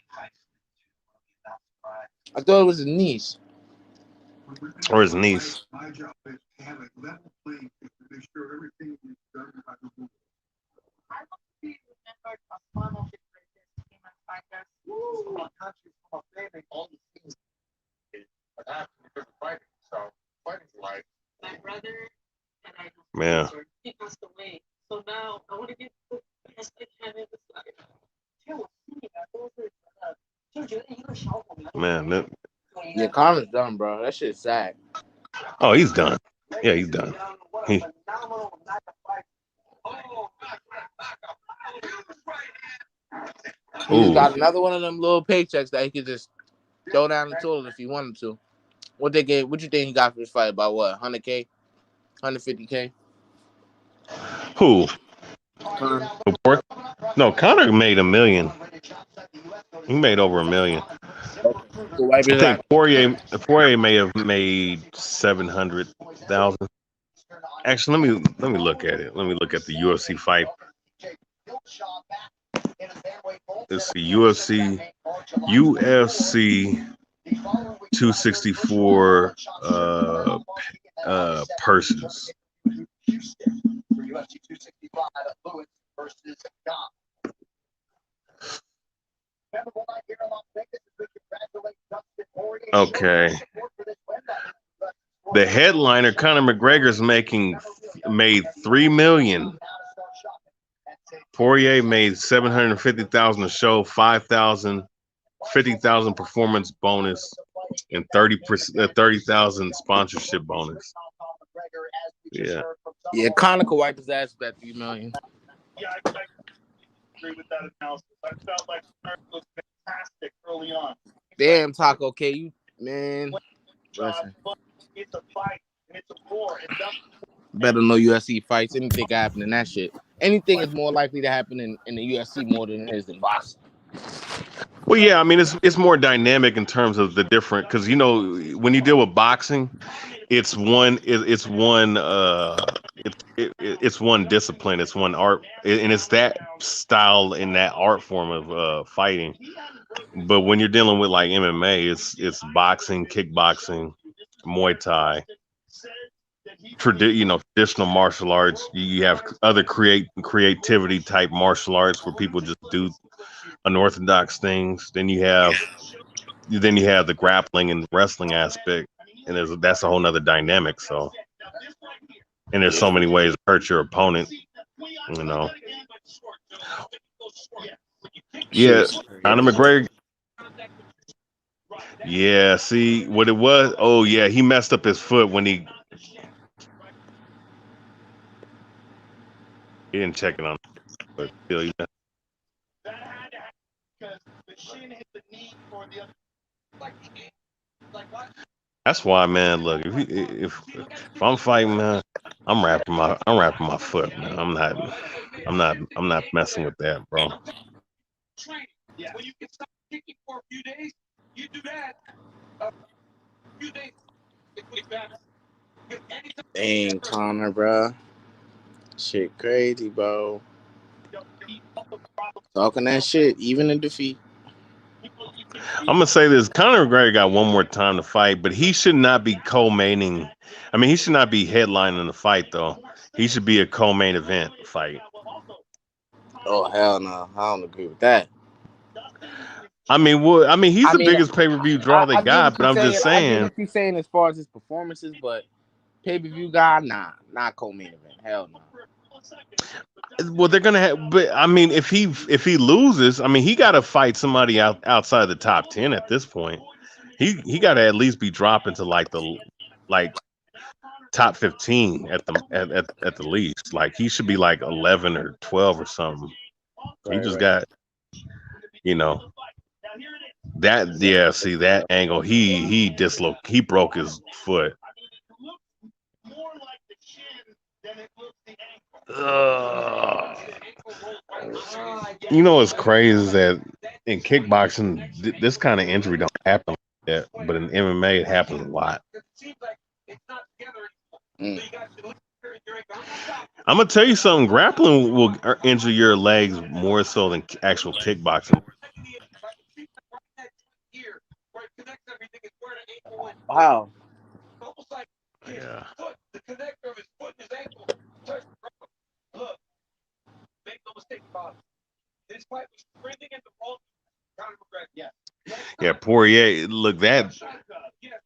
I thought it was his niece. Or his niece. Man. So now I want to get the best I can in this life. Man, yeah, Conor's done, bro. That shit's sad. Oh, he's done. Yeah, he's done. He's got another one of them little paychecks that he could just throw down the toilet if he wanted to. What you think he got for this fight? About what? 100K? 150K? Who? Conor. No, Conor made $1 million. He made over $1 million. I think Poirier may have made 700,000. Actually, let me look at it. Let me look at the UFC fight. Let's see, UFC 264 purses. Okay. The headliner, Conor McGregor's made $3 million. Poirier made $750,000 a show, $50,000 performance bonus, and 30,000 sponsorship bonus. Yeah. Yeah, Conor could wipe his ass with that $3 million. Yeah, I agree with that analysis. I felt like Conor was fantastic early on. Damn, Taco K, you man. Listen. It's a fight and it's a war. It doesn't. Better know UFC fights. Anything can happen in that shit. Anything is more likely to happen in the UFC more than it is in boxing. Well, yeah, I mean it's more dynamic in terms of the different because you know when you deal with boxing, it's one it's one discipline, it's one art, and it's that style in that art form of fighting. But when you're dealing with like MMA, it's boxing, kickboxing, Muay Thai, traditional martial arts. You have other creativity type martial arts where people just do unorthodox things. Then you have the grappling and wrestling aspect, and that's a whole nother dynamic. So, and there's so many ways to hurt your opponent. You know. Yeah, Conor McGregor. Yeah, see what it was. Oh yeah, he messed up his foot when he didn't check it on, but still, he messed. That's why, man. Look, if I'm fighting, man, I'm wrapping my foot, man. I'm not messing with that, bro. Yeah. When you can stop kicking for a few days, you do that. A few days, it's really bad. Dang, Conor, bro. Shit crazy, bro. Talking that shit, even in defeat. I'm gonna say this: Conor McGregor got one more time to fight, but he should not be co-maining. I mean, he should not be headlining the fight, though. He should be a co-main event fight. Oh hell no, I don't agree with that. I mean, he's the biggest pay-per-view draw they got, but I'm just I get saying. what you're saying as far as his performances, but pay-per-view guy, nah, not co-main event. Hell no. Well, they're gonna have, but I mean, if he loses, I mean, he got to fight somebody outside the top 10 at this point. He got to at least be dropping to like top 15 at the least. Like he should be like 11 or 12 or something. He just got, that. Yeah, see that angle. He broke his foot. You know what's crazy is that in kickboxing, this kind of injury don't happen like that, but in MMA it happens a lot. I'm gonna tell you something. Grappling will injure your legs more so than actual kickboxing. Wow. Yeah. The connector of his foot and his ankle. Look, make no mistake about it. This fight was trending in the wrong. Conor McGregor. Yes. Yeah, Poirier. Look that. Yes,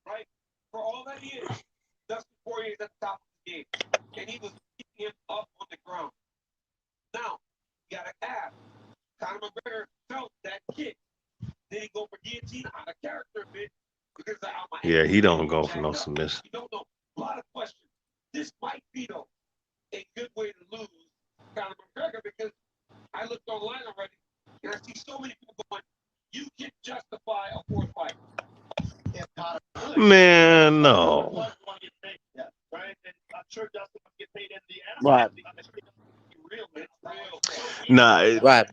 right? For all that he is, Dustin Poirier is at the top of the game, and he was keeping him up on the ground. Now, you gotta ask. Conor McGregor felt that kick. Then he go for guillotine out of character a bit because of how my. Yeah, he don't go for no submission. You don't know. A lot of questions. This might be though a good way to lose Conor McGregor because I looked online already and I see so many people going, you can justify a fourth fight. Man, no. Right. Nah. Right.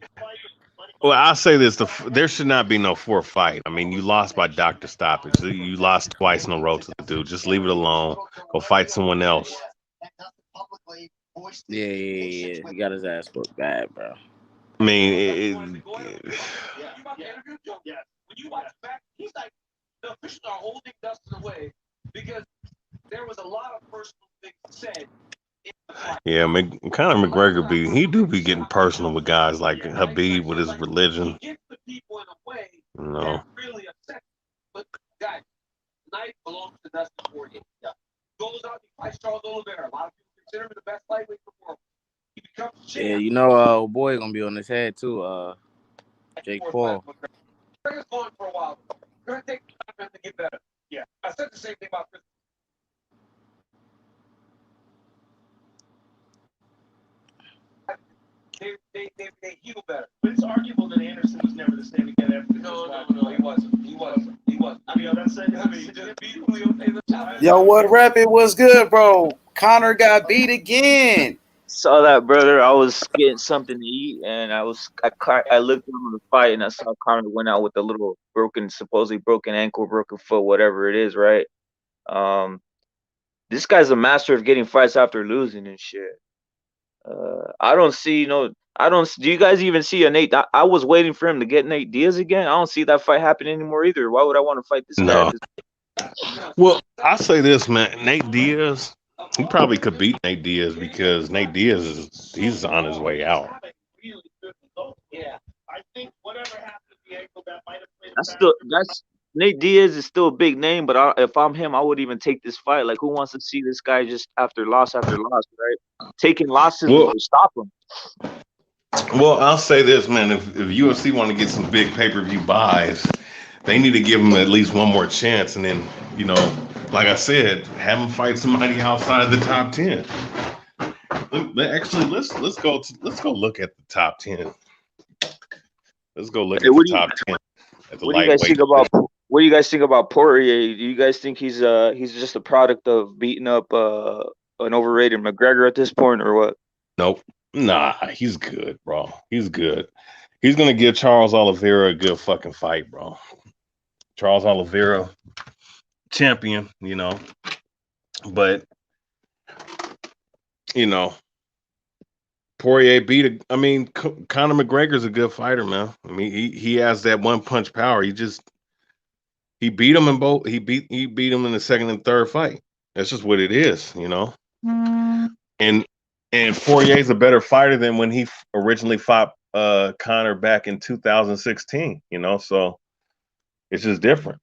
Well, I'll say this: there should not be no fourth fight. I mean, you lost by doctor stoppage. You lost twice in a row to the dude. Just leave it alone. Go fight someone else. Yeah. He got his ass booked bad, bro. I mean, When you watch back, he's like, the officials are holding Dustin away because there was a lot of personal things said. yeah, Conor McGregor be getting personal with guys like Habib with his religion. He gets the people in a way No. that really upset. But guys, tonight belongs to Dustin Poirier. Yeah. Goes out and fights Charles Oliveira. A lot of people consider him the best lightweight in the world. He becomes champ. Yeah, you know, boy gonna be on his head too. Jake Paul. McGregor's gone for a while. gonna take time to get better. Yeah, I said the same thing about this. They heal better. But it's arguable that Anderson was never the same again after the No, he wasn't. I mean, that's saying he just beat Julio. Yo, what rap? It was good, bro. Conor got beat again. Saw that, brother. I was getting something to eat, and I looked on the fight, and I saw Conor went out with a little supposedly broken ankle, broken foot, whatever it is, right? This guy's a master of getting fights after losing and shit. I don't see no. I don't. Do you guys even see a Nate? I was waiting for him to get Nate Diaz again. I don't see that fight happening anymore either. Why would I want to fight this guy? No. Well, I say this, man. Nate Diaz, he probably could beat Nate Diaz because Nate Diaz he's on his way out. Yeah, I think whatever happened to the ankle that might have played. That's Nate Diaz is still a big name, but if I'm him, I would even take this fight. Like, who wants to see this guy just after loss, right? Taking losses will stop him. Well, I'll say this, man. If UFC want to get some big pay-per-view buys, they need to give him at least one more chance, and then, like I said, have him fight somebody outside the top 10. Actually, let's go look at the top 10. Let's go look at the top 10 at the lightweight. What do you guys think about Poirier? Do you guys think he's just a product of beating up an overrated McGregor at this point, or what? Nope. Nah, he's good, bro. He's good. He's gonna give Charles Oliveira a good fucking fight, bro. Charles Oliveira, champion, but Poirier beat Conor McGregor's a good fighter, man. I mean, he has that one punch power. He beat him in both. He beat him in the second and third fight. That's just what it is, And Poirier's a better fighter than when he originally fought Conor back in 2016, so it's just different,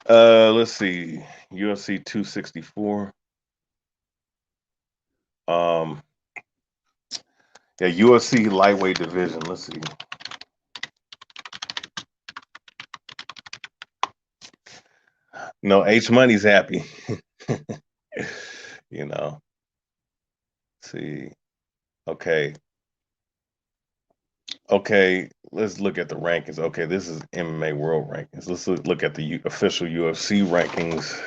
Let's see, UFC 264. UFC lightweight division. Let's see. No, H Money's happy. Let's see. Okay, let's look at the rankings. Okay, this is MMA World Rankings. Let's look at the official UFC rankings.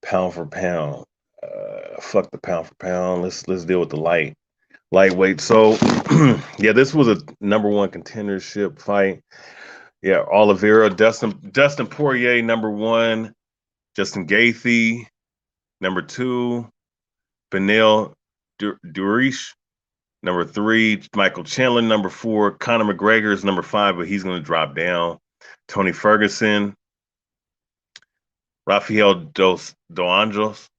Pound for pound. Fuck the pound for pound. Let's deal with the lightweight. So, yeah, this was a number one contendership fight. Yeah, Oliveira, Dustin Poirier, number one. Justin Gaethje, number two. Beneil Dariush, number three. Michael Chandler, number four. Conor McGregor is number five, but he's going to drop down. Tony Ferguson. Rafael Dos Anjos.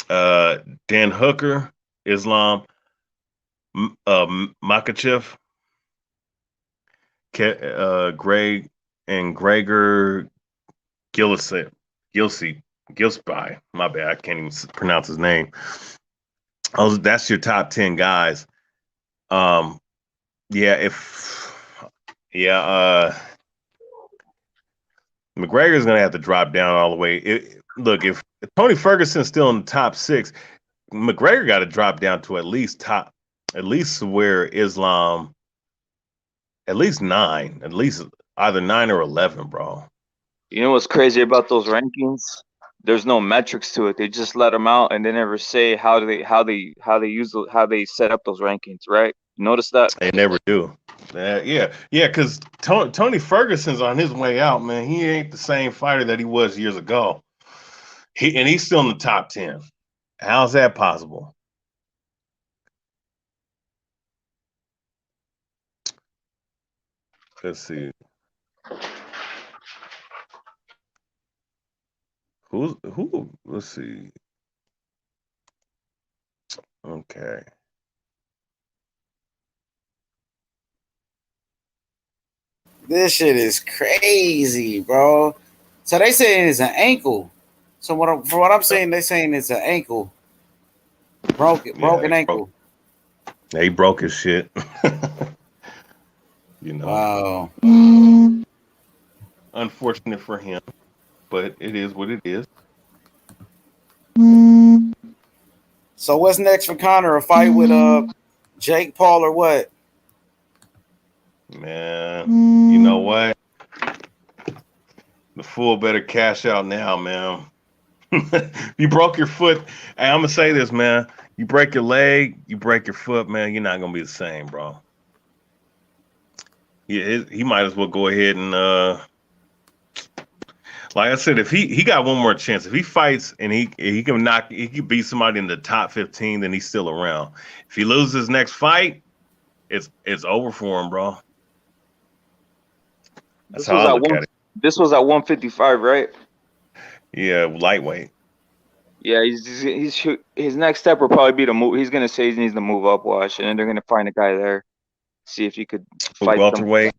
Dan Hooker. Islam Makhachev. Gregor Gillespie. My bad, I can't even pronounce his name. Oh, that's your top 10 guys. McGregor's gonna have to drop down all the way. If Tony Ferguson's still in the top 6, McGregor got to drop down to at least where Islam, at least 9, at least either 9 or 11, bro. You know what's crazy about those rankings? There's no metrics to it. They just let them out, and they never say how they set up those rankings. Right? You notice that? They never do. Because Tony Ferguson's on his way out, man. He ain't the same fighter that he was years ago. He's still in the top 10. How's that possible? Let's see. Who? Let's see. Okay. This shit is crazy, bro. So they saying it's an ankle. So from what I'm saying, they saying it's an ankle. Broken ankle. Yeah, he broke his shit. You know, Wow. unfortunate for him, but it is what it is. So what's next for Conor? A fight with Jake Paul or what? Man, you know what? The fool better cash out now, man. You broke your foot. Hey, I'm gonna say this, man. You break your leg, you break your foot, man. You're not gonna be the same, bro. He might as well go ahead and like I said, if he got one more chance, if he fights and he can beat somebody in the top 15, then he's still around. If he loses his next fight, it's over for him, bro. That's This how was I at look one. at it. This was at 155, right? Yeah, lightweight. Yeah, his next step will probably be to move. He's gonna say he needs to move up, watch, and then they're gonna find a guy there, see if he could fight them. Welterweight.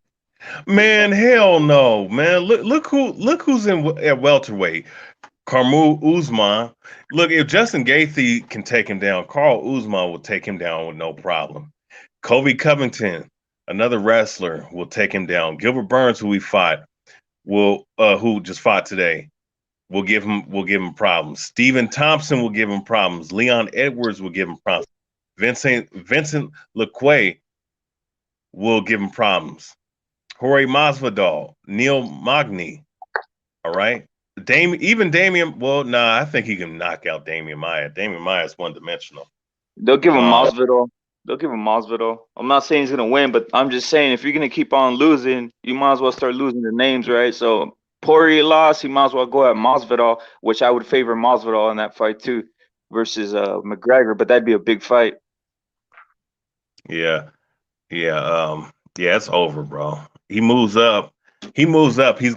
Man, hell no, man. Look who's in at welterweight. Carmu Usman. Look, if Justin Gaethje can take him down, Carl Usman will take him down with no problem. Kobe Covington, another wrestler, will take him down. Gilbert Burns, who just fought today, will give him problems. Stephen Thompson will give him problems. Leon Edwards will give him problems. Vincent Lequay will give him problems. Jorge Masvidal, Neil Magny, all right. Damian. Well, nah, I think he can knock out Damian Maya. Damian Maya is one dimensional. They'll give him Um, Masvidal. They'll give him Masvidal. I'm not saying he's gonna win, but I'm just saying if you're gonna keep on losing, you might as well start losing the names, right? So Poirier lost, he might as well go at Masvidal, which I would favor Masvidal in that fight too, versus McGregor. But that'd be a big fight. yeah, yeah, yeah. It's over, bro. He moves up. He moves up. He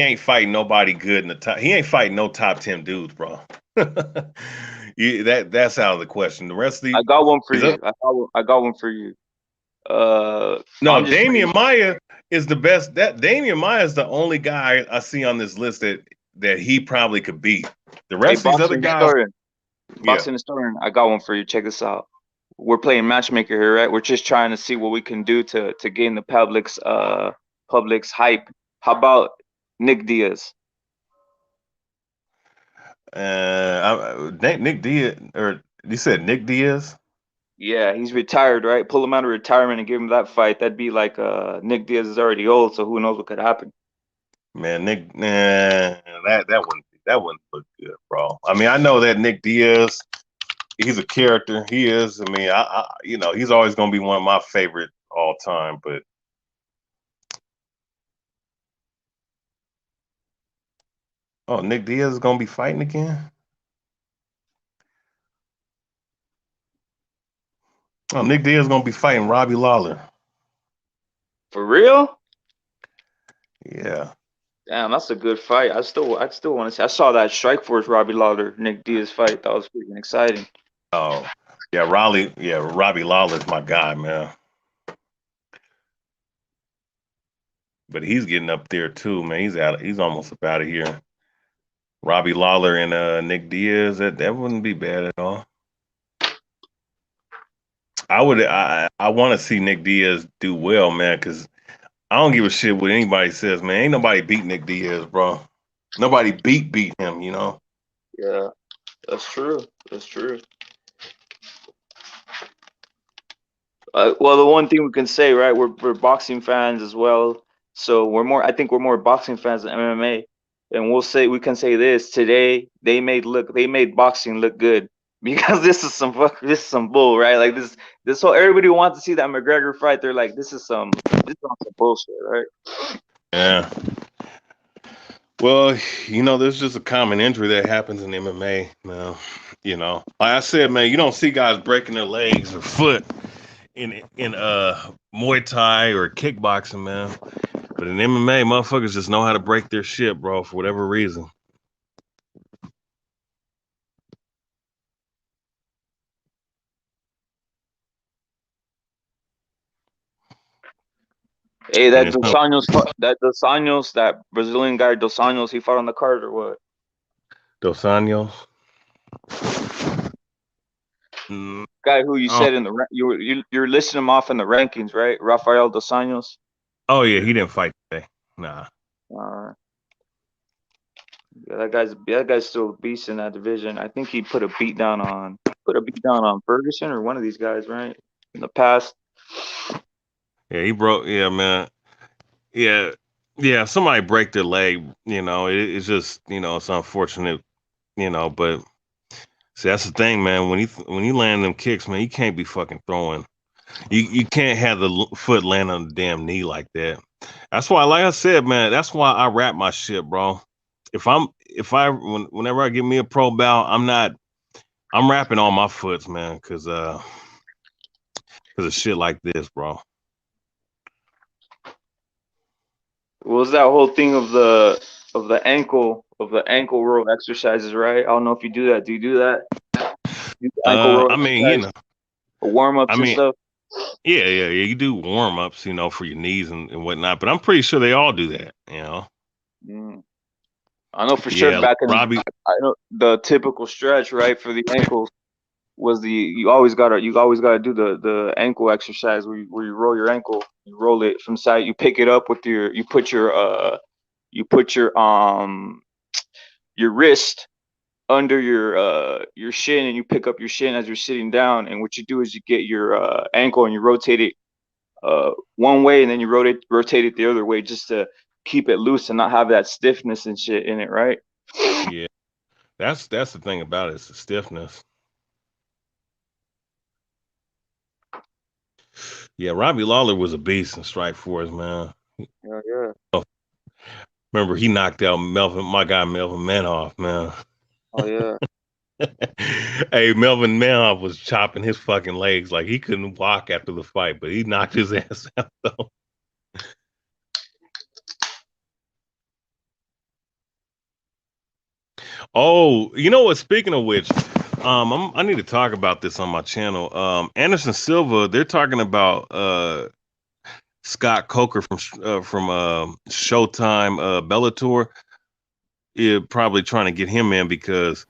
ain't fighting nobody good in the top. He ain't fighting no top 10 dudes, bro. That's out of the question. The rest of I got one for these other, you. I got one for you. no, I'm just Damian Maya is the best. That Damian Maya is the only guy I see on this list that he probably could beat. The a rest of these other boxing guys, historian. yeah. Boxing historian. I got one for you. Check this out. We're playing matchmaker here, right? We're just trying to see what we can do to gain the public's hype. How about Nick Diaz? Nick Diaz, or you said Nick Diaz? Yeah, he's retired, right? Pull him out of retirement and give him that fight. That'd be like Nick Diaz is already old, so who knows what could happen. Man, Nick, that wouldn't look good, bro. I mean, I know that Nick Diaz, he's a character. He is. I mean, he's always gonna be one of my favorite all time. But oh, Nick Diaz is gonna be fighting again. Oh, Nick Diaz is gonna be fighting Robbie Lawler. For real? Yeah. Damn, that's a good fight. I still want to see. I saw that Strikeforce Robbie Lawler Nick Diaz fight. That was freaking exciting. Oh, yeah, Raleigh. Yeah, Robbie Lawler's my guy, man. But he's getting up there too, man. He's out. He's almost up out of here. Robbie Lawler and Nick Diaz. That wouldn't be bad at all. I want to see Nick Diaz do well, man, because I don't give a shit what anybody says, man. Ain't nobody beat Nick Diaz, bro. Nobody beat him, you know. Yeah, that's true. That's true. Well, the one thing we can say, right? We're boxing fans as well, so we're more. I think we're more boxing fans than MMA, and we can say this today. They made boxing look good because this is some bull, right? Like this whole everybody wants to see that McGregor fight. They're like, this is some bullshit, right? Yeah. Well, there's just a common injury that happens in MMA, man. Like I said, man, you don't see guys breaking their legs or foot in Muay Thai or kickboxing, man. But in MMA, motherfuckers just know how to break their shit, bro, for whatever reason. Hey, And that it's no Dos Anjos, that Brazilian guy Dos Anjos, he fought on the card or what? Dos Anjos. Guy who you said in the you're listing him off in the rankings, right? Rafael dos Anjos. Oh yeah, he didn't fight today. Nah. Yeah, that guy's still a beast in that division. I think he put a beat down on Ferguson or one of these guys, right? In the past. Yeah, he broke. Yeah, man. Yeah, yeah. Somebody break their leg. It's just it's unfortunate. But see, that's the thing, man. When you land them kicks, man, you can't be fucking throwing. You can't have the foot land on the damn knee like that. That's why, like I said, man, that's why I wrap my shit, bro. Whenever I get me a pro bout, I'm wrapping all my foots, man, because of shit like this, bro. What was that whole thing of the ankle roll exercises, right? I don't know if you do that. Do you do that? Ankle roll I mean, exercise, warm ups and stuff. Yeah. You do warm ups, for your knees and whatnot. But I'm pretty sure they all do that, I know for sure back in Robbie. I know the typical stretch, right, for the ankles was you always gotta do the ankle exercise where you roll your ankle, you roll it from side, you pick it up with you put your wrist under your shin, and you pick up your shin as you're sitting down, and what you do is you get your ankle and you rotate it one way, and then you rotate it the other way, just to keep it loose and not have that stiffness and shit in it, right? Yeah, that's the thing about it, it's the stiffness. Yeah, Robbie Lawler was a beast in Strikeforce, man. Yeah. Remember, he knocked out my guy Melvin Manoff, man. Oh yeah. Hey, Melvin Manoff was chopping his fucking legs like he couldn't walk after the fight, but he knocked his ass out though. Oh, you know what? Speaking of which, I need to talk about this on my channel. Anderson Silva, they're talking about Scott Coker from Showtime Bellator. Yeah, probably trying to get him in because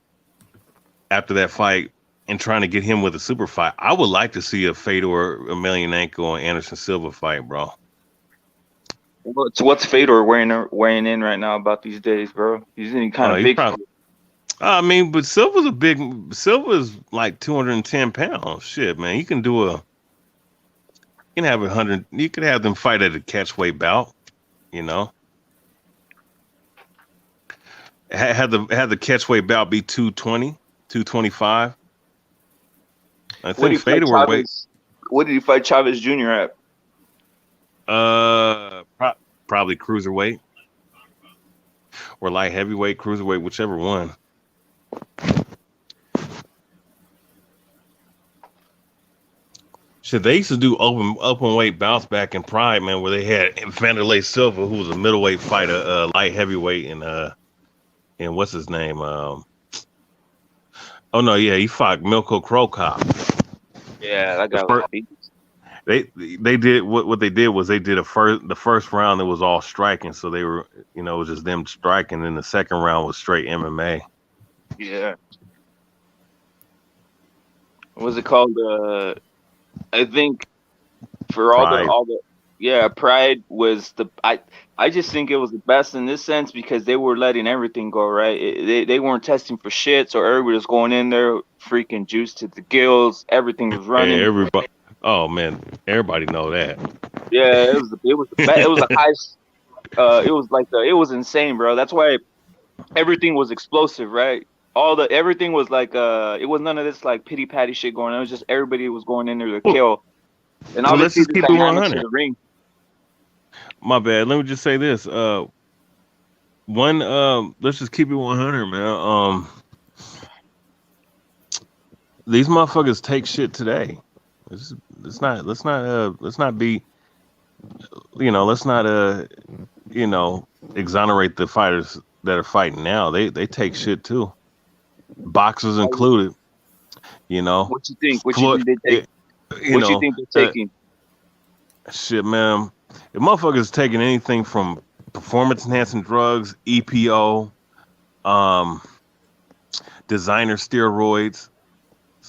after that fight and trying to get him with a super fight, I would like to see a Fedor Emelianenko and Anderson Silva fight, bro. What's Fedor weighing in right now about these days, bro? He's any kind of big. I mean, but Silva's like 210 pounds. Shit, man, you can have 100. You could have them fight at a catchweight bout. Had the catchweight bout be 220, 225. I think Fedor weight. What did he fight Chavez Jr. at? Probably cruiserweight or light heavyweight, cruiserweight, whichever one. Shit, they used to do open weight bounce back in Pride, man, where they had Vanderlei Silva, who was a middleweight fighter, light heavyweight, and what's his name? Oh no, yeah, he fought Milko Krokop. Yeah, that guy was beat. They did what they did was they did the first round, it was all striking, so they were it was just them striking, and the second round was straight MMA. Yeah. What was it called? I think for all the Pride was I just think it was the best in this sense because they were letting everything go, right? They weren't testing for shit, so everybody was going in there freaking juice to the gills, everything was running. Hey, everybody. Oh man, everybody know that. Yeah, it was the best. It was the highest. It was insane, bro. That's why everything was explosive, right? Everything was like it was none of this like pity patty shit going on. It was just everybody was going in there to kill. And well, let's just keep it 100. The ring. My bad. Let me just say this. Let's just keep it 100, man. These motherfuckers take shit today. Let's not be, let's not exonerate the fighters that are fighting now. They take shit too, boxers included. What you think? What you think they take? What you think they're taking? Shit, man. If motherfuckers taking anything from performance enhancing drugs, EPO, designer steroids,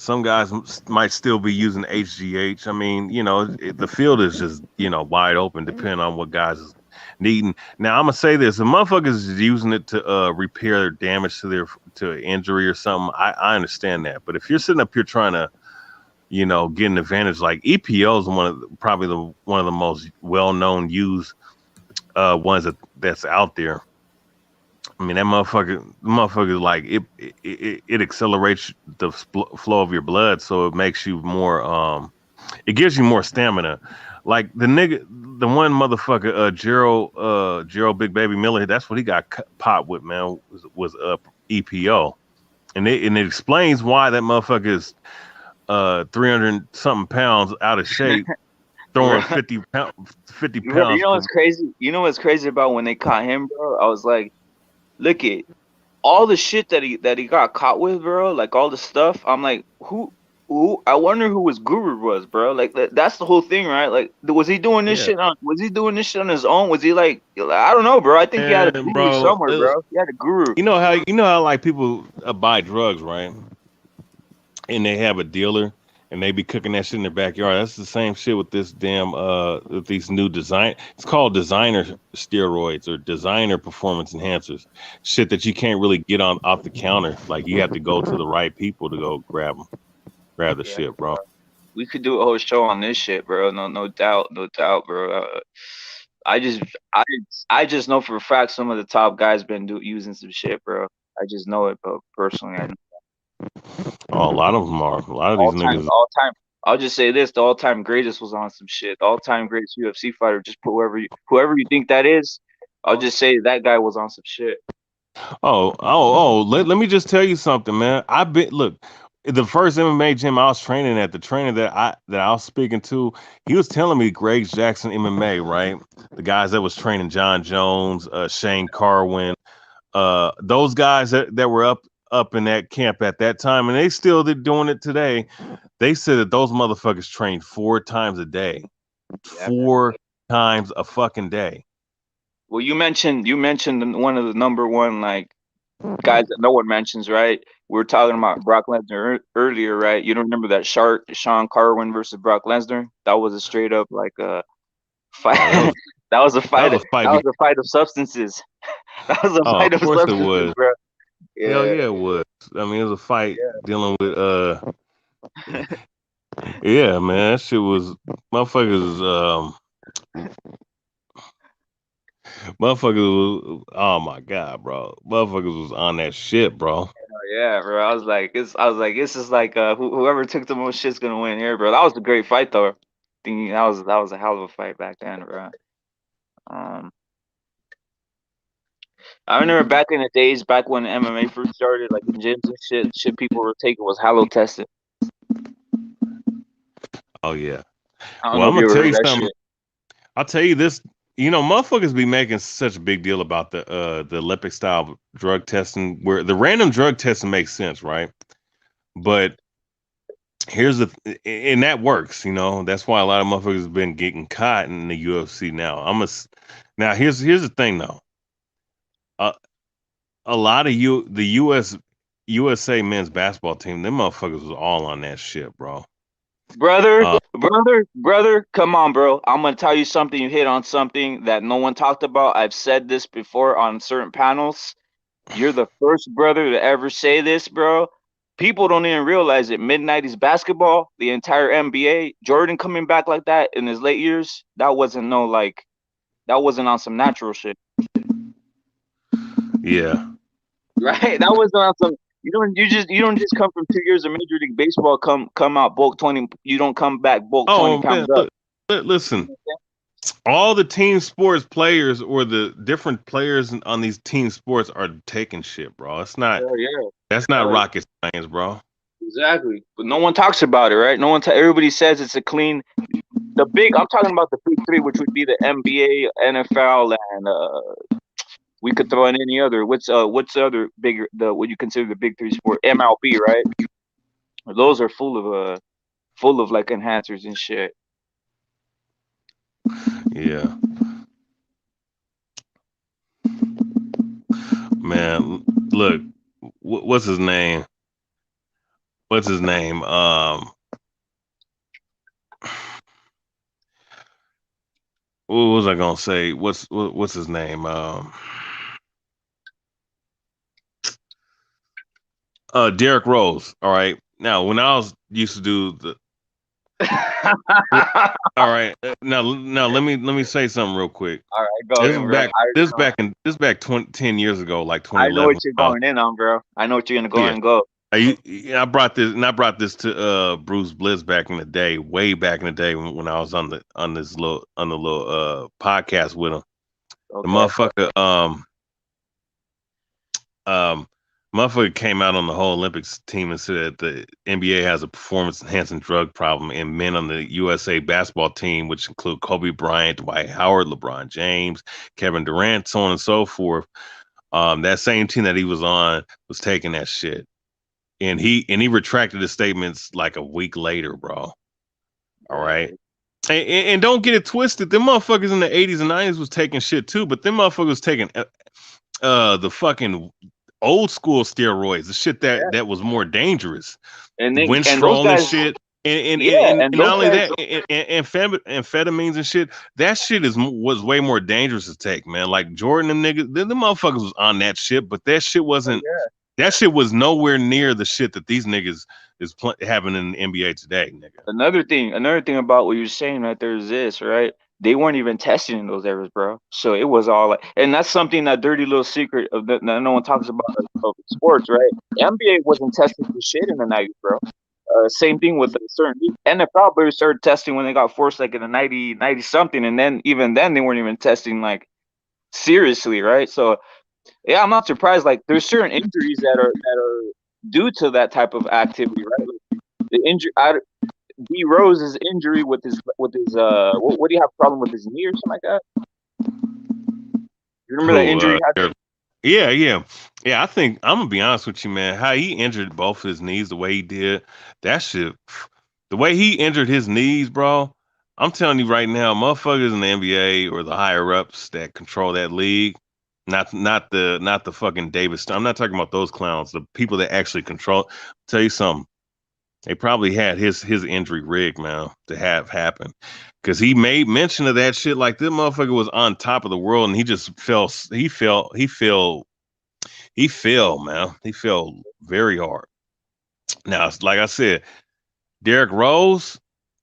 Some guys might still be using HGH. I mean, the field is just wide open, depending on what guys is needing. Now I'm gonna say this: if motherfuckers is using it to repair damage to injury or something, I understand that. But if you're sitting up here trying to get an advantage, like EPO is one of the most well-known used ones that's out there. I mean, that motherfucker, like it accelerates the flow of your blood, so it makes you more. It gives you more stamina. Like the one motherfucker, Gerald Big Baby Miller. That's what he got popped with, man. Was EPO, and it explains why that motherfucker is 300 something pounds out of shape, throwing 50 pounds. You know what's crazy? You know what's crazy about when they caught him, bro? I was like, look at all the shit that he got caught with, bro. Like all the stuff. I'm like, who? I wonder who his guru was, bro. Like that's the whole thing, right? Like, was he doing this shit on? Was he doing this shit on his own? Was he like, I don't know, bro. I think he had a guru bro, somewhere, bro. He had a guru. You know how like people buy drugs, right? And they have a dealer, and they be cooking that shit in their backyard. That's the same shit with this damn with these new design. It's called designer steroids or designer performance enhancers. Shit that you can't really get off the counter. Like you have to go to the right people to go grab the shit, bro. We could do a whole show on this shit, bro. No doubt, bro. I just know for a fact some of the top guys been using some shit, bro. I just know it, bro. Personally, I know. Oh, a lot of them are. A lot of these niggas. All time. I'll just say this: the all-time greatest was on some shit. The all-time greatest UFC fighter. Just put whoever you think that is. I'll just say that guy was on some shit. Let me just tell you something, man. The first MMA gym I was training at, the trainer that I was speaking to, he was telling me Greg Jackson MMA, right? The guys that was training John Jones, Shane Carwin, those guys that were up in that camp at that time, and they still doing it today. They said that those motherfuckers trained 4 times a day, 4 times a fucking day. Well, you mentioned one of the number one like guys that no one mentions, right? We were talking about Brock Lesnar earlier, right? You don't remember that Sean Carwin versus Brock Lesnar? That was a straight up like a fight. That was a fight. That was a fight of substances. That was a fight of substances, bro. Yeah. Hell yeah, it was. I mean, it was a fight dealing with yeah, man. That shit was motherfuckers. Motherfuckers was, oh my god, bro. Motherfuckers was on that shit, bro. Yeah, bro. I was like, this is like whoever took the most shit's gonna win here, bro. That was a great fight though. That was a hell of a fight back then, bro. I remember back in the days, back when MMA first started, like in gyms and shit people were taking was halo tested. Oh yeah. Well, I'm gonna tell you something. I'll tell you this. Motherfuckers be making such a big deal about the Olympic style drug testing, where the random drug testing makes sense, right? But here's and that works, That's why a lot of motherfuckers have been getting caught in the UFC now. Now here's the thing though. A lot of the USA men's basketball team, them motherfuckers was all on that shit, bro. Brother, come on, bro. I'm gonna tell you something. You hit on something that no one talked about. I've said this before on certain panels. You're the first brother to ever say this, bro. People don't even realize it. Mid-90s basketball, the entire NBA, Jordan coming back like that in his late years, that wasn't on some natural shit. Yeah. Right? That wasn't on some. You don't just come from 2 years of Major League Baseball, come out bulk 20. You don't come back bulk 20 pounds up. Listen, all the team sports players or the different players on these team sports are taking shit, bro. It's not. That's not rocket science, bro. Exactly, but no one talks about it, right? Everybody says it's a clean. I'm talking about the big 3, which would be the NBA, NFL, and we could throw in any other. What's the other bigger? What you consider the big 3 sport? MLB, right? Those are full of like enhancers and shit. Yeah. Man, look, what's his name? what's his name? What was I gonna say? What's his name? Derrick Rose. All right. Now, when I was used to do the, all right. Now let me say something real quick. All right, go This in, is bro. back. This back 10 years ago, like I know 2011. what you're going in on, bro. I know what you're gonna go Yeah. and go. I brought this to Bruce Bliss back in the day, way back in the day when I was on the little podcast with him. The Okay. motherfucker um motherfucker came out on the whole Olympics team and said that the NBA has a performance enhancing drug problem in men on the USA basketball team, which include Kobe Bryant, Dwight Howard, LeBron James, Kevin Durant, so on and so forth. That same team that he was on was taking that shit. And he retracted his statements like a week later, bro. All right. And don't get it twisted. Them motherfuckers in the 80s and 90s was taking shit too, but them motherfuckers was taking the fucking old school steroids, the shit that was more dangerous. And then Winstrol those guys, and shit. And and not those only guys, that, amphetamines and shit. That shit was way more dangerous to take, man. Like Jordan and niggas, the motherfuckers was on that shit, but that shit wasn't. That shit was nowhere near the shit that these niggas is having in the NBA today, nigga. Another thing about what you're saying right there is this, right? They weren't even testing in those eras, bro. So it was all like, and that's something, that dirty little secret of that no one talks about of sports, right? The NBA wasn't testing for shit in the 90s, bro. Same thing with a certain NFL players started testing when they got forced, like in the 90 something, and then even then they weren't even testing like seriously, right? So yeah, I'm not surprised. Like there's certain injuries that are due to that type of activity, right? Like, the injury, D Rose's injury with his what do you have a problem with his knee or something like that? You remember that injury he had? Yeah. I think I'm gonna be honest with you, man. How he injured both his knees the way he did, that shit. The way he injured his knees, bro. I'm telling you right now, motherfuckers in the NBA or the higher ups that control that league, not the fucking Davis. I'm not talking about those clowns. The people that actually control. Tell you something. They probably had his injury rigged, man, to have happen. Because he made mention of that shit like this motherfucker was on top of the world and he just fell, man. He fell very hard. Now, like I said, Derrick Rose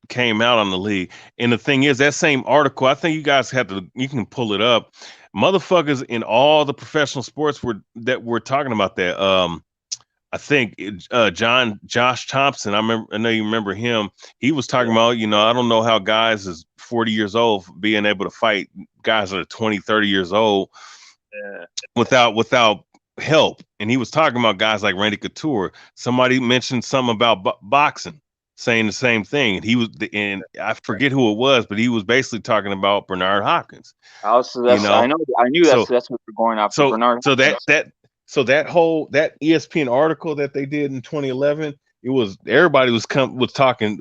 came out on the league. And the thing is, that same article, I think you guys you can pull it up. Motherfuckers in all the professional sports were talking about that. I think Josh Thompson, I know you remember him. He was talking about, I don't know how guys is 40 years old being able to fight guys that are 20, 30 years old without help. And he was talking about guys like Randy Couture. Somebody mentioned something about boxing, saying the same thing. And I forget who it was, but he was basically talking about Bernard Hopkins. Also, I knew that's what we're going after. Bernard Hopkins. So that ESPN article that they did in 2011, everybody was talking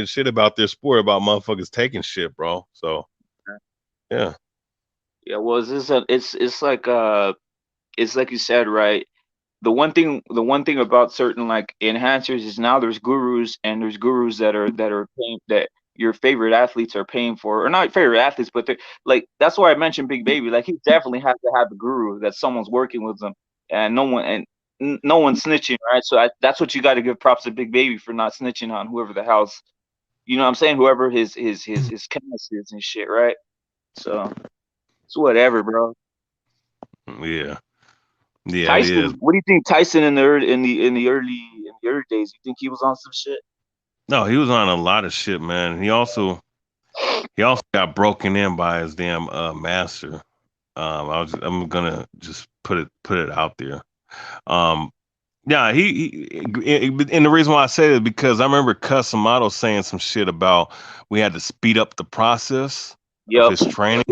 shit about their sport, about motherfuckers taking shit, bro. So yeah. Well, it's like you said, right? The one thing about certain like enhancers is now there's gurus that are paying, that your favorite athletes are paying for, or not favorite athletes, but they're like, that's why I mentioned Big Baby. Like he definitely has to have a guru that someone's working with them, and no one's snitching, right? So that's what you got to give props to Big Baby for not snitching on whoever the hell's, you know what I'm saying, whoever his chemist is and shit, right? So it's whatever, bro. Yeah, Tyson, it is. what do you think Tyson in the early days? You think he was on some shit? No, he was on a lot of shit, man. He also got broken in by his damn master. I'm gonna just put it out there. Yeah, and the reason why I say that, because I remember Customato saying some shit about we had to speed up the process of his training.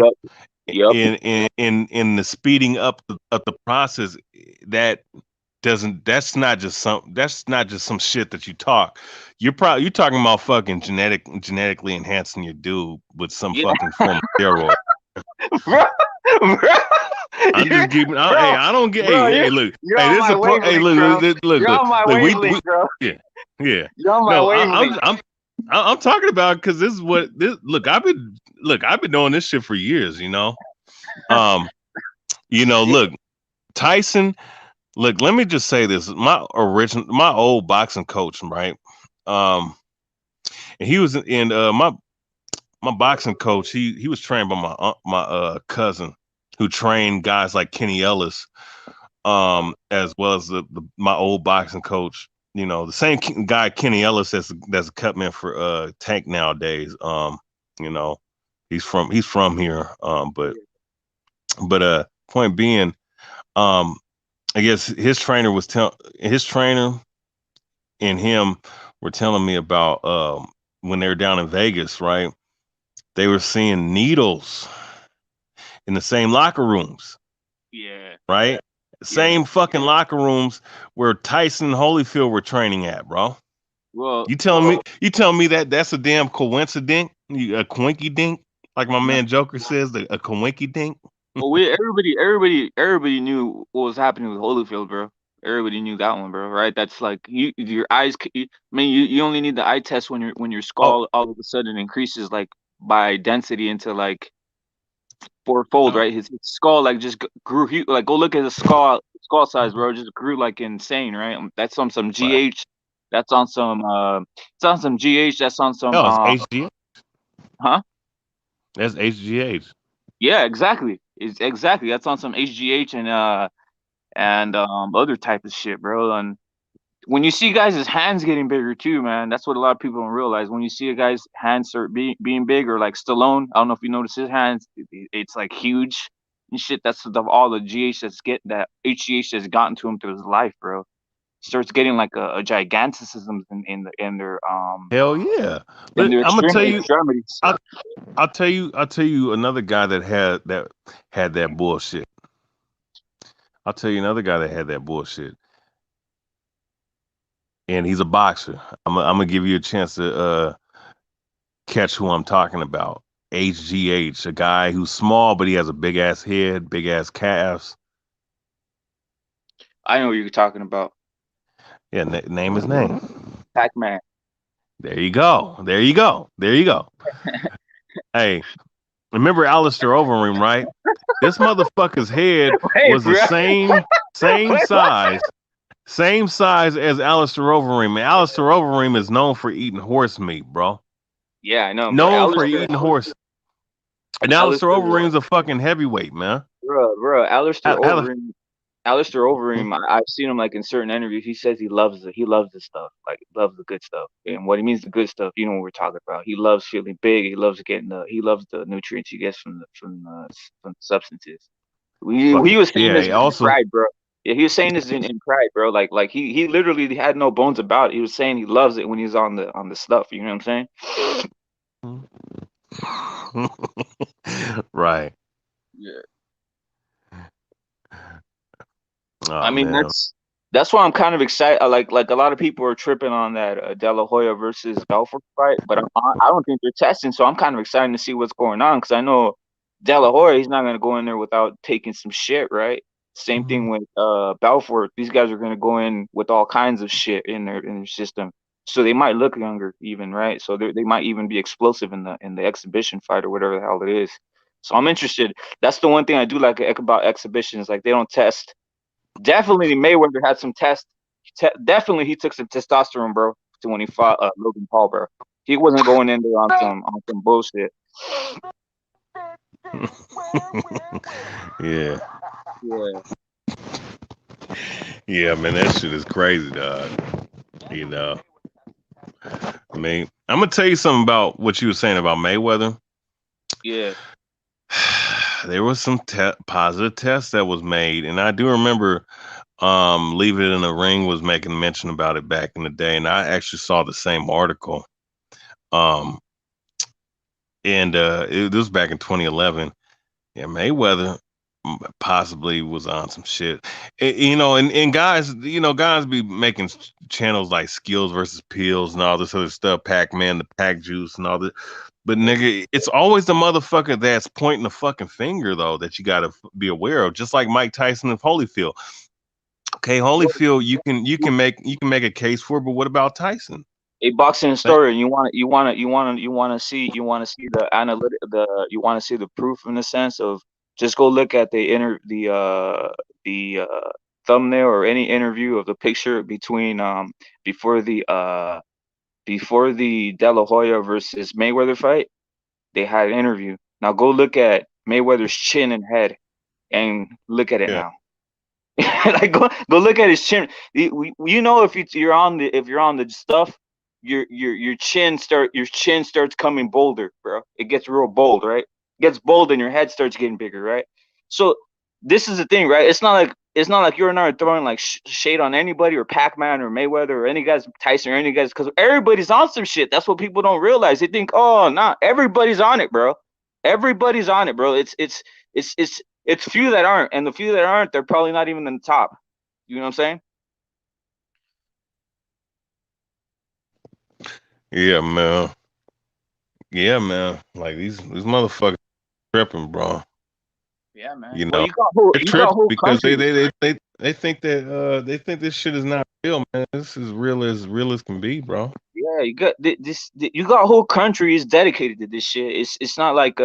Yep. In the speeding up of the process, that's not just some shit that you talk. You're talking about fucking genetically enhancing your dude with some fucking form of steroid. Bro. I'm just keeping. Hey, I don't get. Hey, look. You're on my wavelength, bro. You're on my wavelength, bro. Yeah. You're on my No, wavelength. I'm talking about because this is what this. I've been doing this shit for years. Um, look, Tyson. Look, let me just say this: my old boxing coach, right? And he was in my boxing coach. He was trained by my cousin, who trained guys like Kenny Ellis, as well as my old boxing coach. The same guy Kenny Ellis that's a cutman for Tank nowadays. You know, he's from here. But point being, I guess his trainer and him were telling me about when they were down in Vegas, right? They were seeing needles in the same locker rooms, Yeah. right? Same fucking locker rooms where Tyson and Holyfield were training at, bro. Well, You telling me that that's a damn coincidence? A coinky dink, like my man Joker says, a coinky dink. well, everybody knew what was happening with Holyfield, bro. Everybody knew that one, bro. Right? That's like your eyes. I mean, you only need the eye test when your Oh, skull all of a sudden increases like by density into like fourfold, right? His skull like just grew huge. Like go look at his skull size, bro. It just grew like insane, right? That's on some right. GH. That's on some it's on some GH. That's on some Oh, it's HGH. huh? That's HGH. Yeah, exactly. It's exactly that's on some HGH and other type of shit, bro. And when you see guys' hands getting bigger too, man, that's what a lot of people don't realize. When you see a guy's hands start being big, or like Stallone, I don't know if you notice his hands, it's like huge and shit. That's all the that HGH has gotten to him through his life, bro. Starts getting like a giganticism Hell yeah. in their I'm gonna tell you. extremities. I'll tell you another guy that had that bullshit. I'll tell you another guy that had that bullshit, and he's a boxer. I'm gonna give you a chance to catch who I'm talking about. HGH, a guy who's small but he has a big ass head, big ass calves. I know what you're talking about. Yeah, name his name. Pac-Man. There you go. There you go. There you go. Hey, remember Alistair Overeem, right? This motherfucker's head was the same size as Alistair Overeem. And Alistair Overeem is known for eating horse meat, bro. Yeah, I know. Known for eating horse. And Alistair Overeem's a fucking heavyweight, man. Bro, Alistair Overeem, I've seen him like in certain interviews. He says he loves the stuff, like loves the good stuff. And what he means the good stuff, you know what we're talking about. He loves feeling big. He loves he loves the nutrients he gets from the substances. He was saying this in Pride, bro. Yeah, he was saying this in Pride, bro. Like he literally had no bones about it. He was saying he loves it when he's on the stuff. You know what I'm saying? Right. Yeah. Oh, I mean, man. that's why I'm kind of excited. Like a lot of people are tripping on that De La Hoya versus Belfort fight, but I don't think they're testing. So I'm kind of excited to see what's going on, because I know De La Hoya, he's not going to go in there without taking some shit, right? Same thing with Belfort. These guys are going to go in with all kinds of shit in their system, so they might look younger, even, right? So they might even be explosive in the exhibition fight or whatever the hell it is. So I'm interested. That's the one thing I do like about exhibitions. Like, they don't test. Definitely Mayweather had some tests. Definitely he took some testosterone, bro, to when he fought Logan Paul, bro. He wasn't going in there on some bullshit. Yeah. Yeah. Yeah, man, that shit is crazy, dog. You know. I mean, I'm gonna tell you something about what you were saying about Mayweather. Yeah. There was some positive tests that was made, and I do remember Leave It in the Ring was making mention about it back in the day, and I actually saw the same article. And it was back in 2011. Yeah, Mayweather possibly was on some shit. And guys, guys be making channels like Skills versus Pills and all this other stuff, Pac-Man, the Pac Juice and all that. But nigga, it's always the motherfucker that's pointing the fucking finger, though, that you got to be aware of, just like Mike Tyson and Holyfield. Okay, Holyfield, you can make a case for, but what about Tyson? A boxing historian, you want to see the analytic, you want to see the proof in the sense of just go look at the thumbnail or any interview of the picture between before the De La Hoya versus Mayweather fight. They had an interview. Now go look at Mayweather's chin and head and look at it Yeah. now. Like go look at his chin. You know, if you're on the stuff, your chin starts coming bolder, bro. It gets real bold, right? It gets bold and your head starts getting bigger, right? So this is the thing, right? It's not like you're not throwing like shade on anybody or Pac-Man or Mayweather or any guys, Tyson or any guys, because everybody's on some shit. That's what people don't realize. They think, oh, nah, everybody's on it, bro. Everybody's on it, bro. It's few that aren't, and the few that aren't, they're probably not even in the top. You know what I'm saying? Yeah, man. Yeah, man. Like these motherfuckers tripping, bro. Yeah, man. You Well, know, they're you got tripping whole because countries. they think that they think this shit is not real, man. This is real as can be, bro. Yeah, you got you got whole countries dedicated to this shit. It's not like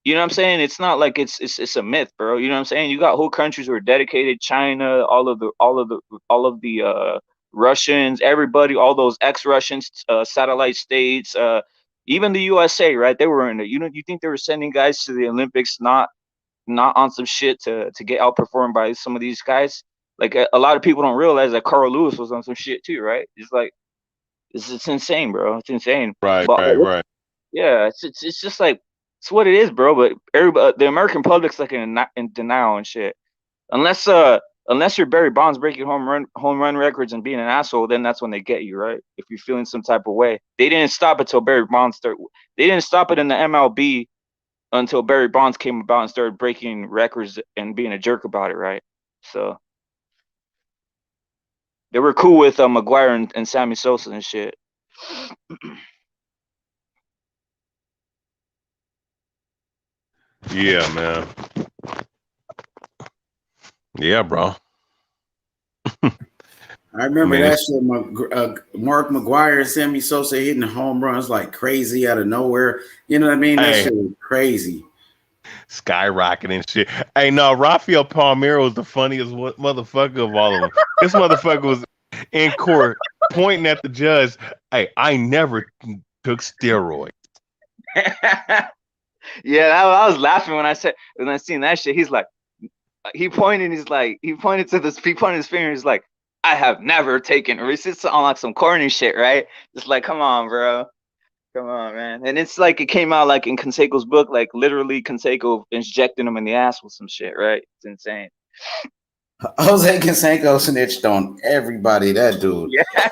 you know what I'm saying? It's not like it's a myth, bro. You know what I'm saying? You got whole countries who are dedicated. China, all of the Russians, everybody, all those ex-Russians, satellite states, even the USA, right? They were in it. You think they were sending guys to the Olympics not on some shit to get outperformed by some of these guys? Like a lot of people don't realize that Carl Lewis was on some shit too, right? It's like it's insane, bro. It's insane. Right, But right, right. yeah, it's just like it's what it is, bro. But everybody, the American public's like in denial and shit. Unless you're Barry Bonds breaking home run records and being an asshole, then that's when they get you, right? If you're feeling some type of way, they didn't stop it till Barry Bonds started. They didn't stop it in the MLB until Barry Bonds came about and started breaking records and being a jerk about it, right? So they were cool with McGuire and Sammy Sosa and shit. Yeah, man. Yeah, bro. I remember mean, that it's shit. Mark McGuire and Sammy Sosa hitting home runs like crazy out of nowhere. You know what I mean? That hey, shit was crazy. skyrocketing and shit. Hey, no, Rafael Palmeiro was the funniest motherfucker of all of them. This motherfucker was in court pointing at the judge. Hey, I never took steroids. Yeah, I was laughing when I seen that shit. He's like, he pointed to this, he pointed his finger. He's like, I have never taken, or it's on like some corny shit, right? It's like, come on, bro, come on, man. And it's like it came out like in Canseco's book, like literally Canseco injecting him in the ass with some shit, right? It's insane. Jose Canseco snitched on everybody. That dude. Yeah.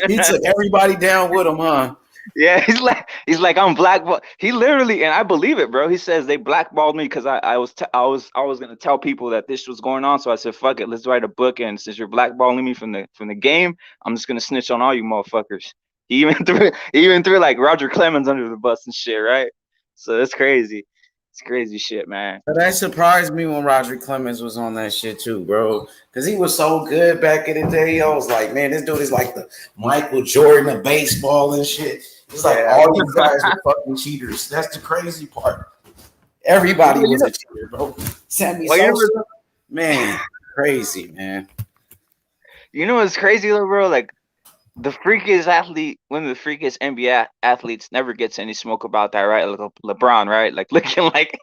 He took everybody down with him, huh? Yeah, he's like I'm blackballed. He literally, and I believe it, bro. He says they blackballed me because I was gonna tell people that this was going on. So I said, fuck it, let's write a book. And since you're blackballing me from the game, I'm just gonna snitch on all you motherfuckers. He even threw like Roger Clemens under the bus and shit, right? So it's crazy. It's crazy shit, man. But that surprised me when Roger Clemens was on that shit too, bro. Because he was so good back in the day. I was like, man, this dude is like the Michael Jordan of baseball and shit. It's like all these guys were fucking cheaters. That's the crazy part. Everybody was a cheater, bro. Sammy Sosa, man, crazy, man. You know what's crazy though, bro? Like the freakiest athlete, one of the freakiest NBA athletes, never gets any smoke about that, right? Like LeBron, right? Like looking like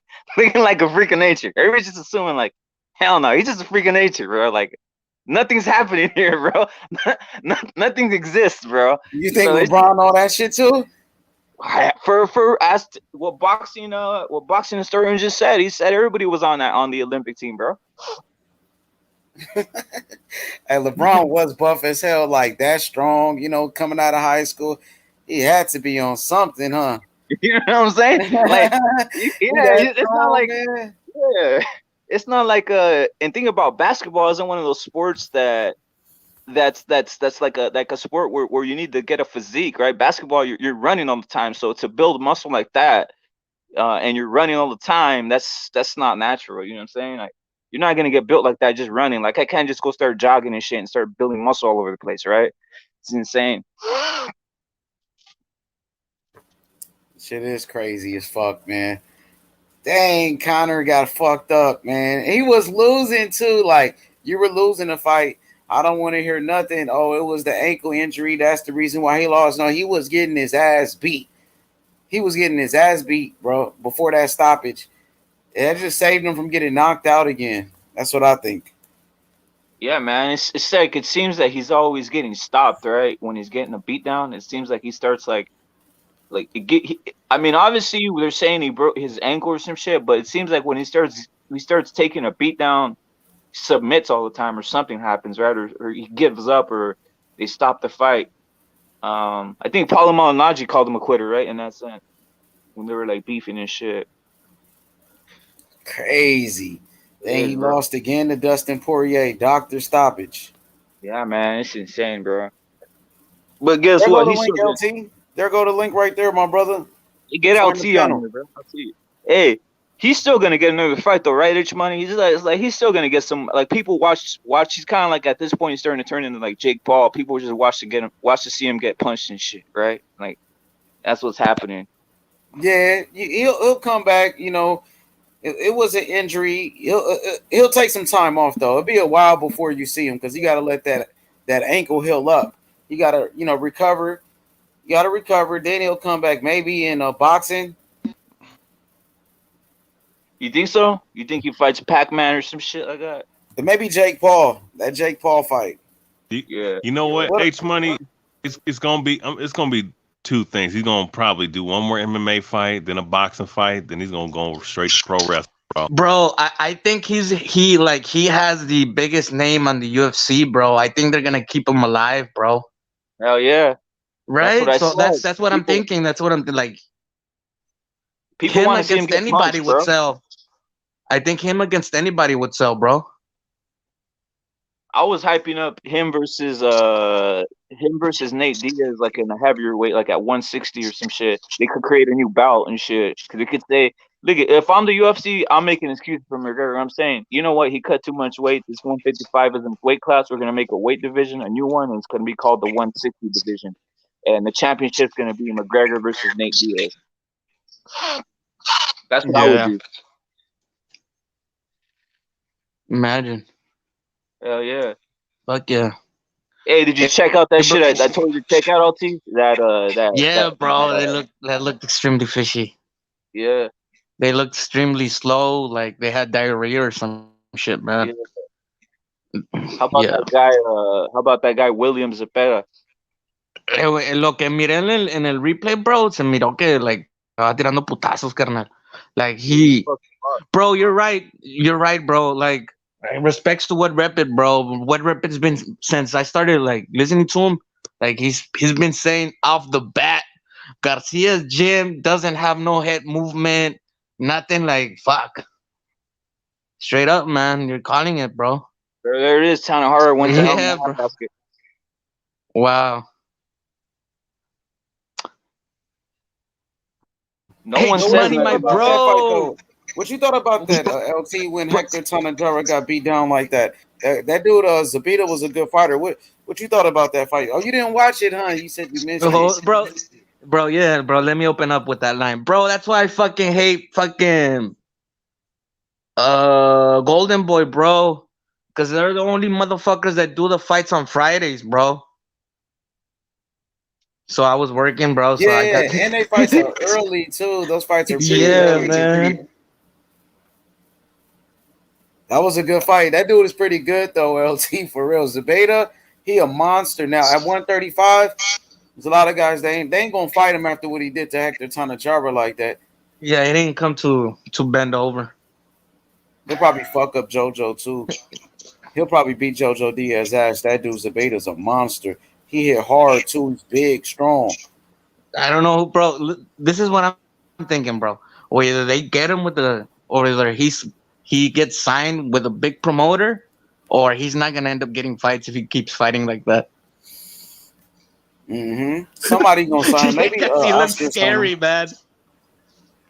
a freak of nature. Everybody's just assuming like, hell no, he's just a freak of nature, bro. Like nothing's happening here, bro. Nothing exists, bro. You think LeBron all that shit too? For as what boxing historian just said, he said everybody was on the Olympic team, bro. And LeBron was buff as hell, like that strong, you know, coming out of high school. He had to be on something, huh? You know what I'm saying? Like, yeah, it's not like, man. Yeah, it's not like and think about basketball isn't one of those sports that's like a sport where you need to get a physique, right? Basketball, you're running all the time, so to build muscle like that, and you're running all the time, that's not natural. You know what I'm saying? Like, You're not gonna get built like that just running. Like I can't just go start jogging and shit and start building muscle all over the place, right? It's insane. Shit is crazy as fuck, man. Dang, Conor got fucked up, man. He was losing too. Like, you were losing the fight. I don't want to hear nothing. Oh, it was the ankle injury. That's the reason why he lost. No, he was getting his ass beat. He was getting his ass beat, bro, before that stoppage. That just saved him from getting knocked out again. That's what I think. Yeah, man. It's like it seems that he's always getting stopped, right? When he's getting a beat down, it seems like he starts like I mean, obviously they're saying he broke his ankle or some shit, but it seems like when he starts taking a beat down, submits all the time or something happens, right? Or he gives up or they stop the fight. I think Paulo Malignaggi called him a quitter, right? In that sense, when they were like beefing and shit. Crazy. Then It he is, bro. lost again to Dustin Poirier. Doctor stoppage. Yeah, man, it's insane, bro. But guess There go what? the He's link, still gonna LT. There go the link right there, my brother. get Join the LT on channel. here, bro. LT. Hey, he's still gonna get another fight though, right? H Money. He's like, it's like he's still gonna get some. Like people watch. He's kind of like at this point, he's starting to turn into like Jake Paul. People just watch to see him get punched and shit, right? Like that's what's happening. Yeah, he'll come back. You know, it was an injury. He'll take some time off though. It'll be a while before you see him because you got to let that ankle heal up. You got to recover. You got to recover. Then he'll come back maybe in boxing. You think so? You think he fights Pac-Man or some shit like that? Maybe Jake Paul. That Jake Paul fight. Yeah. You know what? What? H Money, it's gonna be two things. He's gonna probably do one more MMA fight, then a boxing fight, then he's gonna go straight to pro wrestling. Bro, I think he has the biggest name on the UFC, bro. I think they're gonna keep him alive, bro. Hell yeah. That's what Right? I So said. that's what I'm thinking. That's what I'm like. People Him want to see him against get anybody punched, would bro. sell. I think him against anybody would sell, bro. I was hyping up him versus Nate Diaz like in a heavier weight, like at 160 or some shit. They could create a new bout and shit. Cause they could say, look, if I'm the UFC, I'm making an excuse for McGregor. I'm saying, you know what? He cut too much weight. This 155 is a weight class. We're gonna make a weight division, a new one, and it's gonna be called the 160 division. And the championship's gonna be McGregor versus Nate Diaz. That's what I would Yeah. do. Imagine. Hell yeah. Fuck yeah. Hey, did you check out that shit I told you to check out, LT? Yeah, bro. That looked extremely fishy. Yeah. They looked extremely slow, like they had diarrhea or some shit, man. Yeah. How about Yeah. that guy? How about that guy William Zepeda? Lo que miré en el replay, bro, se miró que like estaba tirando putazos, carnal. Like bro, you're right, bro. Like respects to what Rapid, bro. What Rapid's been since I started like listening to him. Like he's been saying off the bat, Garcia's gym doesn't have no head movement, nothing. Like fuck, straight up, man. You're calling it, bro. There it is. Tanahara went to Yeah, bro. basket. Wow. No Hey, one says Money, that my about bro. What you thought about that, LT, when Hector Tanajara got beat down like that? That dude, Zabita, was a good fighter. What you thought about that fight? Oh, you didn't watch it, huh? You said you missed it. Bro, yeah, bro. Let me open up with that line, bro. That's why I fucking hate fucking Golden Boy, bro. Because they're the only motherfuckers that do the fights on Fridays, bro. So I was working, bro. So I got and they fights are early too. Those fights are pretty yeah, early. man. That was a good fight. That dude is pretty good though, LT, for real. Zabeta, he a monster now. At 135, there's a lot of guys they ain't gonna fight him after what he did to Hector Tanajara like that. Yeah, it didn't come to bend over. He'll probably fuck up JoJo too. He'll probably beat JoJo Diaz's ass. That dude Zabeta's a monster. He hit hard too. He's big, strong. I don't know, bro. This is what I'm thinking, bro. Or either they get him or either he gets signed with a big promoter, or he's not gonna end up getting fights if he keeps fighting like that. Somebody gonna sign him. Maybe he looks scary, man.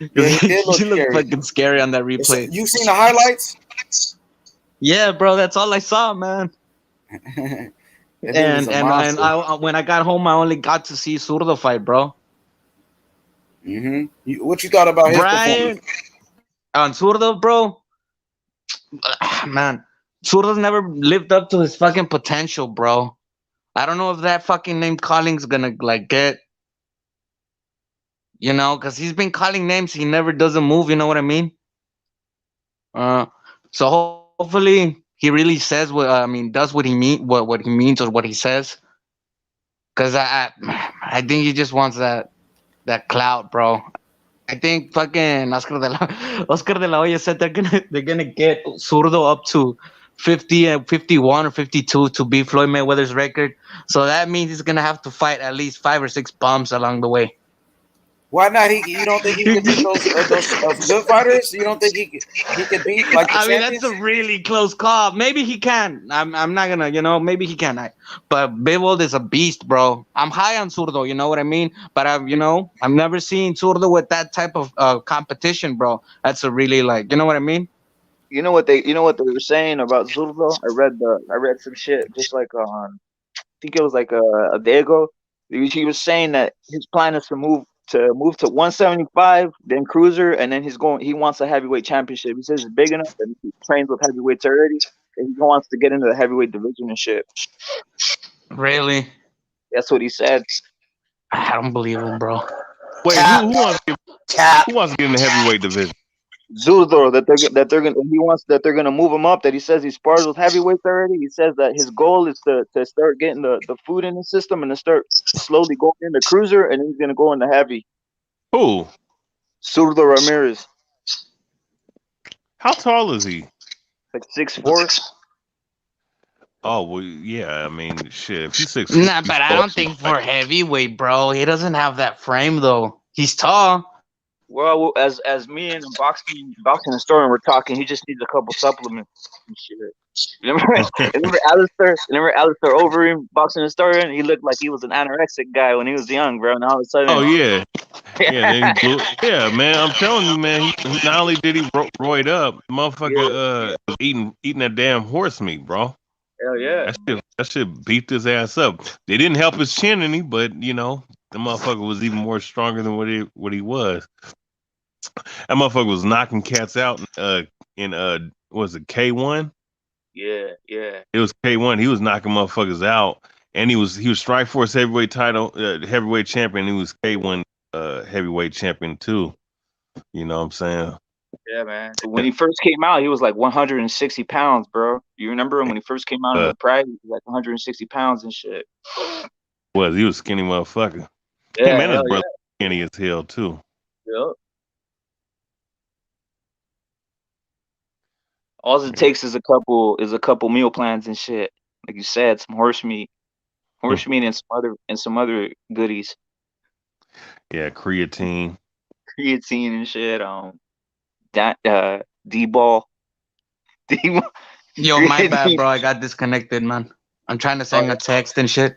Yeah, he did look he looked scary. fucking scary on that replay. You seen the highlights? Yeah, bro, that's all I saw, man. That dude is And a and and monster. I when I got home, I only got to see Zurdo fight, bro. What you thought about his performance? Brian on Zurdo, bro. Man, Zurdo's never lived up to his fucking potential, bro. I don't know if that fucking name calling's gonna like get, because he's been calling names, he never doesn't move. You know what I mean? Uh, so hopefully he really says does what he what he means or what he says. Cause I think he just wants that clout, bro. I think fucking Oscar de la Hoya said they're gonna get Zurdo up to 50 and 51 or 52 to beat Floyd Mayweather's record. So that means he's gonna have to fight at least 5 or 6 bumps along the way. Why not? You don't think he could beat those good fighters? You don't think he could beat like the I mean, that's champions? a really close call. Maybe he can. I'm not gonna, maybe he can. But Bivol is a beast, bro. I'm high on Zurdo, you know what I mean? But I've never seen Zurdo with that type of competition, bro. That's a really you know what I mean? You know what they were saying about Zurdo? I read some shit just like on, I think it was like a day ago. He was saying that his plan is to move to 175, then cruiser, and then he wants a heavyweight championship. He says it's big enough and he trains with heavyweights already, and he wants to get into the heavyweight division and shit. Really? That's what he said. I don't believe him, bro. Wait, who wants to get in the heavyweight division? Zurdo, that they're gonna move him up. That he says he spars with heavyweights already. He says that his goal is to start getting the food in the system and to start slowly going into cruiser, and he's gonna go into heavy. Who? Zurdo Ramirez. How tall is he? Like 6'4". Oh well, yeah. I mean, shit. If he's 6'4", Nah, but I don't think for heavyweight, bro. He doesn't have that frame though. He's tall. Well, as me and boxing historian were talking, he just needs a couple supplements and shit. Remember Alistair Overeem, boxing historian? He looked like he was an anorexic guy when he was young, bro. And all of a sudden, oh yeah, then he blew. Yeah, man. I'm telling you, man. He not only did he roid up, motherfucker, was eating that damn horse meat, bro. Hell yeah. That shit beat his ass up. They didn't help his chin any, but the motherfucker was even more stronger than what he was. That motherfucker was knocking cats out in was it K1? Yeah. It was K1. He was knocking motherfuckers out, and he was Strikeforce heavyweight title heavyweight champion. He was K1 heavyweight champion too. You know what I'm saying? Yeah, man. When he first came out, he was like 160 pounds, bro. You remember him when he first came out in the Pride? He was like 160 pounds and shit. He was a skinny motherfucker. Yeah, Him and his brother skinny as hell too. Yep. All it takes is a couple meal plans and shit. Like you said, some horse meat and some other goodies. Yeah, creatine and shit. D-ball. Yo, my bad, bro. I got disconnected, man. I'm trying to send a text and shit.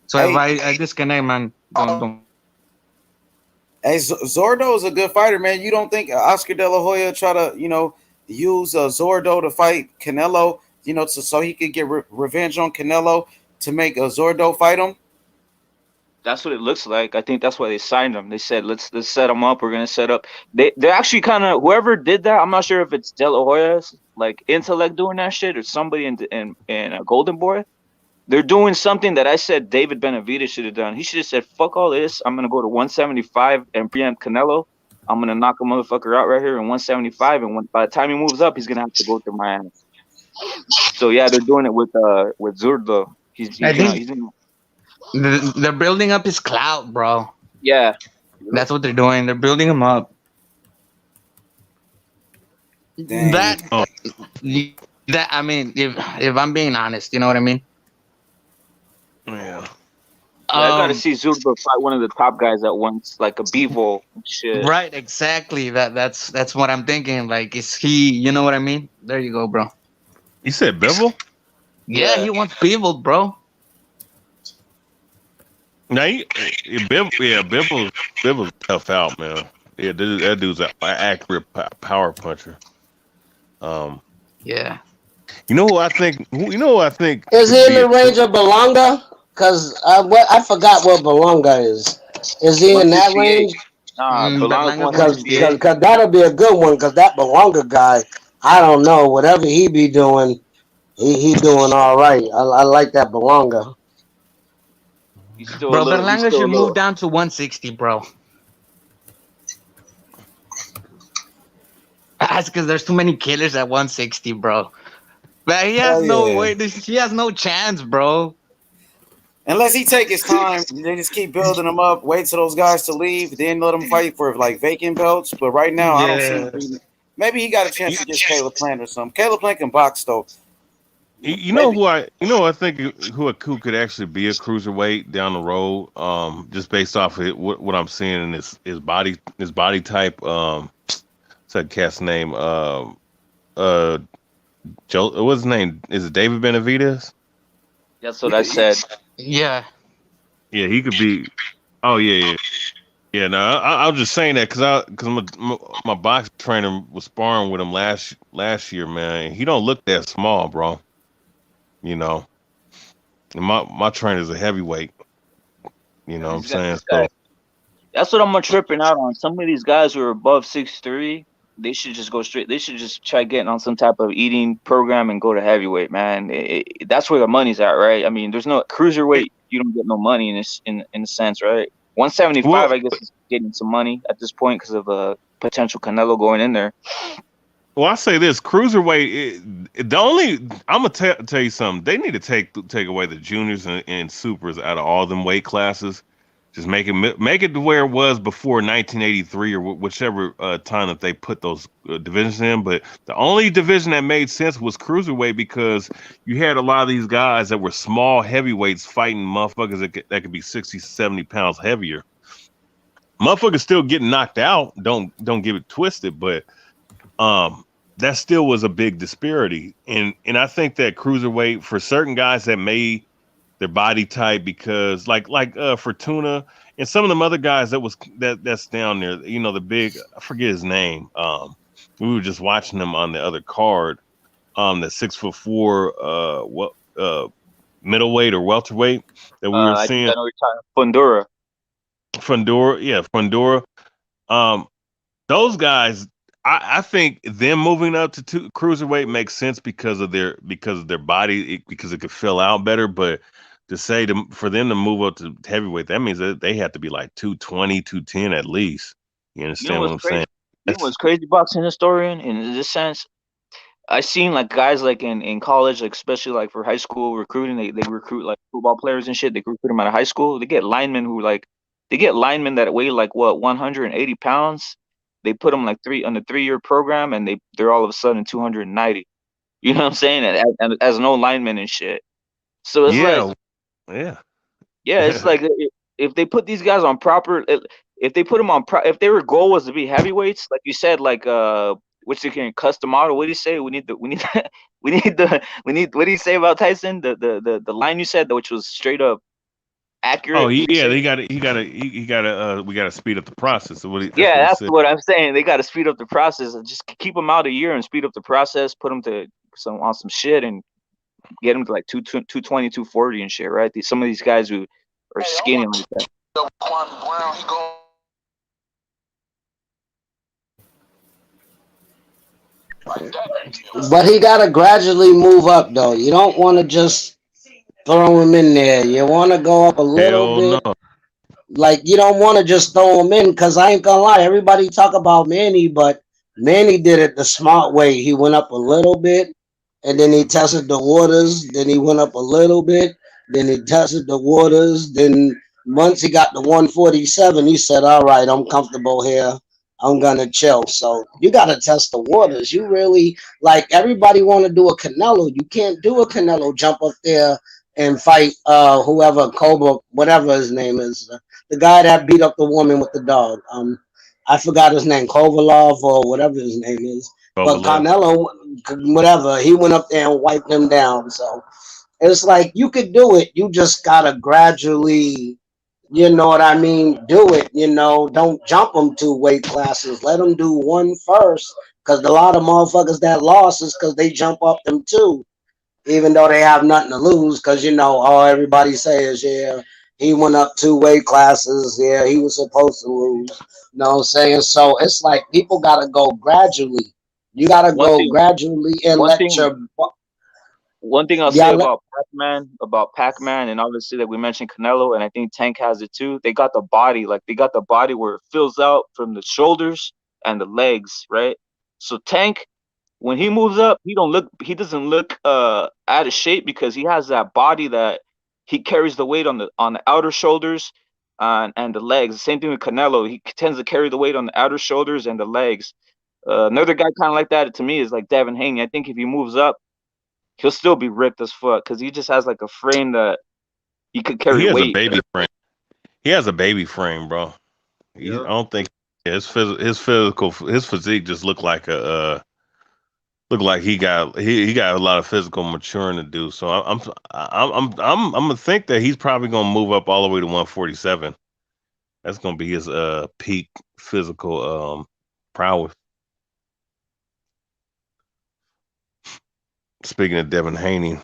So if I disconnect, man, don't. Hey, Zurdo is a good fighter, man. You don't think Oscar De La Hoya try to, use Zurdo to fight Canelo, so he could get revenge on Canelo to make Zurdo fight him? That's what it looks like. I think that's why they signed him. They said, let's set him up. We're gonna set up. They're actually kind of, whoever did that. I'm not sure if it's De La Hoya's like intellect doing that shit or somebody in a Golden Boy. They're doing something that I said David Benavidez should have done. He should have said, fuck all this. I'm gonna go to 175 and preempt Canelo. I'm gonna knock a motherfucker out right here in 175, and by the time he moves up, he's gonna have to go through my ass. So yeah, they're doing it with Zurdo. They're building up his clout, bro. Yeah, that's what they're doing. They're building him up. Dang. That I mean, if I'm being honest, you know what I mean? Yeah. I gotta see Zurdo fight one of the top guys at once, like a Bivol shit. Right, exactly. That's what I'm thinking. Like, is he? You know what I mean? There you go, bro. You said Bivol? Yeah, he wants Bivol, bro. Now, Bivol's tough out, man. Yeah, that dude's an accurate power puncher. Yeah. You know who I think? You know who I think Is could he in be the a range of Belonga? Cause what I forgot what Belonga is. Is he in that 168. range? Nah, Belonga's Berlanga's Cause, 168. cause, 'cause that'll be a good one. Cause that Belonga guy, I don't know. Whatever he be doing, he doing all right. I like that Belonga. Bro, He's Berlanga still a should move little. down to 160, bro. That's because there's too many killers at 160, bro. But he has Hell no yeah. way. He has no chance, bro. Unless he take his time, they just keep building him up, wait till those guys to leave, then let him fight for like vacant belts. But right now, I don't see him Yeah. beating. Maybe he got a chance against Caleb Plant or something. Caleb Plant can box though. You know Maybe. who I you know I think who could actually be a cruiserweight down the road, just based off of what I'm seeing in his body type. What's that cat's name? Uh Joe, what's his name? Is it David Benavidez? That's what I said. Yeah. Yeah, he could be. Oh yeah, yeah, yeah. No, I was just saying that because my box trainer was sparring with him last year, man. And he don't look that small, bro. You know, and my trainer's a heavyweight. You know what I'm saying? These So guys. That's what I'm tripping out on. Some of these guys who are above 6'3", they should just go straight. They should just try getting on some type of eating program and go to heavyweight, man. That's where the money's at, right? I mean, there's no cruiserweight. You don't get no money in this, in a sense, right? 175, well, I guess, is getting some money at this point because of potential Canelo going in there. Well, I say this cruiserweight. The only I'm gonna tell you something. They need to take away the juniors and supers out of all them weight classes. Just make it to where it was before 1983 or whichever time that they put those divisions in. But the only division that made sense was cruiserweight because you had a lot of these guys that were small heavyweights fighting motherfuckers that could be 60, 70 pounds heavier. Motherfuckers still getting knocked out. Don't get it twisted, but that still was a big disparity. And I think that cruiserweight for certain guys that made their body type because like Fortuna and some of them other guys that's down there, the big I forget his name. We were just watching them on the other card, the 6'4" middleweight or welterweight that we were I think seeing. I know you're talking Fundura. Fundora. Um, those guys, I think them moving up to cruiserweight makes sense because of their body, because it could fill out better. But for them to move up to heavyweight, that means that they have to be like 220, 210 at least. You You know understand what what's I'm crazy? saying? You know That's what's crazy, boxing historian, in this sense? I seen like guys like in college, like especially like for high school recruiting, they recruit like football players and shit. They recruit them out of high school. They get linemen that weigh like what 180 pounds. They put them like on a 3-year program, and they're all of a sudden 290. You know what I'm saying? And as no lineman and shit. So it's like, yeah, yeah. yeah, it's like if they put these guys on if they put them on if their goal was to be heavyweights, like you said, like which they can custom model. What do you say? We need what do you say about Tyson? The line you said, which was straight up Oh, accurate. What do you yeah. say? We got to speed up the process. That's what Yeah, he that's said. what I'm saying. They got to speed up the process and just keep them out a year and speed up the process. Put them to some shit and get them to like 220, 240 and shit. Right? Some of these guys who are skinny like that. But he gotta gradually move up though. You don't want to just throw him in there. You want to go up a little Hell no. bit. Like you don't want to just throw him in because I ain't gonna lie. Everybody talk about Manny, but Manny did it the smart way. He went up a little bit, and then he tested the waters. Then he went up a little bit. Then he tested the waters. Then once he got to 147, he said, "All right, I'm comfortable here. I'm gonna chill." So you gotta test the waters. You really like everybody want to do a Canelo. You can't do a Canelo jump up there and fight whoever Cobra, whatever his name is, the guy that beat up the woman with the dog. I forgot his name, Kovalov or whatever his name is. But Kovalev. Canelo, whatever, he went up there and wiped him down. So it's like you could do it. You just gotta gradually, you know what I mean, do it. Don't jump them 2 weight classes. Let them do one first, Because a lot of motherfuckers that lost is because they jump up them too, even though they have nothing to lose. Because all everybody says, yeah, he went up 2 weight classes. Yeah, he was supposed to lose. You know what I'm saying? So it's like people gotta go gradually. You gotta One go thing, gradually and one let thing, your one thing I'll you say gotta let about Pac-Man, and obviously like we mentioned Canelo, and I think Tank has it too. They got the body, like they got the body where it fills out from the shoulders and the legs, right? So Tank, when he moves up, he doesn't look out of shape because he has that body that he carries the weight on the outer shoulders and the legs. The same thing with Canelo. He tends to carry the weight on the outer shoulders and the legs. Another guy kind of like that to me is like Devin Haney. I think if he moves up, he'll still be ripped as fuck because he just has like a frame that he could carry He has a weight. baby frame. He has a baby frame, bro. I Yeah. don't think his physique just look like he got a lot of physical maturing to do. So I'm gonna think that he's probably gonna move up all the way to 147. That's gonna be his peak physical prowess. Speaking of Devin Haney,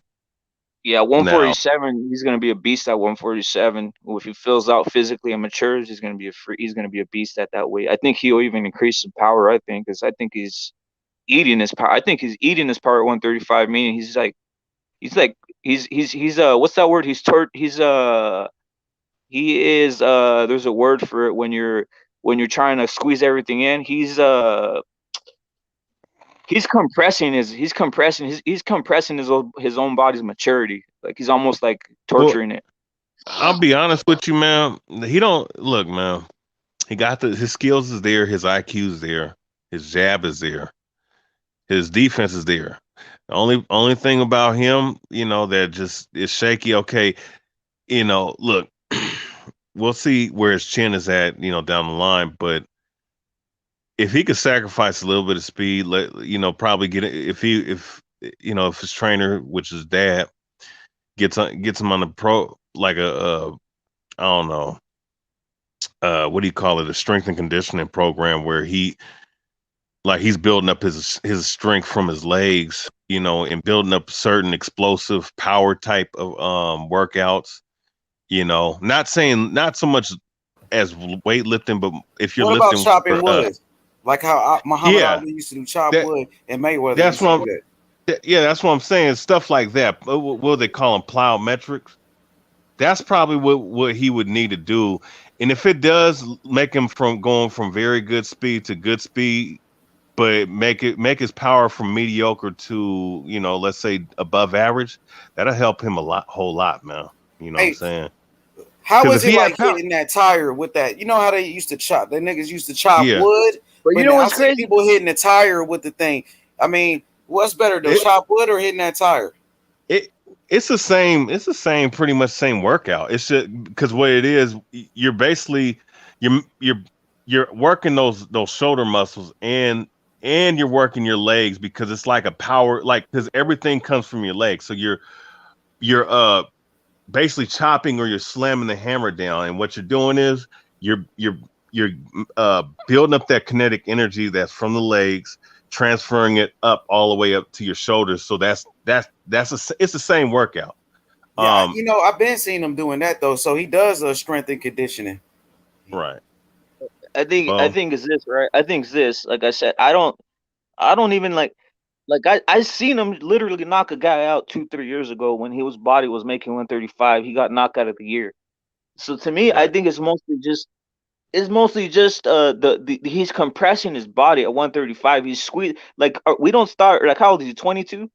Yeah, now 147. He's gonna be a beast at 147. If he fills out physically and matures, he's gonna be he's gonna be a beast at that weight. I think he'll even increase his power. I think because I think he's eating his power. I think he's eating his power at 135. Meaning he's what's that word? He is there's a word for it when you're trying to squeeze everything in. He's compressing his own body's maturity. Like he's almost like well, torturing it. I'll be honest with you, man. He don't look, man. He got his skills is there, his IQ's there, his jab is there, his defense is there. The only thing about him, that just is shaky. Okay, look, we'll see where his chin is at, down the line. But if he could sacrifice a little bit of speed, probably get it if his trainer, which is dad, gets him on the pro like I don't know, what do you call it, a strength and conditioning program where he's building up his strength from his legs, and building up certain explosive power type of workouts. Not so much as weightlifting, but if you're What about lifting chopping for wood? Like how Muhammad yeah, Ali used to do chop that wood, and Mayweather that's used to what do that. yeah, that's what I'm saying. Stuff like that. What do they call them? Plyometrics. That's probably what he would need to do. And if it does make him from going from very good speed to good speed, but make his power from mediocre to, let's say above average, that'll help him whole lot, man. You know what I'm Hey, saying? how Because is if it he had like power, hitting that tire with that? You know how they used to chop? The niggas used to chop yeah, wood, But you but know now I what's see crazy? people hitting the tire with the thing. I mean, what's better, to it, chop wood or hitting that tire? it it's the same pretty much same workout. It's just because what it is, you're basically you're you're working those shoulder muscles, and you're working your legs because it's like a power, like, because everything comes from your legs. So you're basically chopping, or you're slamming the hammer down, and what you're doing is you're building up that kinetic energy that's from the legs, transferring it up all the way up to your shoulders. So it's the same workout. Yeah, um I've been seeing him doing that though. So he does strength and conditioning. right. I Well, think it's this, right? I think it's this. Like I said, I don't even like I seen him literally knock a guy out 2 3 years ago when his body was making 135. He got knocked out of the year. So to me, I right. think it's mostly just he's compressing his body at 135. He's squeezed like we don't start like how old is he? 22.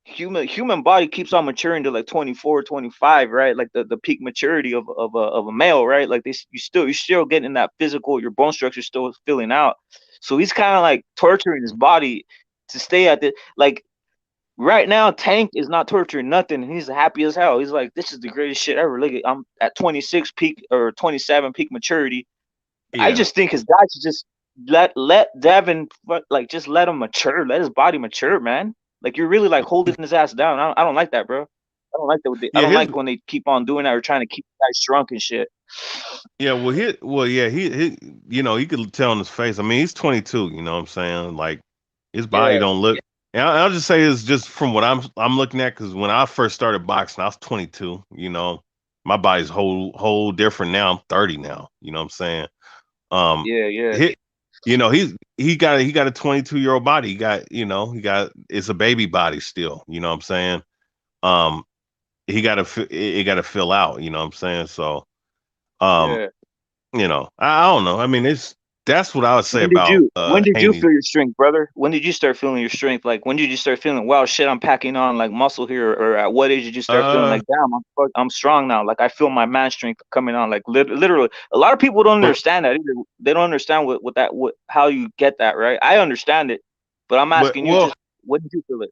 Human body keeps on maturing to like 24, 25, right? Like the peak maturity of a male, right? Like this, you're still getting that physical, your bone structure still filling out. So he's kind of like torturing his body to stay at the like right now. Tank is not torturing nothing, and he's happy as hell. He's like, this is the greatest shit ever. Look, I'm at 26 peak or 27 peak maturity. I Yeah, just think his guy should just let Devin like just let him mature, let his body mature, man. Like you're really like holding his ass down. I don't like that, bro. I don't like that. I yeah, don't like when they keep on doing that or trying to keep guys shrunk and shit. yeah, he you could tell in his face. I mean, he's 22, you know what I'm saying? Like, His body don't look. And I'll just say it's just from what I'm looking at, because when I first started boxing, I was 22. You know, my body's whole different now. I'm 30 now. You know what I'm saying? Um, Yeah. he, you know, he got a 22-year-old body. He got it's a baby body still. You know what I'm saying? Um, it got to fill out. You know what I'm saying? So, um, Yeah. I don't know. I mean, that's what I would say When did about you Haney. feel your strength, brother? When did you start feeling your strength? Like when did you start feeling, wow, shit, I'm packing on like muscle here, or at what age did you start feeling Uh, like, damn, I'm strong now. Like I feel my man strength coming on. Like literally, a lot of people don't understand that either. They don't understand what how you get that, right? I understand it, but I'm but asking you, well, just when did you feel it?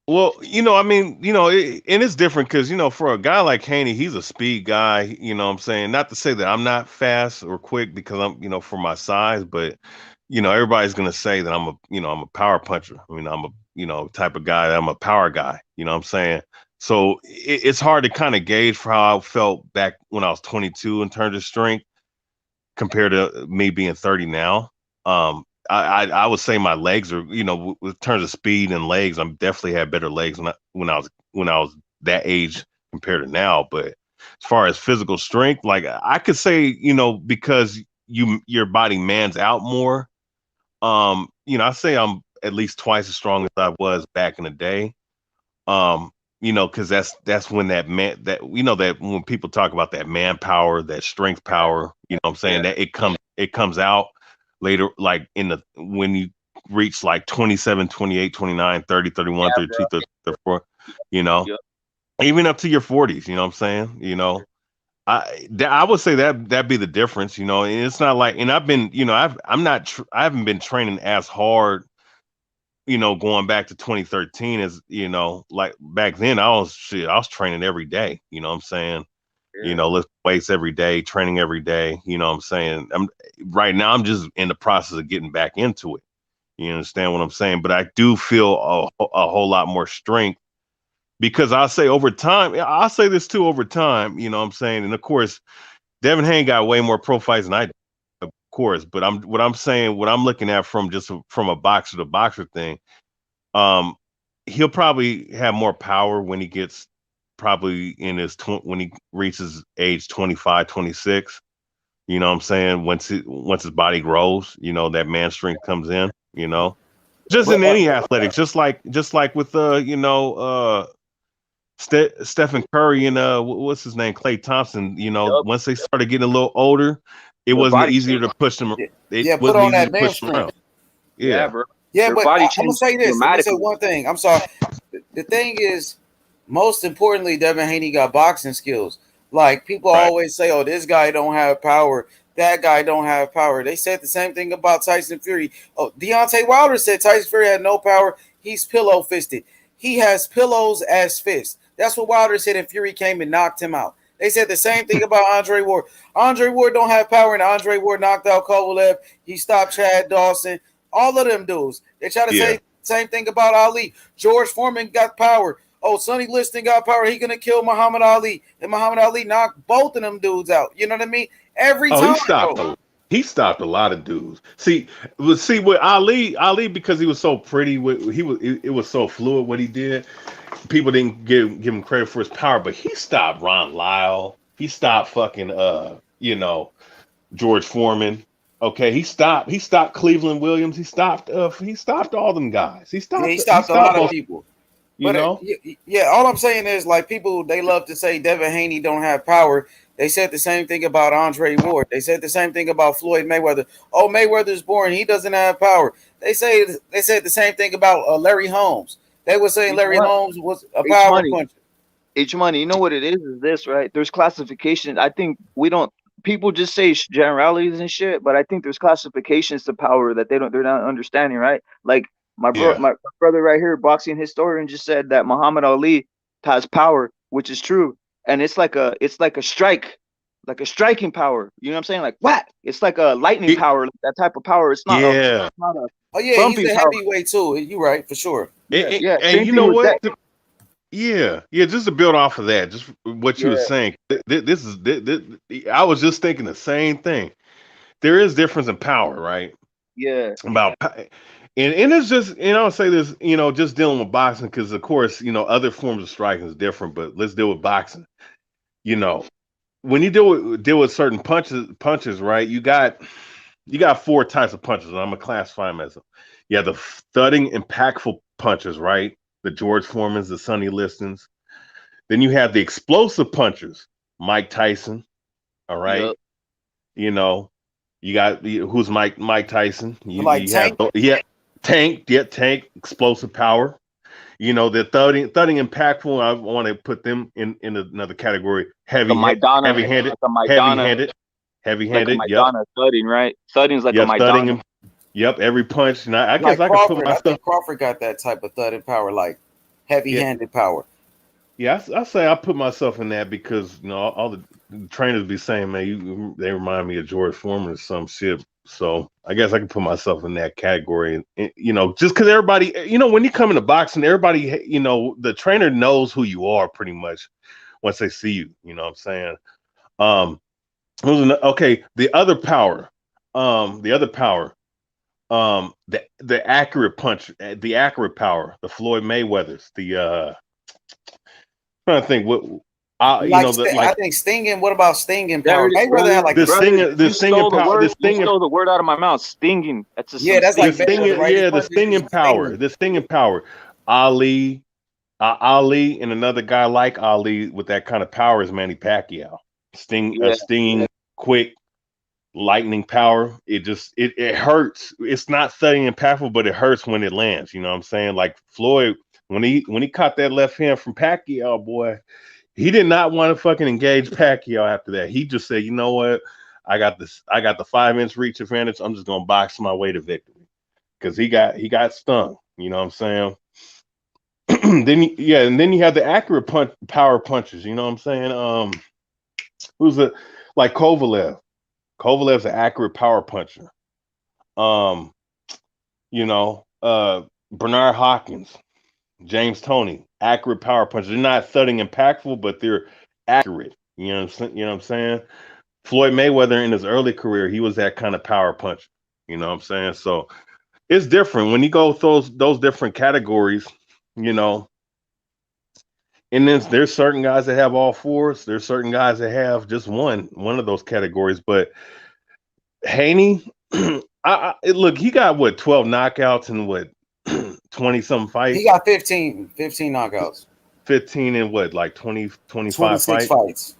I mean, and it's different because, for a guy like Haney, he's a speed guy, you know what I'm saying? Not to say that I'm not fast or quick because I'm, for my size, but, everybody's going to say that I'm a power puncher. I mean, I'm a, type of guy that I'm a power guy, you know what I'm saying? So it's hard to kind of gauge for how I felt back when I was 22 in terms of strength compared to me being 30 now. I would say my legs are, with terms of speed and legs, I'm definitely had better legs when I was that age compared to now. But as far as physical strength, like I could say, because your body mans out more. I say I'm at least twice as strong as I was back in the day. Um, because that's when that when people talk about that manpower, that strength power, what I'm saying, that it comes out later, like when you reach like 27, 28, 29, 30, 31, 32, 34, you know, Yeah. even up to your 40s, you know what I'm saying? I would say that'd be the difference, and it's not like, and I've been, I haven't been training as hard, going back to 2013, as like back then I was training every day, you know what I'm saying? Lift weights every day, training every day, you know what I'm saying? Right now I'm just in the process of getting back into it. You understand what I'm saying? But I do feel a whole lot more strength because I'll say over time, I'll say this too, over time, you know what I'm saying? And of course, Devin Haney got way more pro fights than I do, of course, but what I'm looking at from a boxer to boxer thing, um, he'll probably have more power when he gets probably when he reaches age 25, 26. You know what I'm saying? Once his body grows, that man strength comes in, just But in any athletics, just like with Stephen Curry and what's his name, Klay Thompson. Yup. Once they started getting a little older, it Their wasn't body easier changed. to push them. It yeah, put wasn't on easy that to man push them strength. around. Yeah, Yeah, bro. Yeah, Their but body I'm gonna changed say this. I'm gonna say dramatically. one thing. I'm sorry. The thing is, most importantly, Devin Haney got boxing skills. Like people right. always say, "Oh, this guy don't have power. That guy don't have power." They said the same thing about Tyson Fury. Oh, Deontay Wilder said Tyson Fury had no power. He's pillow fisted. He has pillows as fists. That's what Wilder said, and Fury came and knocked him out. They said the same thing about Andre Ward. Andre Ward don't have power, and Andre Ward knocked out Kovalev. He stopped Chad Dawson. All of them dudes. They try to Yeah. say same thing about Ali. George Foreman got power. Oh, Sonny Liston got power. He gonna kill Muhammad Ali, and Muhammad Ali knocked both of them dudes out. You know what I mean? Every Oh, time, bro. he stopped a lot of dudes. See with Ali because he was so pretty. It was so fluid what he did. People didn't give him credit for his power, but he stopped Ron Lyle. He stopped fucking George Foreman. Okay, he stopped Cleveland Williams. He stopped all them guys. He Yeah, he stopped he stopped a stopped lot of most. people. You But know. yeah, all I'm saying is like people they love to say Devin Haney don't have power. They said the same thing about Andre Ward. They said the same thing about Floyd Mayweather. Oh, Mayweather's boring. He doesn't have power. They said the same thing about Larry Holmes. They were saying You know Larry what? Holmes was a H power money. puncher. Money, you know what it is this, right? There's classification. I think we don't people just say generalities and shit, but I think there's classifications to power that they're not understanding, right? Like Yeah. my brother right here, boxing historian, just said that Muhammad Ali has power, which is true. And it's like a strike, like a striking power. You know what I'm saying? Like what? It's like a lightning It- power, that type of power. yeah. It's not a Oh yeah, he's bumping a power. heavyweight too. You right for sure. Yeah, yeah. And Same you thing know with what? that. Yeah, yeah. Just to build off of that, just what you were Yeah, saying. I was just thinking the same thing. There is difference in power, right? yeah. About And it's just, I'll say this, just dealing with boxing, because of course, other forms of striking is different, but let's deal with boxing. You know, when you deal with certain punches, right? You got four types of punches, and I'm gonna classify them as them. You have the thudding, impactful punches, right? The George Foremans, the Sonny Listons. Then you have the explosive punchers, Mike Tyson. All right, Yep. You got who's Mike Tyson. Like You have Tank. Tank, Tank, explosive power. The thudding impactful. I want to put them in another category. The Maidana, Heavy-handed, like a Maidana, heavy-handed, like a heavy-handed. Yep, Maidana thudding, right? Thudding's like a yep, thudding. Maidana. Yep, every punch. And I guess Like I could put Crawford. I myself. think Crawford got that type of thudding power, like heavy-handed power. Yeah, I say I put myself in that because all the trainers be saying, man, they remind me of George Foreman or some shit. So I guess I can put myself in that category, and just because everybody, when you come into boxing, everybody, the trainer knows who you are pretty much once they see you. You know what I'm saying? Okay, the other power, the accurate punch, the accurate power, the Floyd Mayweathers, trying to think what I think stinging. What about stinging power? There it is, Mayweather had like the stinging power. the You stole the word out of my mouth. Stinging. That's a that's like stinging, right? yeah, the stinging power, the stinging power. Ali, and another guy like Ali with that kind of power is Manny Pacquiao. Stinging, quick, lightning power. It hurts. It's not thudding and impactful, but it hurts when it lands. You know what I'm saying? Like Floyd, when he caught that left hand from Pacquiao, boy, he did not want to fucking engage Pacquiao after that. He just said, you know what? I got the 5-inch reach advantage. I'm just gonna box my way to victory. Because he got stung. You know what I'm saying? then you have the accurate power punches. You know what I'm saying? Who's like Kovalev? Kovalev's an accurate power puncher. Bernard Hopkins, James Toney, accurate power punchers. They're not thudding impactful, but they're accurate. You know what I'm saying? Floyd Mayweather in his early career, he was that kind of power puncher. You know what I'm saying? So it's different when you go those different categories, And then there's certain guys that have all fours. There's certain guys that have just one of those categories. But Haney, look, he got 12 knockouts and 20 something fights. He got 15 knockouts. 15 and like 25 26 fights.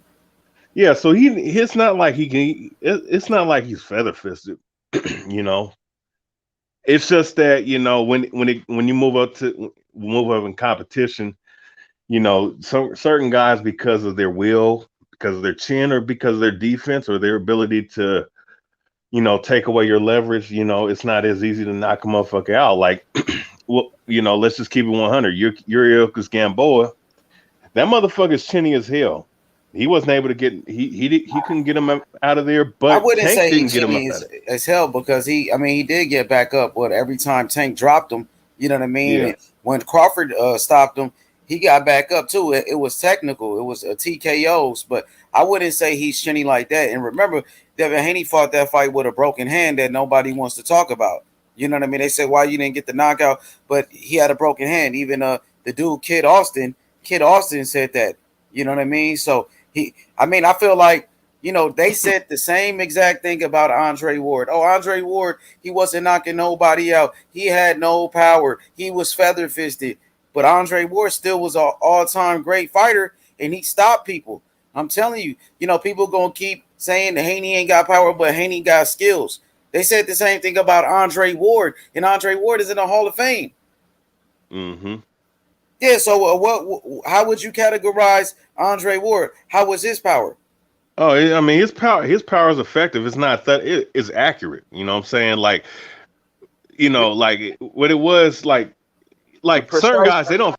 Yeah, so it's not like it's not like he's feather fisted, It's just that, when you move up in competition, certain guys, because of their will, because of their chin, or because of their defense, or their ability to take away your leverage, it's not as easy to knock a motherfucker out. Like, well, let's just keep it 100. Yuriorkis Gamboa, that motherfucker's chinny as hell. He wasn't able to get he couldn't get him out of there, but I wouldn't Tank say didn't he get him out as hell because he did get back up. But every time Tank dropped him, you know what I mean? Yeah. And when Crawford stopped him, he got back up too. It was technical. It was a TKOs, but I wouldn't say he's shinny like that. And remember, Devin Haney fought that fight with a broken hand that nobody wants to talk about. You know what I mean? They said why you didn't get the knockout, but he had a broken hand. Even the dude Kid Austin said that. You know what I mean? So I feel like they said the same exact thing about Andre Ward. Oh, Andre Ward, he wasn't knocking nobody out. He had no power. He was feather fisted. But Andre Ward still was an all-time great fighter, and he stopped people. I'm telling you, people gonna keep saying that Haney ain't got power, but Haney got skills. They said the same thing about Andre Ward, and Andre Ward is in the Hall of Fame. Mm-hmm. Yeah. So, how would you categorize Andre Ward? How was his power? Oh, I mean, his power is effective. It's not that it is accurate. You know what I'm saying? Like, like what it was like certain guys, they don't.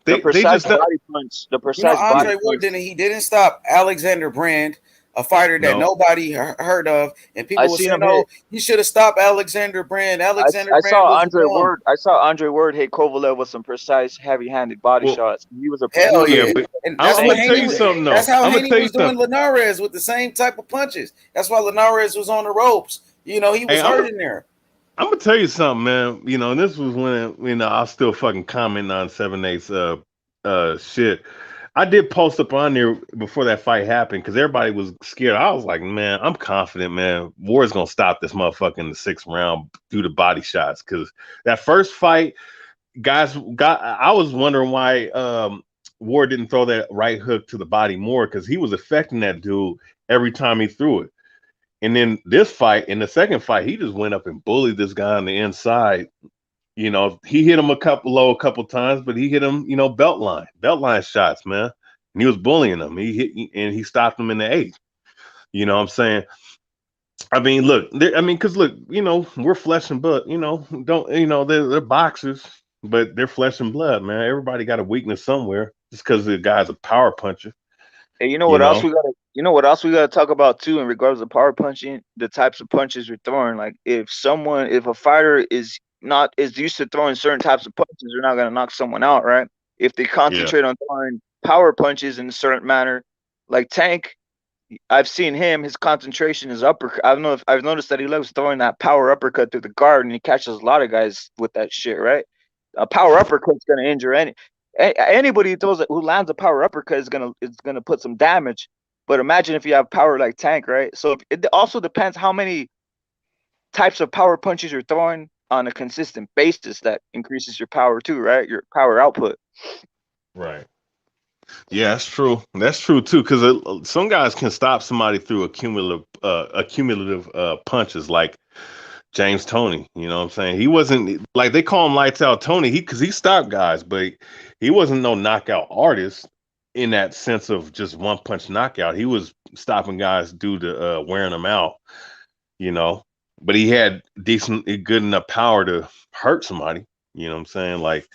They just body punch. The precise Andre body Ward punch. didn't stop Alexander Brand, a fighter that nobody heard of, and people were saying, "Oh, he should have stopped Alexander Brand." I saw Andre Ward hit Kovalev with some precise, heavy-handed body shots. He was a hell yeah. I'm gonna tell you something. Though. That's how I'm Haney gonna tell you was doing Linares with the same type of punches. That's why Linares was on the ropes. He was hurt in there. I'm gonna tell you something, man. You know, and this was when I was still fucking commenting on 7-8's shit. I did post up on there before that fight happened because everybody was scared. I was like, man, I'm confident, man. Ward's gonna stop this motherfucker in the 6th round due to body shots. Because that first fight, I was wondering why Ward didn't throw that right hook to the body more because he was affecting that dude every time he threw it. And then this fight, in the second fight, he just went up and bullied this guy on the inside. You know, he hit him a couple times, but he hit him, belt line shots, man. And he was bullying him. He stopped him in the 8th. You know what I'm saying? I mean, look, because look, we're flesh and blood. They're boxers, but they're flesh and blood, man. Everybody got a weakness somewhere. Just because the guy's a power puncher, Hey, you know you what else know. we gotta you know what else we gotta talk about too in regards to power punching, the types of punches you're throwing. Like if a fighter is used to throwing certain types of punches, they're not gonna knock someone out, right? If they Yeah, concentrate on throwing power punches in a certain manner, like Tank, I've seen him. His concentration is upper. I don't know if I've noticed that he loves throwing that power uppercut through the guard, and he catches a lot of guys with that shit, right? A power uppercut's gonna injure anybody who lands a power uppercut is gonna put some damage. But imagine if you have power like Tank, right? So it also depends how many types of power punches you're throwing on a consistent basis that increases your power too, right? Your power output. right. Yeah, that's true. That's true too, because some guys can stop somebody through accumulative punches, like James Tony. You know what I'm saying? He wasn't like they call him lights out Tony. Because he stopped guys, but he wasn't no knockout artist in that sense of just one punch knockout. He was stopping guys due to wearing them out. You know, but he had good enough power to hurt somebody. You know what I'm saying? Like,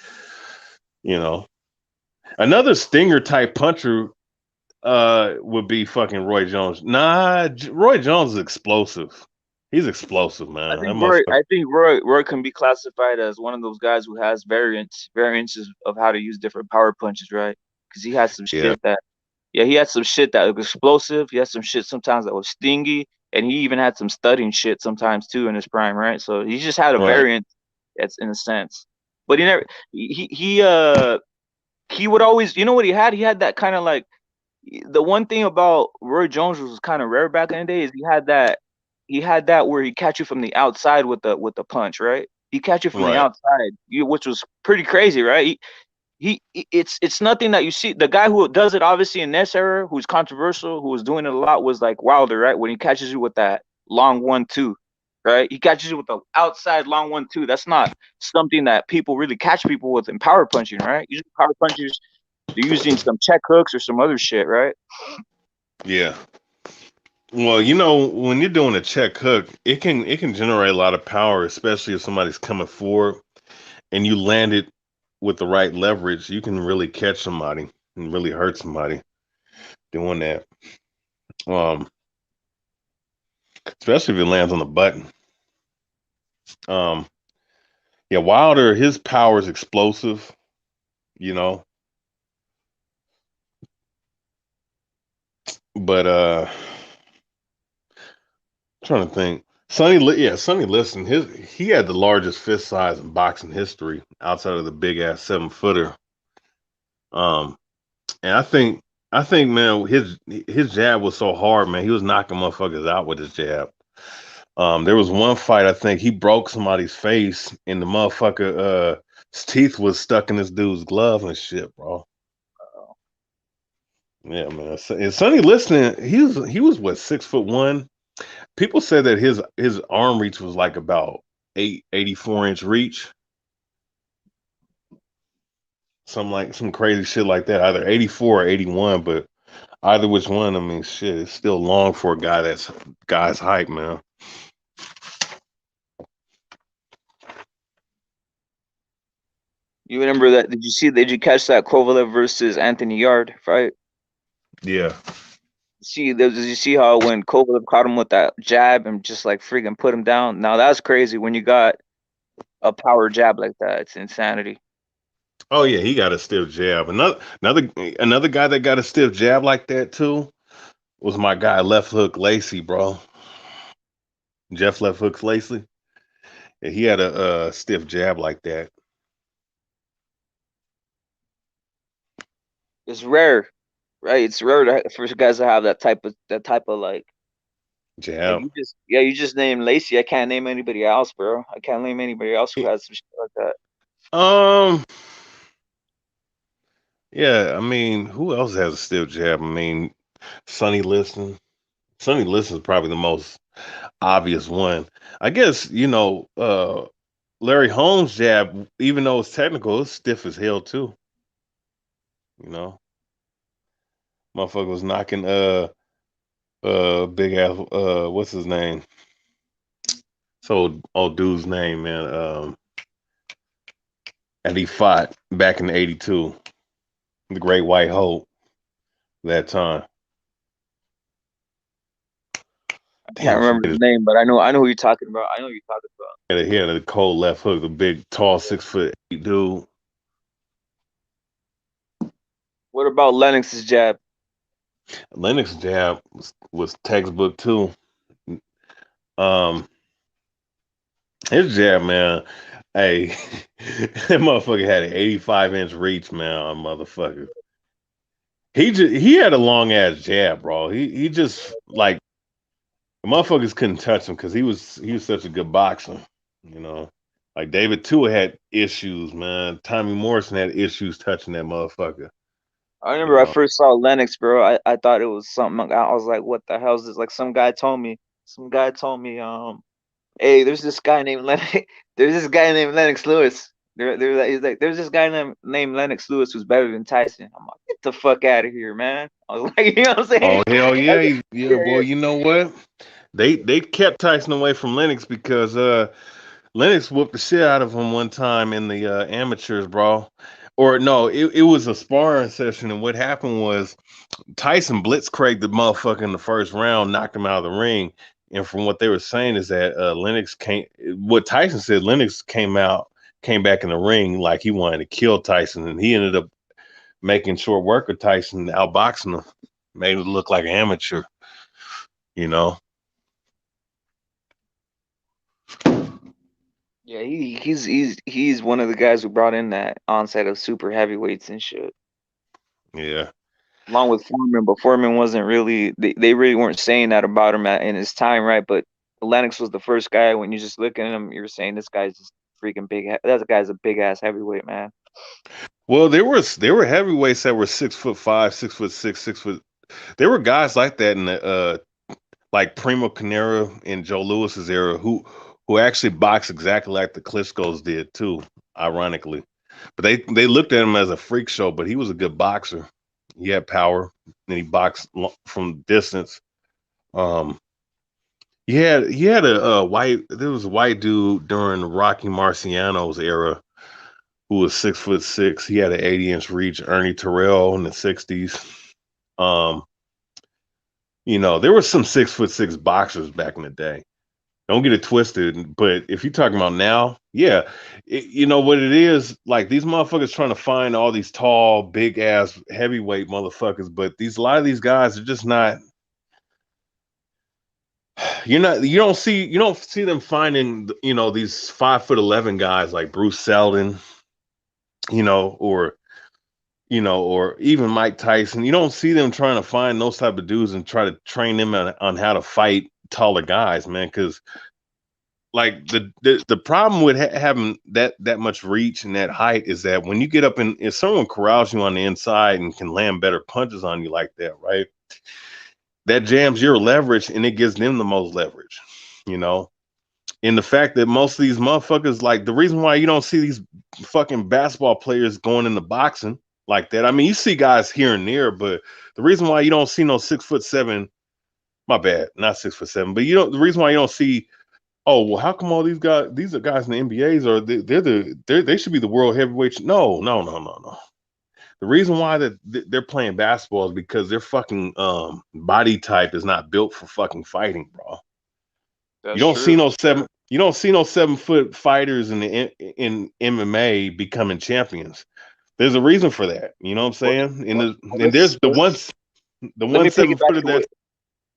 you know, another stinger type puncher would be fucking Roy Jones. Nah, Roy Jones is explosive. He's explosive, I man. That think Roy. motherfucker. I think Roy can be classified as one of those guys who has variances of how to use different power punches, right? Because he has some Yeah, shit that, yeah, he had some shit that was explosive. He had some shit sometimes that was stingy, and he even had some studying shit sometimes too in his prime, right? So he just had a right. variant, that's in a sense. But he never. He would always. You know what he had? He had that kind of like the one thing about Roy Jones was kind of rare back in the day is he had that where he catch you from the outside with the punch, right? He catch you from the Right. outside, which was pretty crazy, right? It's nothing that you see. The guy who does it obviously in this era, who's controversial, who was doing it a lot, was like Wilder, right? When he catches you with that long 1-2, right? He catches you with the outside long 1-2. That's not something that people really catch people with in power punching, right? Usually power punchers, they're using some check hooks or some other shit, right? Yeah. Well, when you're doing a check hook, it can generate a lot of power, especially if somebody's coming forward and you land it with the right leverage. You can really catch somebody and really hurt somebody doing that. Um, especially if it lands on the button. Um, yeah, Wilder, his power is explosive. You know, but trying to think. Sonny Liston, he had the largest fist size in boxing history outside of the big ass 7-footer. Um, and I think, man, his jab was so hard, man. He was knocking motherfuckers out with his jab. There was one fight I think he broke somebody's face, and the motherfucker his teeth was stuck in this dude's glove and shit, bro. Yeah, man. And Sonny Liston, he was what, 6'1". People said that his arm reach was like about 84-inch reach, some crazy shit like that, either 84 or 81, but either which one, I mean, shit, it's still long for a guy's height, man. You remember that? Did you catch that Kovalev versus Anthony Yard fight? Yeah, Did you see how when Kovalev caught him with that jab and just like freaking put him down? Now that's crazy when you got a power jab like that. It's insanity. oh yeah, he got a stiff jab. Another guy that got a stiff jab like that too was my guy Left Hook Lacey, bro. Jeff Left Hooks Lacey. He had a stiff jab like that. It's rare, right? It's rare for guys to have that type of like Jab. you just named Lacey. I can't name anybody else, bro. I can't name anybody else who has some shit like that. Yeah, I mean, who else has a stiff jab? I mean, Sonny Liston. Sonny Liston is probably the most obvious one. I guess, Larry Holmes' jab, even though it's technical, it's stiff as hell too. You know, motherfucker was knocking big ass what's his name? So old dude's name, man. And he fought back in '82, the Great White Hope. That time. I can't remember his name, but I know who you're talking about. I know who you're talking about. He had a cold left hook, the big, tall, 6'8" dude. What about Lennox's jab? Lennox's jab was textbook too. His jab, man. Hey, that motherfucker had an 85-inch reach, man, motherfucker. He had a long ass jab, bro. He just like the motherfuckers couldn't touch him because he was such a good boxer, you know. Like David Tua had issues, man. Tommy Morrison had issues touching that motherfucker. I remember I first saw Lennox, bro. I thought it was something. I was like, "What the hell is this?" Like some guy told me, hey, there's this guy named Lennox. There's this guy named Lennox Lewis. He's like, there's this guy named Lennox Lewis who's better than Tyson. I'm like, get the fuck out of here, man. I was like, you know what I'm saying? Oh hell yeah, boy. You know what? They kept Tyson away from Lennox because Lennox whooped the shit out of him one time in the amateurs, bro. Or no, it was a sparring session, and what happened was Tyson blitzcranked the motherfucker in the first round, knocked him out of the ring. And from what they were saying is that Lennox came. What Tyson said, Lennox came back in the ring like he wanted to kill Tyson, and he ended up making short work of Tyson, outboxing him, made it look like an amateur. You know. Yeah, he's one of the guys who brought in that onset of super heavyweights and shit. Yeah. Along with Foreman, but Foreman wasn't really. They really weren't saying that about him in his time, right? But Lennox was the first guy. When you just look at him, you're saying this guy's just freaking big. That guy's a big ass heavyweight, man. Well, there were heavyweights that were 6'5", 6'6", 6 foot. There were guys like that in the like Primo Carnera and Joe Lewis's era who actually boxed exactly like the Klitschko's did too, ironically. But they looked at him as a freak show, but he was a good boxer. He had power, and he boxed from distance. He had a white. There was a white dude during Rocky Marciano's era who was 6'6". He had an 80-inch reach. Ernie Terrell in the '60s. There were some 6'6" boxers back in the day. Don't get it twisted, but if you're talking about now, yeah, you know what it is. Like these motherfuckers trying to find all these tall, big ass heavyweight motherfuckers, but a lot of these guys are just not. You don't see them finding these 5'11" guys like Bruce Seldon, or even Mike Tyson. You don't see them trying to find those type of dudes and try to train them on how to fight taller guys, man. Because like the problem with having that much reach and that height is that when you get up and if someone corrals you on the inside and can land better punches on you like that, right? That jams your leverage and it gives them the most leverage, And the fact that most of these motherfuckers, like the reason why you don't see these fucking basketball players going into boxing like that. I mean, you see guys here and there, but the reason why you don't see no 6'7", my bad, not 6'7", but the reason why you don't see, oh, well, how come all these are guys in the NBAs or they should be the world heavyweights? No. The reason why they're playing basketball is because their fucking body type is not built for fucking fighting, bro. That's you don't true. see no 7-foot fighters in MMA becoming champions. There's a reason for that. You know what I'm saying? And there's the one 7 footer that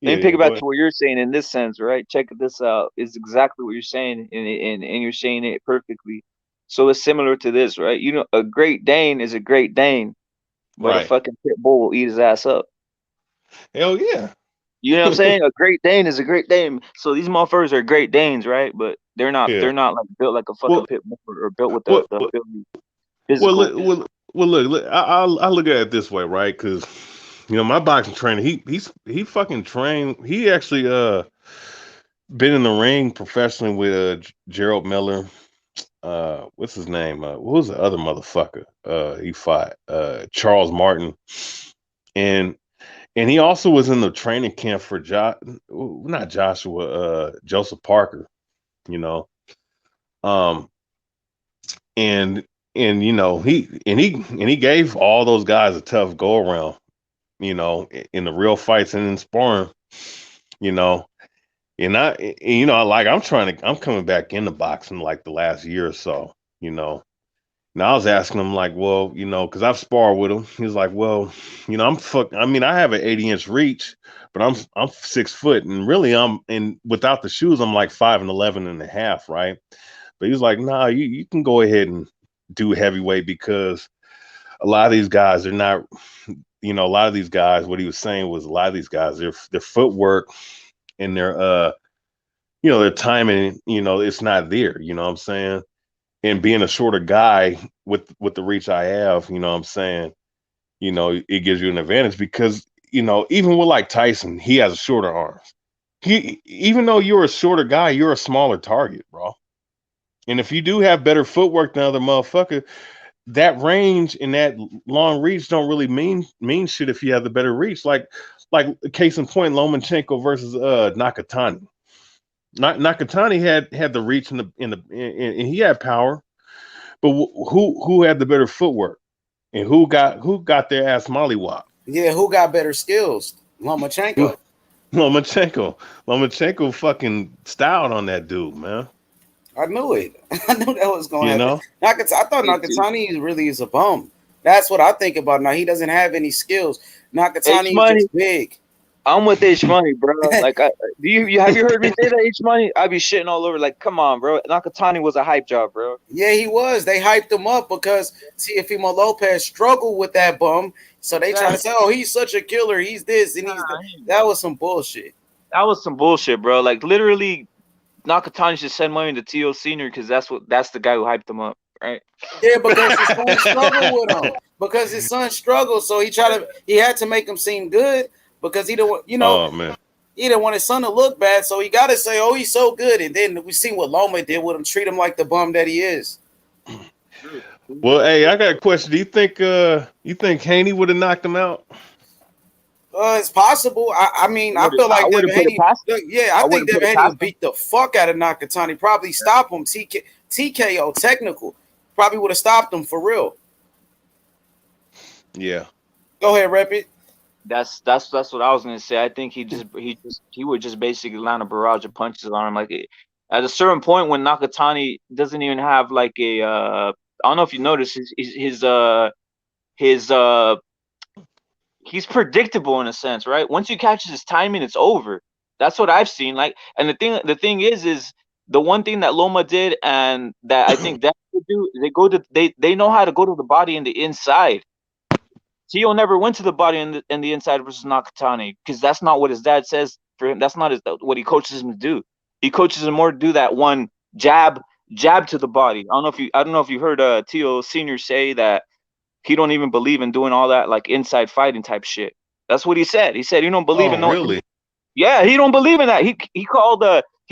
Let me Yeah, pick it go back ahead. to what you're saying in this sense, right? Check this out. It's exactly what you're saying, and you're saying it perfectly. So it's similar to this, right? You know, a Great Dane is a Great Dane, but a Right. fucking pit bull will eat his ass up. Hell yeah. You know what I'm saying? A Great Dane is a Great Dane. So these motherfuckers are Great Danes, right? But they're not. Yeah. They're not like built like a fucking Well, pit bull or built with well, the well, ability well, physical. look. I look at it this way, right? Because my boxing trainer, he fucking trained. He actually been in the ring professionally with Gerald Miller. What's his name? What was the other motherfucker? He fought Charles Martin, and he also was in the training camp for not Joshua, Joseph Parker. You know, um, and he gave all those guys a tough go around. In the real fights and in sparring. You know, I'm coming back into boxing like the last year or so. You know, And I was asking him like, well, because I've sparred with him. He was like, well, I mean, I have an 80-inch reach, but I'm 6 foot, and really and without the shoes, I'm like 5'11" and a half, right? But he was like, nah, you can go ahead and do heavyweight because a lot of these guys, they're not, a lot of these guys, what he was saying was a lot of these guys, their footwork and their timing, it's not there. You know what I'm saying? And being a shorter guy with the reach I have, you know what I'm saying, it gives you an advantage because, even with like Tyson, he has shorter arms. Even though you're a shorter guy, you're a smaller target, bro. And if you do have better footwork than other motherfucker, that range and that long reach don't really mean shit if you have the better reach. Like case in point, Lomachenko versus Nakatani. Nakatani had the reach and he had power, but who had the better footwork and who got their ass mollywop? Yeah, who got better skills? Lomachenko. Lomachenko fucking styled on that dude, man. I knew it. I knew that was gonna You happen. know, I thought Nakatani really is a bum. That's what I think about now. He doesn't have any skills. H Nakatani is Money, just big. I'm with H Money, bro. Like, have you heard me say that H Money? I be shitting all over. Like, come on, bro. Nakatani was a hype job, bro. Yeah, he was. They hyped him up because Teofimo Lopez struggled with that bum. So they try to say, "Oh, he's such a killer. He's this and he's that." That was some bullshit. That was some bullshit, bro. Like, literally, Nakatani should send money to T.O. Senior because that's the guy who hyped him up, right? Yeah, because his son struggled with him. Because his son struggled, so he had to make him seem good because he don't, oh man, he didn't want his son to look bad. So he got to say, "Oh, he's so good." And then we seen what Loma did with him, treat him like the bum that he is. Well, hey, I got a question. Do you think Haney would have knocked him out? It's possible. I mean, I feel like Devin Haney. I think Devin Haney would beat the fuck out of Nakatani. Probably stop him. TKO technical. Probably would have stopped him for real. Yeah. Go ahead, rep it. That's what I was gonna say. I think he would just basically land a barrage of punches on him. Like at a certain point when Nakatani doesn't even have like a I don't know if you noticed his he's predictable in a sense, right? Once you catch his timing, it's over. That's what I've seen. Like, and the thing is the one thing that Loma did and that I think that would do, they know how to go to the body and the inside. Tio never went to the body and the inside versus Nakatani because that's not what his dad says for him. That's not what he coaches him to do. He coaches him more to do that one jab to the body. I don't know if you heard Tio Senior say that he don't even believe in doing all that like inside fighting type shit. That's what he said. He said he don't believe in no. Really? Yeah, he don't believe in that. He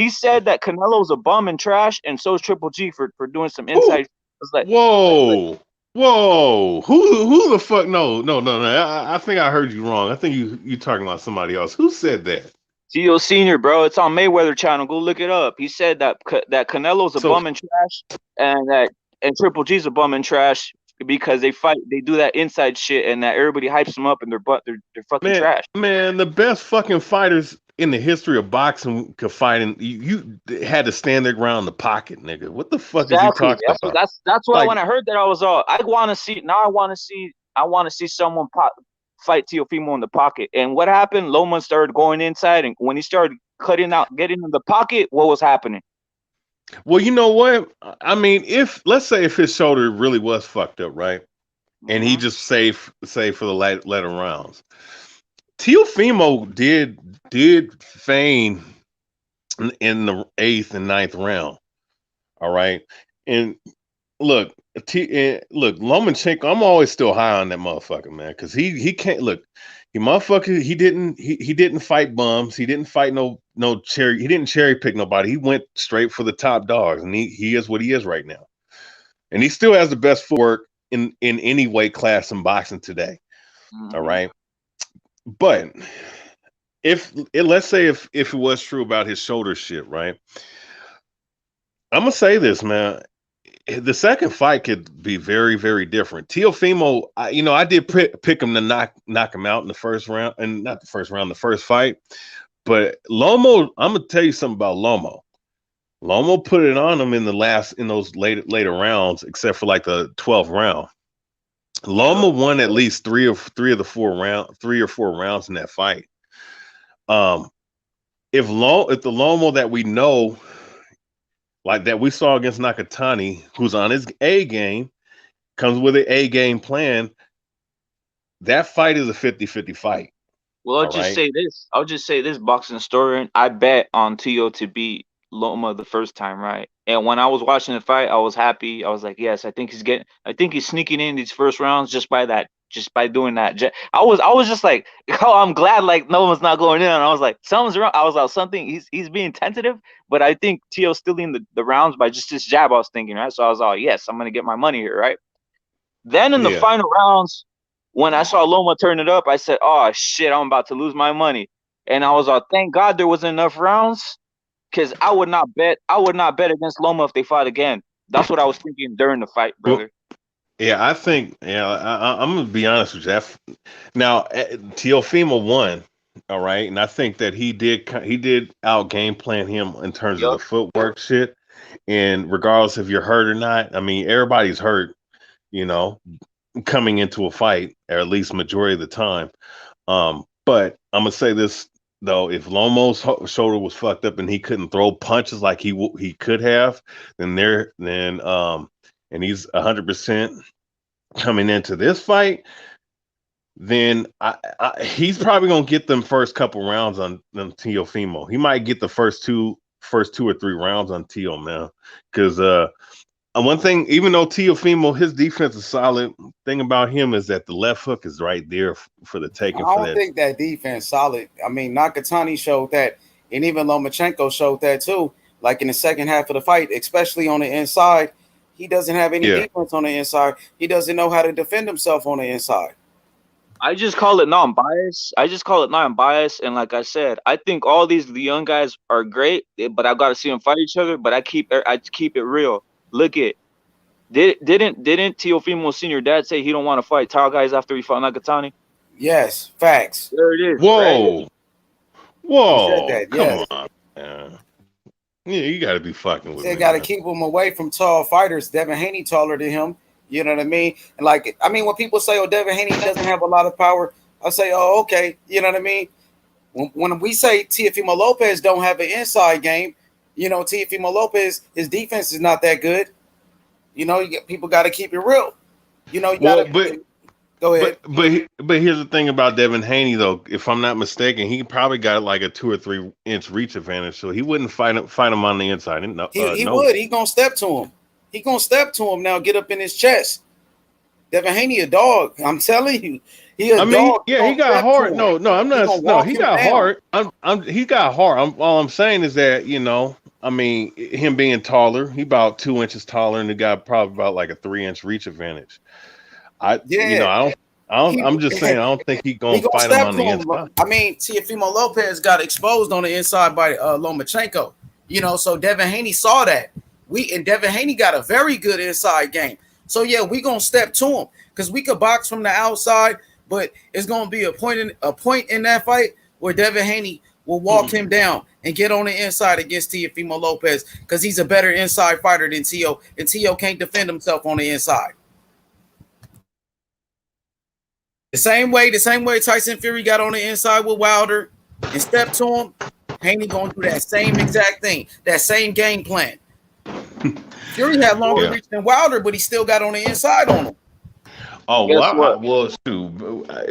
said that Canelo's a bum and trash, and so is Triple G for doing some inside. Like, whoa. Who the fuck? No. I think I heard you wrong. I think you talking about somebody else. Who said that? Tio Senior, bro. It's on Mayweather channel. Go look it up. He said that Canelo's a bum and trash, and Triple G's a bum and trash because they do that inside shit, and that everybody hypes them up, and they're fucking trash. Man, the best fucking fighters in the history of boxing could fight, and you had to stand their ground in the pocket, nigga. What the fuck is he talking about? That's why when I heard that I was all I want to see someone fight Teofimo in the pocket. And what happened? Loma started going inside, and when he started getting in the pocket, what was happening? Well, you know what? I mean, if let's say if his shoulder really was fucked up, right, and he just saved for the later rounds, Teofimo did feign in the 8th and 9th round. All right, and look, look, Lomachenko. I'm always still high on that motherfucker, man, because he can't look. He didn't fight bums. He didn't fight no cherry. He didn't cherry pick nobody. He went straight for the top dogs, and he is what he is right now. And he still has the best footwork in any weight class in boxing today. All right, but let's say if it was true about his shoulder shit, right? I'm gonna say this, man. The second fight could be very, very different. Teofimo, I did pick him to knock him out in the first round, and not the first round, the first fight. But Lomo, I'm gonna tell you something about Lomo. Lomo put it on him in those later rounds, except for like the 12th round. Loma won at least three or four rounds in that fight. If the Lomo that we know, like that we saw against Nakatani, who's on his A game, comes with an A game plan, that fight is a 50-50 fight. Well, I'll just say this, boxing historian. I bet on Tio to beat Loma the first time, right? And when I was watching the fight, I was happy. I was like, yes, I think he's sneaking in these first rounds just by doing that. I was just like, oh, I'm glad like no one's not going in. And I was like, something's wrong. I was like, something. He's being tentative, but I think Tio's still in the rounds by just this jab. I was thinking, right? So I was like, yes, I'm gonna get my money here, right? Then in the final rounds, when I saw Loma turn it up, I said, oh shit, I'm about to lose my money. And I was like, thank God there wasn't enough rounds, because I would not bet against Loma if they fought again. That's what I was thinking during the fight, brother. Yeah, I think. Yeah, I'm gonna be honest with you. Now, Teofimo won, all right, and I think that he did out game plan him in terms of the footwork shit. And regardless if you're hurt or not, I mean, everybody's hurt, coming into a fight, or at least majority of the time. But I'm gonna say this though: if Lomo's shoulder was fucked up and he couldn't throw punches like he could have, and he's 100% coming into this fight, then he's probably gonna get them first couple rounds on Teofimo. He might get the first two or three rounds on Teo, man, because one thing, even though Teofimo, his defense is solid, thing about him is that the left hook is right there for the taking. I don't think that defense solid. I mean, Nakatani showed that, and even Lomachenko showed that too. Like in the second half of the fight, especially on the inside, he doesn't have any defense on the inside. He doesn't know how to defend himself on the inside. I just call it non-bias. And like I said, I think all the young guys are great, but I've got to see them fight each other. But I keep it real. Look at didn't Teofimo Senior Dad say he don't want to fight tall guys after he fought Nakatani? Yes, facts. There it is. Whoa, right? Whoa, come on, man. Yeah, you got to be fucking with me. They got to keep him away from tall fighters. Devin Haney taller than him. You know what I mean? And when people say, "Oh, Devin Haney doesn't have a lot of power," I say, "Oh, okay." You know what I mean? When we say Teofimo Lopez don't have an inside game, Teofimo Lopez, his defense is not that good. People got to keep it real. Go ahead. But here's the thing about Devin Haney, though. If I'm not mistaken, he probably got like a 2 or 3 inch reach advantage, so he wouldn't fight him on the inside. He would. He gonna step to him. He gonna step to him now. Get up in his chest. Devin Haney a dog. I'm telling you, dog. Yeah, he got hard. No, I'm not. No, he got hard. He got hard. All I'm saying is that him being taller, he about 2 inches taller, and the guy probably about like a 3 inch reach advantage. I'm just saying, I don't think he's gonna fight him on the inside. I mean, Teofimo Lopez got exposed on the inside by Lomachenko. So Devin Haney saw that. And Devin Haney got a very good inside game. So yeah, we gonna step to him because we could box from the outside, but it's gonna be a point in that fight where Devin Haney will walk him down and get on the inside against Teofimo Lopez because he's a better inside fighter than Teo, and Teo can't defend himself on the inside. The same way Tyson Fury got on the inside with Wilder and stepped to him, Haney gonna do that same exact thing, that same game plan. Fury had longer reach than Wilder, but he still got on the inside on him. Oh Guess well, what?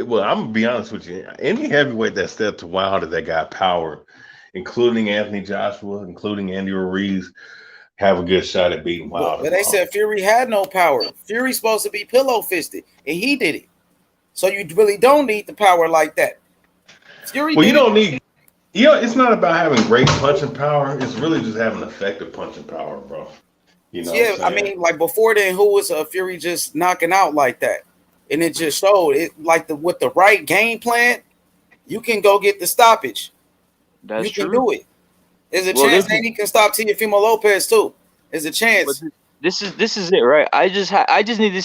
well, I'm gonna be honest with you. Any heavyweight that stepped to Wilder that got power, including Anthony Joshua, including Andy Ruiz, have a good shot at beating Wilder. But they said Fury had no power. Fury's supposed to be pillow fisted, and he did it. So you really don't need the power like that. Fury. Well, you don't need. It's not about having great punching power. It's really just having effective punching power, bro. You know. Yeah, I mean, like before then, who was Fury just knocking out like that? And it just showed it like with the right game plan, you can go get the stoppage. That's you can true. do it. There's a chance that he can stop Teofimo Lopez too. There's a chance. This is it, right? I just need to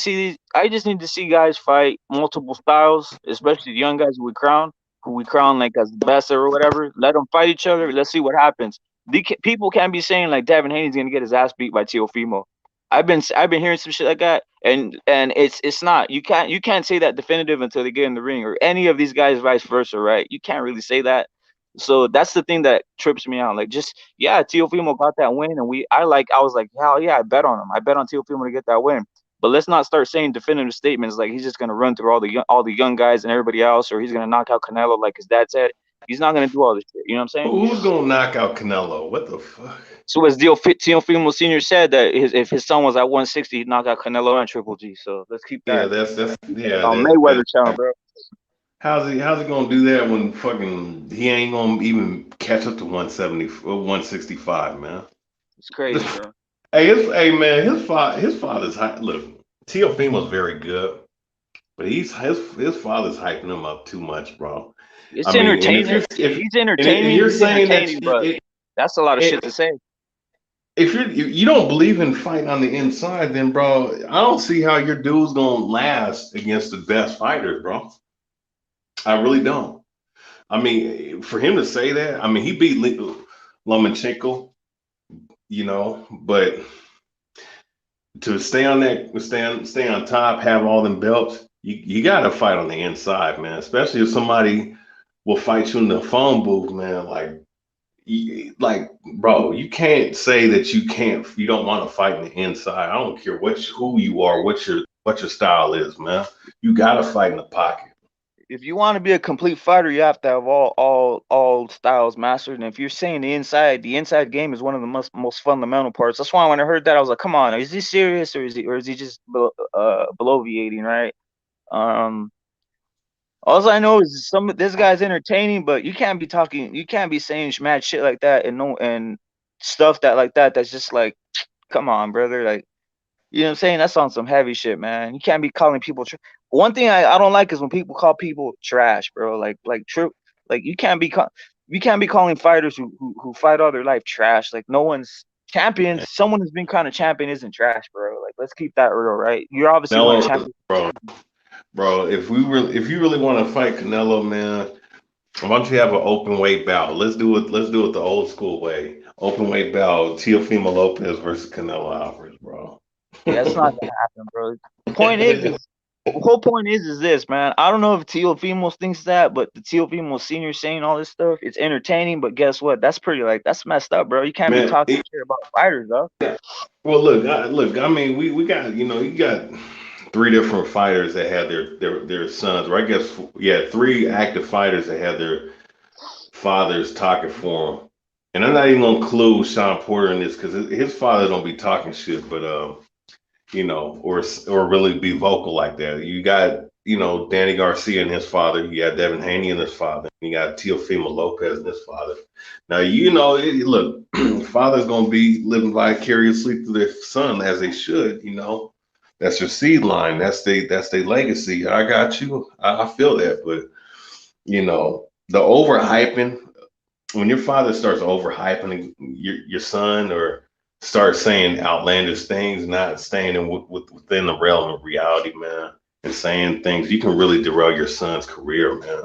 see guys fight multiple styles, especially the young guys who we crown like as the best or whatever. Let them fight each other. Let's see what happens. People can't be saying like Devin Haney's gonna get his ass beat by Teofimo. I've been hearing some shit like that, and it's not. You can't say that definitive until they get in the ring, or any of these guys, vice versa, right? You can't really say that. So that's the thing that trips me out. Like, Teofimo got that win, and I was like, hell yeah, I bet on him. I bet on Teofimo to get that win. But let's not start saying definitive statements like he's just gonna run through all the young guys and everybody else, or he's gonna knock out Canelo like his dad said. He's not gonna do all this shit. You know what I'm saying? Who's gonna knock out Canelo? What the fuck? So as Teofimo Senior said that if his son was at 160, he'd knock out Canelo and Triple G. So let's keep that. Yeah, that's on Mayweather channel, bro. How's he gonna do that when fucking he ain't gonna even catch up to 170 or 165, man? It's crazy, bro. Hey, man, his father's look, Teofimo's very good, but his father's hyping him up too much, bro. It's entertaining. He's entertaining. You're saying that but that's a lot of shit to say. If you don't believe in fighting on the inside, then bro, I don't see how your dude's gonna last against the best fighters, bro. I really don't. I mean, for him to say that, I mean, he beat Lomachenko, you know, but to stay on top, have all them belts, you got to fight on the inside, man. Especially if somebody will fight you in the phone booth, man. Like, bro, you can't say that you don't want to fight in the inside. I don't care who you are, what your style is, man. You got to fight in the pocket. If you want to be a complete fighter, you have to have all styles mastered. And if you're saying the inside game is one of the most fundamental parts. That's why when I heard that, I was like, come on, is he serious or is he just bloviating, right? All I know is this guy's entertaining, but you can't be saying mad shit like that and stuff that's just like, come on, brother, like, you know what I'm saying? That's on some heavy shit, man. You can't be calling people one thing I don't like is when people call people trash, bro. Like you can't be calling fighters who fight all their life trash. Like, no one's champion. Someone who's been kind of champion isn't trash, bro. Like, let's keep that real, right? You're obviously one champion. Bro, if you really want to fight Canelo, man, why don't you have an open weight bout? Let's do it the old school way. Open weight bout, Teofimo Lopez versus Canelo Alvarez, bro. Yeah, that's not gonna happen, bro. The whole point is this, man. I don't know if Teofimo thinks that, but the Teofimo Senior saying all this stuff, it's entertaining. But guess what? That's that's messed up, bro. You can't be talking shit about fighters, though. Well, look. I mean, we got you got 3 different fighters that had their sons, or I guess 3 active fighters that had their fathers talking for them. And I'm not even gonna include Sean Porter in this because his father don't be talking shit, but you know, or really be vocal like that. You got, you know, Danny Garcia and his father. You got Devin Haney and his father. You got Teofimo Lopez and his father. Now, you know, look, father's gonna be living vicariously through their son as they should. You know, that's your seed line. That's their legacy. I got you. I feel that, but you know, the overhyping. When your father starts overhyping your son or start saying outlandish things, not staying within the realm of reality, man, and saying things, you can really derail your son's career, man.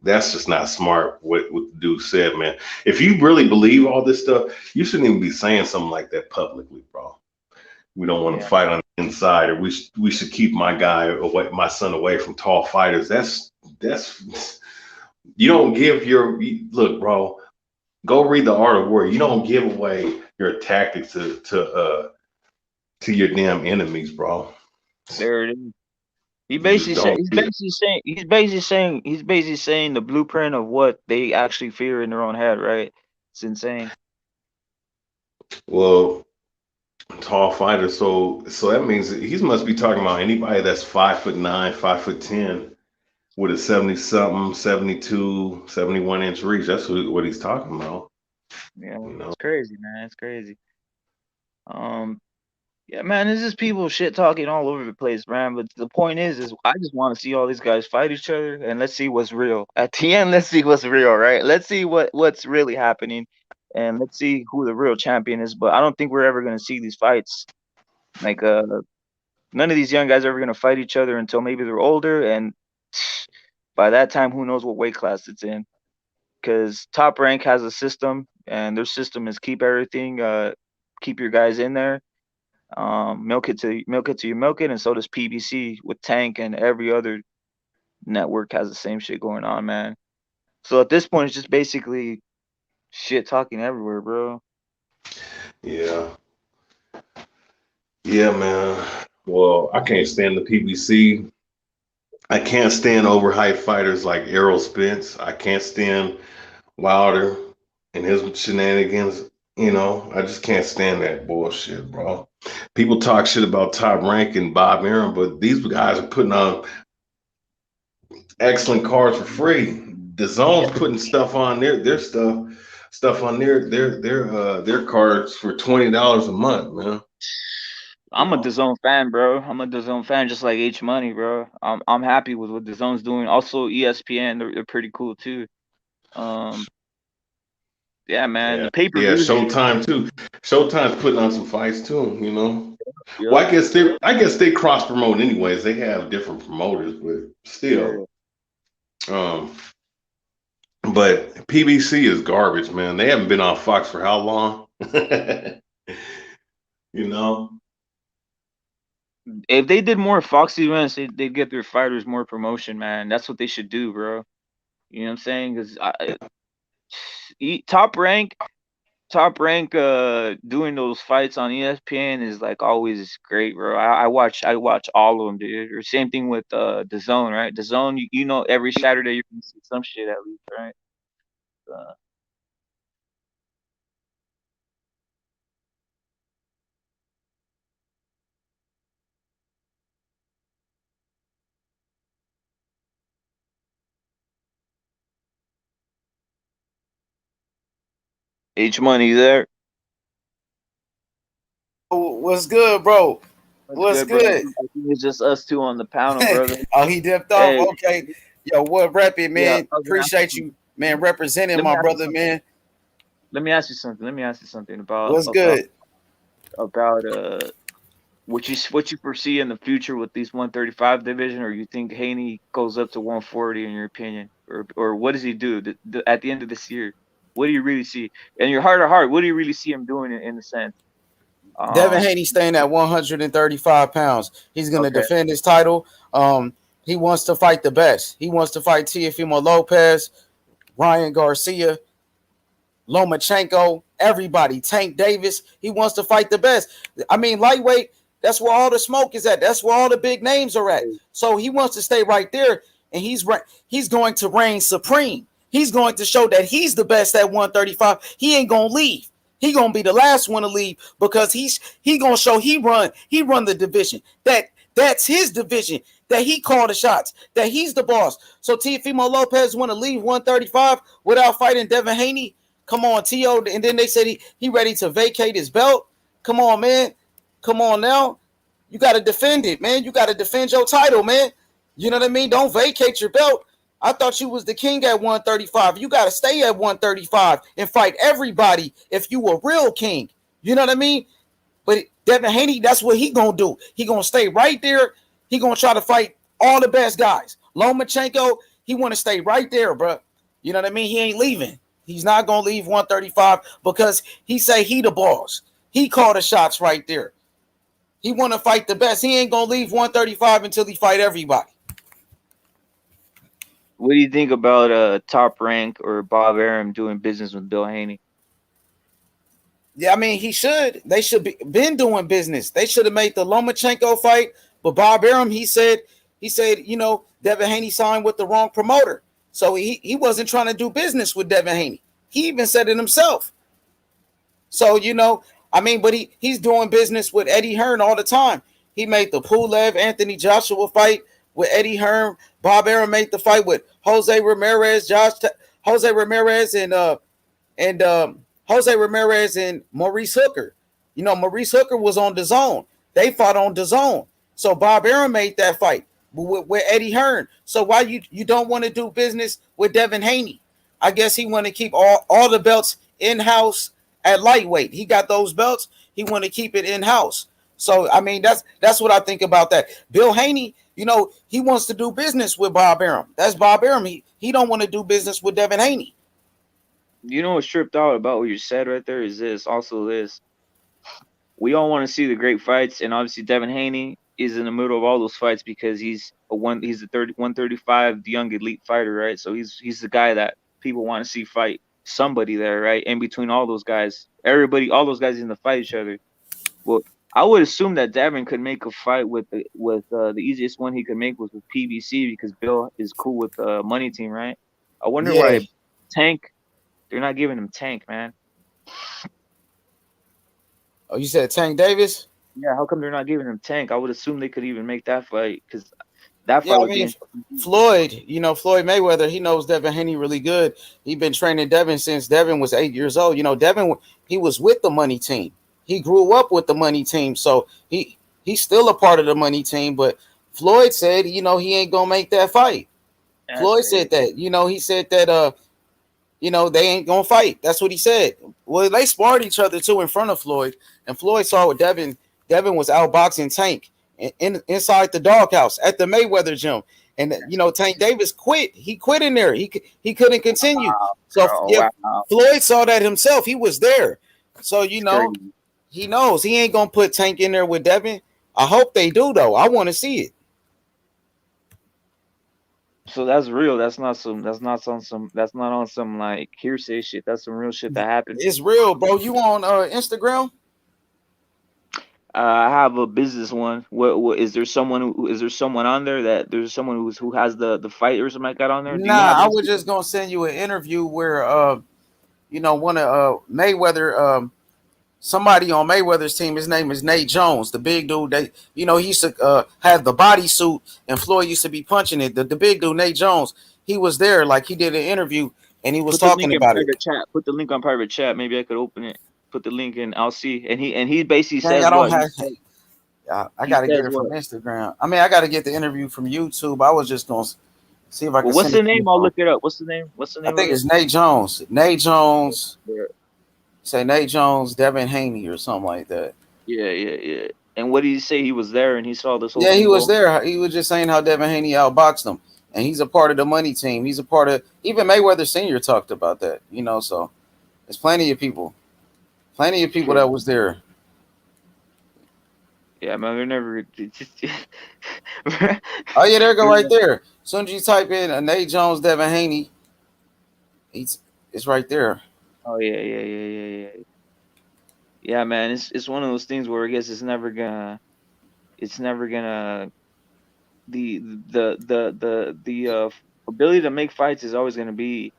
That's just not smart, what the dude said, man. If you really believe all this stuff, you shouldn't even be saying something like that publicly, bro. We don't want to fight on the inside, or we should keep my son away from tall fighters. That's you don't give look, bro. Go read the Art of War. You don't give away your tactics to your damn enemies, bro. There it is. He You just basically said don't he's do it. basically saying the blueprint of what they actually fear in their own head, right? It's insane. Well, tall fighter. So that means he must be talking about anybody that's 5'9", 5'10", with a 70 something, 72, 71-inch reach. That's what he's talking about. Yeah, You know. it's crazy, man. It's crazy. Yeah, man, this is people shit talking all over the place, man. But the point is I just want to see all these guys fight each other, and let's see what's real. At the end, let's see what's real, right? Let's see what's really happening, and let's see who the real champion is. But I don't think we're ever gonna see these fights. Like, none of these young guys are ever gonna fight each other until maybe they're older, and by that time, who knows what weight class it's in? Because Top Rank has a system, and their system is keep everything, keep your guys in there. Milk it till you milk it, and so does PBC with Tank, and every other network has the same shit going on, man. So at this point, it's just basically shit talking everywhere, bro. Yeah. Yeah, man. Well, I can't stand the PBC. I can't stand overhyped fighters like Errol Spence. I can't stand Wilder and his shenanigans. I just can't stand that bullshit, bro. People talk shit about Top Rank and Bob Arum, but these guys are putting on excellent cards for free. The Zone's putting stuff on their stuff on their cards for $20 a month, man. I'm a DAZN fan, bro. I'm a DAZN fan, just like H Money, bro. I'm happy with what DAZN's doing. Also, ESPN, they're pretty cool too. Yeah, man, Yeah, the pay per yeah, views. Showtime too. Showtime's putting on some fights too. Yep. Well, I guess they cross promote anyways. They have different promoters, but still. But PBC is garbage, man. They haven't been on Fox for how long? you know? If they did more Fox events, they'd get their fighters more promotion, man. That's what they should do, bro. You know what I'm saying? Because Top Rank, doing those fights on ESPN is like always great, bro. I watch all of them, dude. Or same thing with the Zone, right? The Zone, you know, every Saturday you're gonna see some shit at least, right? H Money there. What's good, bro? What's Good, brother. good? I think it's just us two on the panel, brother. Oh, he dipped off. Hey, Okay, yo, what rep it, yeah, man? Appreciate you, man, representing let me my ask you brother, something. man. Let me ask you something What's good? about what you foresee in the future with these 135 division, or you think Haney goes up to 140 in your opinion, or what does he do at the end of this year? What do you really see in your heart of heart? What do you really see him doing in the sense? Devin Haney staying at 135 pounds. He's going to Okay. defend his title. He wants to fight the best. He wants to fight Teofimo Lopez, Ryan Garcia, Lomachenko, everybody, Tank Davis. He wants to fight the best. I mean, lightweight, that's where all the smoke is at. That's where all the big names are at. So he wants to stay right there, and he's going to reign supreme. He's going to show that he's the best at 135. He ain't going to leave. He going to be the last one to leave because he going to show he run the division. That's his division, that he called the shots, that he's the boss. So Teofimo Lopez want to leave 135 without fighting Devin Haney? Come on, T.O. And then they said he ready to vacate his belt. Come on, man. Come on now. You got to defend it, man. You got to defend your title, man. You know what I mean? Don't vacate your belt. I thought you was the king at 135. You got to stay at 135 and fight everybody if you a real king. You know what I mean? But Devin Haney, that's what he going to do. He going to stay right there. He going to try to fight all the best guys. Lomachenko, he want to stay right there, bro. You know what I mean? He ain't leaving. He's not going to leave 135 because he say he the boss. He called the shots right there. He want to fight the best. He ain't gonna leave 135 until he fight everybody. What do you think about Top Rank or Bob Arum doing business with Bill Haney? Yeah, I mean he should. They should be been doing business. They should have made the Lomachenko fight, but Bob Arum he said Devin Haney signed with the wrong promoter, so he wasn't trying to do business with Devin Haney. He even said it himself. So but he's doing business with Eddie Hearn all the time. He made the Pulev Anthony Joshua fight with Eddie Hearn. Bob Arum made the fight with Jose Ramirez, Jose Ramirez, and Jose Ramirez and Maurice Hooker. Maurice Hooker was on DAZN. They fought on DAZN. So Bob Arum made that fight with Eddie Hearn. So why you don't want to do business with Devin Haney? I guess he want to keep all the belts in-house at lightweight. He got those belts. He want to keep it in-house. So, I mean, that's what I think about that. Bill Haney, he wants to do business with Bob Arum. That's Bob Arum. He don't want to do business with Devin Haney. You know what's tripped out about what you said right there is this. We all want to see the great fights, and obviously Devin Haney is in the middle of all those fights because he's the 135, the young elite fighter, right? So he's the guy that people want to see fight somebody there, right? In between all those guys, all those guys in the fight each other. Well, I would assume that Devin could make a fight with the easiest one he could make was with PBC because Bill is cool with the money team, right? I wonder why Tank. They're not giving him Tank, man. Oh, you said Tank Davis? Yeah, how come they're not giving him Tank? I would assume they could even make that fight because that fight would be. Floyd Mayweather, he knows Devin Haney really good. He been training Devin since Devin was 8 years old. Devin, he was with the money team. He grew up with the money team, so he's still a part of the money team. But Floyd said, he ain't gonna make that fight. Floyd said that. He said that they ain't gonna fight. That's what he said. Well, they sparred each other too in front of Floyd, and Floyd saw what Devin was outboxing Tank inside the doghouse at the Mayweather gym, and Tank Davis quit. He quit in there. He couldn't continue. Floyd saw that himself. He was there, so he knows he ain't gonna put Tank in there with Devin. I hope they do though. I want to see it. So that's real. That's not on some like hearsay shit. That's some real shit that happened. It's real, bro. You on Instagram? I have a business one. What is there someone on there that there's someone who has the fight or something like that on there? Nah, I was just gonna send you an interview where one of Mayweather somebody on Mayweather's team, his name is Nate Jones, the big dude. He used to have the bodysuit, and Floyd used to be punching it. The big dude, Nate Jones, he was there, like he did an interview, and he was talking about it. Chat. Put the link on private chat. Maybe I could open it. Put the link in. I'll see. And he basically says what? I got to get it from Instagram. I mean, I got to get the interview from YouTube. I was just gonna see if I can. What's the name? I'll look it up. What's the name? I think it's Nate Jones. Nate Jones. Yeah. Say Nate Jones, Devin Haney, or something like that. Yeah. And what did he say? He was there and he saw this whole. Yeah, he was there. He was just saying how Devin Haney outboxed him, and he's a part of the money team. He's a part of even Mayweather Senior talked about that. So there's plenty of people that was there. Yeah, man, they're never. Oh yeah, there go right there. As soon as you type in Nate Jones, Devin Haney, it's right there. Oh yeah. Yeah, man, it's one of those things where I guess it's never gonna the ability to make fights is always gonna be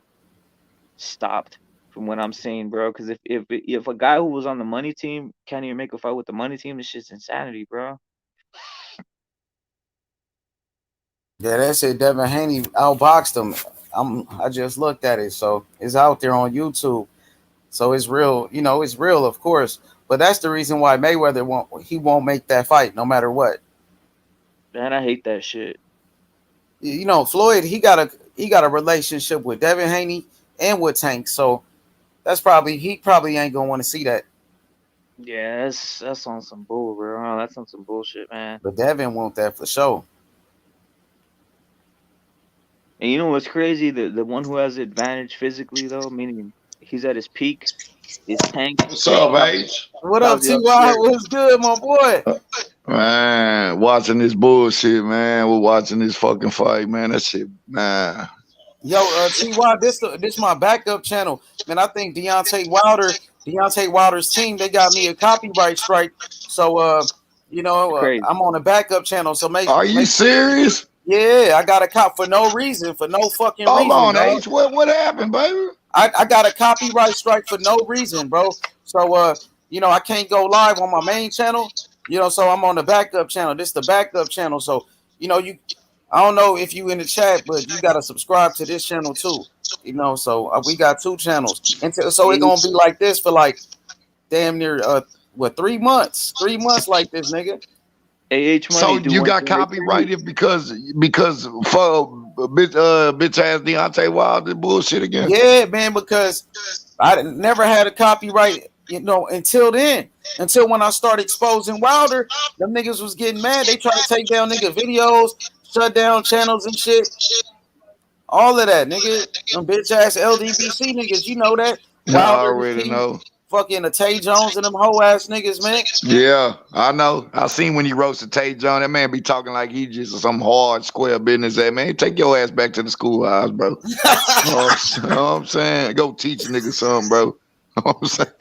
stopped from what I'm saying, bro. Because if a guy who was on the money team can't even make a fight with the money team, this shit's insanity, bro. Yeah, that's it. Devin Haney outboxed him. I just looked at it, so it's out there on YouTube. So it's real, it's real, of course. But that's the reason why Mayweather won't make that fight, no matter what. Man, I hate that shit. Floyd, he got a relationship with Devin Haney and with Tank, so he probably ain't gonna want to see that. Yeah, that's on some bull, bro. That's on some bullshit, man. But Devin want that for sure. And you know what's crazy? The one who has the advantage physically, though, meaning he's at his peak, is Tank. What's up, H? What up, T.Y.? What's good, my boy? Man, watching this bullshit, man. We're watching this fucking fight, man. That shit, man. Yo, TY, this my backup channel, man. I think Deontay Wilder's team, they got me a copyright strike. So, Crazy. I'm on a backup channel. So Are you serious? yeah, I got a cop for no reason, for no fucking Hold reason, on, dog. H. What happened, baby? I got a copyright strike for no reason, bro. So, I can't go live on my main channel, so I'm on the backup channel. This is the backup channel. So, I don't know if you in the chat, but you got to subscribe to this channel too. So we got two channels, and so it's gonna be like this for like damn near 3 months, 3 months like this, nigga. AH So Money, do you one got thing right for you. copyrighted because for bitch ass Deontay Wilder bullshit again? Yeah, man, because I never had a copyright, until then. Until when I started exposing Wilder, them niggas was getting mad. They tried to take down nigga videos, shut down channels and shit. All of that, nigga. Them bitch ass LDBC niggas, you know that. I Wilder, already the know. fucking Tay Jones and them hoe ass niggas, man. Yeah, I know. I seen when he roasted Tay John. That man be talking like he just some hard square business. That man, take your ass back to the schoolhouse, bro. You know what I'm saying? Go teach a nigga something, bro. You know what I'm saying?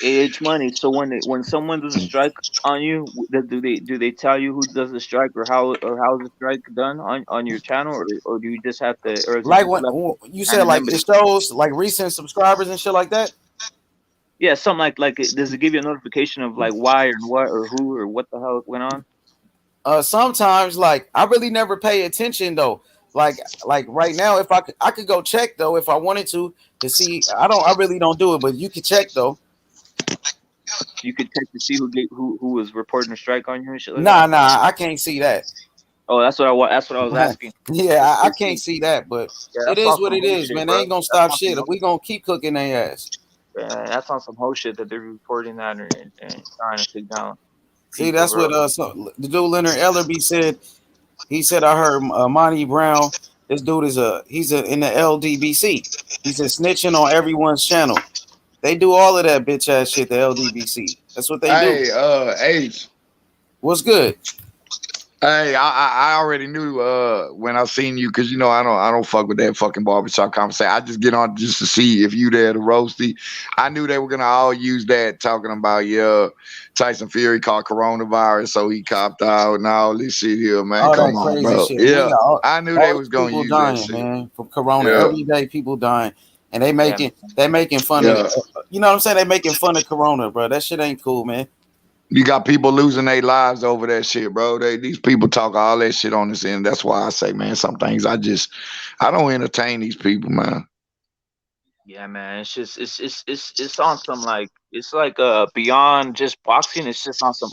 AH Money. So when someone does a strike on you, do they tell you who does the strike or how is the strike done on your channel, or do you just have to, or is it Like just when left you said like anonymity? it shows like recent subscribers and shit like that. Yeah, something like it. Does it give you a notification of like why or what or who or what the hell went on? Sometimes like I really never pay attention though. Like right now, if I could go check though if I wanted to see. I really don't do it, but you can check though. You could check to see who was reporting a strike on you and shit like that. Nah, I can't see that. Oh, that's what I was asking. Yeah, I can't see that, but Yeah, it that's is on what some it whole is, shit, man. They bro. ain't gonna That's stop on some shit. We gonna keep cooking their ass. that's on some whole shit that they're reporting that and trying to take down See, people, that's bro. what the dude Leonard Ellerby said. He said, I heard Monty Brown. This dude is in the LDBC. He's snitching on everyone's channel. They do all of that bitch ass shit. The LDBC. That's what they do. Hey, H. What's good? Hey, I already knew when I seen you, because I don't fuck with that fucking barbershop conversation. I just get on just to see if you there to roasty. I knew they were gonna all use that talking about Tyson Fury caught coronavirus, so he copped out and all this shit here, man. All Come that on, crazy bro. shit. Yeah, All I knew they these was gonna people use that dying, shit. man, from corona. Yeah. Every day people dying, and they making fun Yeah. of. You know what I'm saying? They making fun of corona, bro. That shit ain't cool, man. You got people losing their lives over that shit, bro. These people talk all that shit on this end. That's why I say, man, some things I don't entertain these people, man. Yeah, man. It's just it's on some like it's like beyond just boxing. It's just on some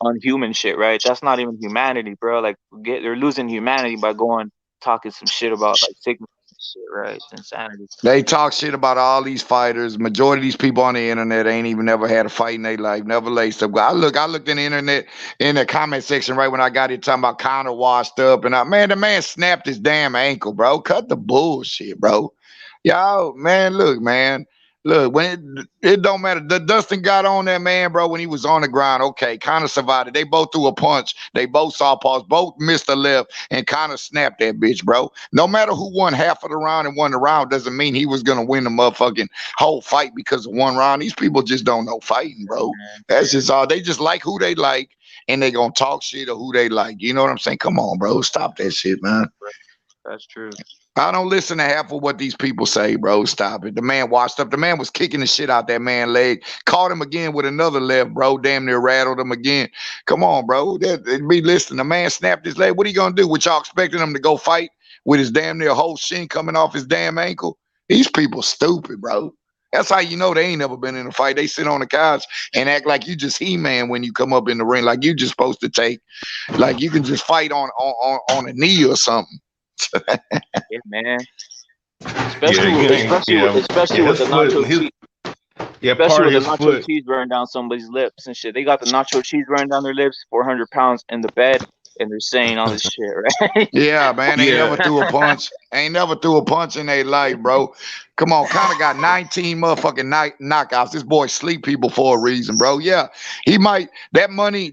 unhuman shit, right? That's not even humanity, bro. Like they're losing humanity by going talking some shit about like sickness and shit, right? It's insanity. They talk shit about all these fighters. Majority of these people on the internet ain't even never had a fight in their life, never laced up. I looked in the internet in the comment section right when I got it talking about Conor washed up, and the man snapped his damn ankle, bro. Cut the bullshit, bro. Y'all, man, look, man. Look, when it don't matter. Dustin got on that man, bro, when he was on the ground. Okay, Conor survived it. They both threw a punch. They both southpaws, both missed a left, and Conor snapped that bitch, bro. No matter who won half of the round and won the round doesn't mean he was gonna win the motherfucking whole fight because of one round. These people just don't know fighting, bro. That's just all. They just like who they like, and they gonna talk shit of who they like. You know what I'm saying? Come on, bro. Stop that shit, man. That's true. I don't listen to half of what these people say, bro. Stop it. The man washed up. The man was kicking the shit out that man's leg. Caught him again with another left, bro. Damn near rattled him again. Come on, bro. Be listening. The man snapped his leg. What are you gonna do? What y'all expecting him to go fight with his damn near whole shin coming off his damn ankle? These people stupid, bro. That's how you know they ain't never been in a fight. They sit on the couch and act like you just He-Man when you come up in the ring, like you just supposed to take, like you can just fight on a knee or something. Yeah, man. Especially with the nacho cheese. Especially with the nacho cheese running down somebody's lips and shit. They got the nacho cheese running down their lips, 400 pounds in the bed, and they're saying all this shit, right? Yeah, man. They never threw a punch. Ain't never threw a punch in their life, bro. Come on, Conor got 19 motherfucking knockouts. This boy sleep people for a reason, bro. Yeah, he might that money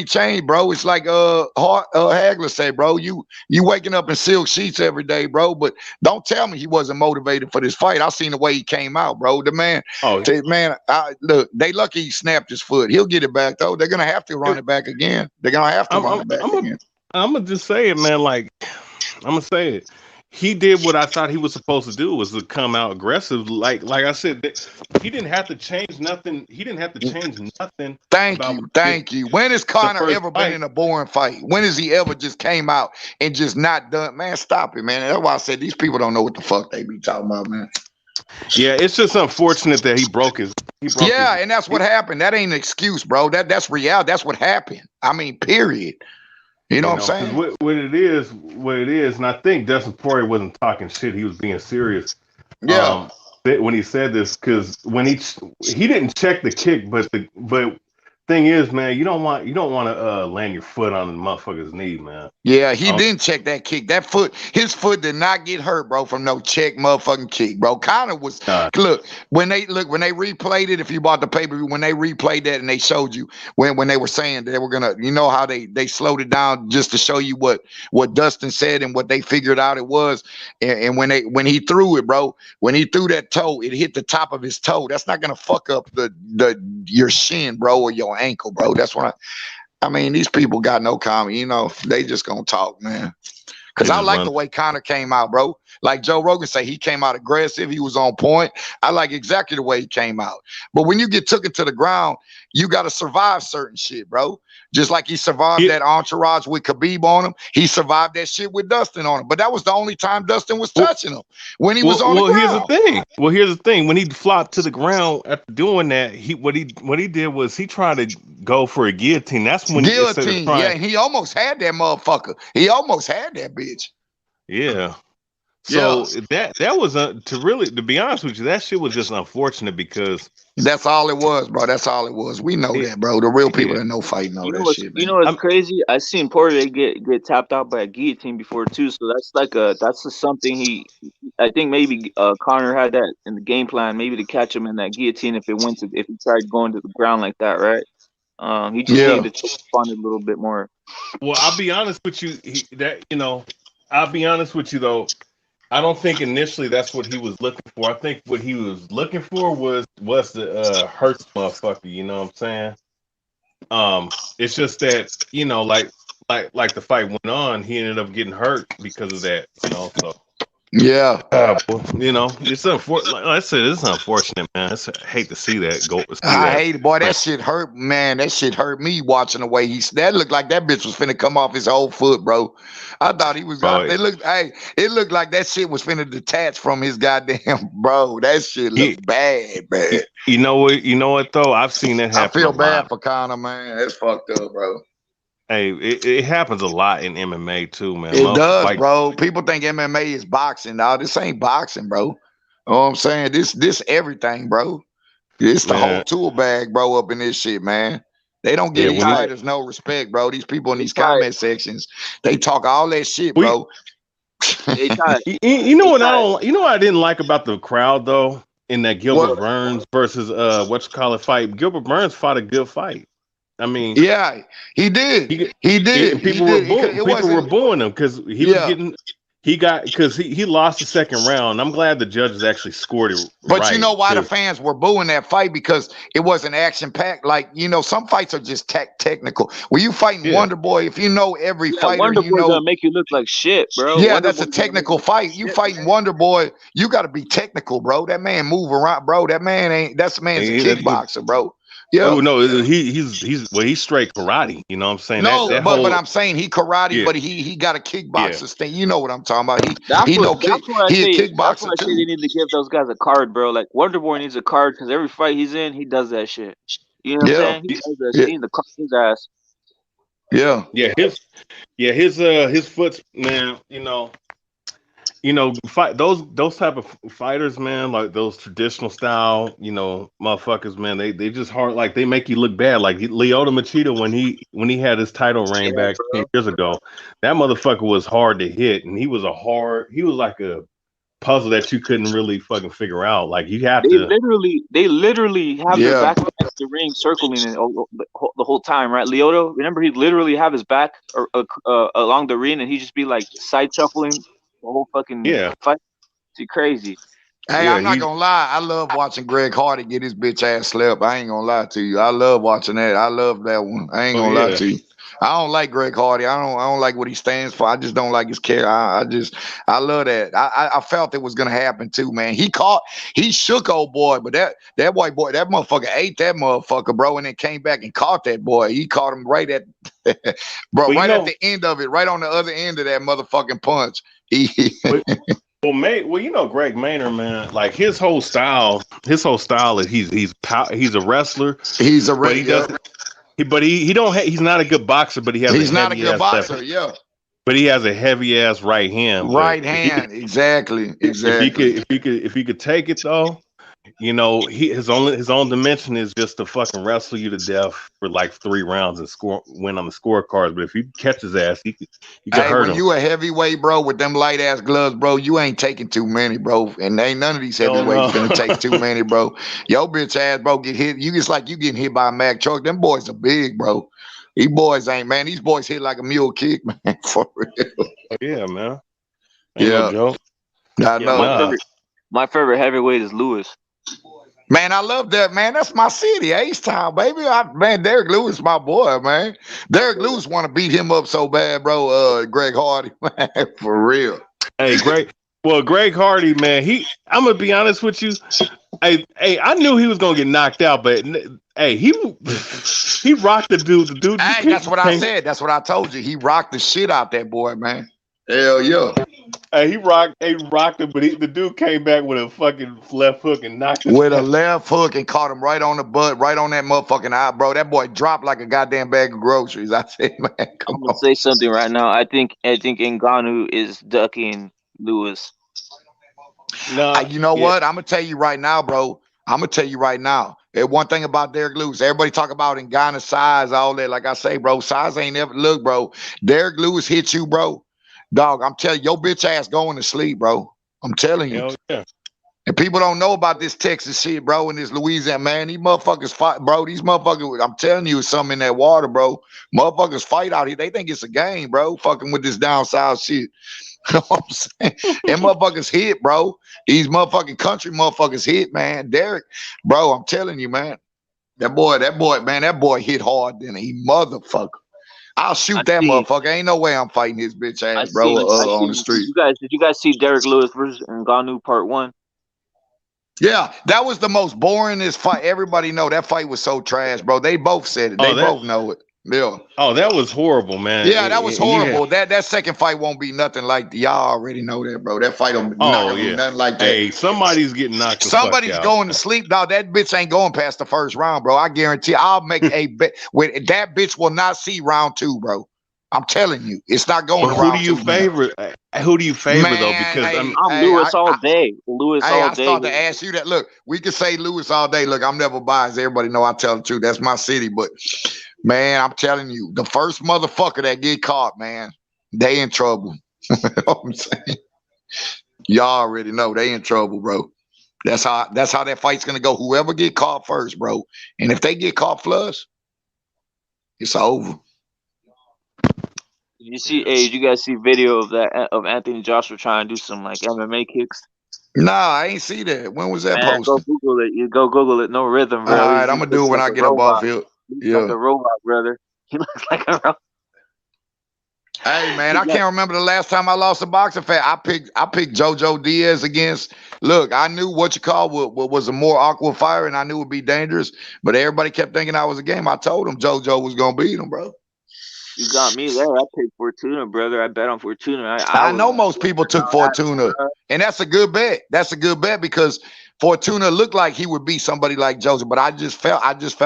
changed, bro. It's like Hagler say, bro. You waking up in silk sheets every day, bro. But don't tell me he wasn't motivated for this fight. I seen the way he came out, bro. The man, look, they lucky he snapped his foot. He'll get it back though. They're gonna have to run it back again. They're gonna have to run it back again. I'm gonna just say it, man. Like I'm gonna say it. He did what I thought he was supposed to do, was to come out aggressive. Like I said, he didn't have to change nothing. He didn't have to change nothing. Thank you. When has Conor ever been in a boring fight? When has he ever just came out and just not done? Man, stop it, man. That's why I said these people don't know what the fuck they be talking about, man. Yeah, it's just unfortunate that he broke his. And that's what happened. That ain't an excuse, bro. That's reality. That's what happened. I mean, period. You know what I'm saying? What it is, and I think Dustin Poirier wasn't talking shit. He was being serious. Yeah. When he said this, because when he didn't check the kick, but thing is, man, you don't want to land your foot on the motherfucker's knee, man. Yeah, he didn't check that kick. His foot did not get hurt, bro, from no check motherfucking kick, bro. Conor was look when they replayed it. If you bought the pay-per-view, when they replayed that and they showed you when they were saying they were gonna, you know how they slowed it down just to show you what Dustin said and what they figured out it was. And when he threw it, bro, when he threw that toe, it hit the top of his toe. That's not gonna fuck up your shin, bro, or your ankle, bro. That's why. I mean, these people got no comment. You know, they just gonna talk, man. Because I like the way Conor came out, bro. Like Joe Rogan say, he came out aggressive. He was on point. I like exactly the way he came out. But when you get took to the ground, you got to survive certain shit, bro. Just like he survived that entourage with Khabib on him. He survived that shit with Dustin on him. But that was the only time Dustin was touching him, when he was on the ground. Here's the thing. When he flopped to the ground after doing that, what he did was he tried to go for a guillotine. That's when guillotine. Yeah, he almost had that motherfucker. He almost had that bitch. Yeah. So that was to be honest with you, that shit was just unfortunate because that's all it was, bro. That's all it was. We know that, bro. The real people that know fight know that shit. You know what's crazy? I seen Poirier get tapped out by a guillotine before too. So that's something I think maybe Conor had that in the game plan, maybe to catch him in that guillotine if he tried going to the ground like that, right? He just needed to fund it a little bit more. Well, I'll be honest with you. I'll be honest with you though. I don't think initially that's what he was looking for. I think what he was looking for was the hurt motherfucker. You know what I'm saying? It's just that like the fight went on, he ended up getting hurt because of that. You know, so. Yeah. It's unfortunate. Like I said, it's unfortunate, man. I hate to see that go. I hate it, boy. That shit hurt, man. That shit hurt me watching the way that looked like that bitch was finna come off his whole foot, bro. I thought he was. It looked like that shit was finna detach from his goddamn bro. That shit looked bad, man. You know what though? I've seen that happen. I feel bad for Conor, man. That's fucked up, bro. Hey, it happens a lot in MMA too, man. It does, bro. People think MMA is boxing. No, this ain't boxing, bro. You know what I'm saying? This everything, bro. It's the whole tool bag, bro, up in this shit, man. They don't give these fighters no respect, bro. These people in these comment sections, they talk all that shit, bro. You know what I didn't like about the crowd though, in that Gilbert Burns versus fight. Gilbert Burns fought a good fight. I mean, yeah, he did. He did. People were booing him because he was getting. He lost the second round. I'm glad the judges actually scored it. But you know why the fans were booing that fight? Because it wasn't action packed. Like, some fights are just technical. When you fighting Wonder Boy, if you know every fighter, Wonder Boy's gonna make you look like shit, bro. Yeah, Wonder that's a technical fight. You fighting Wonder Boy, you got to be technical, bro. That man move around, bro. That man's a kickboxer, bro. Yeah. Oh no, he's straight karate. You know what I'm saying? No, but I'm saying he karate, but he got a kickboxer thing. You know what I'm talking about? He a kickboxer that's why I say they need to give those guys a card, bro. Like Wonder Boy needs a card because every fight he's in, he does that shit. You know what I'm saying? He does that shit. He needs to card his ass. Yeah. His foot's, man. you know, fight those type of fighters, man, like those traditional style, motherfuckers, man. They just hard, like they make you look bad. Like Lyoto Machida when he had his title reign Yeah, back bro. 10 years ago, that motherfucker was hard to hit, and he was like a puzzle that you couldn't really fucking figure out. Like you have to, They literally have their Yeah. back against the ring, circling it the whole time, right? Lyoto, remember, he'd literally have his back along the ring, and he'd just be like side shuffling the whole fucking yeah, fight. It's crazy. Hey, yeah. I'm not He, gonna lie. I love watching Greg Hardy get his bitch ass slapped. I ain't gonna lie to you. I love watching that. I love that one. I ain't oh gonna lie yeah. to you. I don't like Greg Hardy. I don't like what he stands for. I just don't like his character. I love that. I felt it was gonna happen too, man. He shook old boy, but that white boy, that motherfucker ate that motherfucker, bro, and then came back and caught that boy. He caught him right at, bro, Well, right at the end of it, right on the other end of that motherfucking punch. Well, Greg Maynard, man, like his whole style is he's a wrestler, He's a but he yeah. doesn't. He don't. He's not a good boxer, but he has a He's not a heavy good ass left. boxer, yeah. But he has a heavy ass right hand. But Right hand, exactly. if he could take it though, his own dimension is just to fucking wrestle you to death for like 3 rounds and win on the scorecards. But if you catch his ass, you can Hey, hurt when him. you a heavyweight, bro, with them light ass gloves, bro, you ain't taking too many, bro. And ain't none of these heavyweights gonna take too many, bro. Yo, bitch ass, bro, get hit. You just like you getting hit by a Mack truck. Them boys are big, bro. These boys ain't, man. These boys hit like a mule kick, man. For real. Yeah, man. Ain't Yeah. no joke. I Yeah, know. my favorite heavyweight is Lewis. Man, I love that, man. That's my city, H-Town, baby. Man, Derek Lewis, my boy, man. Derek Lewis want to beat him up so bad, bro. Greg Hardy, man, for real. Hey, Greg Hardy, man. I'm gonna be honest with you. Hey, I knew he was gonna get knocked out, but hey, he rocked the dude. The dude. Hey, that's what I said. That's what I told you. He rocked the shit out that boy, man. Hell yeah. Hey, he rocked it, but the dude came back with a fucking left hook and knocked him with a out. left hook and caught him right on the butt, right on that motherfucking eye, bro. That boy dropped like a goddamn bag of groceries. I said, man, come I'm gonna on. say something right now. I think Ngannou is ducking Lewis. No, You know what? I'm gonna tell you right now, bro. I'm gonna tell you right now. And one thing about Derek Lewis, everybody talk about Ngannou's size, all that. Like I say, bro, size ain't never look, bro. Derek Lewis hit you, bro. Dog, I'm telling you, your bitch ass going to sleep, bro. I'm telling you. Hell yeah. And people don't know about this Texas shit, bro, and this Louisiana, man. These motherfuckers fight, bro. These motherfuckers, I'm telling you, it's something in that water, bro. Motherfuckers fight out here. They think it's a game, bro. Fucking with this down south shit. You know what I'm saying? And motherfuckers hit, bro. These motherfucking country motherfuckers hit, man. Derek, bro, I'm telling you, man. That boy, man, that boy hit hard than he motherfucker. I'll shoot that motherfucker. Ain't no way I'm fighting his bitch ass, bro, on the street. Did you guys see Derek Lewis versus Ngannou Part 1? Yeah, that was the most boringest fight. Everybody know that fight was so trash, bro. They both said it. They both know it. Yeah. Oh, that was horrible, man. Yeah, that was horrible. That second fight won't be nothing like y'all already know that, bro. That fight don't not gonna be nothing like that. Hey, somebody's getting knocked. Somebody's going to sleep, dog. That bitch ain't going past the first round, bro. I guarantee. I'll make a bet. That bitch will not see round 2, bro. I'm telling you, it's not going to round 2. Who do you favor though? Because I'm Lewis all day. Lewis all I day. started to ask you that. Look, we can say Lewis all day. Look, I'm never biased. Everybody know I tell the truth. That's my city. But man, I'm telling you, the first motherfucker that get caught, man, they in trouble. You know what I'm saying? Y'all already know they in trouble, bro. That's how that fight's gonna go. Whoever get caught first, bro. And if they get caught flush, it's over. Did you guys see video of Anthony Joshua trying to do some like MMA kicks? Nah, I ain't see that. When was that Man, posted? go Google it. You go Google it. No rhythm, bro. All right, I'm gonna do it when I get up off here. He's like a robot, brother. He looks like a robot. Hey man, I can't remember the last time I lost a boxing fight. I picked JoJo Diaz against. Look, I knew what was a more awkward fighter, and I knew it would be dangerous. But everybody kept thinking I was a game. I told them JoJo was gonna beat him, bro. You got me there. I picked Fortuna, brother. I bet on Fortuna. I know most people took Fortuna, and that's a good bet. That's a good bet because Fortuna looked like he would beat somebody like JoJo, but I just felt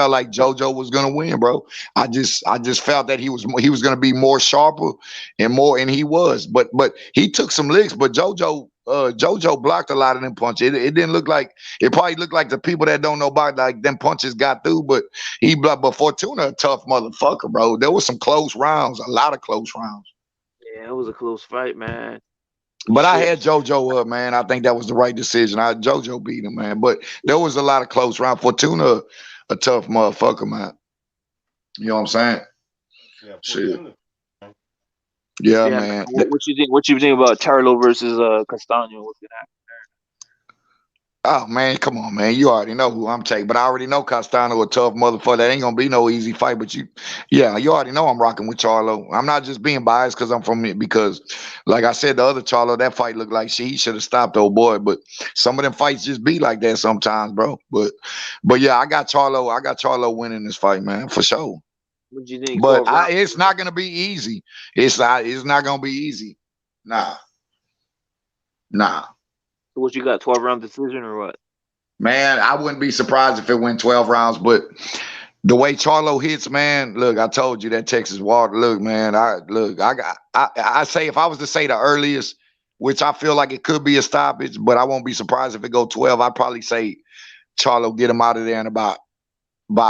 like JoJo was gonna win, bro. I just felt that he was gonna be more sharper and he was, but he took some licks, but JoJo blocked a lot of them punches. It didn't look like it probably looked like the people that don't know about like them punches got through, but he blocked. But Fortuna a tough motherfucker, bro. There was some close rounds, a lot of close rounds. Yeah, it was a close fight, man. But I had JoJo up, man. I think that was the right decision. JoJo beat him, man. But there was a lot of close rounds. Fortuna, a tough motherfucker, man. You know what I'm saying? Yeah, shit. Yeah, man. What you think? What you think about Charlo versus Castaño? What's gonna happen? Oh man, come on, man. You already know who I'm taking, but I already know Castano a tough motherfucker. That ain't gonna be no easy fight. But you already know I'm rocking with Charlo. I'm not just being biased because I'm from it. Because, like I said, the other Charlo, that fight looked like he should have stopped, old boy. But some of them fights just be like that sometimes, bro. But yeah, I got Charlo. I got Charlo winning this fight, man, for sure. What you think? But it's not gonna be easy. It's not gonna be easy. Nah. So what you got? 12-round decision or what? Man, I wouldn't be surprised if it went 12 rounds, but the way Charlo hits, man, look, I told you that Texas water. Look, man, I say if I was to say the earliest, which I feel like it could be a stoppage, but I won't be surprised if it go 12. I'd probably say Charlo get him out of there in about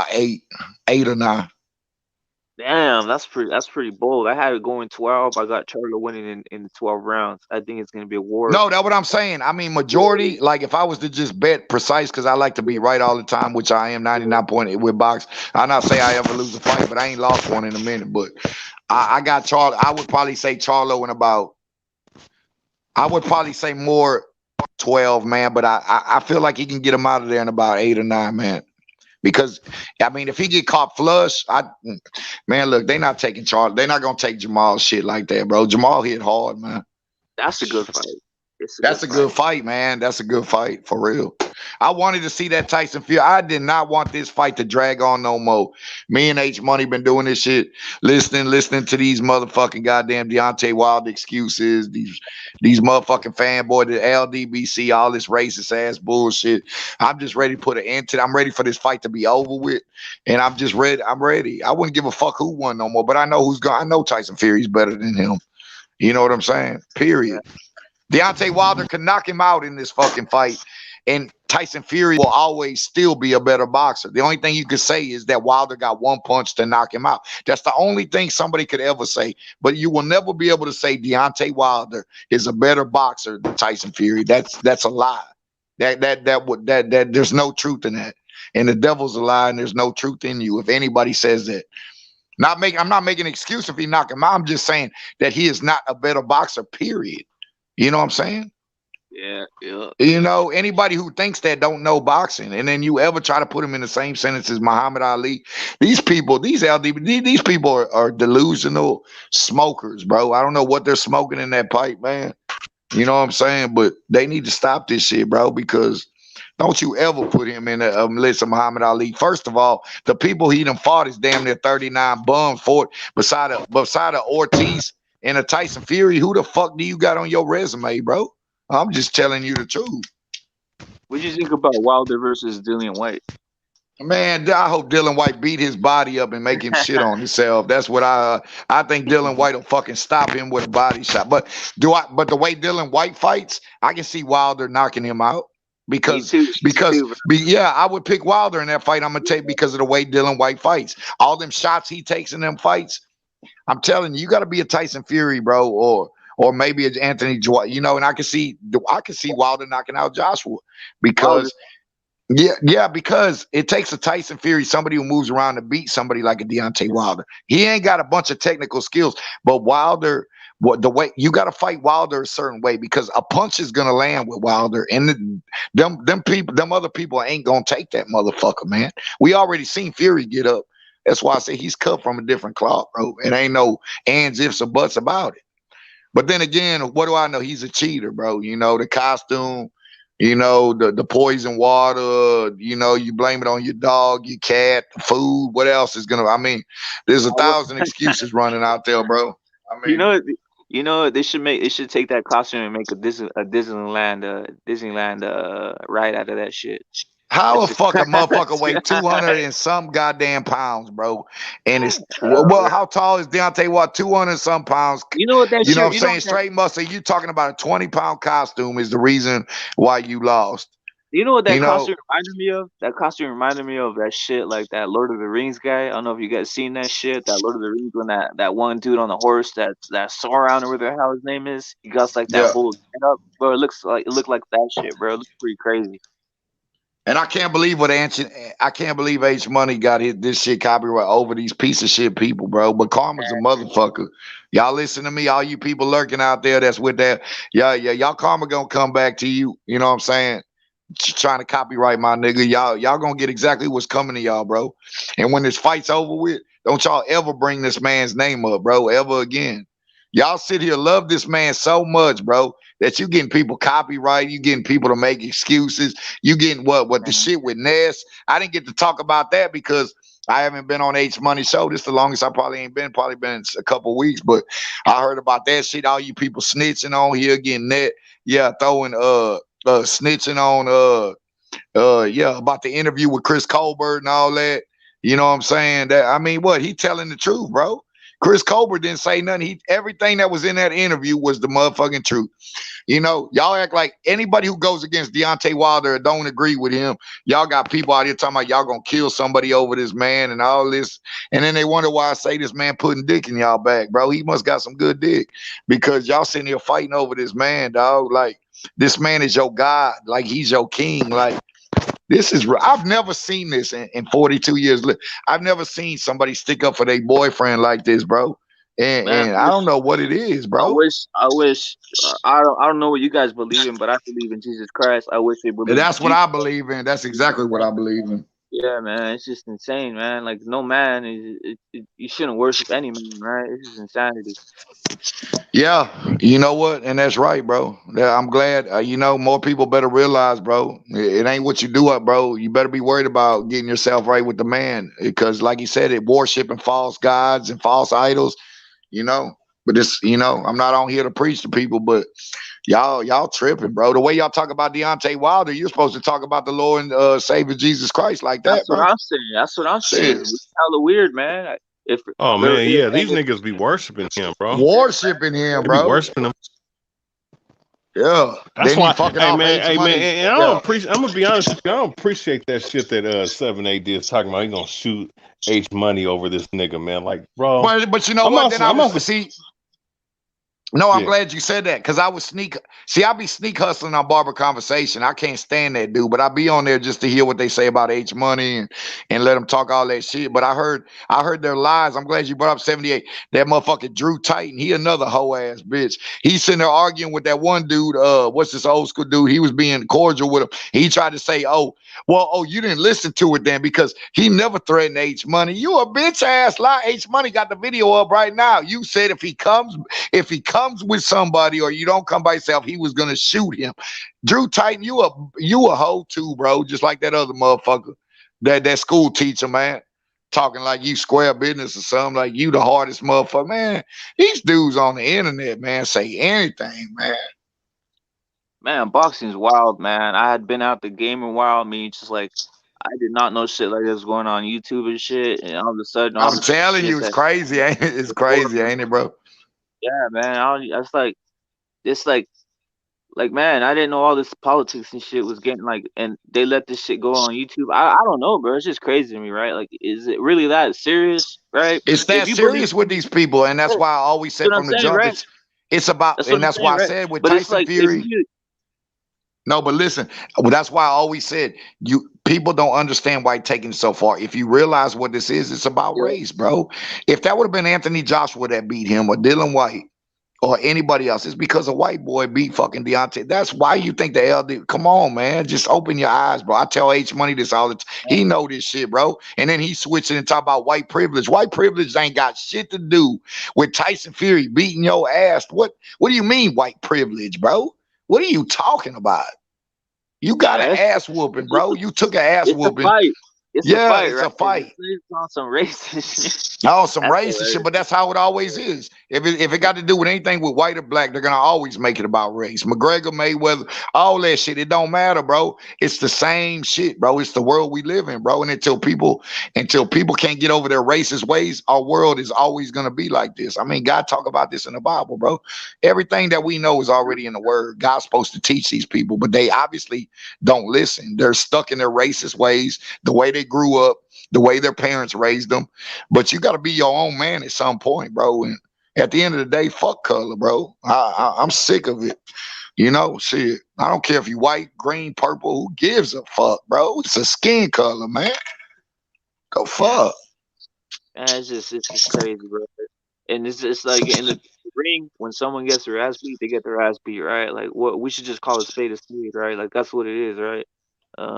8 or 9. Damn, that's pretty bold. I had it going 12. I got Charlo winning in the 12 rounds. I think it's gonna be a war. No, that's what I'm saying. I mean, majority. Like if I was to just bet precise, because I like to be right all the time, which I am 99.8 with box. I not say I ever lose a fight, but I ain't lost one in a minute. But I got Charlo. I would probably say Charlo in about. I would probably say more 12, man. But I feel like he can get him out of there in about 8 or 9, man. Because I mean, if he get caught flush, man, look, they not taking Charlo. They're not gonna take Jamal's shit like that, bro. Jamal hit hard, man. That's a good fight. That's a good fight, man. That's a good fight for real. I wanted to see that Tyson Fury. I did not want this fight to drag on no more. Me and H Money been doing this shit, listening to these motherfucking goddamn Deontay Wilder excuses, these motherfucking fanboy, the LDBC, all this racist ass bullshit. I'm just ready to put an end to it. I'm ready for this fight to be over with, and I'm just ready. I'm ready. I wouldn't give a fuck who won no more, but I know who's going. I know Tyson Fury's better than him. You know what I'm saying? Period. Deontay Wilder could knock him out in this fucking fight, and Tyson Fury will always still be a better boxer. The only thing you could say is that Wilder got one punch to knock him out. That's the only thing somebody could ever say. But you will never be able to say Deontay Wilder is a better boxer than Tyson Fury. That's a lie. That there's no truth in that. And the devil's a lie, and there's no truth in you if anybody says that. I'm not making an excuse if he knock him out. I'm just saying that he is not a better boxer, period. You know what I'm saying? Yeah. You know, anybody who thinks that don't know boxing, and then you ever try to put him in the same sentence as Muhammad Ali. These people, these people are delusional smokers, bro. I don't know what they're smoking in that pipe, man. You know what I'm saying? But they need to stop this shit, bro, because don't you ever put him in a list of Muhammad Ali. First of all, the people he done fought is damn near 39 bums for it. Beside a Ortiz and a Tyson Fury, who the fuck do you got on your resume, bro? I'm just telling you the truth. What do you think about Wilder versus Dillian White? Man, I hope Dillian White beat his body up and make him shit on himself. That's what I think Dillian White will fucking stop him with a body shot. But the way Dillian White fights, I can see Wilder knocking him out. Because I would pick Wilder in that fight. I'm gonna take because of the way Dillian White fights. All them shots he takes in them fights. I'm telling you, you got to be a Tyson Fury, bro, or maybe an Anthony Joshua, you know. And I can see Wilder knocking out Joshua because because it takes a Tyson Fury, somebody who moves around to beat somebody like a Deontay Wilder. He ain't got a bunch of technical skills, but Wilder. The way you got to fight Wilder a certain way because a punch is gonna land with Wilder, and them other people ain't gonna take that motherfucker, man. We already seen Fury get up. That's why I say he's cut from a different cloth, bro. It ain't no ands, ifs, or buts about it. But then again, what do I know? He's a cheater, bro. You know, the costume, You know, the poison water, you know, you blame it on your dog, your cat, food. What else is gonna? I mean, there's a thousand excuses running out there, bro. I You mean, know, you know, they should take that costume and make Disneyland ride out of that shit. how That's a just fucking motherfucker that's weigh 200 and some goddamn pounds, bro? And it's bro. well, how tall is Deontay? What, 200 and some pounds? You know what that You know what shirt? I'm You know saying? what that? Straight muscle. You talking about a 20-pound costume is the reason why you lost. You know what You that know, costume reminded me of? That costume reminded me of that shit like that Lord of the Rings guy. I don't know if you guys seen that shit. That Lord of the Rings when that one dude on the horse that Sauron or whatever the hell his name is. He got like that yeah. whole get up, bro. It looked like that shit, bro. It looks pretty crazy. And I can't believe what ancient. I can't believe H Money got this shit copyright over these piece of shit people, bro. But karma's a motherfucker. Y'all listen to me, all you people lurking out there that's with that. Yeah, y'all karma gonna come back to you. You know what I'm saying? Trying to copyright my nigga. Y'all gonna get exactly what's coming to y'all, bro. And when this fight's over with, don't y'all ever bring this man's name up, bro, ever again. Y'all sit here, love this man so much, bro, that you getting people copyright, you getting people to make excuses, you getting what the shit with Ness. I didn't get to talk about that because I haven't been on H Money show. This is the longest I probably been a couple weeks, but I heard about that shit. All you people snitching on here, getting that, yeah, throwing snitching on yeah, about the interview with Chris Colbert and all that. You know what I'm saying? That, I mean, what, he telling the truth, bro. Chris Colbert didn't say nothing. Everything that was in that interview was the motherfucking truth. You know, y'all act like anybody who goes against Deontay Wilder or don't agree with him, y'all got people out here talking about y'all gonna kill somebody over this man and all this. And then they wonder why I say this man putting dick in y'all back, bro. He must got some good dick because y'all sitting here fighting over this man, dog. Like, this man is your God. Like, he's your king. Like, this is, I've never seen this in 42 years. I've never seen somebody stick up for their boyfriend like this, bro. Man, And I don't know what it is, bro. I wish. I don't know what you guys believe in, but I believe in Jesus Christ. I wish they believed in That's what Jesus. I believe in. That's exactly what I believe in. Yeah, man, it's just insane, man. Like no man you shouldn't worship any man, right? This is insanity. Yeah, you know what? And that's right, bro. Yeah, I'm glad. You know, more people better realize, bro. It ain't what you do up, bro. You better be worried about getting yourself right with the man, because, like he said, it worshiping false gods and false idols. You know, but it's, you know, I'm not on here to preach to people, but y'all tripping, bro. The way y'all talk about Deontay Wilder, you're supposed to talk about the Lord and Savior Jesus Christ like that, That's what bro. I'm saying. That's what I'm saying. Shit. It's hella weird, man. If Oh there, man, yeah, these niggas be worshiping him, bro. Worshiping him, They be bro. worshiping him. Yeah. That's Then he why, fucking hey off man, H Money. and I don't Yeah. appreciate. I'm gonna be honest with you, I don't appreciate that shit that 7A did talking about. He gonna shoot H Money over this nigga, man. Like, bro, But you know I'm what? Then also, I I'm was also, see. No, I'm yeah. glad you said that, because I was I be sneak hustling on Barber Conversation. I can't stand that dude, but I be on there just to hear what they say about H Money and let them talk all that shit. But I heard their lies. I'm glad you brought up 78. That motherfucker Drew Titan, he another hoe ass bitch. He's sitting there arguing with that one dude. What's this old school dude? He was being cordial with him. He tried to say, you didn't listen to it then, because he never threatened H Money. You a bitch ass lie. H Money got the video up right now. You said if he comes with somebody or you don't come by yourself, he was gonna shoot him. Drew Titan, you a hoe too, bro. Just like that other motherfucker, that school teacher, man. Talking like you square business or something, like you the hardest motherfucker, man. These dudes on the internet, man, say anything, man. man, boxing's wild, man. I had been out the game a while. I mean, just like I did not know shit like this was going on YouTube and shit, and all of a sudden, all I'm this telling shit you, it's that crazy, ain't it? It's crazy, ain't it, bro? yeah, man. It's like it's like man, I didn't know all this politics and shit was getting like, and they let this shit go on YouTube. I don't know, bro. It's just crazy to me, right? Like, is it really that serious, right? It's If that you believe, serious with these people, and that's that's why I always said what I'm from the saying, jump, right? it's about, That's what and I'm that's saying, why I right? said with But it's Tyson like if Fury. you, No, but listen, that's why I always said, you people don't understand why it's taking so far. If you realize what this is, it's about yeah, race, bro. If that would have been Anthony Joshua that beat him, or Dylan White, or anybody else, it's because a white boy beat fucking Deontay. That's why you think the LD. Come on, man, just open your eyes, bro. I tell H Money this all the time. He know this shit, bro. And then he switching and talk about white privilege. White privilege ain't got shit to do with Tyson Fury beating your ass. What do you mean white privilege, bro? What are you talking about? You got an That's ass whooping, bro. You took an ass it's a whooping. fight. It's a Yeah, fight, it's right? a And fight. it's on some racist shit. Oh, some That's racist shit, hilarious. but that's how it always is. If it got to do with anything with white or black, they're gonna always make it about race. McGregor, Mayweather, all that shit. It don't matter, bro. It's the same shit, bro. It's the world we live in, bro. And until people can't get over their racist ways, our world is always gonna be like this. I mean, God talk about this in the Bible, bro. Everything that we know is already in the Word. God's supposed to teach these people, but they obviously don't listen. They're stuck in their racist ways, the way they grew up, the way their parents raised them. But you got to be your own man at some point, bro. And at the end of the day, fuck color, bro. I'm sick of it. You know, shit. I don't care if you white, green, purple. Who gives a fuck, bro? It's a skin color, man. Go Yeah, fuck. it's just crazy, bro. And it's like in the ring when someone gets their ass beat, they get their ass beat, right? Like what we should just call a spade, right? Like that's what it is, right?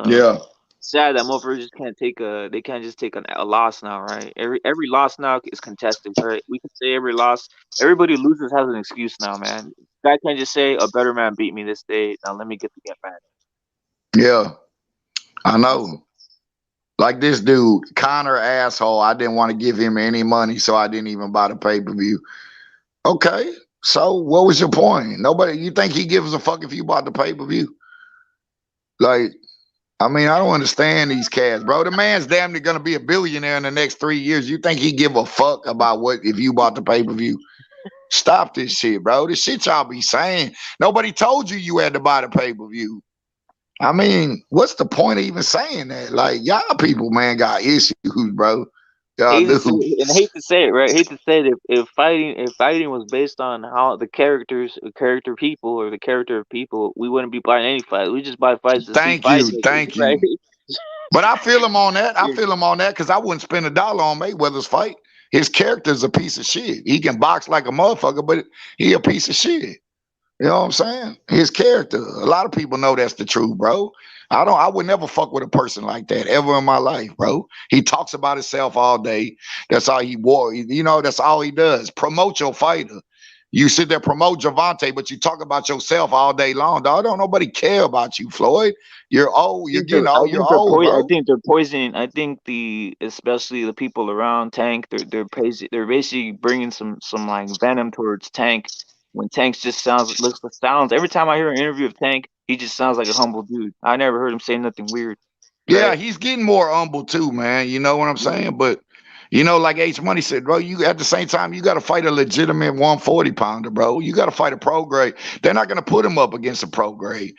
Yeah. Sad that motherfuckers just can't take they can't just take a loss now, right? Every loss now is contested, right? We can say every loss, everybody who loses has an excuse now, man. Guy can't just say a better man beat me this day. Now let me get back. Yeah. I That's know. Like this dude, Conor asshole. I didn't want to give him any money, so I didn't even buy the pay-per-view. Okay. So what was your point? Nobody, you think he gives a fuck if you bought the pay-per-view? Like, I mean, I don't understand these cats, bro. The man's damn near gonna be a billionaire in the next 3 years. You think he give a fuck about what if you bought the pay-per-view? Stop this shit, bro. This shit y'all be saying. Nobody told you you had to buy the pay-per-view. I mean, what's the point of even saying that? Like, y'all people, man, got issues, bro. Y'all hate to say do. and hate to say it, right? Hate to say it if fighting was based on how the character people or the character of people, we wouldn't be buying any fight. We just buy fights to see Thank fight you, makers, thank right? you. But I feel him on that. I Yeah. feel him on that because I wouldn't spend $1 on Mayweather's fight. His character's a piece of shit. He can box like a motherfucker, but he a piece of shit. You know what I'm saying? His character. A lot of people know that's the truth, bro. I would never fuck with a person like that ever in my life, bro. He talks about himself all day. That's all he wore. You know, that's all he does. Promote your fighter. You sit there promote Javante, but you talk about yourself all day long. Dog, don't nobody care about you, Floyd. You're old. You're getting I old. You're think they're old, I bro. think they're poisoning. I think especially the people around Tank, they're basically bringing some like venom towards Tank. When Tank just sounds every time I hear an interview of Tank, he just sounds like a humble dude. I never heard him say nothing weird, Yeah, right? he's getting more humble too, man. You know what I'm saying? But you know, like H Money said, bro, you at the same time you got to fight a legitimate 140 pounder, bro. You got to fight a pro grade. They're not gonna put him up against a pro grade.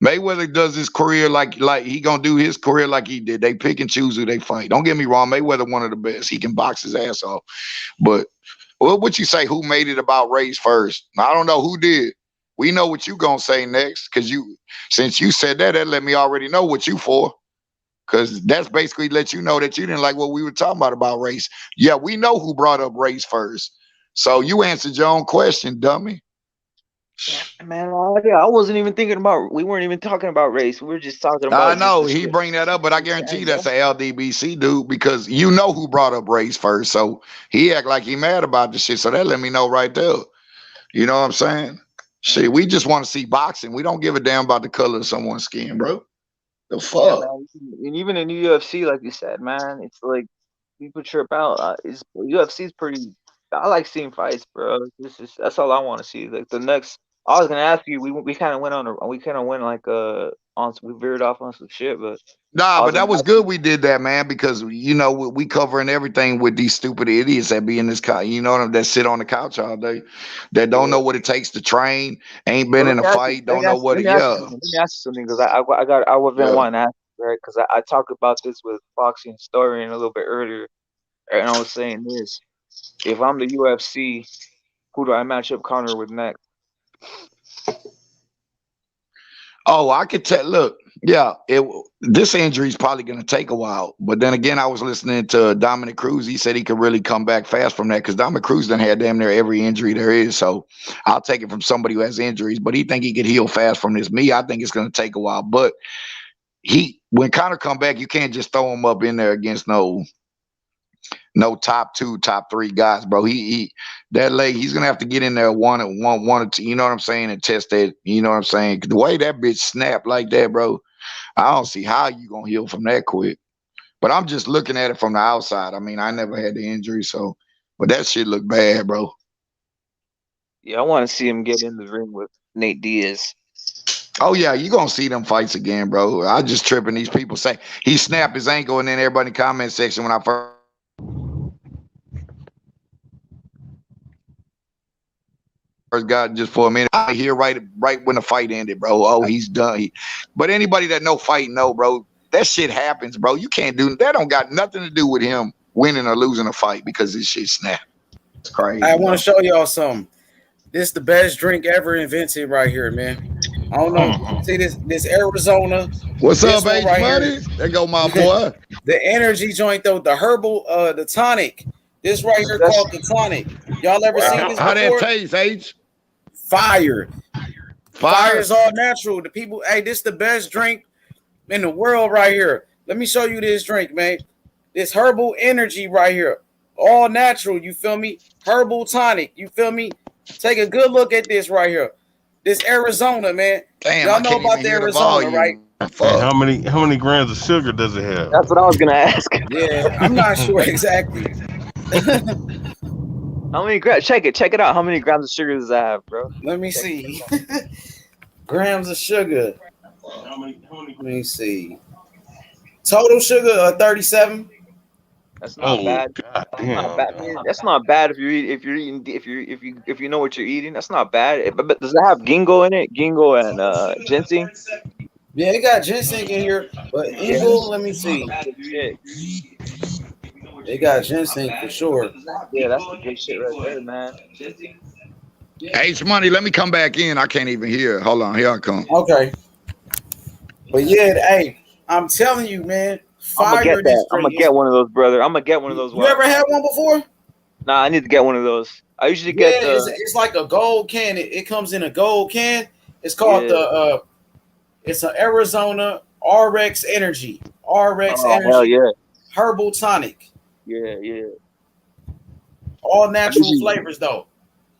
Mayweather does his career like he gonna do his career like he did. They pick and choose who they fight. Don't get me wrong, Mayweather one of the best. He can box his ass off. But what would you say? Who made it about race first? I don't know who did. We know what you gonna say next, cause since you said that, that let me already know what you for. Cause that's basically let you know that you didn't like what we were talking about race. Yeah, we know who brought up race first. So you answered your own question, dummy. Man, yeah, I wasn't even thinking about. We weren't even talking about race. We were just talking I about just know the he shit. bring that up, but I guarantee you that's a LDBC dude because you know who brought up race first. So he act like he mad about the shit. So that let me know right there. You know what I'm saying? Shit, we just want to see boxing. We don't give a damn about the color of someone's skin, bro. The Yeah, fuck? man. And even in the UFC, like you said, man, it's like people trip out. UFC is pretty. I like seeing fights, bro. That's all I want to see. Like the next, I was gonna ask you. We kind of went like on we veered off on some shit, but Nah, I was but gonna that was ask good you. we did that, man, because you know we covering everything with these stupid idiots that be in this couch, you know, that sit on the couch all day, that don't know Yeah. what it takes to train, ain't been Well, in a fight, don't know what let it. me ask you Yeah, something. Let me ask you something because I've been yeah. wanting to ask you, right? Because I talked about this with Foxy and Story a little bit earlier, and I was saying this: if I'm the UFC, who do I match up Conor with next? Oh, I could tell. Look, yeah, this injury is probably going to take a while. But then again, I was listening to Dominic Cruz. He said he could really come back fast from that because Dominic Cruz done had damn near every injury there is. So I'll take it from somebody who has injuries. But he think he could heal fast from this. Me, I think it's going to take a while. But when Conor come back, you can't just throw him up in there against no no top 2, top 3 guys, bro. He that leg, he's gonna have to get in there one or two, you know what I'm saying, and test that, you know what I'm saying? The way that bitch snapped like that, bro, I don't see how you gonna heal from that quick. But I'm just looking at it from the outside. I mean, I never had the injury, so but that shit look bad, bro. Yeah, I want to see him get in the ring with Nate Diaz. Oh yeah, you gonna see them fights again, bro. I just tripping. These people say he snapped his ankle, and then everybody in the comment section when I first got just for a minute, I hear right when the fight ended, bro. Oh, he's done. But anybody that know fight know, bro, that shit happens, bro. You can't do that. Don't got nothing to do with him winning or losing a fight because this shit snapped. It's crazy. I want to show y'all something. This is the best drink ever invented right here, man. I don't know. See this Arizona. What's up, one H right Money? here. There go my boy. The energy joint though, the herbal, the tonic. This right here called the tonic. Y'all ever seen this How before? that taste, H? Fire. Fire is all natural. The people, hey, this is the best drink in the world right here. Let me show you this drink, man. This herbal energy right here. All natural, you feel me? Herbal tonic, you feel me? Take a good look at this right here. This Arizona, man. Damn, y'all know about the Arizona, right? Hey, how many grams of sugar does it have? That's what I was gonna ask. Yeah, I'm not sure exactly. How many grams? Check it out. How many grams of sugar does that have, bro? Let me see. Grams of sugar. Let me see. Total sugar 37. That's not bad. God That's not bad. That's not bad if you know what you're eating. That's not bad. But does it have ginkgo in it? Ginkgo and ginseng? Yeah, it got ginseng in here, but Ingle, let me see. Shit. They got ginseng for sure. Yeah, that's the good shit right there, man. H Money, let me come back in. I can't even hear. Hold on, here I come. Okay. But yeah, hey, I'm telling you, man. I'm gonna get that. I'm gonna get one of those, brother. I'm gonna get one of those. You ever had one before? Nah, I need to get one of those. I usually get the. It's like a gold can. It comes in a gold can. It's called it's an Arizona RX Energy. RX Energy. Hell yeah. Herbal tonic. Yeah. All natural flavors though.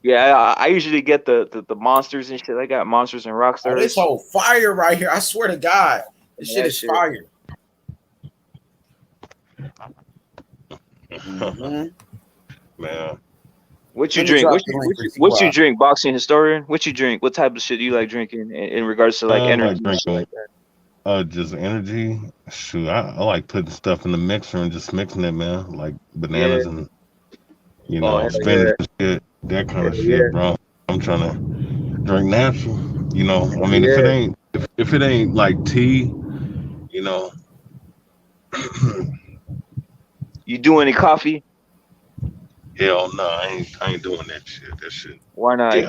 Yeah, I usually get the monsters and shit. I got monsters and rock stars. Oh, this whole fire right here. I swear to God. This shit is fire. Man. What you drink? What you drink? Boxing historian? What you drink? What type of shit do you like drinking in regards to like energy? Like drinking, like that? Just energy. Shoot, I like putting stuff in the mixer and just mixing it, man. Like bananas and spinach and shit, that kind of shit, bro. I'm trying to drink natural. You know, I mean, if it ain't like tea, you know. You do any coffee? Hell no, I ain't doing that shit. That shit. Why not? It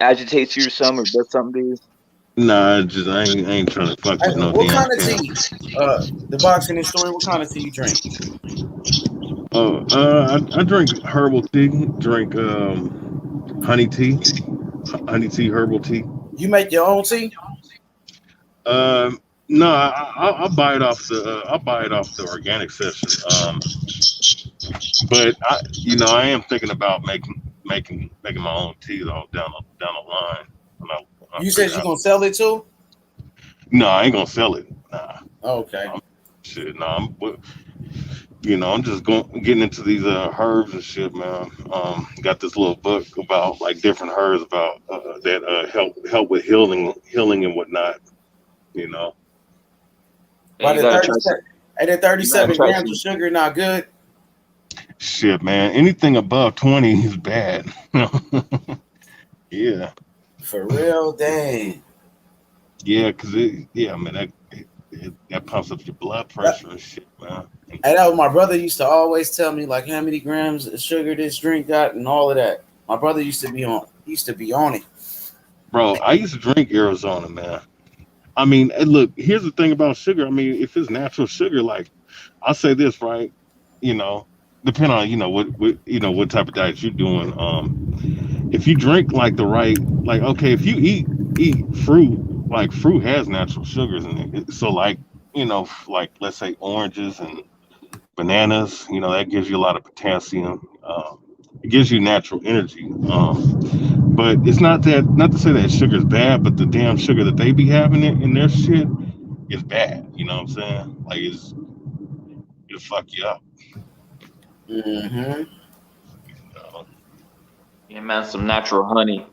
agitates you or something, or does something to you? Nah, I ain't trying to fuck with no what damn kind of thing. tea? The boxing historian, what kind of tea you drink? I drink herbal tea. Drink honey tea herbal tea. You make your own tea? No, I'll buy it off the organic section. But I am thinking about making my own tea though down the line. You said you're gonna sell it too? No, I ain't gonna sell it. Nah. Okay. I'm just getting into these herbs and shit, man. Got this little book about like different herbs about that help with healing and whatnot. You know. But at 37 grams of sugar not good. Shit, man. Anything above 20 is bad. Yeah. For real, dang. Yeah, that pumps up your blood pressure and shit, man. And that was my brother used to always tell me like how many grams of sugar this drink got and all of that. My brother used to be on it. Bro, I used to drink Arizona, man. I mean, look, here's the thing about sugar. I mean, if it's natural sugar, like I'll say this, right? Depending on what type of diet you're doing. If you drink like the right, like okay, if you eat fruit, like fruit has natural sugars in it. So like like let's say oranges and bananas. You know, that gives you a lot of potassium. It gives you natural energy. But it's not to say that sugar's bad, but the damn sugar that they be having in their shit is bad. You know what I'm saying? Like it'll fuck you up. Mm-hmm. Uh, Yeah, man, some natural honey.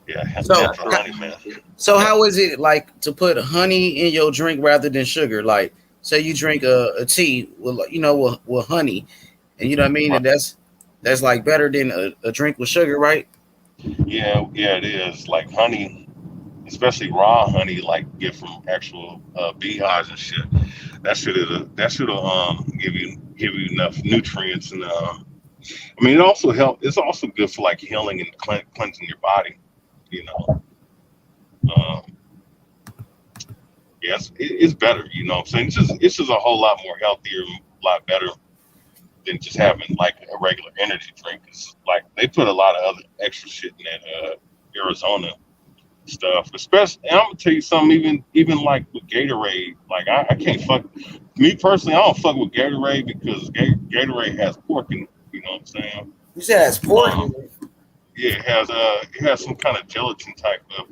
yeah, So, natural honey, man. so how is it like to put honey in your drink rather than sugar? Like, say you drink a tea with with honey, and you know what I mean, and that's like better than a drink with sugar, right? Yeah, it is. Like honey, especially raw honey, like get from actual beehives and shit. That should give you enough nutrients and I mean it also help. It's also good for like healing and cleansing your body. You know, um, yes, it's better. You know what I'm saying? It's just a whole lot more healthier, a lot better than just having like a regular energy drink. It's like they put a lot of other extra shit in that Arizona stuff. Especially, and I'm gonna tell you something. Even like with Gatorade, like I can't fuck. Me personally, I don't fuck with Gatorade because Gatorade has pork in it. You know what I'm saying? You said that's pork. Yeah, it has some kind of gelatin type of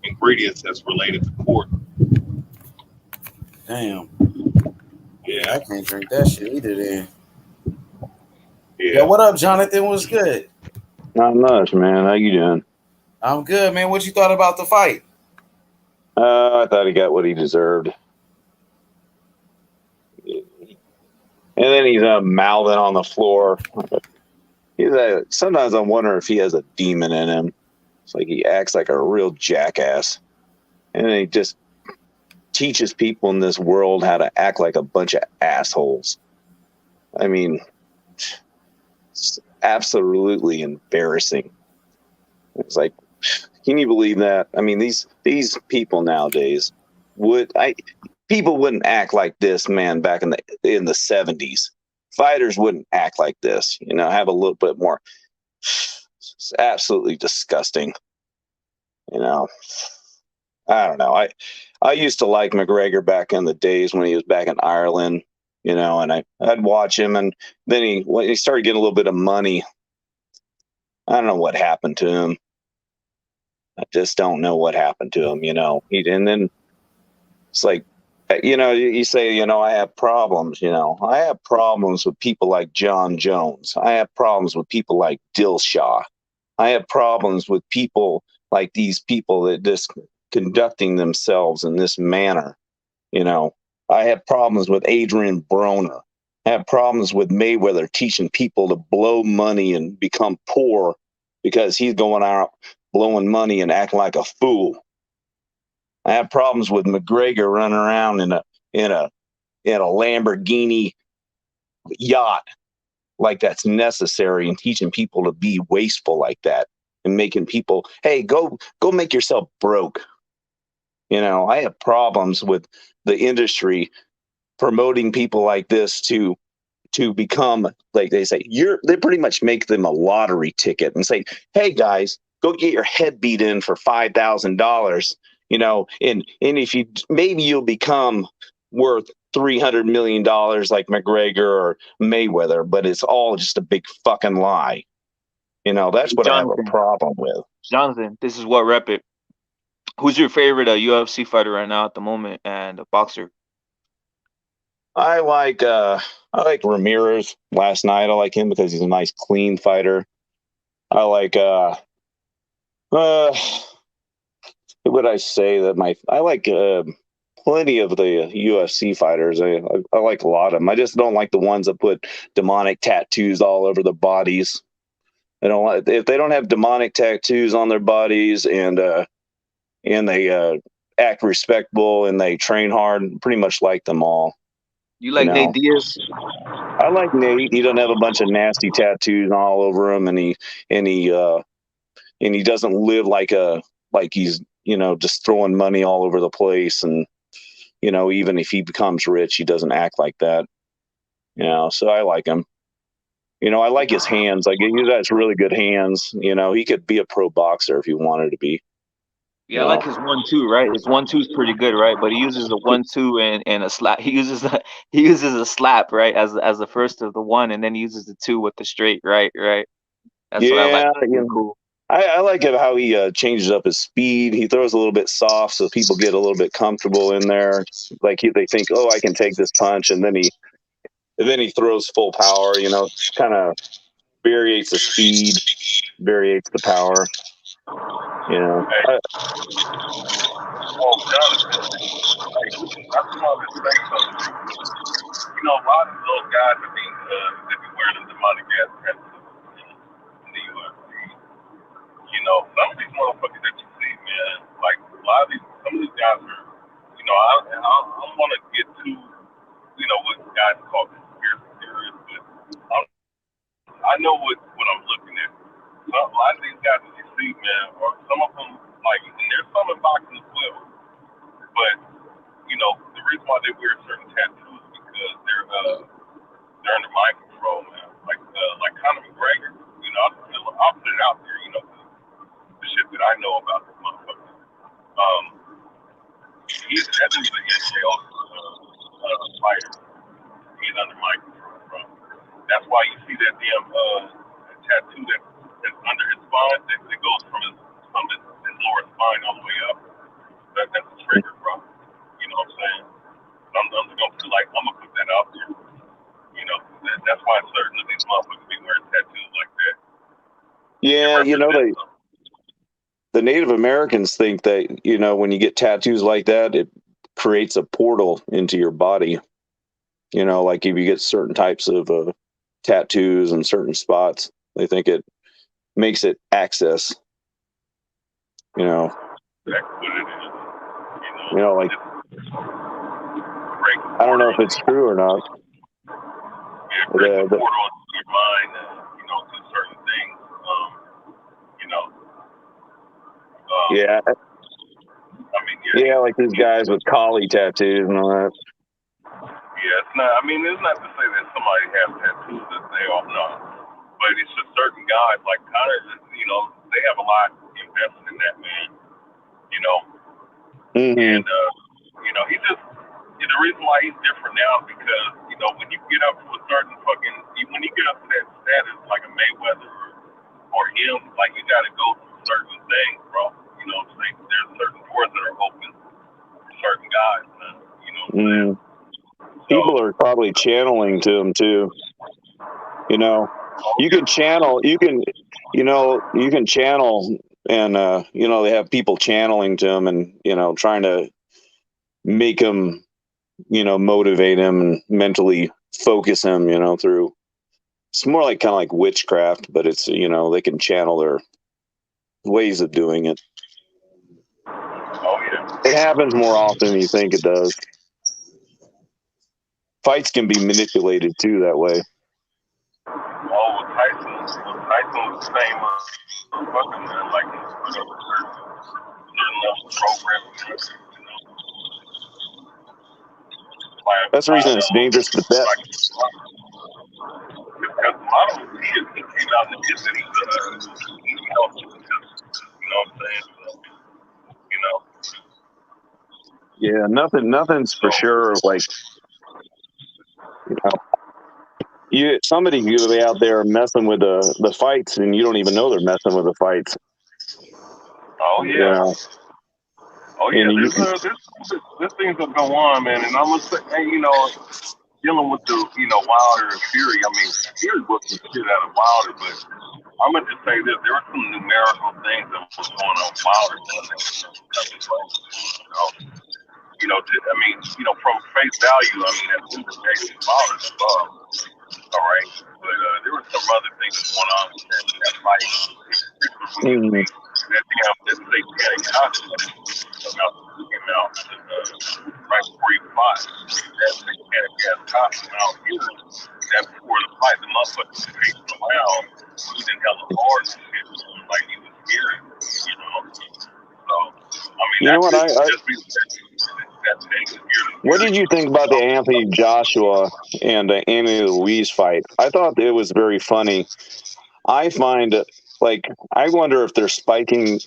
ingredients that's related to pork. Damn. Yeah, Yeah, I can't drink that shit either. Then. Yeah, yeah. what up, Jonathan? What's good? Not much, man. How you doing? I'm good, man. What you thought about the fight? I thought he got what he deserved. And then he's mouthing on the floor. Sometimes I wonder if he has a demon in him. It's like he acts like a real jackass. And then he just teaches people in this world how to act like a bunch of assholes. I mean, it's absolutely embarrassing. It's like, can you believe that? I mean, these people nowadays people wouldn't act like this, man, back in the 70s. Fighters wouldn't act like this, have a little bit more. It's absolutely disgusting. You know, I don't know. I used to like McGregor back in the days when he was back in Ireland, and I'd watch him, and then when he started getting a little bit of money, I don't know what happened to him. I just don't know what happened to him, and then it's like, you say, I have problems, I have problems with people like John Jones. I have problems with people like Dillashaw. I have problems with people like these people that just conducting themselves in this manner. I have problems with Adrian Broner. I have problems with Mayweather teaching people to blow money and become poor because he's going out blowing money and acting like a fool. I have problems with McGregor running around in a Lamborghini yacht like that's necessary and teaching people to be wasteful like that and making people, hey, go make yourself broke. I have problems with the industry promoting people like this to become, like they say, they pretty much make them a lottery ticket and say, hey guys, go get your head beat in for $5,000, and if you, maybe you'll become worth $300 million like McGregor or Mayweather, but it's all just a big fucking lie. That's what I have a problem with. Jonathan, this is what rep it. Who's your favorite UFC fighter right now at the moment and a boxer? I like Ramirez last night. I like him because he's a nice, clean fighter. I like what would I say that I like plenty of the UFC fighters. I like a lot of them. I just don't like the ones that put demonic tattoos all over their bodies. I don't like if they don't have demonic tattoos on their bodies and they act respectable and they train hard. Pretty much like them all. You like Nate Diaz? I like Nate. He doesn't have a bunch of nasty tattoos all over him, and he doesn't live like he's just throwing money all over the place. And even if he becomes rich, he doesn't act like that. So I like him. I like his hands. Like he has really good hands. He could be a pro boxer if he wanted to be. Yeah, I like his 1-2, right? His 1-2 is pretty good, right? But he uses the 1-2 and a slap. He uses a slap, right, as the first of the one, and then he uses the two with the straight, right, right. That's what I like. Yeah, Pretty cool. I like it how he changes up his speed. He throws a little bit soft, so people get a little bit comfortable in there. Like they think, oh, I can take this punch, and then he throws full power. You know, kind of variates the speed, variates the power. You know, Well, Jonathan, like, I just wanted to say something. You know, a lot of those guys that be wearing the demonic gas tattoos in the UFC. You know, some of these motherfuckers that you see, man, like some of these guys are, you know, I don't want to get too, you know, what guys call conspiracy theories, but I know what I'm looking at. So a lot of these guys that you see, man, or some of them, like, and there's some in boxing as well, but you know, the reason why they wear certain tattoos is because they're under mind control, man. Like Conor McGregor, you know, I'll put it out there, you know, the shit that I know about this motherfucker. That dude's an NJL fighter. He's under mind control, bro. That's why you see that damn tattoo that's under his spine that goes from his lower spine all the way up. That's a trigger, bro. You know what I'm saying? I'm gonna put that out there. You know, that's why certain of these motherfuckers be wearing tattoos like that. yeah, you know, the Native Americans think that, you know, when you get tattoos like that, it creates a portal into your body. You know, like if you get certain types of tattoos in certain spots, they think it makes it access. You know, That's what it is. you know, like I don't know if it's true or not. Yeah, it creates a portal into your mind, you know, to certain things. You know. Yeah. I mean, yeah, like these guys with collie tattoos and all that. Yeah, it's not. I mean, it's not to say that somebody has tattoos that they all know, but it's just certain guys like Conor. You know, they have a lot invested in that man. You know, and you know, the reason why he's different now is because, you know, when you get up to a certain when you get up to that status like a Mayweather or him, like you got to go through certain things, bro. You know what I'm saying? There's certain doors that are open for certain guys, man. You know what I'm saying? People are probably channeling to him too. You know, you can channel, you can channel, and you know, they have people channeling to him and, you know, trying to make him, you know, motivate him and mentally focus him, you know, through. It's more like kind of like witchcraft, but it's, you know, they can channel their ways of doing it. Oh yeah. It happens more often than you think it does. Fights can be manipulated too that way. Oh, with Tyson was the same fucking man, like certain level programming, you know. That's the reason it's dangerous to bet. Because a lot of them, he came out and did that he helped you know what I'm saying? So, you know. Yeah, nothing's for sure. Like, you know, somebody could be out there messing with the fights, and you don't even know they're messing with the fights. Oh yeah. You know? Oh yeah. There's things that go on, man, and I'm gonna say, you know, dealing with the, you know, Wilder and Fury. I mean, Fury whooped the shit out of Wilder, but I'm gonna just say this: there were some numerical things that was going on with Wilder. You know, I mean, you know, from face value, I mean, at the end of the day, Wilder's above. All right, but there were some other things going on with that fight. When you see that damn satanic costume came out right before he fought, that satanic ass costume out here, that before the fight, the motherfucker was pacing around, losing hella hard and shit, like he was scared, you know. So, I mean, you know what, just be that thing. What did you think about the Anthony Joshua and Andy Louise fight? I thought it was very funny. I find, like, I wonder if they're spiking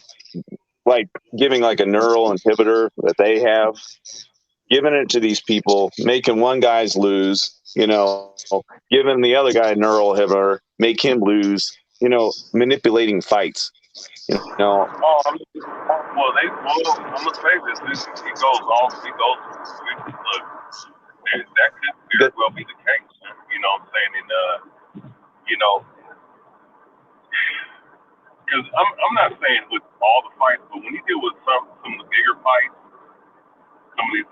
like giving like a neural inhibitor that they have, giving it to these people, making one guy's lose, giving the other guy a neural inhibitor, make him lose, manipulating fights. Well, I'm gonna say this. It goes all. It goes. Look, that could very well be the case. You know what I'm saying? And because I'm not saying with all the fights, but when you deal with some of the bigger fights, some of these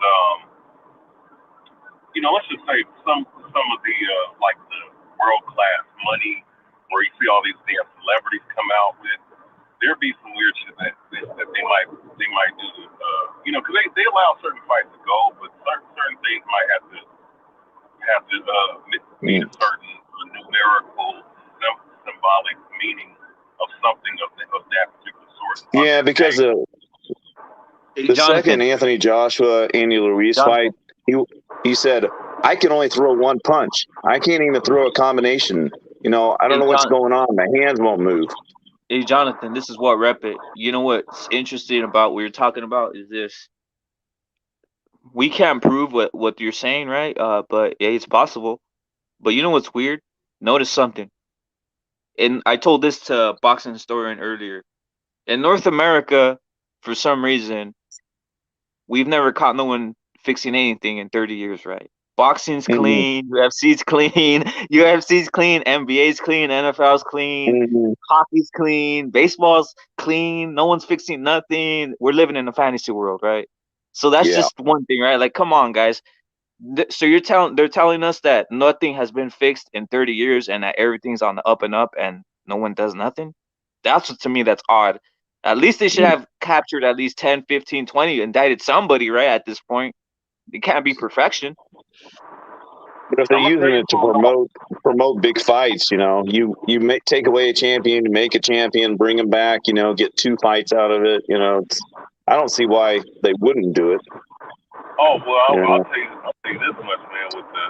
let's just say some of the like the world class money, where you see all these damn celebrities come out with. There'd be some weird shit that they might do, because they allow certain fights to go, but certain things might have to mean a certain numerical symbolic meaning of something of that particular sort. Yeah, because the second Anthony Joshua Andy Ruiz fight, he said, I can only throw one punch. I can't even throw a combination. I don't know what's going on. My hands won't move. Hey, Jonathan, this is what rep it. You know what's interesting about what you're talking about is this. We can't prove what you're saying, right? But yeah, it's possible. But you know what's weird? Notice something. And I told this to a boxing historian earlier. In North America, for some reason, we've never caught no one fixing anything in 30 years, right? Boxing's clean, UFC's clean, UFC's clean, NBA's clean, NFL's clean, hockey's clean, baseball's clean. No one's fixing nothing. We're living in a fantasy world, right? So that's just one thing, right? Like, come on, guys. So they're telling us that nothing has been fixed in 30 years and that everything's on the up and up and no one does nothing. That's what, to me, that's odd. At least they should have captured at least 10, 15, 20, indicted somebody, right? At this point, it can't be perfection. But if they're using it to promote big fights, you take away a champion, you make a champion, bring him back, get 2 fights out of it. I don't see why they wouldn't do it. Oh well, I'll tell you this much, man. With the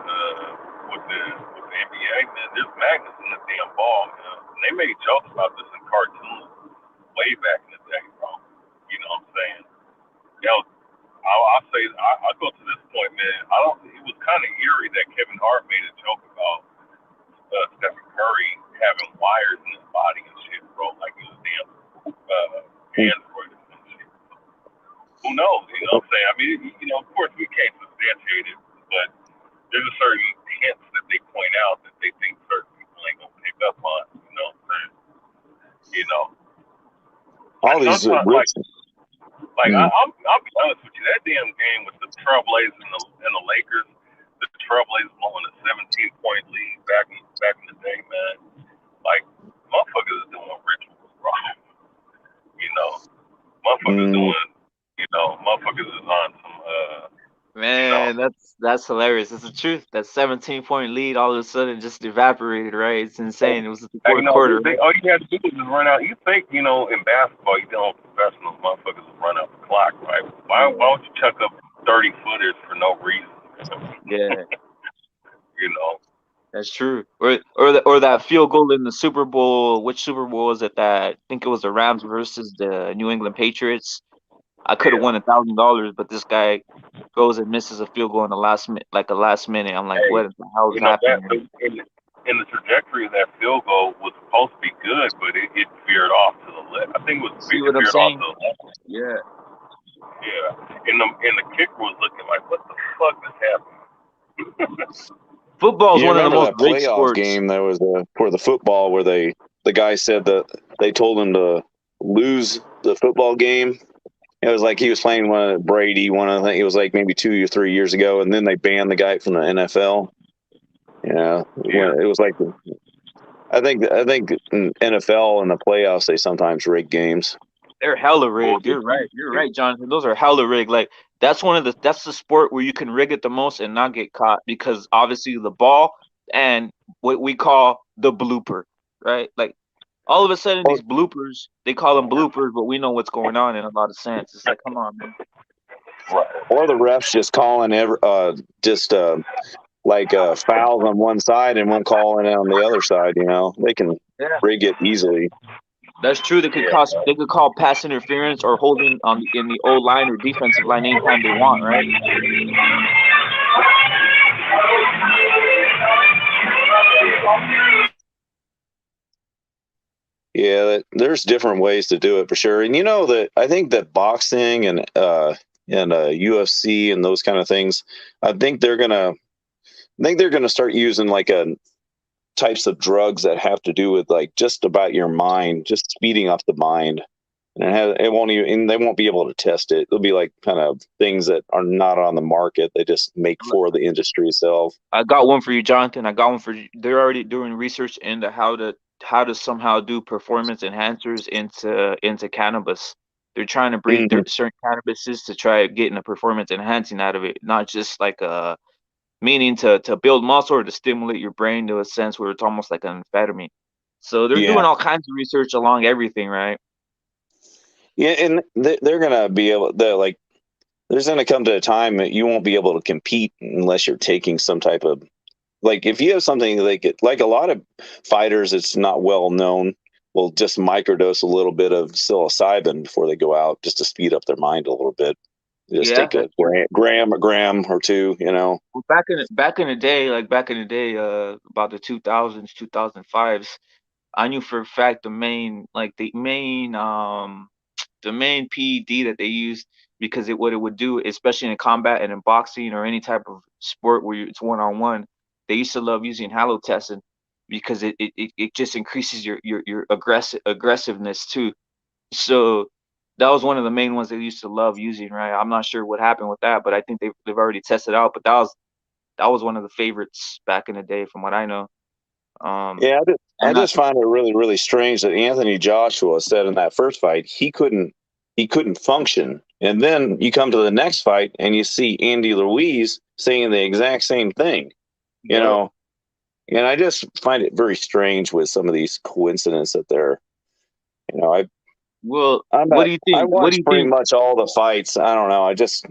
NBA, man, there's magnets in the damn ball, man. And they made jokes about this in cartoons way back in the day, bro. You know what I'm saying? I'll say I'll go to this point, man. It was kind of eerie that Kevin Hart made a joke about Stephen Curry having wires in his body and shit, bro, like he was damn android and shit. Who knows? You know what I'm saying? I mean, of course we can't substantiate it, but there's a certain hints that they point out that they think certain people ain't gonna pick up on. You know what I'm saying? All these I'll be honest with you. That damn game with the Trailblazers and the Lakers, the Trailblazers blowing a 17-point lead back in the day, man. Like, motherfuckers is doing rituals, bro. Motherfuckers doing, motherfuckers is on some. Man, that's hilarious. It's the truth. That 17-point lead all of a sudden just evaporated, right? It's insane. It was the fourth quarter. All you had to do was just run out. You think, in basketball, professional motherfuckers will run out the clock, right? Why don't you chuck up 30-footers for no reason? Yeah. That's true. Or that field goal in the Super Bowl. Which Super Bowl was it? That I think it was the Rams versus the New England Patriots. I could have won $1,000, but this guy goes and misses a field goal in the last minute. I'm like, what the hell is happening? And the trajectory of that field goal was supposed to be good, but it veered off to the left. I think it was veered off to the left. Yeah. Yeah. And the kicker was looking like, what the fuck is happening? Football is one of the most rigged playoff sports. Game that was for the football where the guy said that they told him to lose the football game. It was like he was playing Brady. I think it was like maybe 2 or 3 years ago, and then they banned the guy from the NFL. It was like I think in NFL and the playoffs they sometimes rig games. They're hella rigged. You're right, Jonathan. Those are hella rigged. Like that's the sport where you can rig it the most and not get caught because obviously the ball and what we call the blooper, right? Like all of a sudden these bloopers, they call them bloopers, but we know what's going on in a lot of sense. It's like, come on, man. Right. Or the refs just calling fouls on one side and one calling on the other side. They can rig it easily. That's true. They could call pass interference or holding in the O line or defensive line anytime they want, right? Yeah, there's different ways to do it for sure. And that I think that boxing and UFC and those kind of things, I think they're gonna start using like a types of drugs that have to do with like just about your mind, just speeding up the mind. And it won't even, and they won't be able to test it. It'll be like kind of things that are not on the market. They just make for the industry itself. I got one for you, Jonathan. I got one for you. They're already doing research into how to somehow do performance enhancers into cannabis. They're trying to breed Mhm. certain cannabises to try getting a performance enhancing out of it, not just like meaning to build muscle or to stimulate your brain to a sense where it's almost like an amphetamine. So they're Yeah. doing all kinds of research along everything, right? Yeah, and they're gonna be able. They're like, there's gonna come to a time that you won't be able to compete unless you're taking some type of, like, if you have something like a lot of fighters, it's not well known, will just microdose a little bit of psilocybin before they go out, just to speed up their mind a little bit. Just Yeah, take a that's true. gram or two. Well, back in the day, about the 2000s, 2005s, I knew for a fact the main PED that they used because what it would do, especially in combat and in boxing or any type of sport where it's one on one, they used to love using halotessin because it just increases your aggressiveness too. So that was one of the main ones they used to love using, right? I'm not sure what happened with that, but I think they've already tested out. But that was one of the favorites back in the day, from what I know. Yeah, I And I, just find it really, really strange that Anthony Joshua said in that first fight he couldn't function, and then you come to the next fight and you see Andy Ruiz saying the exact same thing. You yep. know, and I just find it very strange with some of these coincidences that they're. You know, Well, I'm what not. do you I think? What do watch you pretty think? much all the fights. I don't know. I just.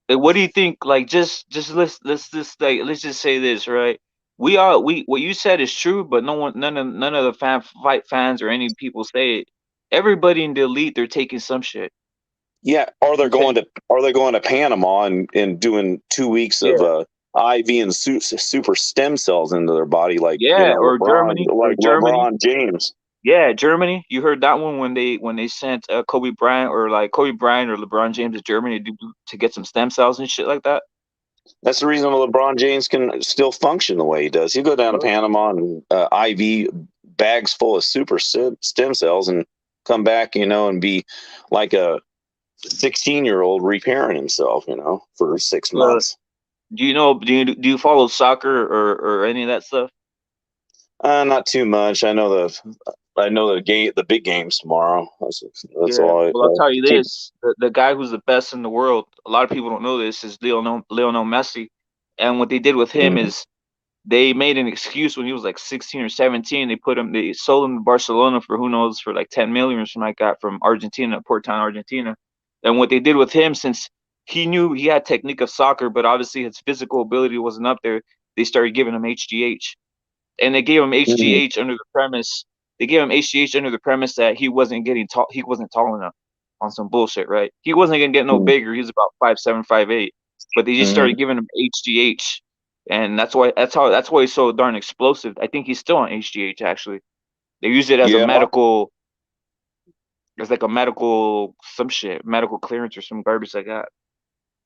What do you think? Like, just let's just like let's just say this, right? We what you said is true, but none of the fight fans or any people say it. Everybody in the elite, they're taking some shit. Yeah, or they're Okay. going to Panama and doing 2 weeks of Yeah. IV and super stem cells into their body, like Yeah, or Germany, LeBron James. Yeah, Germany. You heard that one when they sent Kobe Bryant or LeBron James to Germany to get some stem cells and shit like that. That's the reason LeBron James can still function the way he does. He go down to Yep. Panama and IV bags full of super stem cells and come back, and be like a 16-year-old repairing himself, for 6 Uh, months. do you follow soccer or any of that stuff? Not too much. I know the big games tomorrow. That's Yeah. all. Well, I'll tell you Keep. this: the guy who's the best in the world. A lot of people don't know this is Lionel Messi, and what they did with him Mm, is they made an excuse when he was like 16 or 17. They sold him to Barcelona for who knows for like 10 million or something like that from Argentina, Port Town, Argentina. And what they did with him, since he knew he had technique of soccer, but obviously his physical ability wasn't up there, they started giving him HGH. And they gave him mm, HGH under the premise they gave him HGH under the premise that he wasn't getting tall. He wasn't tall enough on some bullshit, right? He wasn't gonna get no mm, bigger. He was about 5'7", 5'8", but they just mm. started giving him HGH, and that's why he's so darn explosive. I think he's still on HGH actually. They use it Yeah, as like a medical some shit, medical clearance or some garbage like that.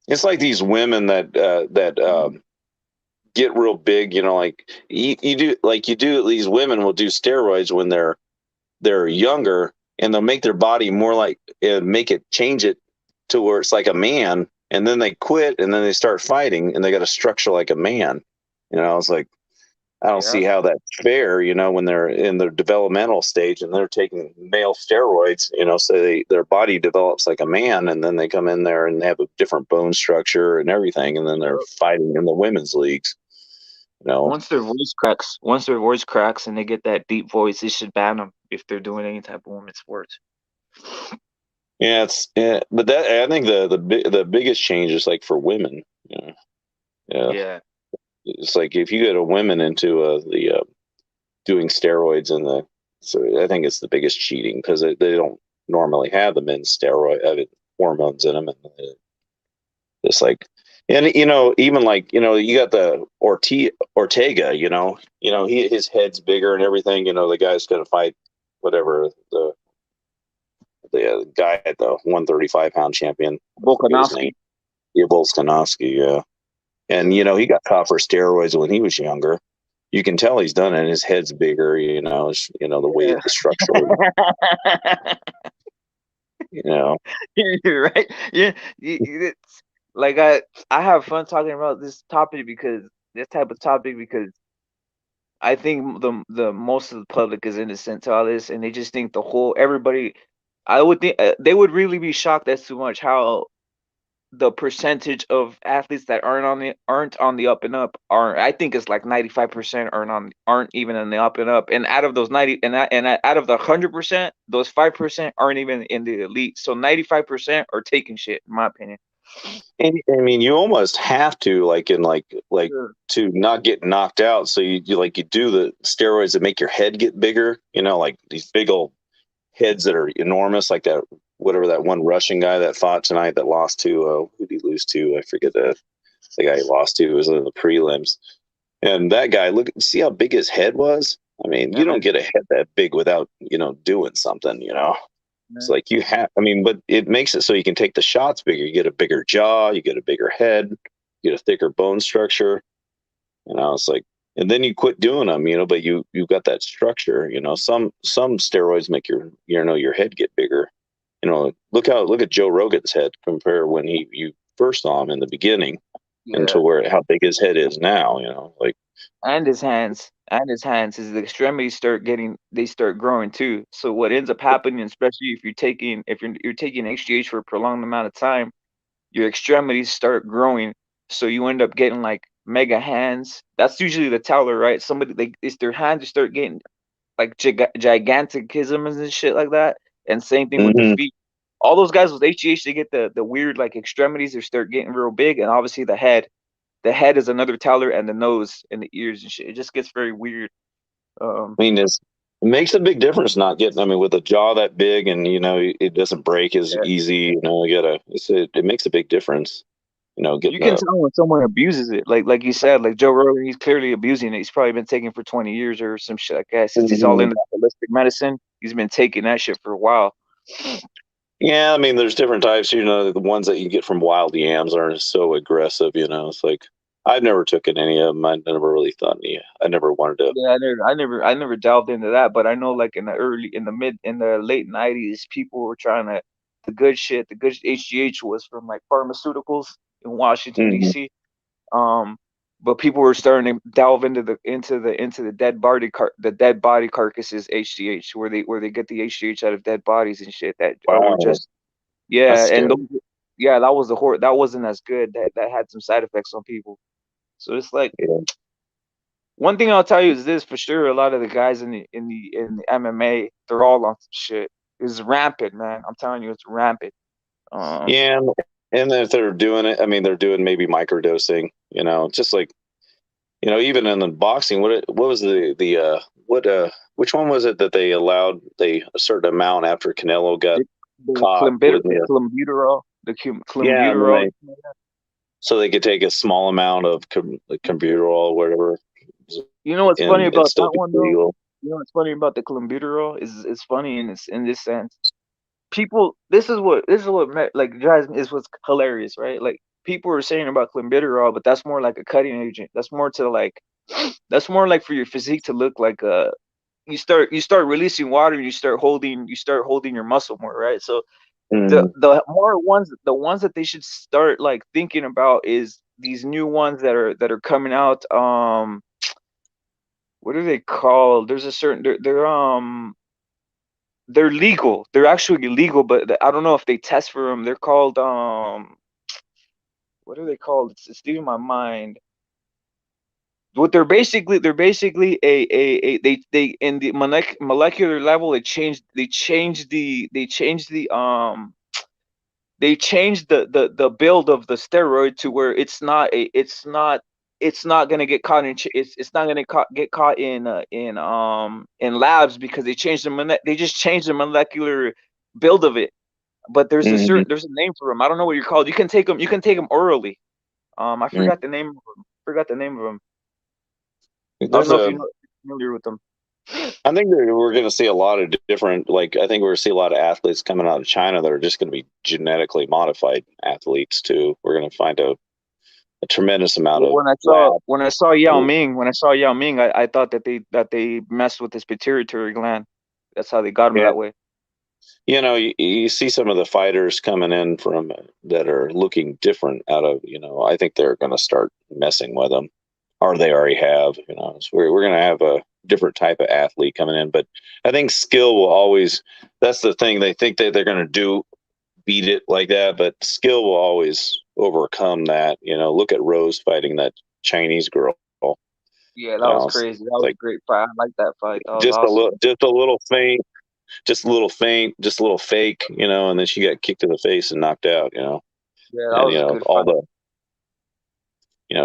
it's like these women that get real big. Like you do. These women will do steroids when they're younger, and they'll make their body more like make it change it to where it's like a man, and then they quit, and then they start fighting, and they got a structure like a man. It's like I don't Yeah. see how that's fair. When they're in their developmental stage and they're taking male steroids, so their body develops like a man, and then they come in there and they have a different bone structure and everything, and then they're fighting in the women's leagues. Once their voice cracks and they get that deep voice, they should ban them if they're doing any type of women's sports. But that I think the biggest change is like for women. Yeah, Yeah. it's like if you get a women into the doing steroids in the So I think it's the biggest cheating because they don't normally have the men's steroid hormones in them, and it's like, and even like you got the Ortega, his head's bigger and everything. The guy's gonna fight whatever the guy at the 135-pound champion. Volkanovski. Yeah, Volkanovski, yeah. And he got caught for steroids when he was younger. You can tell he's done it. His head's bigger, the weight, the structure. You're right. Yeah, it's like I have fun talking about this topic because this type of topic because I think the most of the public is innocent to all this, and they just think the whole everybody. I would think they would really be shocked as to much how the percentage of athletes that aren't on the up and up are. I think it's like 95% aren't even in the up and up, and out of those 90 and out of the 100%, those 5% aren't even in the elite. So 95% are taking shit, in my opinion. And I mean, you almost have to Sure. to not get knocked out. So you do the steroids that make your head get bigger. Like these big old heads that are enormous, like that that one Russian guy that fought tonight that lost to who did he lose to? I forget the guy he lost to. It was in the prelims, and that guy see how big his head was. I mean, you don't get a head that big without doing something. It's like you have. I mean, but it makes it so you can take the shots bigger. You get a bigger jaw, you get a bigger head, you get a thicker bone structure. It's like, and then you quit doing them, but you've got that structure. Some steroids make your head get bigger. Look at Joe Rogan's head compare when you first saw him in the beginning until how big his head is now. Like, and his hands his extremities start growing too. So what ends up happening, especially if you're taking HGH for a prolonged amount of time, your extremities start growing, so you end up getting like mega hands. That's usually the teller, right? Somebody it's their hands to start getting like giganticisms and shit like that. And same thing with the feet. All those guys with HGH, they get the weird like extremities. They start getting real big, and obviously the head. The head is another teller, and the nose and the ears and shit. It just gets very weird. I mean, it makes a big difference not getting. I mean, with a jaw that big, and it doesn't break as easy. It makes a big difference. Getting You can tell when someone abuses it. Like you said, like Joe Rogan, he's clearly abusing it. He's probably been taking for 20 years or some shit like that. Since he's all into holistic medicine, he's been taking that shit for a while. Yeah, I mean, there's different types. The ones that you get from wild yams are so aggressive. It's like I've never taken any of them. I never really thought any. I never wanted to. Yeah, I never delved into that. But I know, like in the late '90s, people were trying to the good shit. The good HGH was from like pharmaceuticals in Washington D.C. But people were starting to delve into the dead body carcasses HGH, where they get the HGH out of dead bodies and shit that were just and that was that wasn't as good. That had some side effects on people. So it's like one thing I'll tell you is this for sure: a lot of the guys in the MMA, they're all on some shit. It's rampant, man. I'm telling you, it's rampant. Yeah, and if they're doing it, I mean, they're doing maybe microdosing. Just like even in the boxing, what was which one was it that they allowed a certain amount after Canelo got caught with clenbuterol? So they could take a small amount of clenbuterol or whatever. You know what's funny about that one though? You know what's funny about the clenbuterol is it's funny in this sense. People, this is what like drives me, is what's hilarious, right? Like people are saying about clenbuterol, but that's more like a cutting agent. That's more like for your physique to look like you start releasing water and you start holding your muscle more, right? So the ones that they should start like thinking about is these new ones that are coming out. What are they called? There's a certain they're legal. They're actually legal, but I don't know if they test for them. They're called what are they called? It's leaving my mind. What they're basically a they in the molecular level they changed the build of the steroid to where it's not it's not gonna get caught in it's not gonna get caught in labs because they changed they just changed the molecular build of it. But there's Mhm. there's a name for them. I don't know what you're called. You can take them. You can take them orally. I Mm. forgot the name of them. Forgot the name of them. I don't There's know if a. you're familiar with them. I think we're going to see a lot of different. Like I think we're going to see a lot of athletes coming out of China that are just going to be genetically modified athletes too. We're going to find a tremendous amount Well, of lab. when I saw Yao Ming, I thought that they messed with his pituitary gland. That's how they got him Yeah, that way. you know, you see some of the fighters coming in from that are looking different out of. I think they're going to start messing with them, or they already have. So we're going to have a different type of athlete coming in, but I think skill will always. That's the thing. They think that they're going to beat it like that, but skill will always overcome that. Look at Rose fighting that Chinese girl. Yeah, that was crazy. That It's was like a great fight. I like that fight. That was just a little, awesome. just a little feint, just a little fake, and then she got kicked in the face and knocked out. Yeah, that And was a good all fight.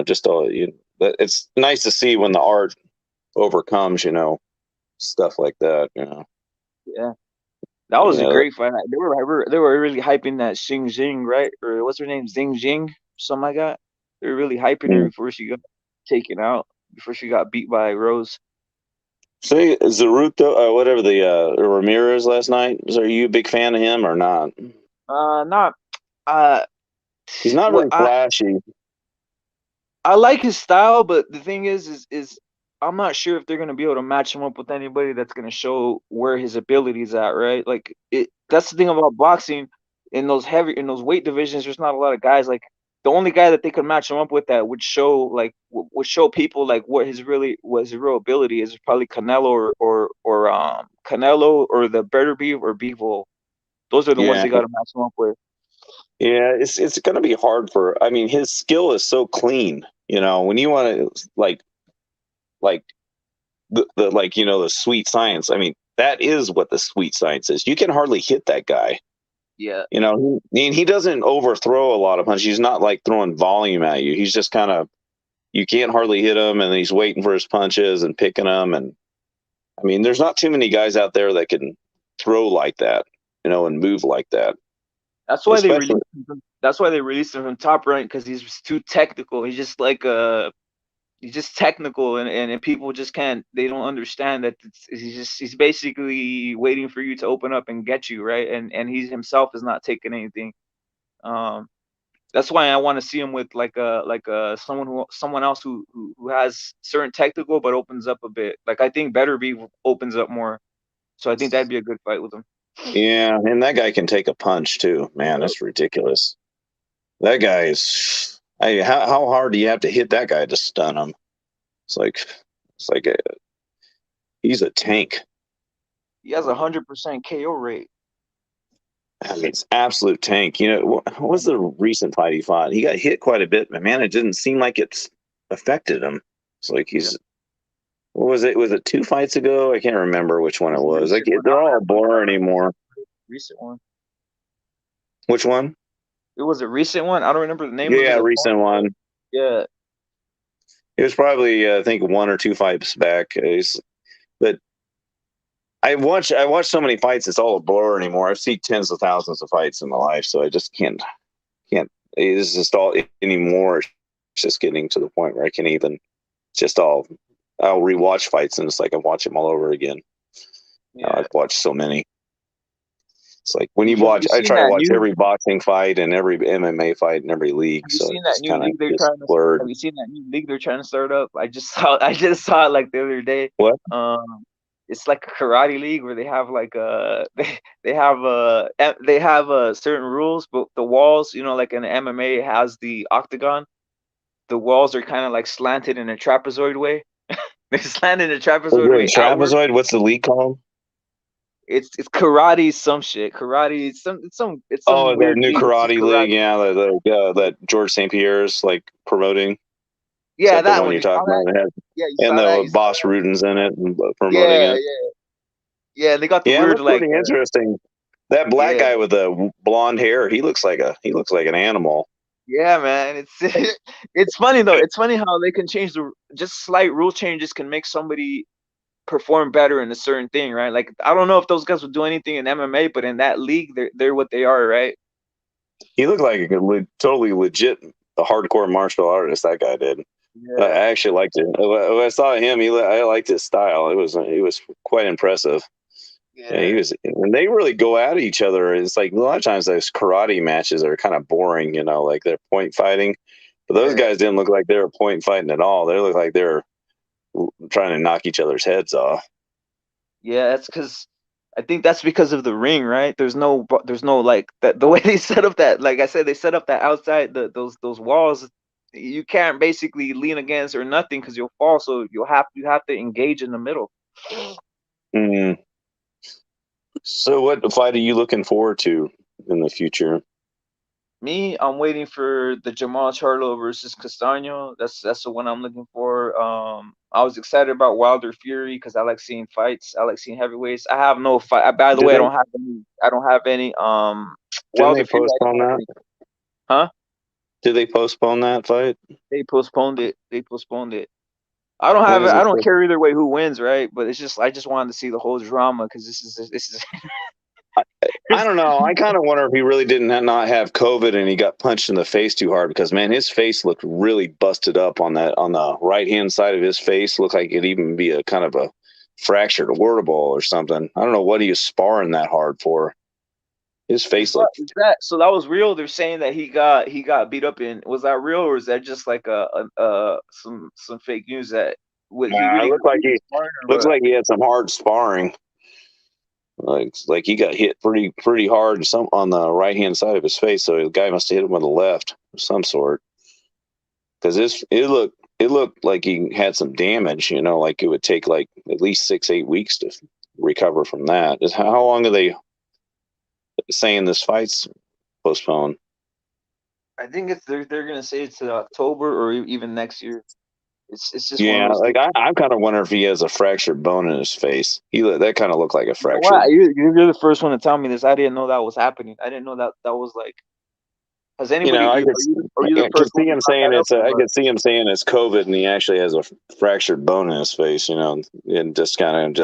just all it's nice to see when the art overcomes, stuff like that. Yeah, that was a Yeah, great fight. They were really hyping that Xing Jing, right? Or what's her name? Xing Jing, something like that. They were really hyping her mm. before she got taken out, before she got beat by Rose. Say Zaruto, whatever the Ramirez last night. Are you a big fan of him or not? Not uh, He's not what very flashy. I like his style, but the thing is I'm not sure if they're gonna be able to match him up with anybody that's gonna show where his abilities at, right? Like that's the thing about boxing in those weight divisions. There's not a lot of guys like the only guy that they could match him up with that would show would show people like what his real ability is probably Canelo or Canelo or the Better Beef or Bevo. Those are the ones Yeah, they got to match him up with. yeah. It's going to be hard for. I mean, his skill is so clean. When you want to like the the sweet science. I mean, that is what the sweet science is. You can hardly hit that guy. Yeah. He doesn't overthrow a lot of punches. He's not like throwing volume at you. He's just kind of you can't hardly hit him, and he's waiting for his punches and picking them. And I mean, there's not too many guys out there that can throw like that, and move like that. That's why they Especially, released him that's why they released him from Top Rank because he's too technical. He's just like he's just technical and people just can't they don't understand that he's basically waiting for you to open up and get you right and he himself is not taking anything. Um, that's why I want to see him with someone else who has certain technical but opens up a bit. Like I think Better Be opens up more, so I think that'd be a good fight with him. yeah, and that guy can take a punch too. Man, that's ridiculous. That guy is. How hard do you have to hit that guy to stun him? It's like he's a tank. He has 100% KO rate. It's absolute tank. What was the recent fight he fought? He got hit quite a bit, but man, it didn't seem like it's affected him. It's like he's. What was it? Was it 2 fights ago? I can't remember which one it was. Like they're all a blur anymore. Recent one. Which one? It was a recent one. I don't remember the name of Yeah, his recent opponent. one. Yeah. It was probably I think 1 or 2 fights back. But I watch so many fights. It's all a blur anymore. I've seen tens of thousands of fights in my life, so I just can't. It's just all anymore. It's just getting to the point where I can't even. Just all. I'll rewatch fights and it's like I watch them all over again. Yeah. I've watched so many. It's like when you Have watch. you I seen try to that watch new every boxing fight and every MMA fight and every league, Have you so seen that it's new kind of league they're just trying to blurred. have you seen that new league they're trying to start up? I just saw it like the other day. What? It's like a karate league where they have like they have certain rules, but the walls, like in MMA it has the octagon. The walls are kind of like slanted in a trapezoid way. They're slanted in a Is trapezoid it a way outward. trapezoid? What's the league called? It's karate some shit. Karate it's Oh, some the weird new league. It's just karate league. karate. Yeah, that George St. Pierre's like promoting. Is Yeah, that the that one one. you're You saw talking that? about? It has, Yeah, you and saw that? the You saw Boss Ruden's in it and promoting Yeah, it. yeah. They got the Yeah, it weird looks like pretty interesting. That black yeah. guy with the blonde hair, he looks like an animal. Yeah, man. It's it's funny though. It's funny how they can change just slight rule changes can make somebody perform better in a certain thing, right? Like I don't know if those guys would do anything in MMA, but in that league, they're what they are, right? He looked like totally legit, a hardcore martial artist. That guy did. I Yeah. actually liked it. When I saw him, I liked his style. It was quite impressive. Yeah, he Yeah. was, and they really go at each other. It's like a lot of times those karate matches are kind of boring, like they're point fighting. But those Yeah. guys didn't look like they were point fighting at all. They looked like they were trying to knock each other's heads off. Yeah, that's because I think that's because of the ring, right? There's no like that the way they set up that, like I said, they set up that outside those walls. You can't basically lean against or nothing because you'll fall. So you have to engage in the middle. Mm. So, what fight are you looking forward to in the future? Me, I'm waiting for the Jamal Charlo versus Castaño. That's the one I'm looking for. I was excited about Wilder Fury because I like seeing fights. I like seeing heavyweights. I have no fight. By the Did way, I they don't have any. I don't have any. didn't they Wilder Fury. I postpone don't have that? any. Huh? Did they postpone that fight? They postponed it. They postponed it. I don't have When it. is I it? don't care either way who wins, right? But it's just I just wanted to see the whole drama because this is. I don't know. I kind of wonder if he really didn't not have COVID and he got punched in the face too hard because man, his face looked really busted up on the right hand side of his face. Looked like it'd even be a kind of a fractured orbital or something. I don't know what he was sparring that hard for. His face looked. Is that so? That was real. They're saying that he got beat up in. Was that real or is that just like some fake news that what he It really got looked like beat in he sparring or looks what? like he had some hard sparring. Like he got hit pretty hard some on the right hand side of his face. So the guy must have hit him with the left of some sort because it looked like he had some damage. Like it would take like at least 6-8 weeks to recover from that. How long are they saying this fight's postponed? I think they're gonna say it's October or even next year. It's just one of Yeah, those like things. I'm kind of wondering if he has a fractured bone in his face. That kind of looked like a You know what? fractured. You're the first one to tell me this. I didn't know that was happening. I didn't know that was like. Has anybody? I could Are you the I could first see one to him bring saying that up it's or I what? could see him saying it's COVID and he actually has a fractured bone in his face. And just kind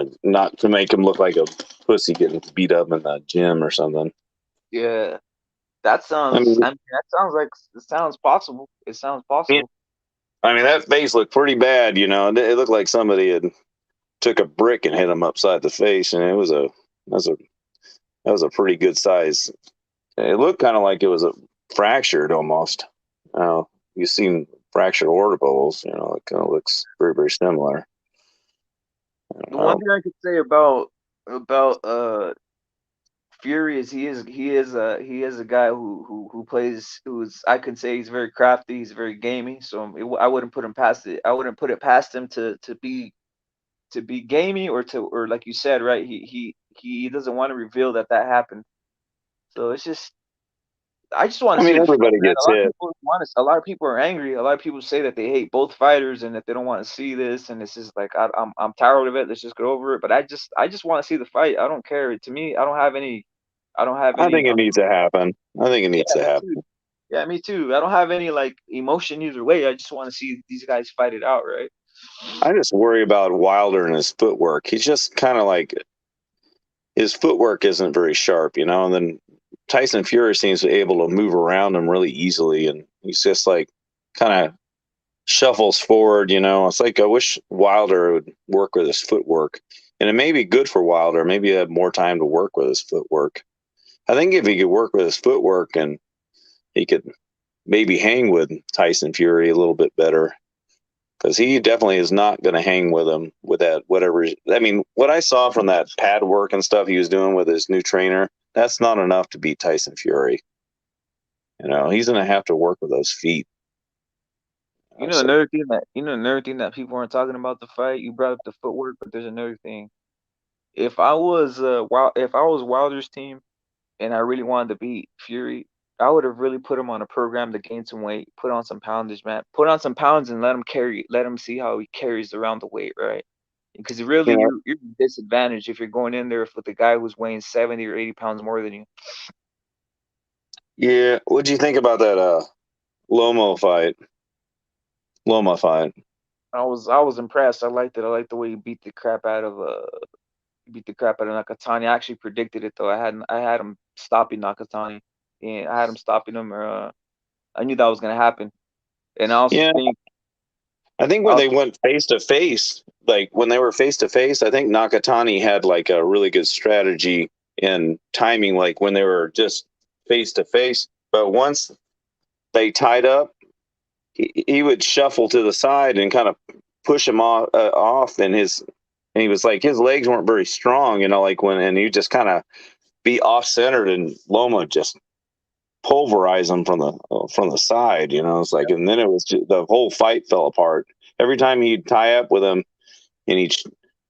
of not to make him look like a pussy getting beat up in the gym or something. Yeah, that I sounds. mean, I mean, that sounds like it sounds possible. It sounds yeah, possible. I mean that face looked pretty bad. It looked like somebody had took a brick and hit him upside the face, and that was a pretty good size. It looked kind of like it was a fractured almost. You've seen fractured orbitals. It kind of looks very very similar. The I one don't, thing I could say about Fury is he is a guy who plays who's I could say he's very crafty. He's very gamey. So I wouldn't put him past it. I wouldn't put it past him to be gamey or like you said, right? He doesn't want to reveal that happened. So it's just I just want I to see mean, the fight, everybody man. gets hit. A lot of people are angry. A lot of people say that they hate both fighters and that they don't want to see this. And it's just like I'm tired of it. Let's just get over it. But I just want to see the fight. I don't care. To me, I don't have any. I don't have I any. think it needs to happen. I think it Yeah, needs to me too. happen. Yeah, me too. I don't have any like emotion either way. I just want to see these guys fight it out, right? I just worry about Wilder and his footwork. He's just kind of like his footwork isn't very sharp. And then Tyson Fury seems to be able to move around him really easily, and he's just like kind of shuffles forward. It's like I wish Wilder would work with his footwork, and it may be good for Wilder. Maybe he have more time to work with his footwork. I think if he could work with his footwork and he could maybe hang with Tyson Fury a little bit better because he definitely is not going to hang with him with that whatever. I mean, what I saw from that pad work and stuff he was doing with his new trainer, that's not enough to beat Tyson Fury. He's going to have to work with those feet. So, Another thing that people aren't talking about the fight. You brought up the footwork, but there's another thing. If I was Wilder's team and I really wanted to beat Fury, I would have really put him on a program to gain some weight, put on some poundage, man. Put on some pounds and let him see how he carries around the weight, right? Because really, you know, you're disadvantaged if you're going in there with a guy who's weighing 70 or 80 pounds more than you. Yeah, what do you think about that Loma fight? I was impressed. I liked it. I liked the way he beat the crap out of Nakatani. I actually predicted it though. I had him stopping Nakatani. And I had him stopping him. I knew that was gonna happen. And Yeah, I think when they went face to face, like when they were face to face, I think Nakatani had like a really good strategy and timing, like when they were just face to face. But once they tied up, he would shuffle to the side and kind of push him off, and he was like his legs weren't very strong, like and he just kind of be off centered, and Loma just pulverize him from the side. It's like, and then it was the whole fight fell apart. Every time he'd tie up with him and he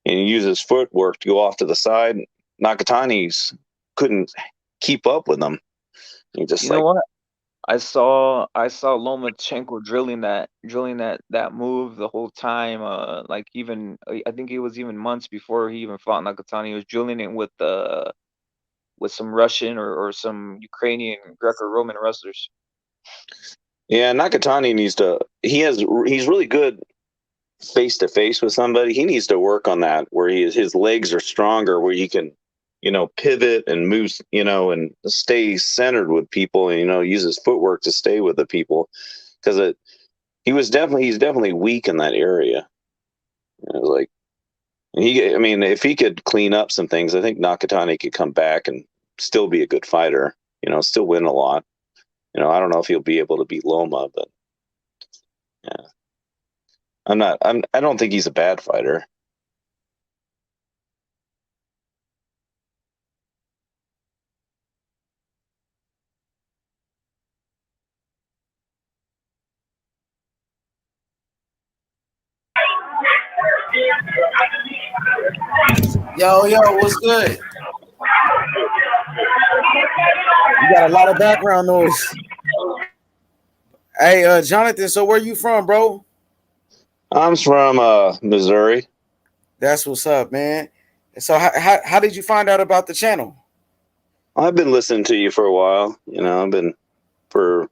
use his footwork to go off to the side, Nakatani's couldn't keep up with him. He just you know what? I saw Lomachenko drilling that move the whole time. Like even I think it was even months before he even fought Nakatani. He was drilling it with some Russian or some Ukrainian Greco-Roman wrestlers. Yeah, Nakatani he's really good face to face with somebody. He needs to work on that where his legs are stronger, where he can, pivot and move, and stay centered with people, and use his footwork to stay with the people, because he's definitely weak in that area. Like if he could clean up some things, I think Nakatani could come back and still be a good fighter. Still win a lot. I don't know if he'll be able to beat Loma, but yeah. I don't think he's a bad fighter. Yo, what's good? You got a lot of background noise. Hey, Jonathan, so where you from, bro? I'm from Missouri. That's what's up, man. So how did you find out about the channel? I've been listening to you for a while. I've been for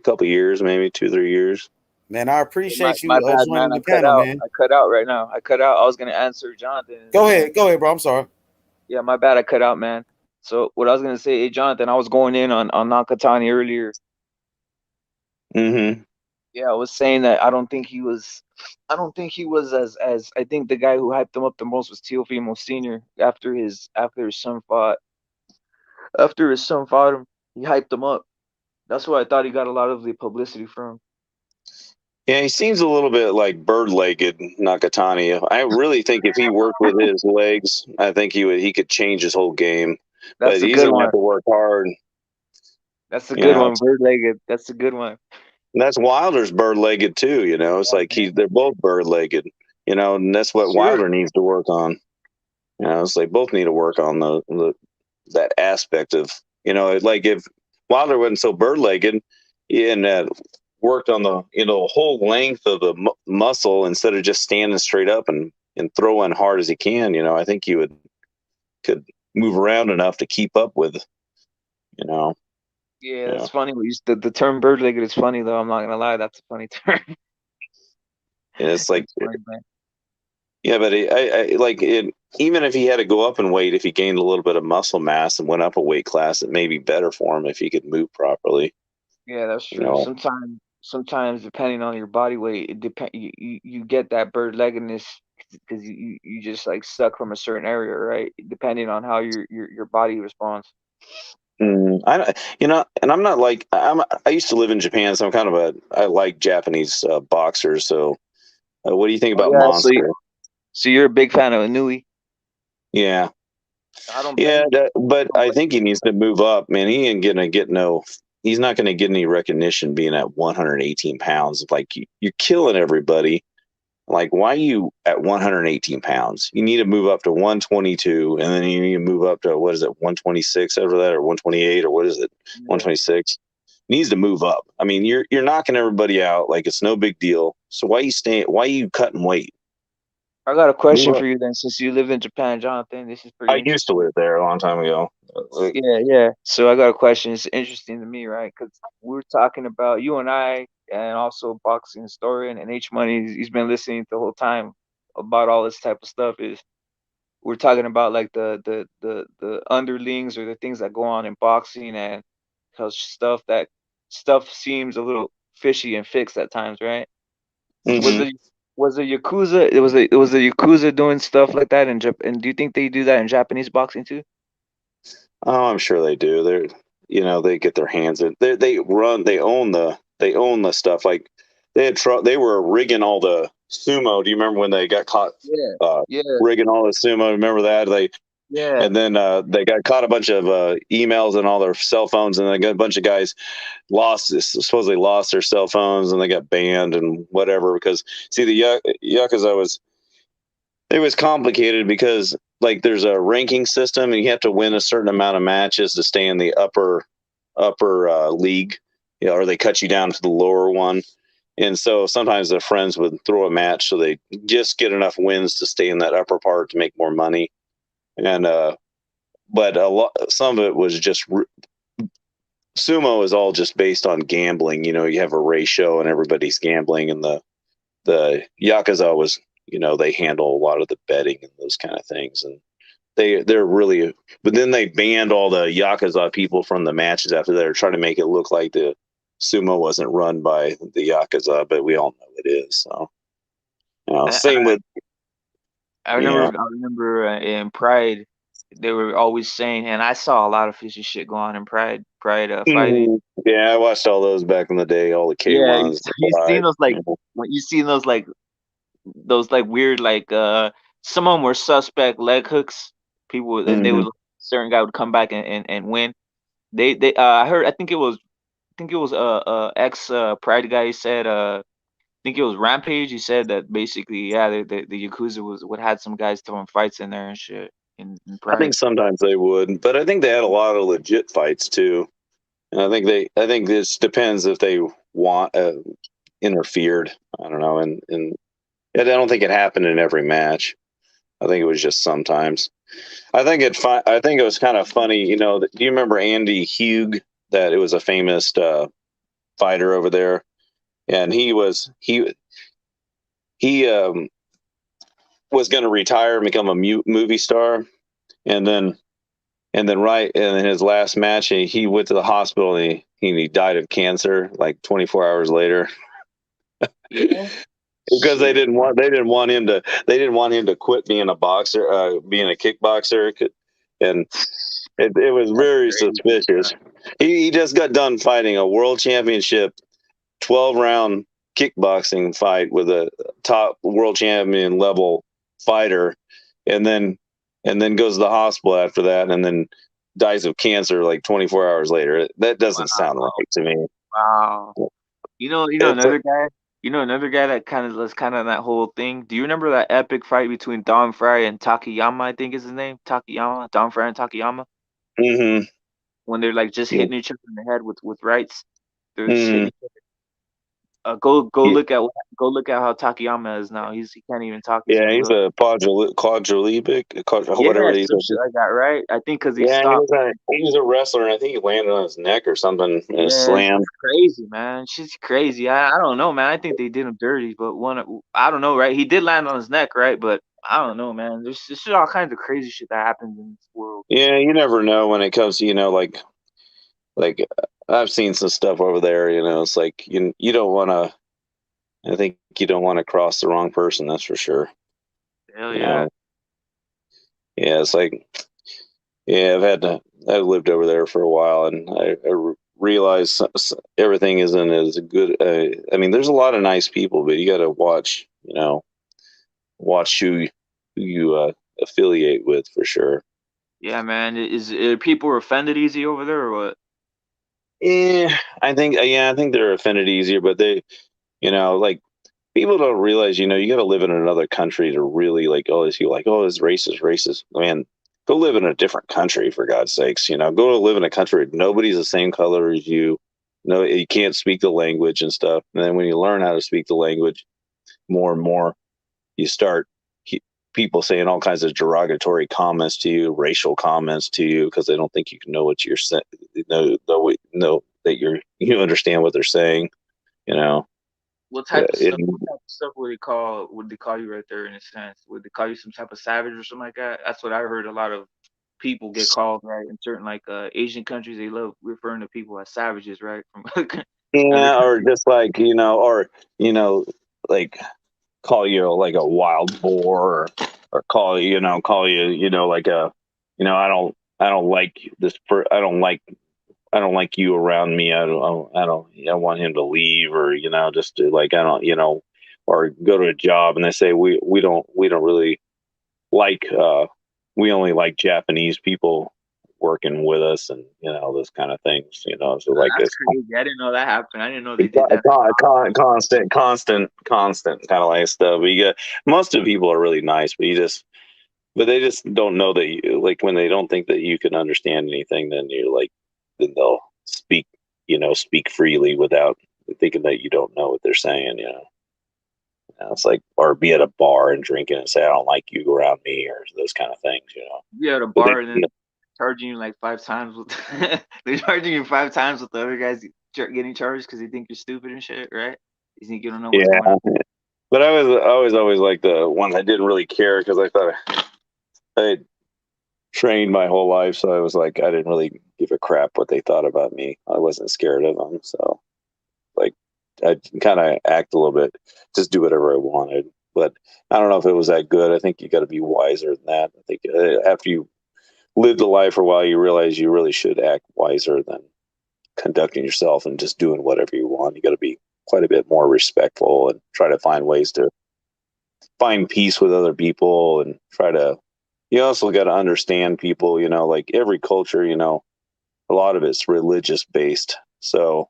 couple years, maybe 2-3 years. Man, I appreciate My you bad, joining man. the panel, man. I cut out right now. I cut out. I was gonna answer Jonathan. Go ahead, bro. I'm sorry. Yeah, my bad. I cut out, man. So what I was gonna say, hey Jonathan, I was going in on Nakatani earlier. Mm-hmm. Yeah, I was saying that I don't think he was as I think the guy who hyped him up the most was Teofimo Sr. After his son fought him, he hyped him up. That's why I thought he got a lot of the publicity from. Yeah, he seems a little bit like bird-legged Nakatani. I really think if he worked with his legs, I think he could change his whole game. That's But a he's good gonna one. have to work hard. That's a good one, bird-legged. That's a good one. And that's Wilder's bird-legged too. It's like they're both bird-legged. And that's what Wilder needs to work on. It's like both need to work on that aspect of like if Wilder wasn't so bird-legged and worked on the whole length of the muscle instead of just standing straight up and throwing hard as he can. I think he could move around enough to keep up with. Yeah, that's funny. The term bird-legged is funny though. I'm not gonna lie, that's a funny term. And it's like, funny, man. Yeah, but I like it. Even if he had to go up in weight, if he gained a little bit of muscle mass and went up a weight class, it may be better for him if he could move properly. Yeah, that's true. Sometimes depending on your body weight, it depend. You get that bird-leggedness because you just like suck from a certain area, right? Depending on how your body responds. And I'm not like I used to live in Japan, so I'm kind of I like Japanese boxers. So, what do you think about Monster? So you're a big fan of Inui? Yeah. I don't. Yeah, but I think he needs to move up, man. He ain't gonna get He's not gonna get any recognition being at 118 pounds. Like you're killing everybody. Like, why are you at 118 pounds? You need to move up to 122, and then you need to move up to, what is it, 126 after that, or 128, or what is it, 126? Needs to move up. I mean, you're knocking everybody out like it's no big deal. So why are you cutting weight? I got a question Well, for you then, since you live in Japan, Jonathan. This is pretty I used to interesting. live there a long time ago. Yeah. So I got a question. It's interesting to me, right? Because we're talking about you and I, and also boxing historian and H Money. He's been listening the whole time about all this type of stuff. Is we're talking about like the underlings or the things that go on in boxing, and how stuff seems a little fishy and fixed at times, right? Was Mhm. the was the Yakuza it was the Yakuza doing stuff like that in Japan? And do you think they do that in Japanese boxing too? Oh, I'm sure they do. They're, they get their hands in. They own the stuff. Like they were rigging all the sumo. Do you remember when they got caught Yeah, yeah, rigging all the sumo? Remember that? yeah. And then they got caught a bunch of emails and all their cell phones, and they got a bunch of guys supposedly lost their cell phones, and they got banned and whatever because see the Yakuza it was complicated because like there's a ranking system and you have to win a certain amount of matches to stay in the upper league, or they cut you down to the lower one. And so sometimes their friends would throw a match so they just get enough wins to stay in that upper part to make more money. And but some of it was just sumo is all just based on gambling. You have a ratio and everybody's gambling, and the Yakuza was, they handle a lot of the betting and those kind of things. And they're really, but then they banned all the Yakuza people from the matches after they were trying to make it look like the sumo wasn't run by the Yakuza, but we all know it is. So, I, same with, I yeah. remember I remember in Pride, they were always saying, and I saw a lot of fishy shit go on in Pride fighting. Mhm. Yeah, I watched all those back in the day, all the Yeah, K1s, the you seen five. those like when you seen those like weird like some of them were suspect leg hooks. People and they Mhm. would certain guy would come back and win. They I heard I think it was ex Pride guy. He said I think it was Rampage. He said that basically yeah the Yakuza would had some guys throwing fights in there and shit in I think Pride. sometimes they would, but I think they had a lot of legit fights too. And I think this depends if they want interfered. I don't know, and I don't think it happened in every match. I think it was just sometimes. I think it was kind of funny. Do you remember Andy Hugh? That it was a famous fighter over there, and he was going to retire and become a movie star, and then right in his last match, he went to the hospital and he died of cancer like 24 hours later. Yeah. Because Shit. they didn't want him to quit being a boxer, being a kickboxer, and it was very Crazy. suspicious. He just got done fighting a world championship 12-round kickboxing fight with a top world champion level fighter, and then goes to the hospital after that, and then dies of cancer like 24 hours later. That doesn't sound Wow. right to me. Wow. You know It's another guy. You know another guy that kind of was kind of that whole thing. Do you remember that epic fight between Don Fry and Takayama? I think is his name. Takayama. Don Fry and Takayama. mm-hmm. When they're like just Yeah. hitting each other in the head with rights. They're just hitting Mm-hmm. each other. Go Yeah. look at how Takayama is now. He can't even talk. He's Yeah, in he's real. a quadrilegic, whatever Yeah, it is. some shit like that, right? I think because he Yeah, stopped. he was a wrestler, and I think he landed on his neck or something and Yeah, slammed. she's crazy, man. She's crazy. I don't know, man. I think they did him dirty, but I don't know, right? He did land on his neck, right? But I don't know, man. There's just all kinds of crazy shit that happens in this world. Yeah, you never know when it comes to like I've seen some stuff over there. It's like you don't want to. I think you don't want to cross the wrong person. That's for sure. Hell You yeah. know, yeah, it's like yeah, I've lived over there for a while, and I realize everything isn't as good. I mean, there's a lot of nice people, but you got to watch. Watch who you affiliate with for sure. Yeah, man. Are people offended easy over there or what? I think they're offended easier, but like people don't realize, you got to live in another country to really like, oh, this you like, oh, it's racist. Man, go live in a different country for God's sakes. Go to live in a country where nobody's the same color as you. No, you can't speak the language and stuff. And then when you learn how to speak the language more and more, you start people saying all kinds of derogatory comments to you, racial comments to you, because they don't think you can know what you're saying, know that you understand what they're saying. You know, What type of stuff? What type of stuff would they call? Would they call you right there in a sense? Would they call you some type of savage or something like that? That's what I heard. A lot of people get called right in certain like Asian countries. They love referring to people as savages, right? From other yeah, or countries. just like like call you like a wild boar, or call you like a I don't like this. I don't like you around me. I want him to leave, or just to, like, I don't, or go to a job and they say we don't really like we only like Japanese people working with us, and those kind of things. So like That's it's crazy. I didn't know that happened. I didn't know they did that. constant kind of like stuff. But most of the people are really nice, but they just don't know that like, when they don't think that you can understand anything, then they'll speak freely without thinking that you don't know what they're saying. It's like, or be at a bar and drinking and say, I don't like you around me, or those kind of things. Yeah, at a But bar and then charging you like 5 times with they're charging you 5 times with the other guys getting charged because they think you're stupid and shit, right? You think you don't know what's going on. But I was always like the one that didn't really care, because I thought I trained my whole life, so I was like, I didn't really give a crap what they thought about me. I wasn't scared of them, so like I kind of act a little bit, just do whatever I wanted. But I don't know if it was that good. I think you got to be wiser than that. I think after you live the life for a while, you realize you really should act wiser than conducting yourself and just doing whatever you want. You got to be quite a bit more respectful and try to find ways to find peace with other people, and you also got to understand people. Like every culture, a lot of it's religious based, so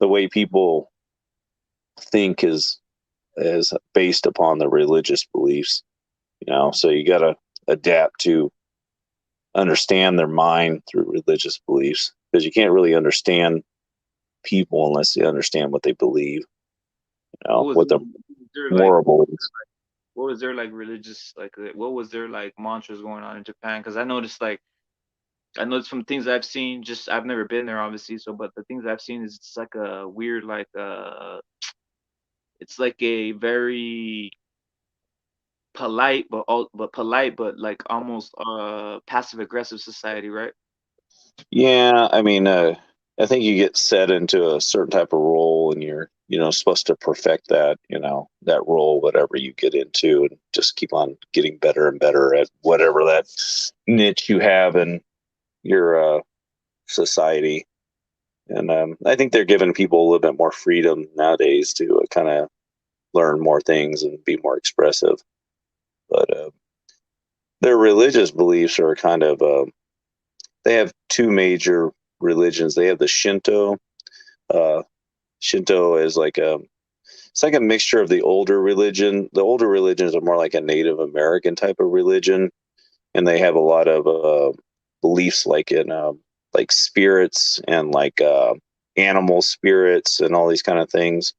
the way people think is based upon the religious beliefs. So you got to adapt to understand their mind through religious beliefs, because you can't really understand people unless you understand what they believe. What their moral beliefs. What was their like religious like? What was their like mantras going on in Japan? Because I noticed from things I've seen. Just I've never been there, obviously. So, but the things I've seen is it's like a weird like it's like a very polite but like almost passive aggressive society, right? Yeah, I mean, I think you get set into a certain type of role, and you're supposed to perfect that role, whatever you get into, and just keep on getting better and better at whatever that niche you have in your society. And I think they're giving people a little bit more freedom nowadays to kind of learn more things and be more expressive. But their religious beliefs are kind of they have two major religions. They have the Shinto. Shinto is it's like a mixture of the older religion. The older religions are more like a Native American type of religion, and they have a lot of beliefs like in like spirits, and like animal spirits and all these kind of things.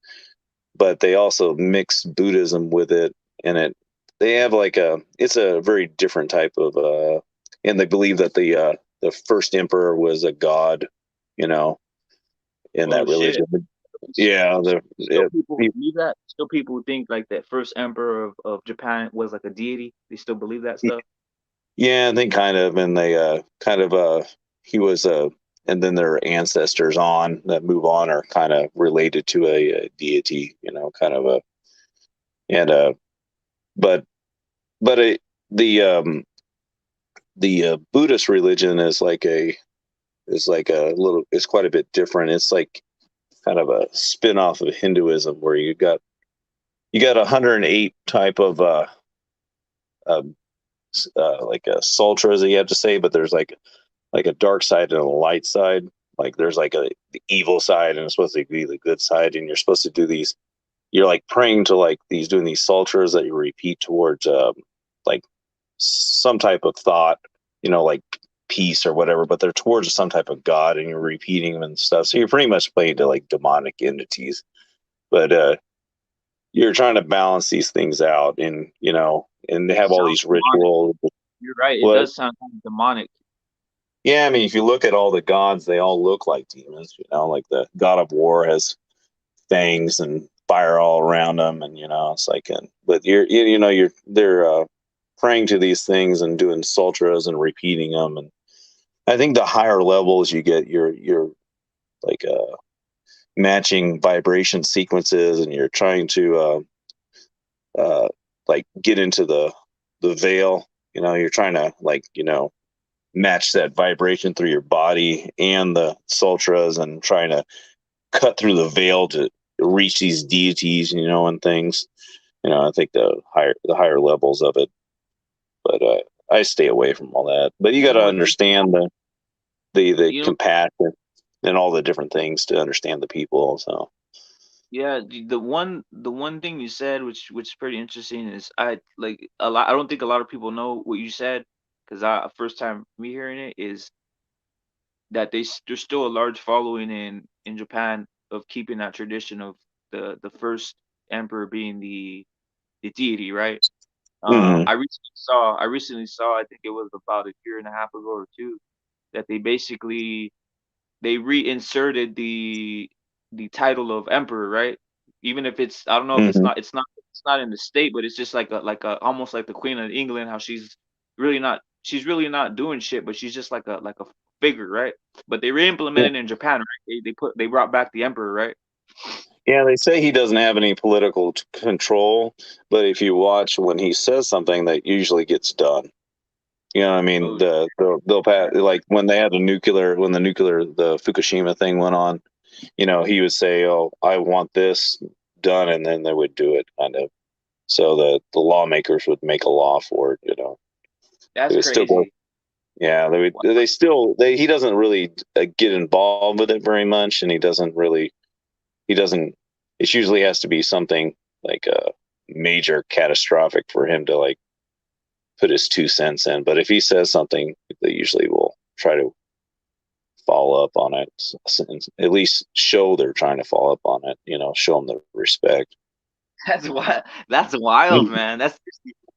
But they also mix Buddhism with it, and they have it's a very different type of and they believe that the first emperor was a god, you know, in that religion. Yeah, Still people believe that. Still people think like that first emperor of Japan was like a deity. They still believe that stuff. yeah, I think kind of, and they he was and then their ancestors on that move on are kind of related to a deity, kind of a, and but but the Buddhist religion is like a little, it's quite a bit different. It's like kind of a spin-off of Hinduism, where you got 108 type of like sutras that you have to say, but there's like a dark side and a light side. Like there's like the evil side, and it's supposed to be the good side, and you're supposed to do these. You're like praying to doing these sutras that you repeat towards like some type of thought, like peace or whatever, but they're towards some type of god, and you're repeating them and stuff. So you're pretty much playing to like demonic entities, but you're trying to balance these things out, and and they have all these demonic. rituals. You're right. It What? does sound kind of demonic. Yeah, I mean, if you look at all the gods, they all look like demons. Like the god of war has fangs and fire all around them, and it's like. But they're praying to these things and doing sultras and repeating them, and I think the higher levels you get, you're like matching vibration sequences, and you're trying to like get into the veil. You're trying to match that vibration through your body and the sultras, and trying to cut through the veil to reach these deities, and things. I think the higher levels of it, but I stay away from all that. But you got to understand the compassion and all the different things to understand the people. So Yeah, the one thing you said, which is pretty interesting, is I don't think a lot of people know what you said, because first time me hearing it is that there's still a large following in Japan of keeping that tradition of the first emperor being the deity, right? Mhm. I recently saw, I think it was about a year and a half ago or two, that they reinserted the title of emperor, right? Even if it's, I don't know if Mhm. it's not in the state, but it's just like a almost like the Queen of England, how she's really not doing shit, but she's just like a figure, right? But they re-implemented it in Japan, right? They brought back the emperor, right? Yeah, they say he doesn't have any political control, but if you watch when he says something, that usually gets done. I mean, they'll pass, like when they had the Fukushima thing went on. He would say, "Oh, I want this done," and then they would do it, kind of. So the lawmakers would make a law for it. That's It was still, crazy. yeah. They would. They still. He doesn't really get involved with it very much, and he doesn't really. He doesn't. It usually has to be something like a major catastrophic for him to put his 2 cents in. But if he says something, they usually will try to follow up on it, at least show they're trying to follow up on it. Show them the respect. That's wild, man. That's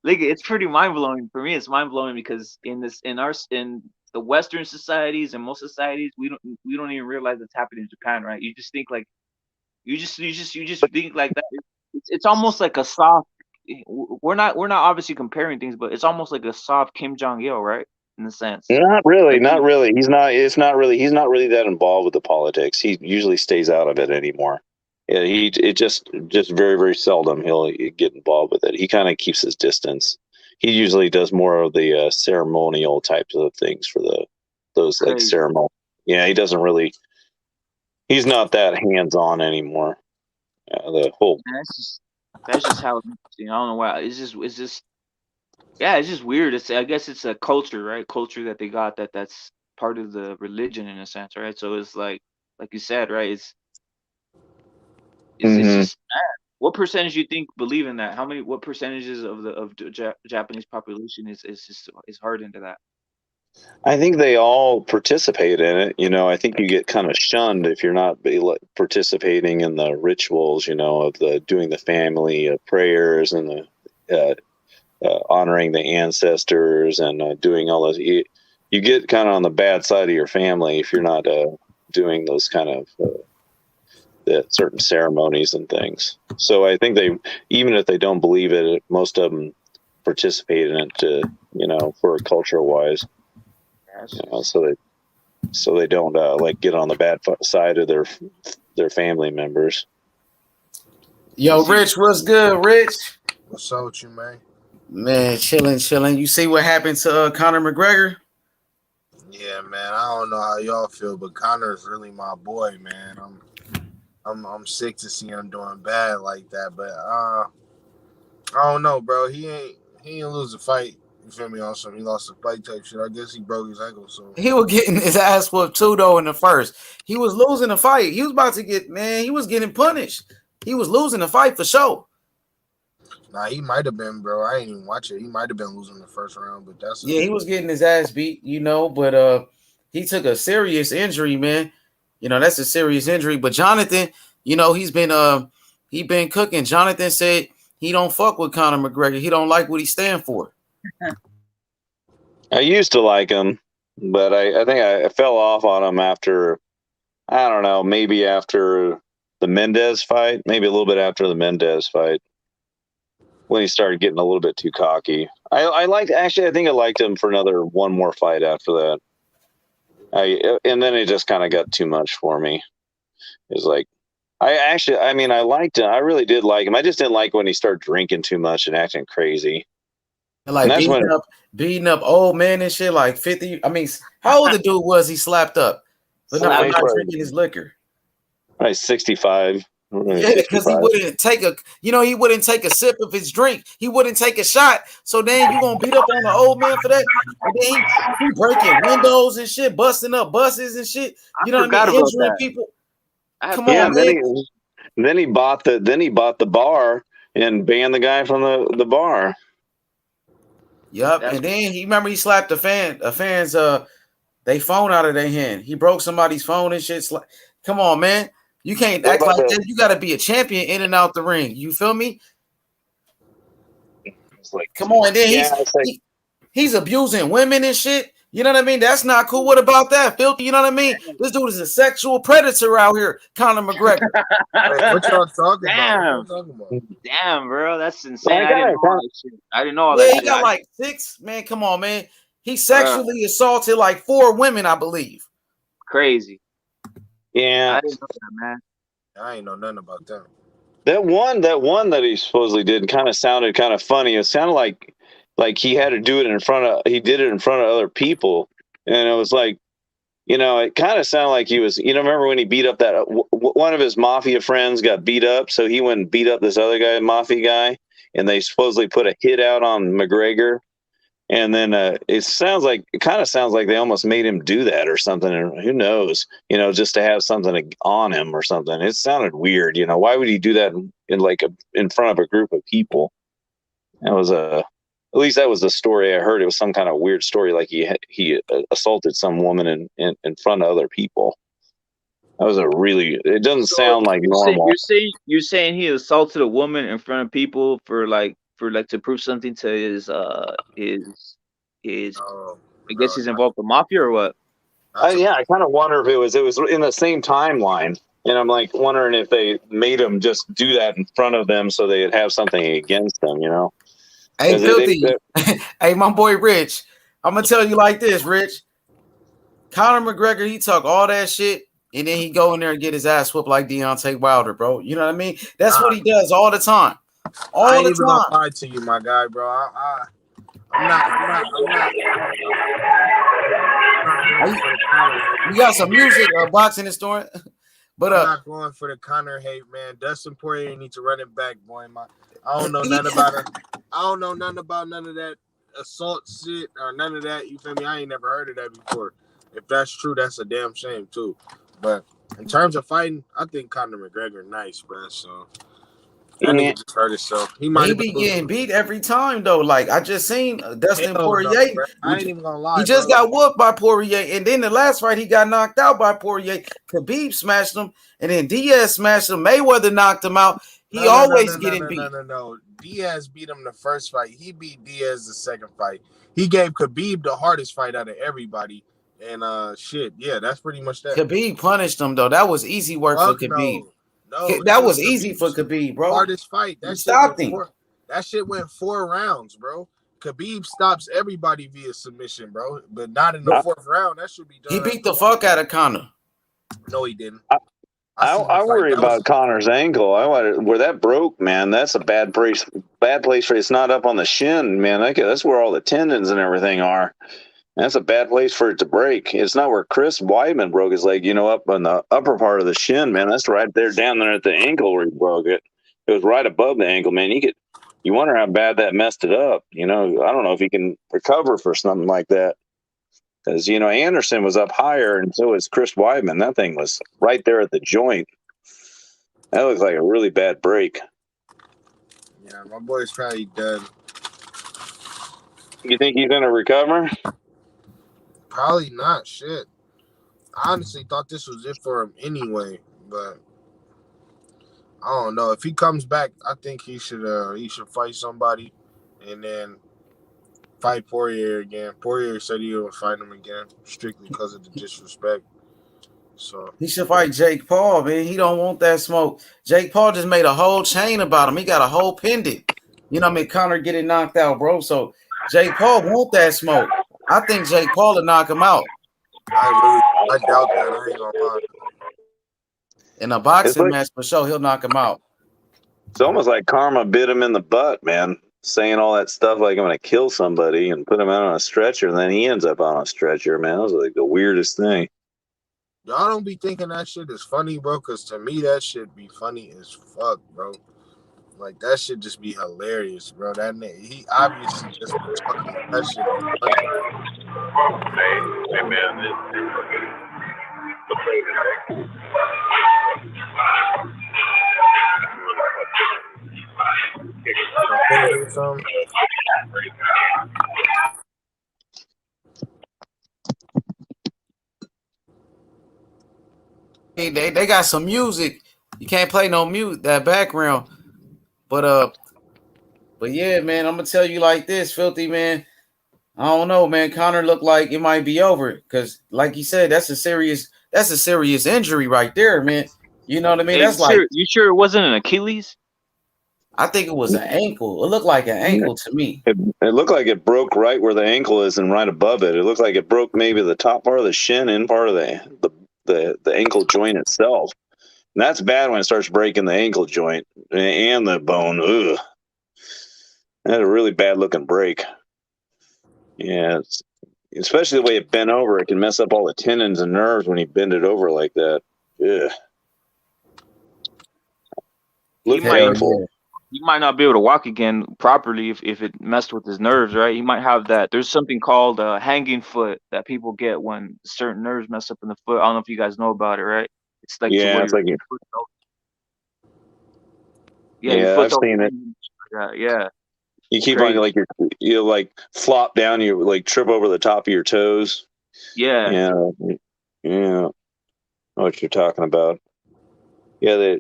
like, it's pretty mind blowing for me. It's mind blowing because in the Western societies and most societies, we don't even realize it's happening in Japan, right? You just think like you just think like that. It's almost like a soft. We're not obviously comparing things, but it's almost like a soft Kim Jong Il, right? In a sense, Not really, like not really. He's not. It's not really. He's not really that involved with the politics. He usually stays out of it anymore. Yeah, it just very very seldom he'll get involved with it. He kind of keeps his distance. He usually does more of the ceremonial types of things for those like crazy. ceremony. Yeah, he doesn't really. He's not that hands on anymore. The whole. That's just how it is. I don't know why. Yeah, it's just weird. I guess it's a culture, right? Culture that they got that's part of the religion in a sense, right? So it's like you said, right? It's Mhm. just mad. What percentage do you think believe in that? What percentages of the Japanese population is hard into that? I think they all participate in it. I think you get kind of shunned if you're not participating in the rituals. Of the doing the family prayers and the honoring the ancestors and doing all those. You get kind of on the bad side of your family if you're not doing those kind of the certain ceremonies and things. So I think even if they don't believe it, most of them participate in it. For cultural wise. So they don't get on the bad side of their family members. Yo, Rich, what's good, Rich? What's up with you, man? Man, chilling. You see what happened to Conor McGregor? Yeah, man. I don't know how y'all feel, but Conor is really my boy, man. I'm sick to see him doing bad like that, but I don't know, bro. He ain't lose a fight. You feel me? On some, he lost a fight type shit. I guess he broke his ankle. So He was getting his ass whooped too, though, in the first. He was losing the fight. He was about to he was getting punished. He was losing the fight for sure. nah, he might have been, bro. I ain't even watch it. He might have been losing the first round, but Yeah, he was getting his ass beat, but he took a serious injury, man. That's a serious injury. But Jonathan, he's been cooking. Jonathan said he don't fuck with Conor McGregor. He don't like what he stand for. I used to like him, but I think I fell off on him after, I don't know, maybe after the Mendez fight, maybe a little bit after the Mendez fight, when he started getting a little bit too cocky. I think I liked him for one more fight after that. And then it just kind of got too much for me. It was like, I liked him. I really did like him. I just didn't like when he started drinking too much and acting crazy. And like And beating up old men and shit, like 50. I mean, how old the dude was he slapped up? But not drinking his liquor. Right, 65. Yeah, because he wouldn't take a sip of his drink. He wouldn't take a shot. So then you gonna beat up on the old man for that? And then he breaking windows and shit, busting up buses and shit. You know what I mean? Injuring people. Come on, man. Then he bought the bar and banned the guy from the bar. Yep. And then he slapped a fan's they phone out of their hand. He broke somebody's phone and shit. Come on, man. You can't act like that. You got to be a champion in and out the ring. You feel me? Come on. And then he's abusing women and shit. You know what I mean? That's not cool. What about that, Filthy? You know what I mean? This dude is a sexual predator out here, Conor McGregor. What y'all talking about? Damn, bro. That's insane. I didn't know all Yeah, that. he got like 6. Man, come on, man. He sexually assaulted like 4 women, I believe. Crazy. Yeah. I didn't know that, man. I ain't know nothing about that. That one that he supposedly did kind of sounded kind of funny. It sounded like he had to do it he did it in front of other people. And it was like, it kind of sounded like he was, remember when he beat up that one of his mafia friends got beat up. So he went and beat up this other guy, mafia guy, and they supposedly put a hit out on McGregor. And then it kind of sounds like they almost made him do that or something. And who knows, just to have something on him or something. It sounded weird. Why would he do that in front of a group of people? That was at least that was the story I heard. It was some kind of weird story, like he assaulted some woman in front of other people. That was it doesn't sound like normal. You're saying he assaulted a woman in front of people for to prove something to his I guess he's involved with mafia or what? I kind of wonder if it was in the same timeline, and I'm like wondering if they made him just do that in front of them so they'd have something against them, Hey, Filthy. Hey, my boy Rich. I'm gonna tell you like this, Rich. Conor McGregor, he talk all that shit, and then he go in there and get his ass whooped like Deontay Wilder, bro. You know what I mean? That's what he does all the time. I ain't even gonna lie to you, my guy, bro. I'm not. You got some music boxing and story, but I'm not going for the Conor hate, man. Dustin Poirier needs to run it back, boy. I don't know nothing about it. I don't know nothing about none of that assault shit or none of that. You feel me? I ain't never heard of that before. If that's true, that's a damn shame too. But in terms of fighting, I think Conor McGregor nice, bro. So that nigga just hurt himself. He be getting beat every time though. Like I just seen Dustin Poirier. No, I ain't even gonna lie. He just got whooped by Poirier, and then the last fight he got knocked out by Poirier. Khabib smashed him, and then Diaz smashed him. Mayweather knocked him out. He always getting beat. No. Diaz beat him the first fight. He beat Diaz the second fight. He gave Khabib the hardest fight out of everybody. And yeah, that's pretty much that. Khabib punished him though. That was easy work for Khabib. No, that was easy for Khabib, bro. Hardest fight. That stopped him. That shit went 4 rounds, bro. Khabib stops everybody via submission, bro, but not in the 4th round. That should be done. He beat the fuck out of Conor. No, he didn't. I worry about Conor's ankle. Where that broke, man. That's a bad place for it. It's not up on the shin, man. That's where all the tendons and everything are. That's a bad place for it to break. It's not where Chris Weidman broke his leg, up on the upper part of the shin, man. That's right there down there at the ankle where he broke it. It was right above the ankle, man. You wonder how bad that messed it up. I don't know if he can recover for something like that. Because, Anderson was up higher, and so was Chris Weidman. That thing was right there at the joint. That looks like a really bad break. Yeah, my boy's probably done. You think he's going to recover? Probably not. Shit. I honestly thought this was it for him anyway, but I don't know if he comes back. I think he should fight somebody, and then fight Poirier again. Poirier said he would fight him again strictly because of the disrespect. So He should fight Jake Paul, man. He don't want that smoke. Jake Paul just made a whole chain about him. He got a whole pendant. You know what I mean? Conor getting knocked out, bro. So Jake Paul want that smoke. I think Jake Paul will knock him out I doubt that. I ain't gonna lie. in a It's boxing like match for sure. He'll knock him out. it's almost like karma bit him in the butt, man. Saying all that stuff like I'm gonna kill somebody and put him out on a stretcher, and then he ends up on a stretcher, man. That was like the weirdest thing. Y'all don't be thinking that shit is funny, bro. Cause to me, that shit be funny as fuck, bro. Like that shit just be hilarious, bro. He obviously just be talking. That shit be funny. Hey man, Or something. They got some music. You can't play no mute that background. But yeah, man, I'm gonna tell you like this, Filthy man. I don't know, man. Conor looked like it might be over because, like you said, that's a serious injury right there, man. You know what I mean? Hey, That's like you sure it wasn't an Achilles? I think it was an ankle. It looked like an ankle to me. It looked like it broke right where the ankle is and right above it. It looked like it broke maybe the top part of the shin and part of the ankle joint itself. And that's bad when it starts breaking the ankle joint and the bone. Ugh. That had a really bad looking break. Yeah, especially the way it bent over, it can mess up all the tendons and nerves when you bend it over like that. Yeah, looked painful. He might not be able to walk again properly if it messed with his nerves, right? He might have that. There's something called hanging foot that people get when certain nerves mess up in the foot. I don't know if you guys know about it, right? It's like to Yeah, where it's like your your yeah, I've foot's all seen it. like that. Yeah, You it's keep on crazy. like you like flop down, you like trip over the top of your toes. Yeah. Yeah, yeah. Know what you're talking about? Yeah,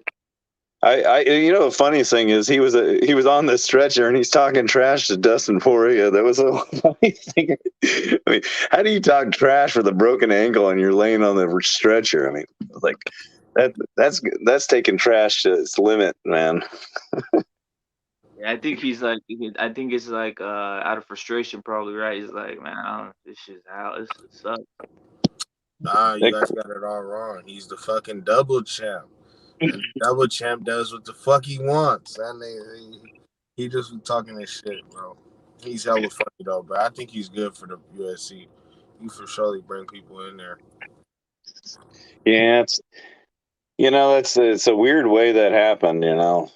you know the funniest thing is he was on the stretcher and he's talking trash to Dustin Poirier. That was a funny thing. I mean, how do you talk trash with a broken ankle and you're laying on the stretcher? I mean, like that's taking trash to its limit, man. Yeah, I think he's like. I think it's like out of frustration, probably, right? He's like, man, I don't, this shit's out. This shit sucks. Nah, you guys got it all wrong. He's the fucking double champ, and the double champ does what the fuck he wants. And he just was talking this shit, bro. He's hella funny though, but I think he's good for the UFC. He for surely bring people in there. Yeah, it's a weird way that happened, you know.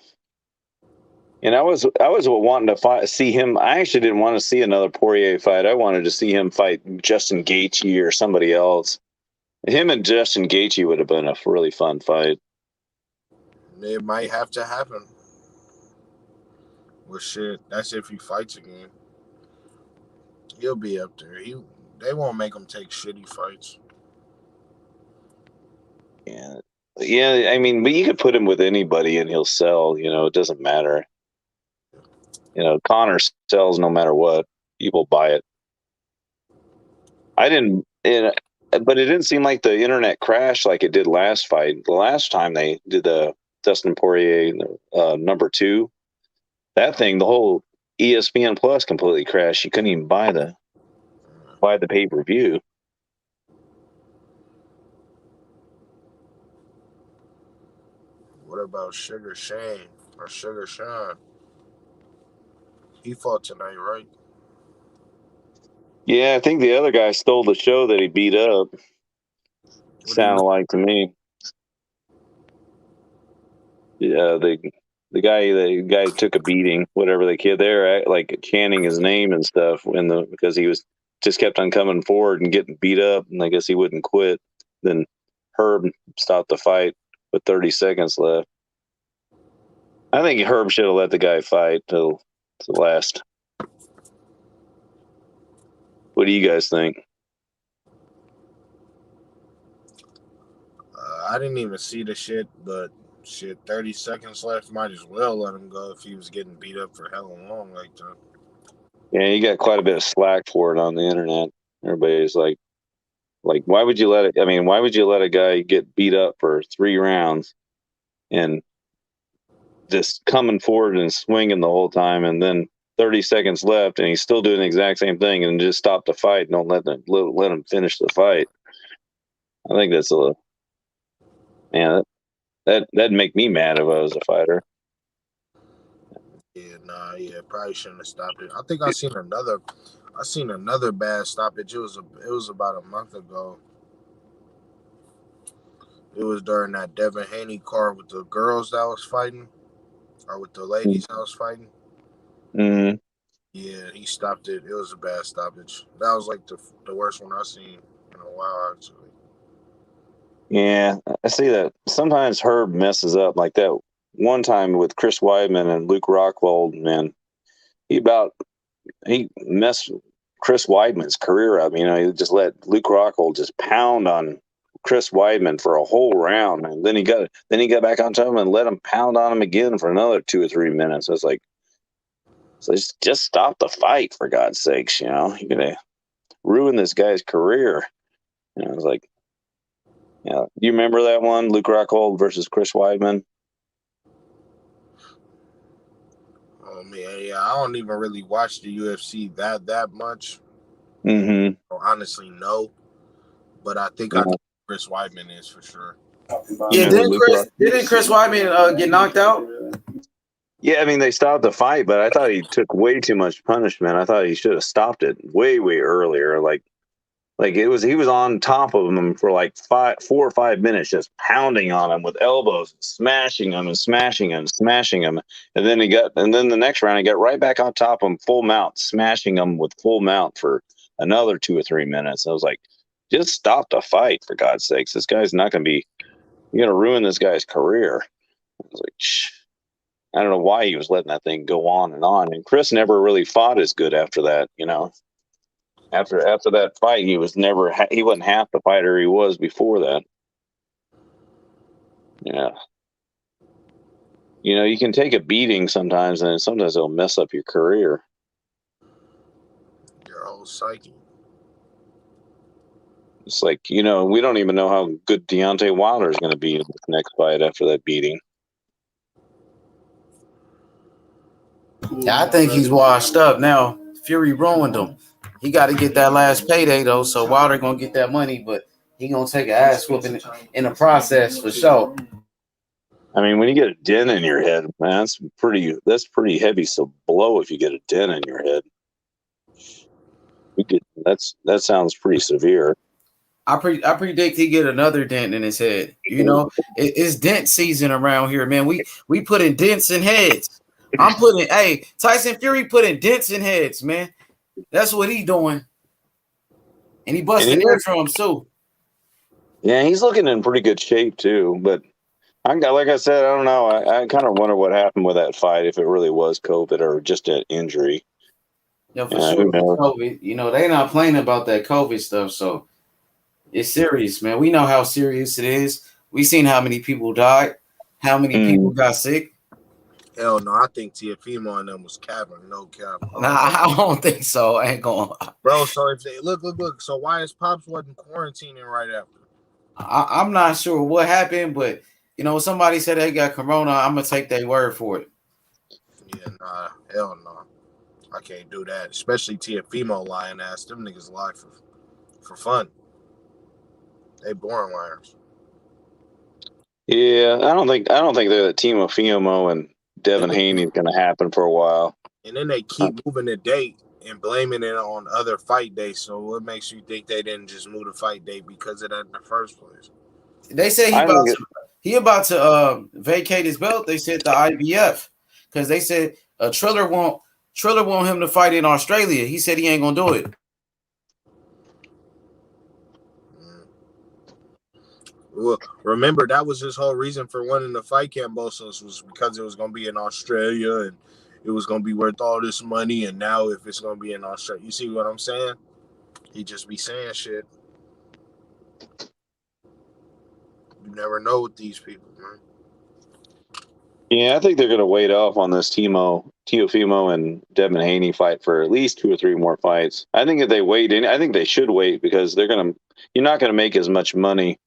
And I was wanting to see him. I actually didn't want to see another Poirier fight. I wanted to see him fight Justin Gaethje or somebody else. Him and Justin Gaethje would have been a really fun fight. It might have to happen. Well, shit, that's if he fights again. He'll be up there. They won't make him take shitty fights. Yeah, yeah. I mean, but you could put him with anybody and he'll sell. You know, it doesn't matter. You know, Conor sells no matter what. People buy it. I didn't, but it didn't seem like the internet crashed like it did last fight. The last time they did the Dustin Poirier #2, that thing, the whole ESPN Plus completely crashed. You couldn't even buy the pay-per-view. What about Sugar Shane or Sugar Sean? He fought tonight, right? Yeah, I think the other guy stole the show that he beat up. Sounded like to me. Yeah, the guy took a beating. Whatever the kid there, like chanting his name and stuff because he was just kept on coming forward and getting beat up, and I guess he wouldn't quit. Then Herb stopped the fight with 30 seconds left. I think Herb should have let the guy fight till the last. What do you guys think? I didn't even see the shit, but Shit, 30 seconds left. Might as well let him go if he was getting beat up for hella long like that. Yeah, he got quite a bit of slack for it on the internet. Everybody's like, why would you let it? I mean, why would you let a guy get beat up for 3 rounds and just coming forward and swinging the whole time, and then 30 seconds left, and he's still doing the exact same thing, and just stop the fight? Don't let him finish the fight. I think that's that'd make me mad if I was a fighter. Yeah, probably shouldn't have stopped it. I think I seen another bad stoppage. It was about a month ago. It was during that Devin Haney card with the girls that was fighting, or with the ladies that was fighting. Mm-hmm. Yeah, he stopped it. It was a bad stoppage. That was like the worst one I've seen in a while, actually. Yeah, I see that. Sometimes Herb messes up like that one time with Chris Weidman and Luke Rockhold, man. He messed Chris Weidman's career up. He just let Luke Rockhold just pound on Chris Weidman for a whole round, and then he got back on top of him and let him pound on him again for another 2 or 3 minutes. I was like, so just stop the fight, for God's sakes. You're gonna ruin this guy's career. I was like, yeah. Do you remember that one, Luke Rockhold versus Chris Weidman? Oh man, yeah, I don't even really watch the UFC that much. Mm-hmm. Honestly, no. But I think I know who Chris Weidman is for sure. Yeah, didn't Chris Weidman get knocked out? Yeah, I mean, they stopped the fight, but I thought he took way too much punishment. I thought he should have stopped it way earlier. Like he was on top of him for like 4 or 5 minutes, just pounding on him with elbows, smashing him and smashing him, smashing him. And then the next round he got right back on top of him, full mount, smashing him with full mount for another 2 or 3 minutes. I was like, just stop the fight, for God's sakes. This guy's not going to be, you're going to ruin this guy's career. I was like, shh. I don't know why he was letting that thing go on. And Chris never really fought as good after that, After that fight, he wasn't half the fighter he was before that. Yeah. You can take a beating sometimes, and sometimes it'll mess up your career. Your whole psyche. It's like, we don't even know how good Deontay Wilder is going to be in the next fight after that beating. Yeah, I think he's washed up now. Fury ruined him. He got to get that last payday though, so Wilder gonna get that money, but he gonna take an ass whooping in the process for sure. I mean, when you get a dent in your head, man, that's pretty heavy. So blow if you get a dent in your head. That sounds pretty severe. I predict he get another dent in his head. It's dent season around here, man. We putting dents in heads. Tyson Fury putting dents in heads, man. That's what he doing. And he busting eardrums too. Yeah, he's looking in pretty good shape too. But like I said, I don't know. I kind of wonder what happened with that fight, if it really was COVID or just an injury. Yeah, for sure. COVID. They not playing about that COVID stuff, so it's serious, man. We know how serious it is. We seen how many people died, how many people got sick. Hell no, I think Tiafimo and them was capping, no cap. Nah, I don't think so. I ain't going. Bro, so if they look. So why his pops wasn't quarantining right after? I'm not sure what happened, but somebody said they got corona. I'm gonna take their word for it. Yeah, nah, hell no. I can't do that. Especially Tiafimo lying ass. Them niggas lie for fun. They boring liars. Yeah, I don't think the team of Fiomo and Devin Haney is going to happen for a while. And then they keep moving the date and blaming it on other fight days. So what makes you think they didn't just move the fight date because of that in the first place? They say he about to vacate his belt. They said the IBF because they said Triller want him to fight in Australia. He said he ain't gonna do it. Well, remember that was his whole reason for wanting to fight Kambosos was because it was gonna be in Australia and it was gonna be worth all this money. And now if it's gonna be in Australia, you see what I'm saying? He just be saying shit. You never know with these people, man. Yeah, I think they're going to wait off on this Teofimo and Devin Haney fight for at least 2 or 3 more fights. I think if they wait, I think they should wait because you're not going to make as much money.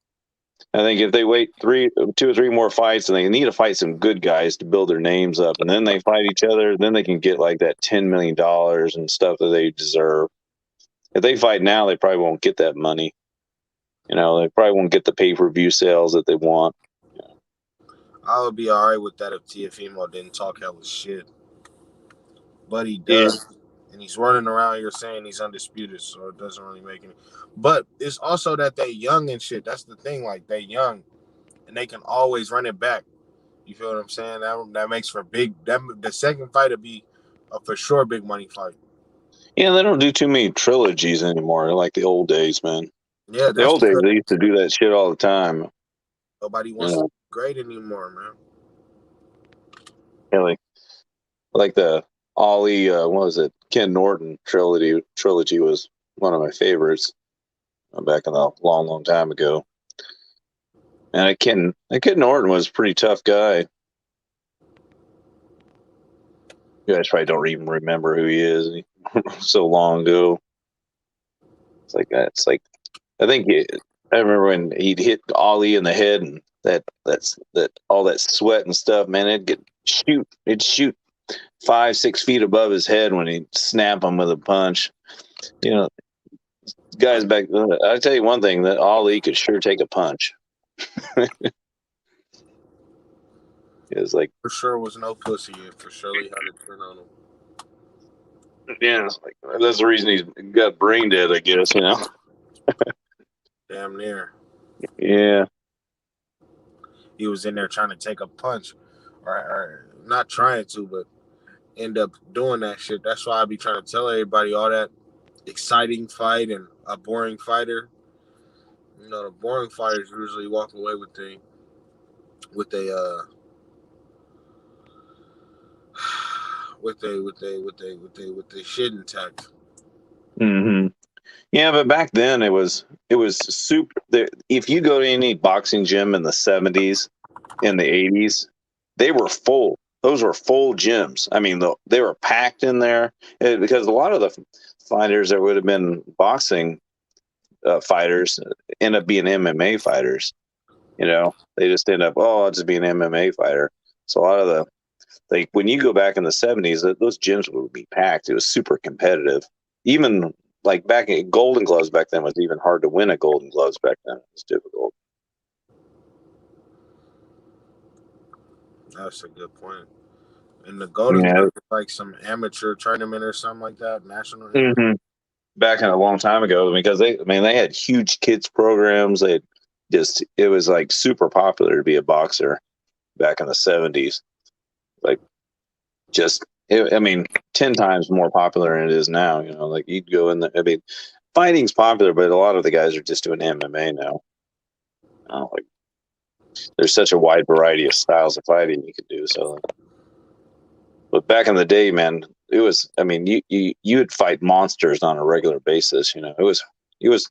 I think if they wait 2 or 3 more fights, and they need to fight some good guys to build their names up, and then they fight each other, then they can get like that $10 million and stuff that they deserve. If they fight now, they probably won't get that money. They probably won't get the pay-per-view sales that they want. I would be all right with that if Teofimo didn't talk hella shit. But he does. Yeah. And he's running around here saying he's undisputed, so it doesn't really make any. But it's also that they young and shit. That's the thing. Like, they young, and they can always run it back. You feel what I'm saying? That makes for big. The second fight would be a for sure big money fight. Yeah, they don't do too many trilogies anymore, like the old days, man. Yeah, The that's old days, because they used to do that shit all the time. nobody wants to be great anymore, man. Yeah, like the Ollie, what was it? Ken Norton trilogy was one of my favorites back in a long, long time ago. And Ken Norton was a pretty tough guy. You guys probably don't even remember who he is. So long ago. It's like that. It's like I remember when he'd hit Ollie in the head, and that all that sweat and stuff, man, it'd shoot 5-6 feet above his head when he'd snap him with a punch. Guys back then, I tell you one thing, that Ali could sure take a punch. It was like, For sure was no pussy yet. For sure he had a turn on him. yeah, it's like, that's the reason he's got brain dead, I guess, Damn near. Yeah. He was in there trying to take a punch, or not trying to, but end up doing that shit. That's why I be trying to tell everybody all that exciting fight and a boring fighter. The boring fighters usually walk away with a with a shit intact. Mm-hmm. Yeah, but back then it was super. If you go to any boxing gym in the 70s, in the 80s, they were full. Those were full gyms. I mean, they were packed in there because a lot of the fighters that would have been boxing fighters end up being MMA fighters. They just end up, I'll just be an MMA fighter. So a lot of when you go back in the 70s, those gyms would be packed. It was super competitive. Even like back in Golden Gloves back then was even hard to win a Golden Gloves back then. It was difficult. That's a good point. And the Golden Gloves is like some amateur tournament or something like that, national. Mm-hmm. Back in a long time ago, because they had huge kids programs. It was like super popular to be a boxer back in the 70s. Like, 10 times more popular than it is now. Like you'd go in fighting's popular, but a lot of the guys are just doing MMA now. Like, there's such a wide variety of styles of fighting you could do. So, but back in the day, man, it was. You would fight monsters on a regular basis. It was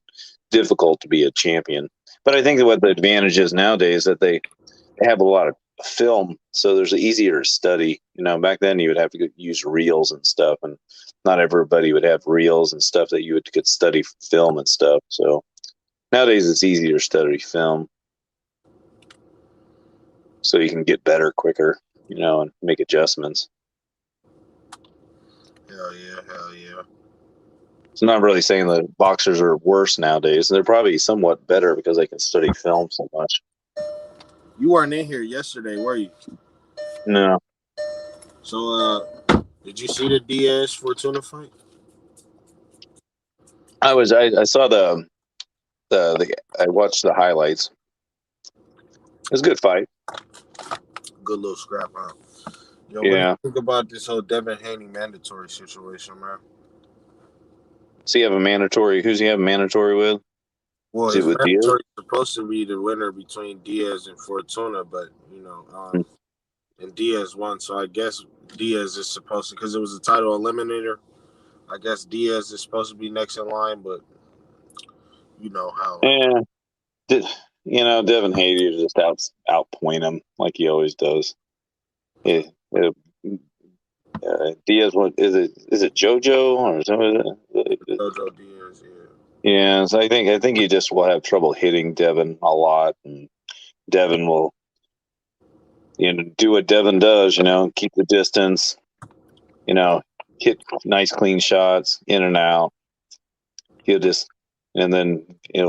difficult to be a champion. But I think that what the advantage is nowadays that they have a lot of film, so there's easier to study. Back then you would have to use reels and stuff, and not everybody would have reels and stuff that you could study film and stuff. So nowadays it's easier to study film, so you can get better quicker, and make adjustments. Hell yeah. It's not really saying that boxers are worse nowadays. They're probably somewhat better because they can study film so much. You weren't in here yesterday, were you? No. So, did you see the Diaz Fortuna fight? I saw I watched the highlights. It was a good fight. Good little scrap, huh? Yeah. What do you think about this whole Devin Haney mandatory situation, man? Does he have a mandatory? Who's he have a mandatory with? Well, Is his it with mandatory is supposed to be the winner between Diaz and Fortuna, but and Diaz won, so I guess Diaz is supposed to, because it was a title eliminator. I guess Diaz is supposed to be next in line, but you know how. Yeah. Devin Haney just outpoint him like he always does. Yeah, Diaz, what is it? Is it JoJo or something? JoJo Diaz, yeah. Yeah, so I think he just will have trouble hitting Devin a lot, and Devin will, do what Devin does. Keep the distance. Hit nice clean shots in and out. He'll just, and then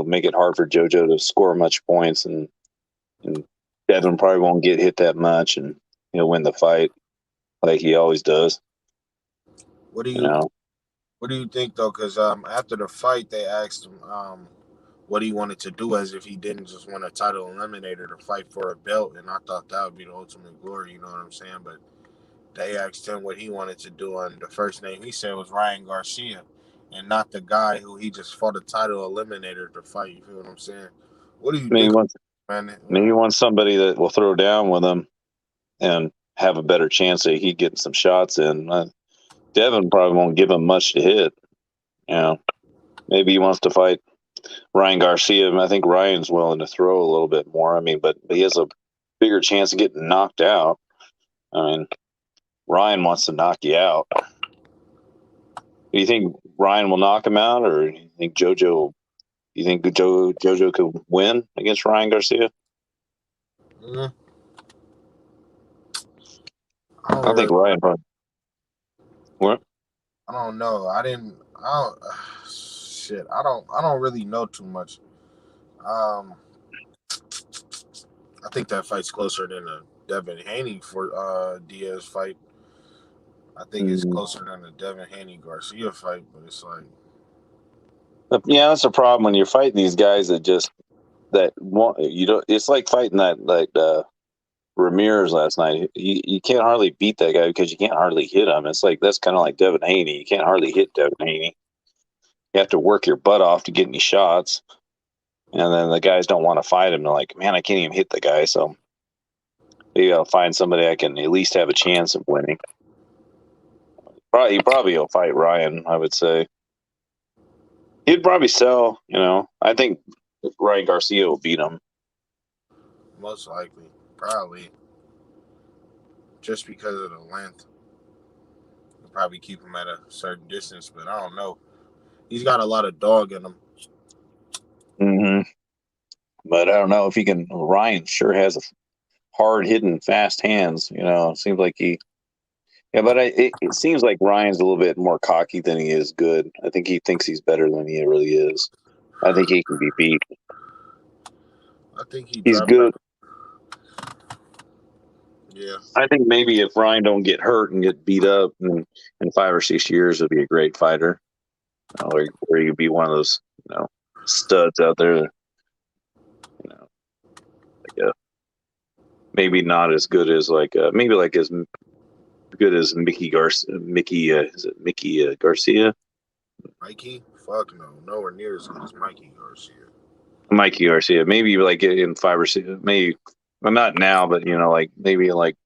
make it hard for JoJo to score much points, and Devin probably won't get hit that much, and he'll win the fight like he always does. What do You you know. What do you think though? Because after the fight, they asked him what he wanted to do, as if he didn't just want a title eliminator to fight for a belt, and I thought that would be the ultimate glory. You know what I'm saying? But they asked him what he wanted to do, and the first name he said was Ryan Garcia, and not the guy who he just fought a title eliminator to fight. You feel what I'm saying? What do you I mean, think, he wants, man? he wants somebody that will throw down with him and have a better chance of he getting some shots in. Devin probably won't give him much to hit. Maybe he wants to fight Ryan Garcia. I think Ryan's willing to throw a little bit more. I mean, but he has a bigger chance of getting knocked out. I mean, Ryan wants to knock you out. Do you think Ryan will knock him out, or do you think JoJo? You think JoJo could win against Ryan Garcia? Mm, I think Ryan probably. What? I don't know. I didn't. I don't. Shit. I don't really know too much. Um, I think that fight's closer than a Devin Haney for Diaz fight. I think it's closer than the Devin Haney Garcia fight, but it's like, Yeah, that's a problem when you're fighting these guys that want you don't. It's like fighting that Ramirez last night. You can't hardly beat that guy because you can't hardly hit him. It's like that's kind of like Devin Haney. You can't hardly hit Devin Haney. You have to work your butt off to get any shots, and then the guys don't want to fight him. They're like, man, I can't even hit the guy. So you gotta find somebody I can at least have a chance of winning. He probably will fight Ryan. I would say he'd probably sell. I think Ryan Garcia will beat him. most likely, probably, just because of the length. They'll probably keep him at a certain distance, but I don't know. He's got a lot of dog in him. Mm-hmm. But I don't know if he can. Ryan sure has a hard hitting, fast hands. It seems like he. Yeah, but it seems like Ryan's a little bit more cocky than he is good. I think he thinks he's better than he really is. I think he can be beat. I think he He's dropped good. Yeah. I think maybe if Ryan don't get hurt and get beat up in 5 or 6 years, he'll be a great fighter. Or he'd be one of those, studs out there. Maybe not as good as maybe like as good as Mickey Garcia. Is it Mickey Garcia? Mikey? Fuck no. Nowhere near as good as Mikey Garcia. Mikey Garcia. Maybe like in 5 or 6, maybe, well, not now, but like maybe like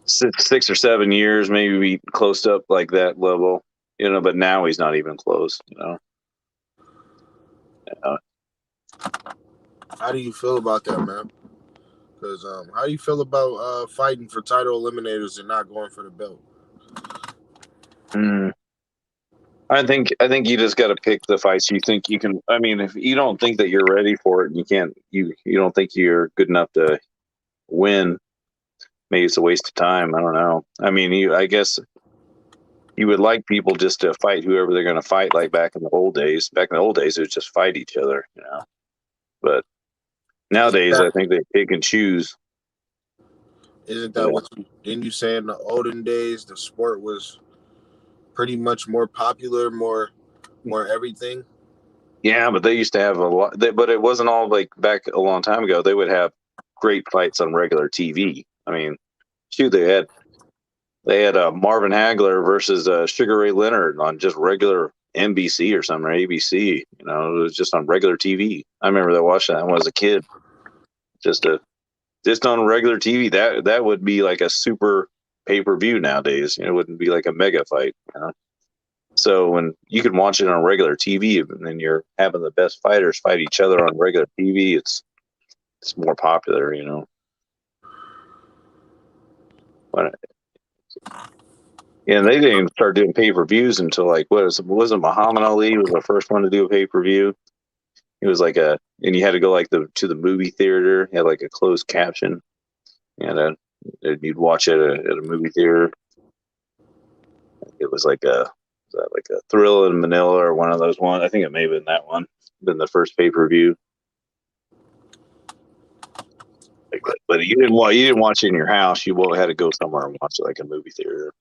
6 or 7 years, maybe be close up like that level. But now he's not even close. How do you feel about that, man? Because how do you feel about fighting for title eliminators and not going for the belt? I think you just got to pick the fights you think you can. I mean, if you don't think that you're ready for it, and you don't think you're good enough to win, maybe it's a waste of time. I don't know. I mean, I guess you would like people just to fight whoever they're going to fight, like back in the old days. Back in the old days, it was just fight each other, But nowadays, I think they pick and choose. Isn't that what didn't you say in the olden days the sport was pretty much more popular, more everything? Yeah, but they used to have a lot, but it wasn't all like back a long time ago. They would have great fights on regular TV. I mean, shoot, they had Marvin Hagler versus Sugar Ray Leonard on just regular NBC or something, or ABC. It was just on regular TV. I remember that watching that when I was a kid. Just on regular TV. That would be like a super pay-per-view nowadays. It wouldn't be like a mega fight. So when you can watch it on regular TV, and then you're having the best fighters fight each other on regular TV, it's more popular. But, yeah, they didn't even start doing pay-per-views until like wasn't Muhammad Ali was the first one to do a pay-per-view. It was like and you had to go like to the movie theater, had like a closed caption, and you'd watch it at a movie theater. It was like a Thrill in Manila or one of those ones. I think it may have been that one. Been the first pay-per-view. But you didn't watch it in your house. You had to go somewhere and watch it like a movie theater.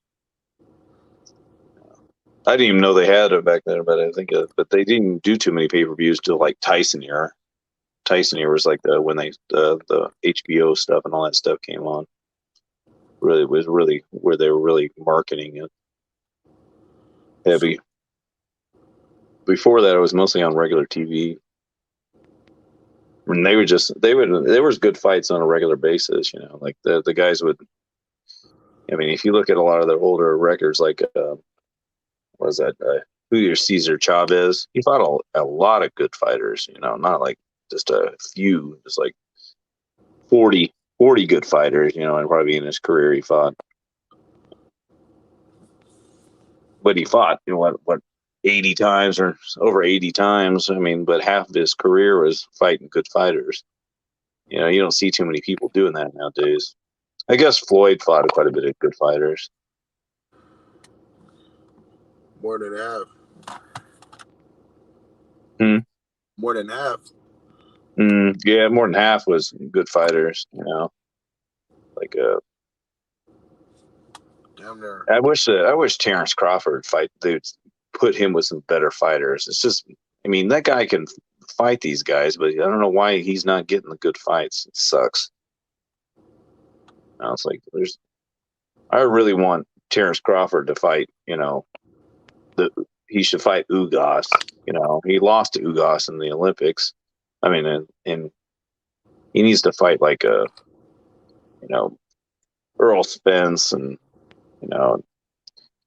I didn't even know they had it back then, but I think but they didn't do too many pay-per-views till like Tyson era. Tyson era was like when the HBO stuff and all that stuff came on. Really was really where they were really marketing it heavy. Before that, it was mostly on regular TV. And there was good fights on a regular basis, like the guys would. I mean, if you look at a lot of their older records, like what is that? Julio Cesar Chavez, he fought a lot of good fighters, not like just a few, just like 40 good fighters, and probably in his career he fought. But he fought, what 80 times or over 80 times. I mean, but half of his career was fighting good fighters. You don't see too many people doing that nowadays. I guess Floyd fought quite a bit of good fighters. More than half. More than half. Yeah, more than half was good fighters. Like damn near. I wish Terrence Crawford they'd put him with some better fighters. It's just, I mean, that guy can fight these guys, but I don't know why he's not getting the good fights. It sucks. It's like I really want Terrence Crawford to fight. He should fight Ugas. He lost to Ugas in the Olympics. I mean, and he needs to fight like Earl Spence, and I don't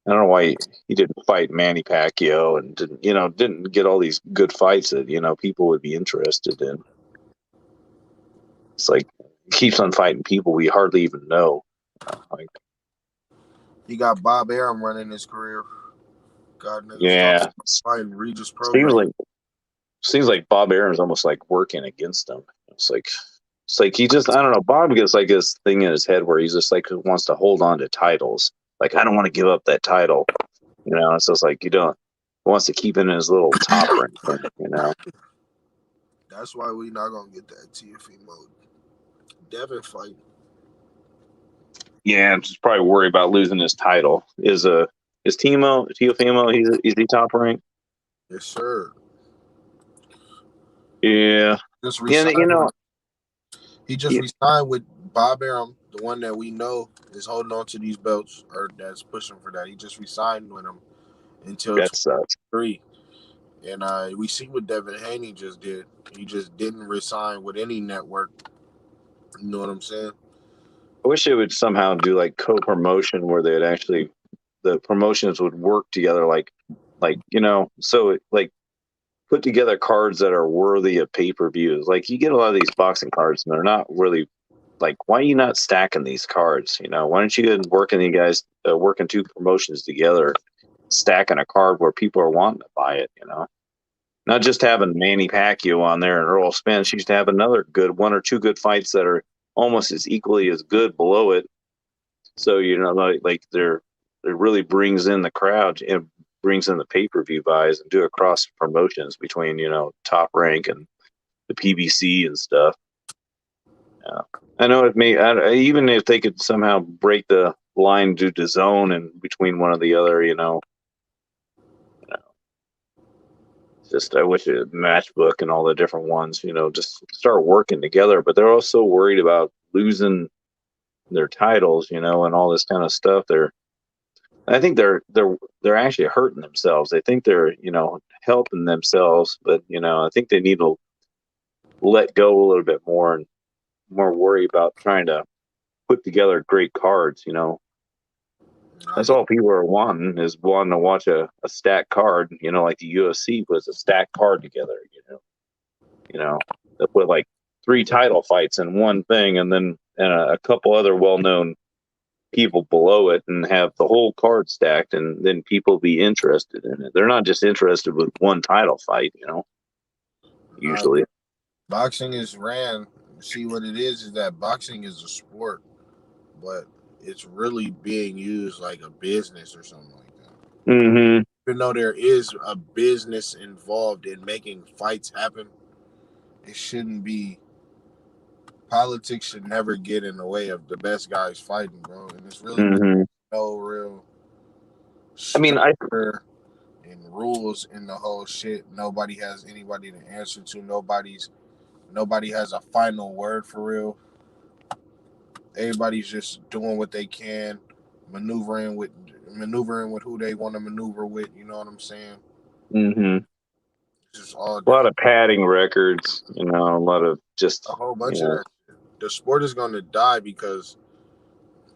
know why he didn't fight Manny Pacquiao and didn't get all these good fights that people would be interested in. It's like he keeps on fighting people we hardly even know. He got Bob Arum running his career. God knows. Yeah, Fighting Regis program. Seems like Bob Arum's almost like working against him. It's like he just, I don't know. Bob gets like this thing in his head where he's just like wants to hold on to titles. Like, I don't want to give up that title. So it's like he wants to keep it in his little top rank. That's why we not gonna get that TFE mode. Devin fight. Yeah, I'm just probably worried about losing his title. Is Teofimo? Is he top rank? Yes, sir. Yeah. Just resigned he just resigned with Bob Arum, the one that we know is holding on to these belts or that's pushing for that. He just resigned with him until 2023. And we see what Devin Haney just did. He just didn't resign with any network. You know what I'm saying? I wish they would somehow do like co-promotion where they'd actually the promotions would work together, so like put together cards that are worthy of pay-per-views. Like, you get a lot of these boxing cards and they're not really like, why are you not stacking these cards? Why don't you get working you guys working two promotions together, stacking a card where people are wanting to buy it, not just having Manny Pacquiao on there and Earl Spence. You used to have another good one or two good fights that are almost as equally as good below it. So, like it really brings in the crowd and brings in the pay-per-view buys and do a cross promotions between, Top Rank and the PBC and stuff. Yeah. I know it may, even if they could somehow break the line due to zone and between one or the other, just, I wish it matchbook and all the different ones, just start working together, but they're also worried about losing their titles, and all this kind of stuff. I think they're actually hurting themselves. They think they're, helping themselves, but, I think they need to let go a little bit more and more worry about trying to put together great cards. That's all people are wanting to watch a stacked card, like the UFC puts a stacked card together, they put like 3 title fights in one thing and then a couple other well-known people below it and have the whole card stacked, and then people be interested in it. They're not just interested with one title fight, usually. Boxing is ran. See what it is that boxing is a sport, but it's really being used like a business or something like that. Mm-hmm. Even though there is a business involved in making fights happen, it shouldn't be. Politics should never get in the way of the best guys fighting, bro. And it's really Mm-hmm. no real I mean, structure and rules in the whole shit. Nobody has anybody to answer to. Nobody has a final word for real. Everybody's just doing what they can, maneuvering with who they want to maneuver with. You know what I'm saying? Mm-hmm. It's just all A lot different. of padding records, a lot of just, A whole bunch of that. The sport is going to die because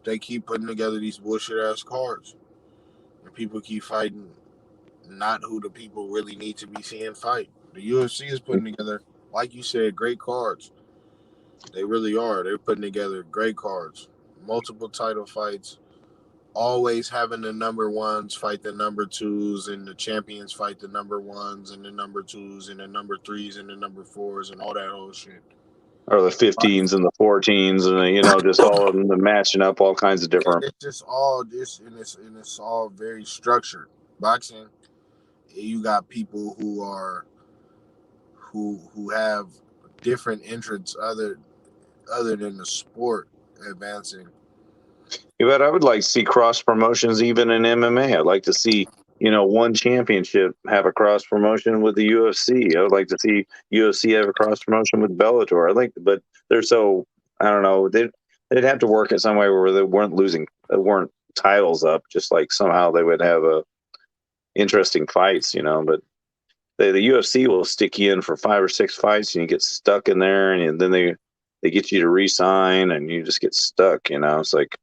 they keep putting together these bullshit ass cards, and people keep fighting not who the people really need to be seeing fight. The UFC is putting together, like you said, great cards. They really are. They're putting together great cards, multiple title fights, always having the number ones fight the number twos, and the champions fight the number ones and the number twos and the number threes and the number fours and all that whole shit. or the 15s and the 14s, and just all of them matching up all kinds of different. It's just all this, and it's all very structured. Boxing, you got people who have different interests other than the sport advancing. Yeah, but I would like to see cross promotions even in MMA. I'd like to see, one championship have a cross promotion with the UFC. I would like to see UFC have a cross promotion with Bellator. But they're so, I don't know, they'd have to work in some way where they weren't titles up, just like somehow they would have interesting fights, but the UFC will stick you in for 5 or 6 fights and you get stuck in there, and then they get you to re-sign and you just get stuck, It's like,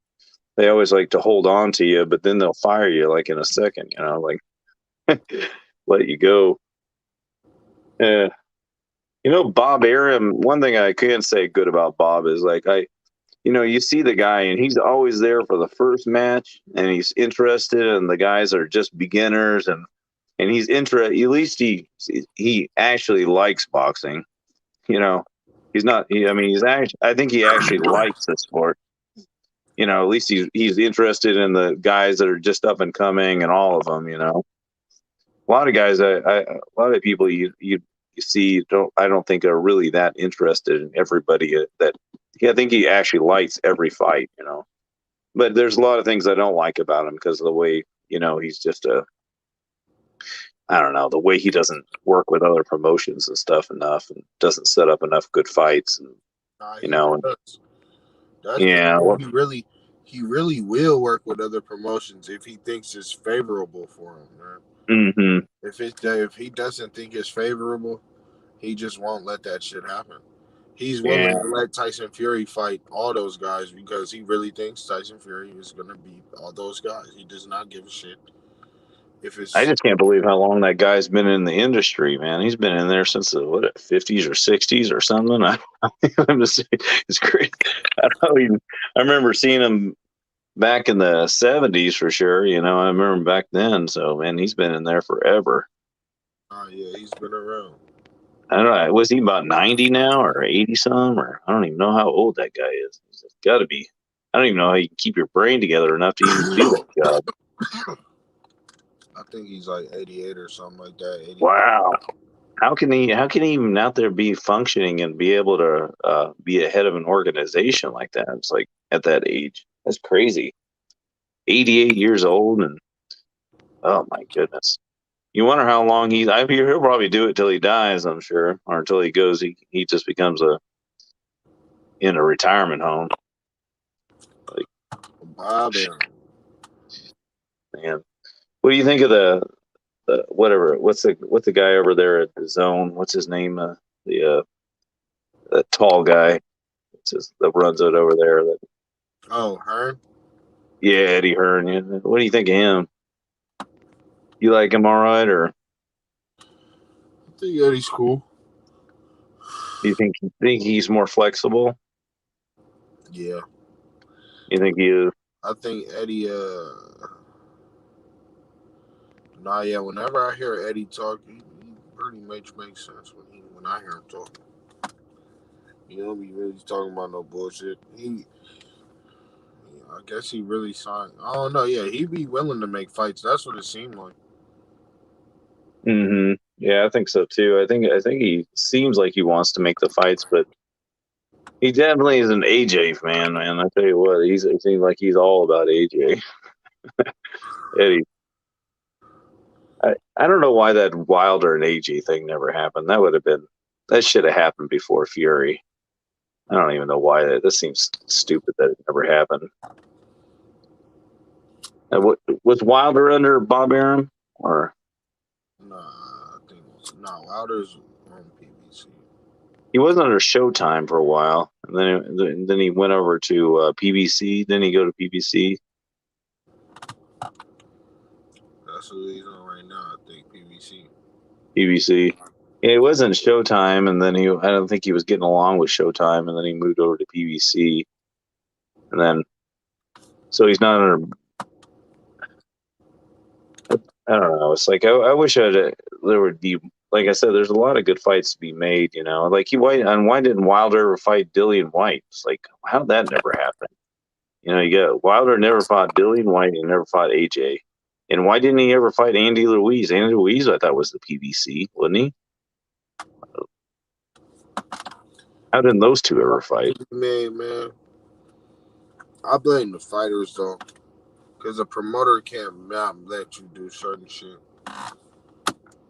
they always like to hold on to you, but then they'll fire you like in a second, like let you go. Yeah. Bob Arum, one thing I can say good about Bob is like you see the guy and he's always there for the first match and he's interested, and the guys are just beginners, and he's interested. At least he actually likes boxing. He's not. He's actually. I think he actually likes the sport. At least he's interested in the guys that are just up and coming, and all of them. A lot of guys, a lot of people you see I don't think are really that interested in everybody. I think he actually likes every fight. But there's a lot of things I don't like about him because of the way he's just I don't know, the way he doesn't work with other promotions and stuff enough, and doesn't set up enough good fights, and He does. That's the yeah. thing. He really will work with other promotions if he thinks it's favorable for him, man. Mm-hmm. If he doesn't think it's favorable, he just won't let that shit happen. He's willing Yeah. to let Tyson Fury fight all those guys because he really thinks Tyson Fury is gonna beat all those guys. He does not give a shit if it's. I just can't believe how long that guy's been in the industry, man. He's been in there since the 50s or 60s or something. It's crazy. I remember seeing him back in the 70s for sure. I remember him back then. So, man, he's been in there forever. Yeah, he's been around. I don't know. Was he about 90 now or 80 some? Or I don't even know how old that guy is. He's got to be. I don't even know how you can keep your brain together enough to even do that job. I think he's like 88 or something like that. 80. Wow. How can he even out there be functioning and be able to be a head of an organization like that? It's like at that age. That's crazy. 88 years old, and oh my goodness. You wonder how long he'll probably do it till he dies, I'm sure, or until he goes. He just becomes in a retirement home. Like, Bob Arum. Man, what do you think of the whatever? What's the guy over there at the Zone? What's his name? The tall guy that runs it over there. Oh, Hearn? Yeah, Eddie Hearn. Yeah. What do you think of him? You like him all right, or I think Eddie's cool. do you think he's more flexible? Yeah. You think he is? I think Eddie. Nah, yeah. Whenever I hear Eddie talk, he pretty much makes sense when I hear him talk. He don't be really talking about no bullshit. I guess he really signed. I don't know. Yeah, he be willing to make fights. That's what it seemed like. Hmm. Yeah, I think so too. I think he seems like he wants to make the fights, but he definitely is an AJ fan, man. I tell you what, it seems like he's all about AJ. Eddie. I don't know why that Wilder and AJ thing never happened. That should have happened before Fury. I don't even know why this seems stupid that it never happened. Was Wilder under Bob Arum or Nah, I think Wilder's on PBC. he was under Showtime for a while, and then he went over to PBC. Then he go to PBC. That's who he's on right now. I think PBC. PBC. Yeah, he wasn't Showtime, and then I don't think he was getting along with Showtime, and then he moved over to PBC, and then so he's not under. I don't know. It's like I wish there would be, like I said, there's a lot of good fights to be made. Like why didn't Wilder ever fight Dillian White? It's like how'd that never happen? You got Wilder never fought Dillian White and never fought AJ, and why didn't he ever fight Andy Ruiz? Andy Ruiz, I thought was the PBC, wasn't he? How didn't those two ever fight? Man, I blame the fighters though, because the promoter can't not let you do certain shit.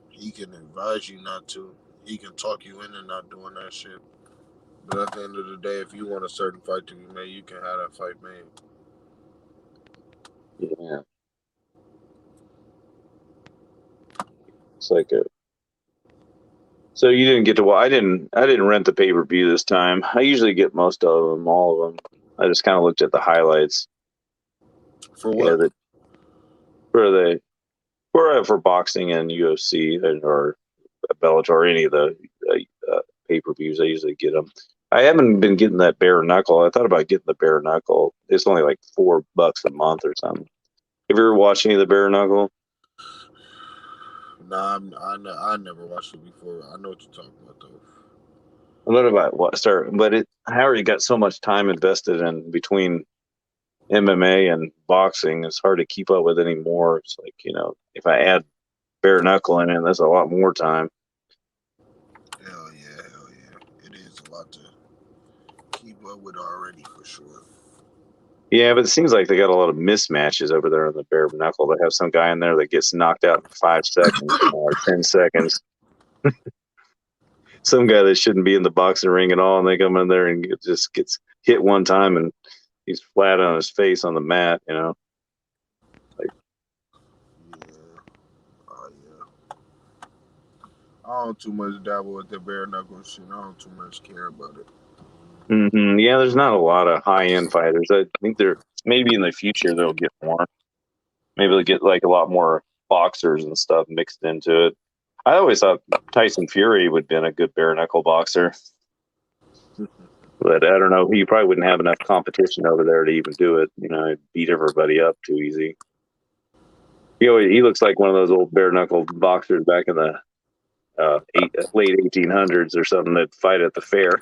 He can advise you not to. He can talk you into not doing that shit. But at the end of the day, if you want a certain fight to be made, you can have that fight made. Yeah, it's like a. So you didn't get to. Well, I didn't rent the pay-per-view this time. I usually get most of them, all of them. I just kind of looked at the highlights. For what? Yeah, for boxing and UFC or Bellator, any of the pay-per-views. I usually get them. I haven't been getting that bare knuckle. I thought about getting the bare knuckle. It's only like $4 a month or something. Have you ever watched any of the bare knuckle? Nah, I never watched it before. I know what you're talking about though. What about what? Start, but I already got so much time invested in between MMA and boxing. It's hard to keep up with anymore. It's like if I add bare knuckle in it, that's a lot more time. Hell yeah. It is a lot to keep up with already for sure. Yeah, but it seems like they got a lot of mismatches over there on the bare knuckle. They have some guy in there that gets knocked out in 5 seconds or 10 seconds. Some guy that shouldn't be in the boxing ring at all, and they come in there and just gets hit one time and he's flat on his face on the mat. Like, Yeah. I don't too much dabble with the bare knuckle shit. I don't too much care about it. yeah, there's not a lot of high end fighters. I think maybe in the future they'll get more. Maybe they'll get like a lot more boxers and stuff mixed into it. I always thought Tyson Fury would have been a good bare knuckle boxer. But I don't know. He probably wouldn't have enough competition over there to even do it. He'd beat everybody up too easy. He looks like one of those old bare knuckle boxers back in the late 1800s or something that fight at the fair.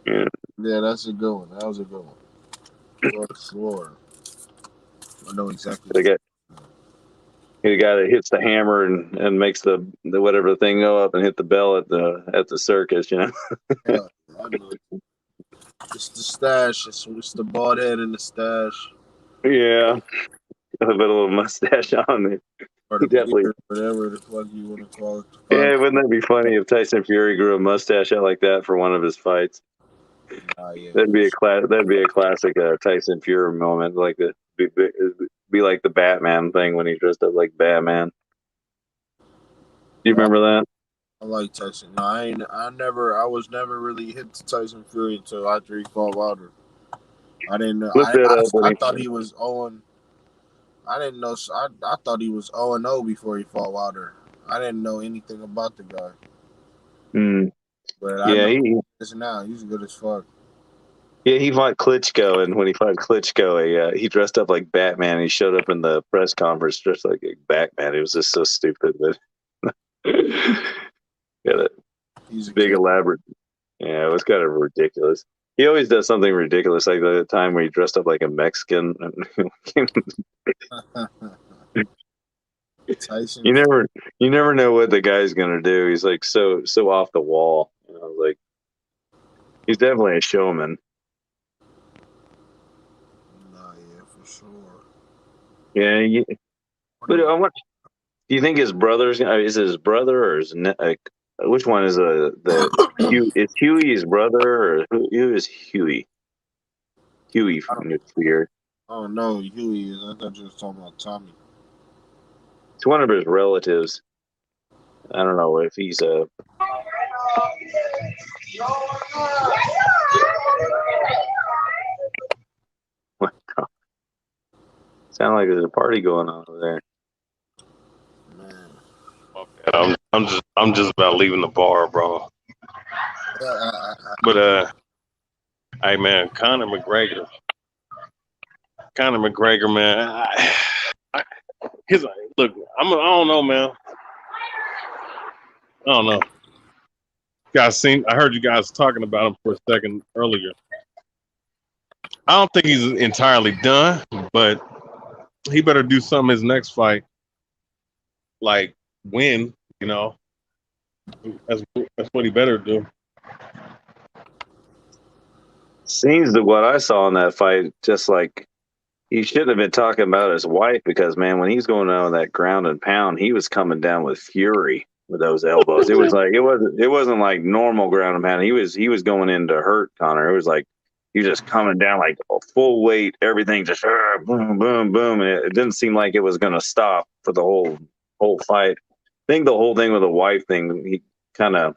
Yeah, that's a good one. That was a good one. For sure. I know exactly. The guy that hits the hammer and makes the whatever the thing go up and hit the bell at the circus. Yeah, I know. It's the stash. It's the bald head and the stash. Yeah, a little mustache on it. Or the Definitely. beard, whatever the fuck you want to call it. Yeah, wouldn't that be funny if Tyson Fury grew a mustache out like that for one of his fights? Yeah. That'd be a classic Tyson Fury moment, like be like the Batman thing when he dressed up like Batman. Do you remember that? I like Tyson. No, I was never really hit to Tyson Fury until after he fought Wilder. I didn't know. I thought he was 0. I didn't know. I thought he was 0-0 before he fought Wilder. I didn't know anything about the guy. But I know he is now. He's good as fuck. Yeah, he fought Klitschko, and when he fought Klitschko, he dressed up like Batman. He showed up in the press conference dressed like Batman. It was just so stupid, but yeah, that big elaborate. Yeah, it was kind of ridiculous. He always does something ridiculous, like the time where he dressed up like a Mexican. Tyson. You never know what the guy's gonna do. He's like so off the wall. Like he's definitely a showman. Nah, yeah, for sure. Yeah, but I want. Do you think his brother's is it his brother or which one is is Huey his brother or who is Huey? Huey from New Fear. Oh no, Huey is. I thought you were talking about Tommy. It's one of his relatives. I don't know if he's a. Sound like there's a party going on over there. I'm just about leaving the bar, bro. But hey man, Conor McGregor, man. Look, I don't know, man. I don't know. I heard you guys talking about him for a second earlier. I don't think he's entirely done, but he better do something his next fight, like win. That's what he better do. Seems to what I saw in that fight, just like he shouldn't have been talking about his wife because man, when he's going on that ground and pound, he was coming down with fury with those elbows. It was like it wasn't like normal ground and pound. He was going in to hurt Conor. It was like he was just coming down like full weight, everything just boom, boom, boom, and it didn't seem like it was going to stop for the whole fight. I think the whole thing with the wife thing, he kind of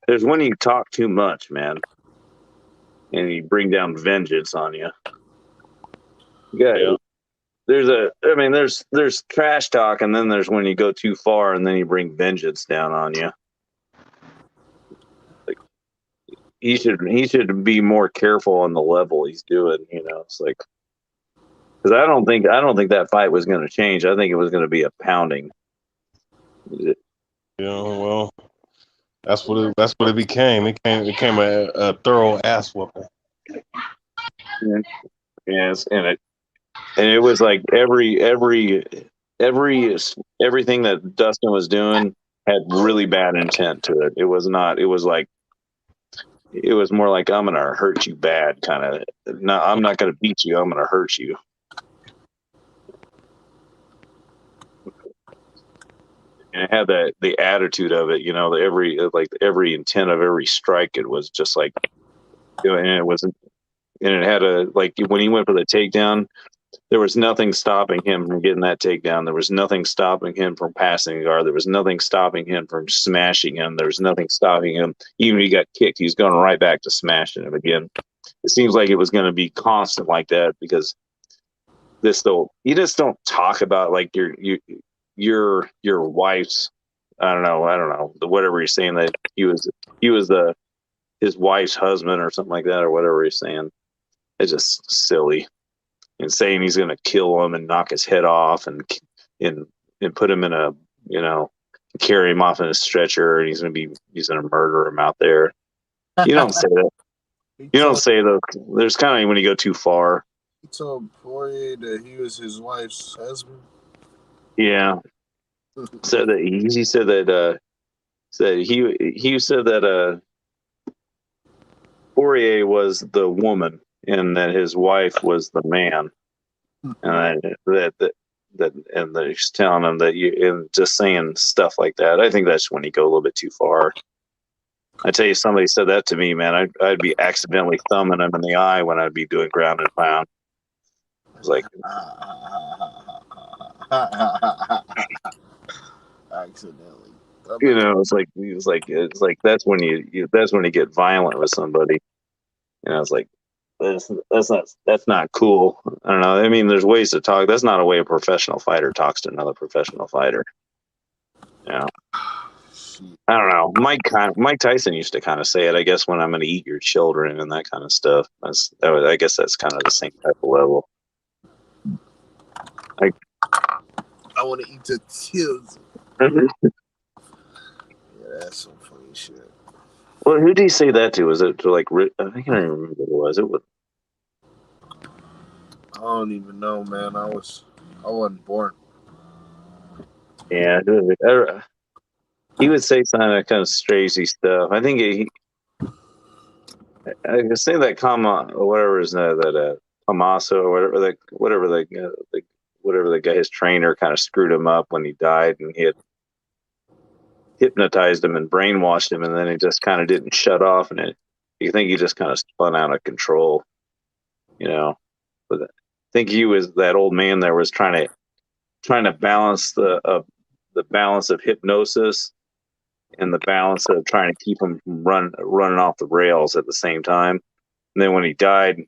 there's when you talk too much, man, and you bring down vengeance on you. Yeah. There's trash talk, and then there's when you go too far, and then you bring vengeance down on you. Like he should be more careful on the level he's doing. It's like because I don't think that fight was going to change. I think it was going to be a pounding. Yeah, well, that's what it became. It became a thorough ass whooping. Yes, and it was like everything that Dustin was doing had really bad intent to it. It was not. It was like it was more like I'm gonna hurt you bad kind of. No, I'm not gonna beat you. I'm gonna hurt you. And it had the attitude of it, every intent of every strike. It was just like, and it wasn't, and it had when he went for the takedown, there was nothing stopping him from getting that takedown. There was nothing stopping him from passing the guard. There was nothing stopping him from smashing him. There was nothing stopping him. Even if he got kicked, he's going right back to smashing him again. It seems like it was going to be constant like that because you just don't talk about like your wife's. I don't know, whatever he's saying that he was his wife's husband or something like that or whatever he's saying. It's just silly. And saying he's going to kill him and knock his head off and put him in carry him off in a stretcher and he's going to murder him out there. You don't say that. You don't say those. There's kind of when you go too far. He told Poirier that he was his wife's husband. Yeah. Said that he said that he said that Poirier was the woman and that his wife was the man, and and they're just telling him that and just saying stuff like that. I think that's when you go a little bit too far. I tell you, somebody said that to me, man. I'd be accidentally thumbing him in the eye when I'd be doing ground and pound. I was like, accidentally. It's like that's when you get violent with somebody. It's like that's not cool. I don't know. I mean, there's ways to talk. That's not a way a professional fighter talks to another professional fighter. Yeah. I don't know. Mike Tyson used to kind of say it. I guess when I'm going to eat your children and that kind of stuff. I guess that's kind of the same type of level. Like, I want to eat your children. Yeah, that's some funny shit. Well, who did he say that to? Was it to like? I think I don't remember what it was. It was. I don't even know, man. I wasn't born. Yeah, he would say some of that kind of crazy stuff. I think I was saying that or whatever is that Tommaso or whatever the guy, his trainer kind of screwed him up when he died, and he had hypnotized him and brainwashed him, and then he just kind of didn't shut off, and you think he just kind of spun out of control, you know. But I think he was that old man there was trying to balance the balance of hypnosis and the balance of trying to keep him from running off the rails at the same time. And then when he died,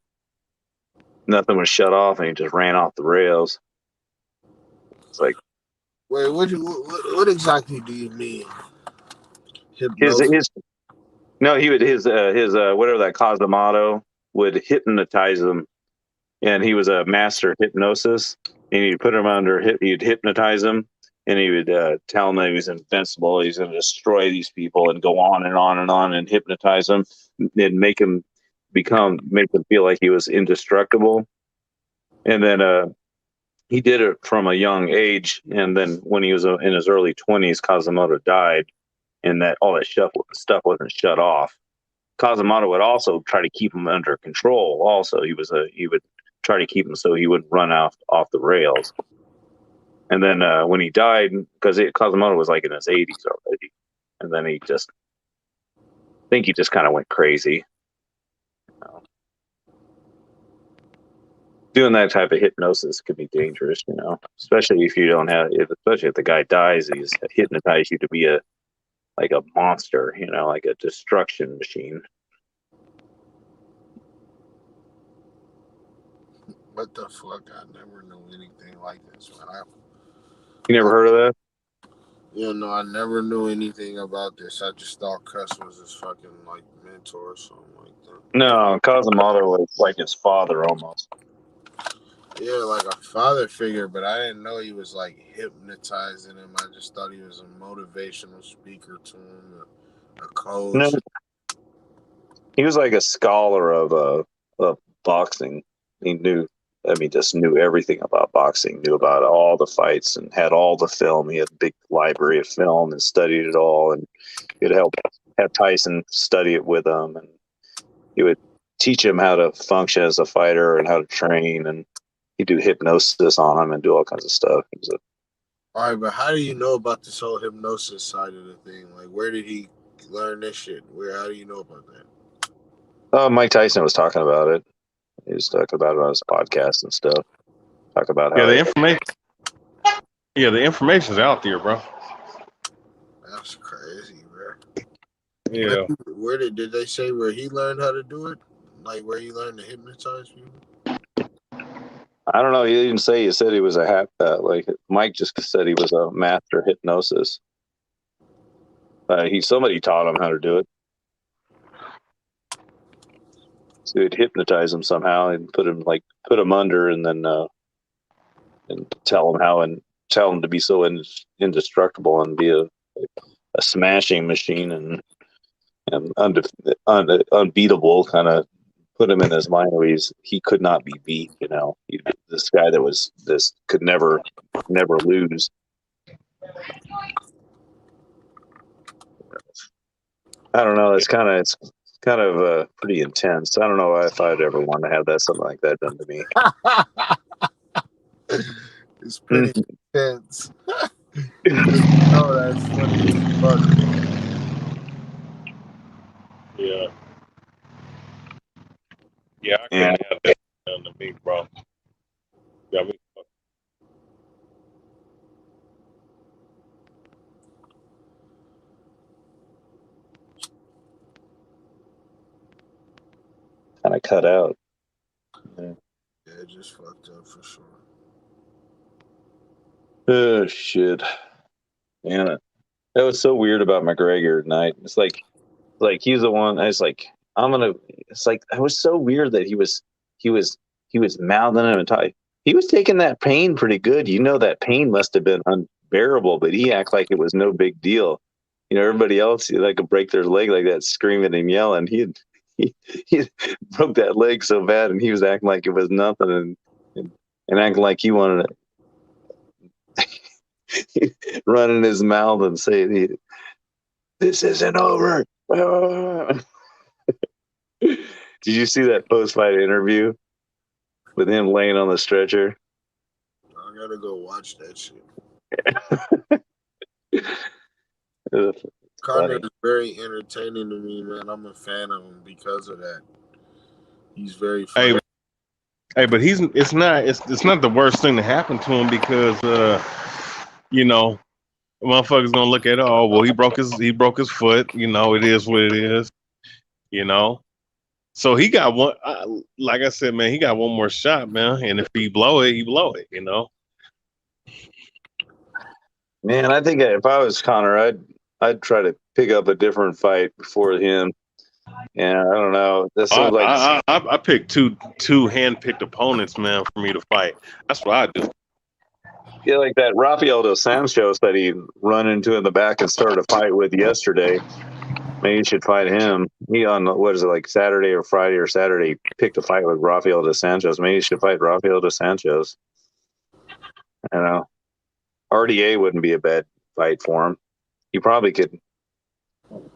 nothing was shut off, and he just ran off the rails. It's like, wait, what exactly do you mean? His whatever that Cosimodo would hypnotize him, and he was a master hypnosis, and he'd put him he'd hypnotize him, and he would tell him that he was invincible, he's going to destroy these people, and go on and on and on, and hypnotize him, and make him feel like he was indestructible. And then he did it from a young age, and then when he was in his early 20s, Cosimodo died, and that all that stuff wasn't shut off. Cosimodo would also try to keep him under control. Also, he would try to keep him so he wouldn't run off the rails. And then when he died, because Cosimodo was like in his 80s already, and then I think he just kind of went crazy. Doing that type of hypnosis could be dangerous, especially if you don't especially if the guy dies, he's hypnotized you to be like a monster, like a destruction machine. What the fuck? I never knew anything like this, man. You never heard of that? I never knew anything about this. I just thought Cuss was his fucking like mentor or something like that. No, Cosimodo was like his father almost. Yeah, like a father figure, but I didn't know he was like hypnotizing him. I just thought he was a motivational speaker to him, a coach. No, he was like a scholar of boxing. He just knew everything about boxing, knew about all the fights, and had all the film. He had a big library of film and studied it all, and he'd have Tyson study it with him, and he would teach him how to function as a fighter and how to train, and he'd do hypnosis on him and do all kinds of stuff. All right, but how do you know about this whole hypnosis side of the thing? Like, where did he learn this shit? How do you know about that? Mike Tyson was talking about it. He was talking about it on his podcast and stuff. Talk about how the information. Yeah, the information's out there, bro. That's crazy, bro. Yeah. Where did they say where he learned how to do it? Like where he learned to hypnotize people? I don't know. He didn't say. He said he was like Mike just said he was a master hypnosis. Somebody taught him how to do it. So he'd hypnotize him somehow and put him under, and then and tell him to be so indestructible and be a smashing machine and unbeatable. Kind of put him in his mind where he could not be beat. This guy that could never lose. I don't know. It's kind of pretty intense. I don't know if I'd ever want to have something like that done to me. It's pretty intense. Oh, that's funny as fuck. Yeah. Yeah, I couldn't have that done to me, bro. Got me. Kind of cut out. Yeah, it just fucked up for sure. Oh shit! Damn it! That was so weird about McGregor tonight. It's like he's the one. I was like, I'm gonna. It's like it was so weird that he was mouthing him and talking. He was taking that pain pretty good. You know, that pain must have been unbearable, but he acted like it was no big deal. You know, everybody else like could break their leg like that, screaming and yelling. He broke that leg so bad, and he was acting like it was nothing, and acting like he wanted to run in his mouth and say, "This isn't over." Did you see that post-fight interview with him laying on the stretcher? I gotta go watch that shit. Conor is very entertaining to me, man. I'm a fan of him because of that. He's very funny. Hey, but it's not the worst thing to happen to him because you know, motherfuckers gonna look at it, oh well, he broke his foot, you know, it is what it is, you know. So he got one, like I said, man, he got one more shot, man, and if he blow it, you know. Man, I think if I was Conor, I'd try to pick up a different fight before him. Yeah, I don't know. That seems like I picked two hand-picked opponents, man, for me to fight. That's what I do. yeah, like that Rafael dos Santos that he run into in the back and started a fight with yesterday. Maybe you should fight him. He on what is it, like Saturday or Friday or Saturday picked a fight with Rafael dos Santos. Maybe you should fight Rafael dos Santos. I don't know. RDA wouldn't be a bad fight for him. He probably could.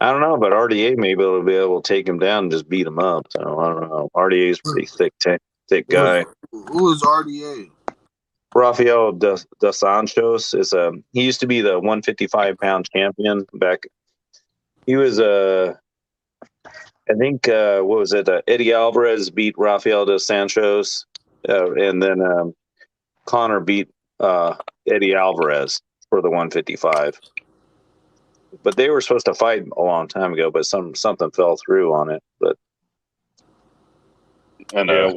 I don't know, but RDA may be able to take him down and just beat him up. So I don't know. RDA is a pretty thick guy. Who is RDA? Rafael dos Santos is he used to be the 155-pound champion back. He was I think what was it? Eddie Alvarez beat Rafael dos Santos, and then Conor beat Eddie Alvarez for the 155. But they were supposed to fight a long time ago, but something fell through on it. But yeah.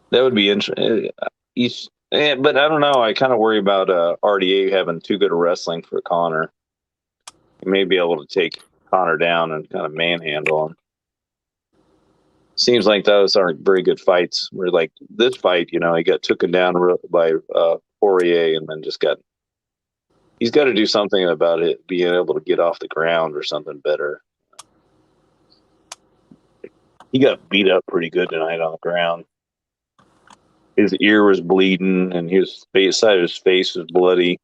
That would be interesting. But I don't know. I kind of worry about RDA having too good a wrestling for Conor. He may be able to take Conor down and kind of manhandle him. Seems like those aren't very good fights. Where like this fight, you know, he got taken down by Poirier and then he's got to do something about it, being able to get off the ground or something better. He got beat up pretty good tonight on the ground. His ear was bleeding, and his side of his face was bloody.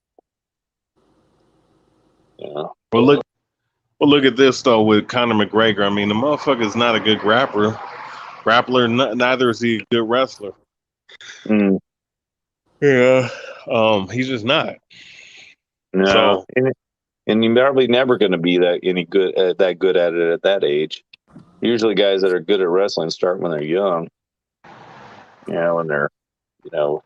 Yeah. Well, look at this though with Conor McGregor. I mean, the motherfucker's not a good grappler. Neither is he a good wrestler. Yeah, he's just not. No, and you're probably never going to be that good at it at that age. Usually, guys that are good at wrestling start when they're young. You know, when they're, you know,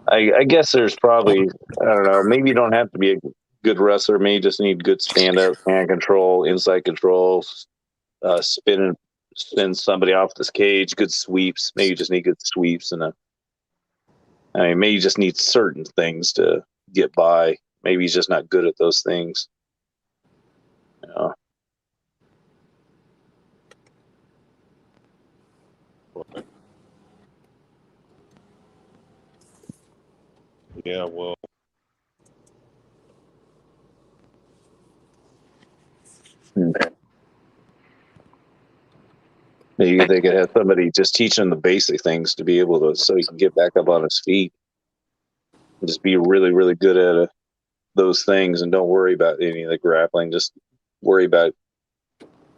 I guess there's probably, I don't know, maybe you don't have to be a good wrestler. Maybe you just need good stand-up, hand control, inside control, spin somebody off this cage, good sweeps. Maybe you just need good sweeps maybe you just need certain things to get by. Maybe he's just not good at those things. You know? Yeah, well. Maybe they could have somebody just teach him the basic things to be able to, so he can get back up on his feet and just be really, really good at those things, and don't worry about any of the grappling. Just worry about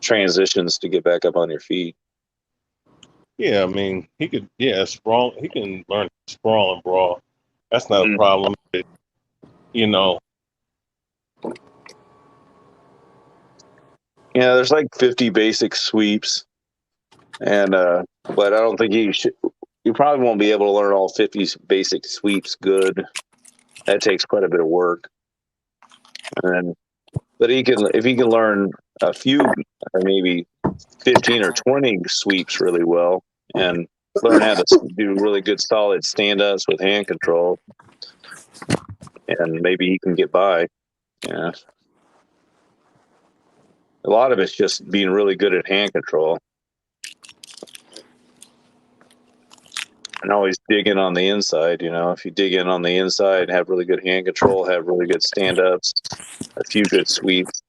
transitions to get back up on your feet. Yeah, I mean, he could, sprawl. He can learn to sprawl and brawl. That's not a problem. You know. Yeah, there's like 50 basic sweeps, and but I don't think you probably won't be able to learn all 50 basic sweeps good. That takes quite a bit of work. But if he can learn a few, or maybe 15 or 20 sweeps really well, and learn how to do really good, solid stand-ups with hand control, and maybe he can get by. Yeah. A lot of it's just being really good at hand control. And always dig in on the inside, you know. If you dig in on the inside, have really good hand control, have really good stand-ups, a few good sweeps.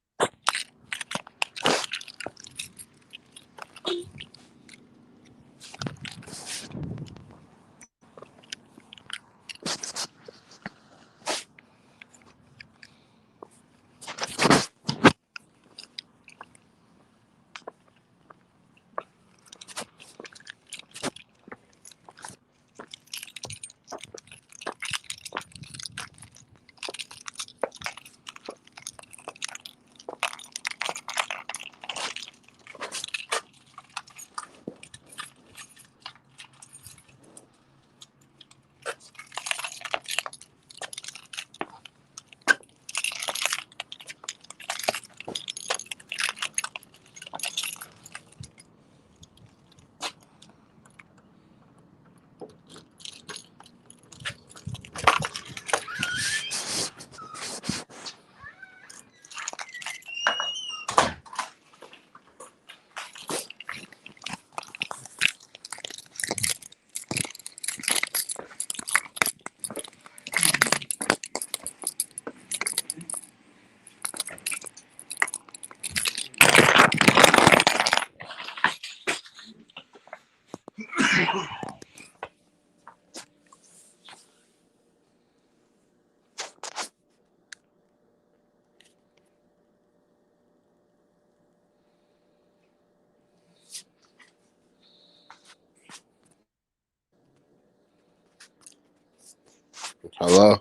Hello?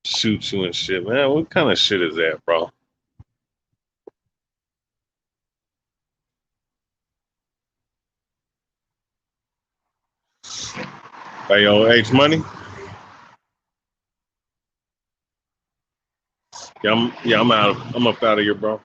Shoot you and shit, man. What kind of shit is that, bro? Hey, yo, H Money. I'm out. I'm up out of here, bro.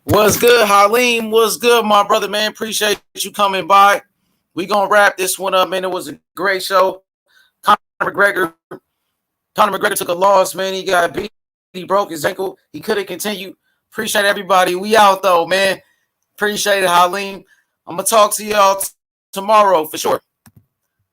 What's good, Halim? What's good, my brother, man? Appreciate you coming by. We gonna wrap this one up, man. It was a great show. Conor McGregor took a loss, man. He got beat. He broke his ankle. He couldn't continue. Appreciate everybody. We out though, man. Appreciate it, Halim. I'm gonna talk to y'all tomorrow for sure.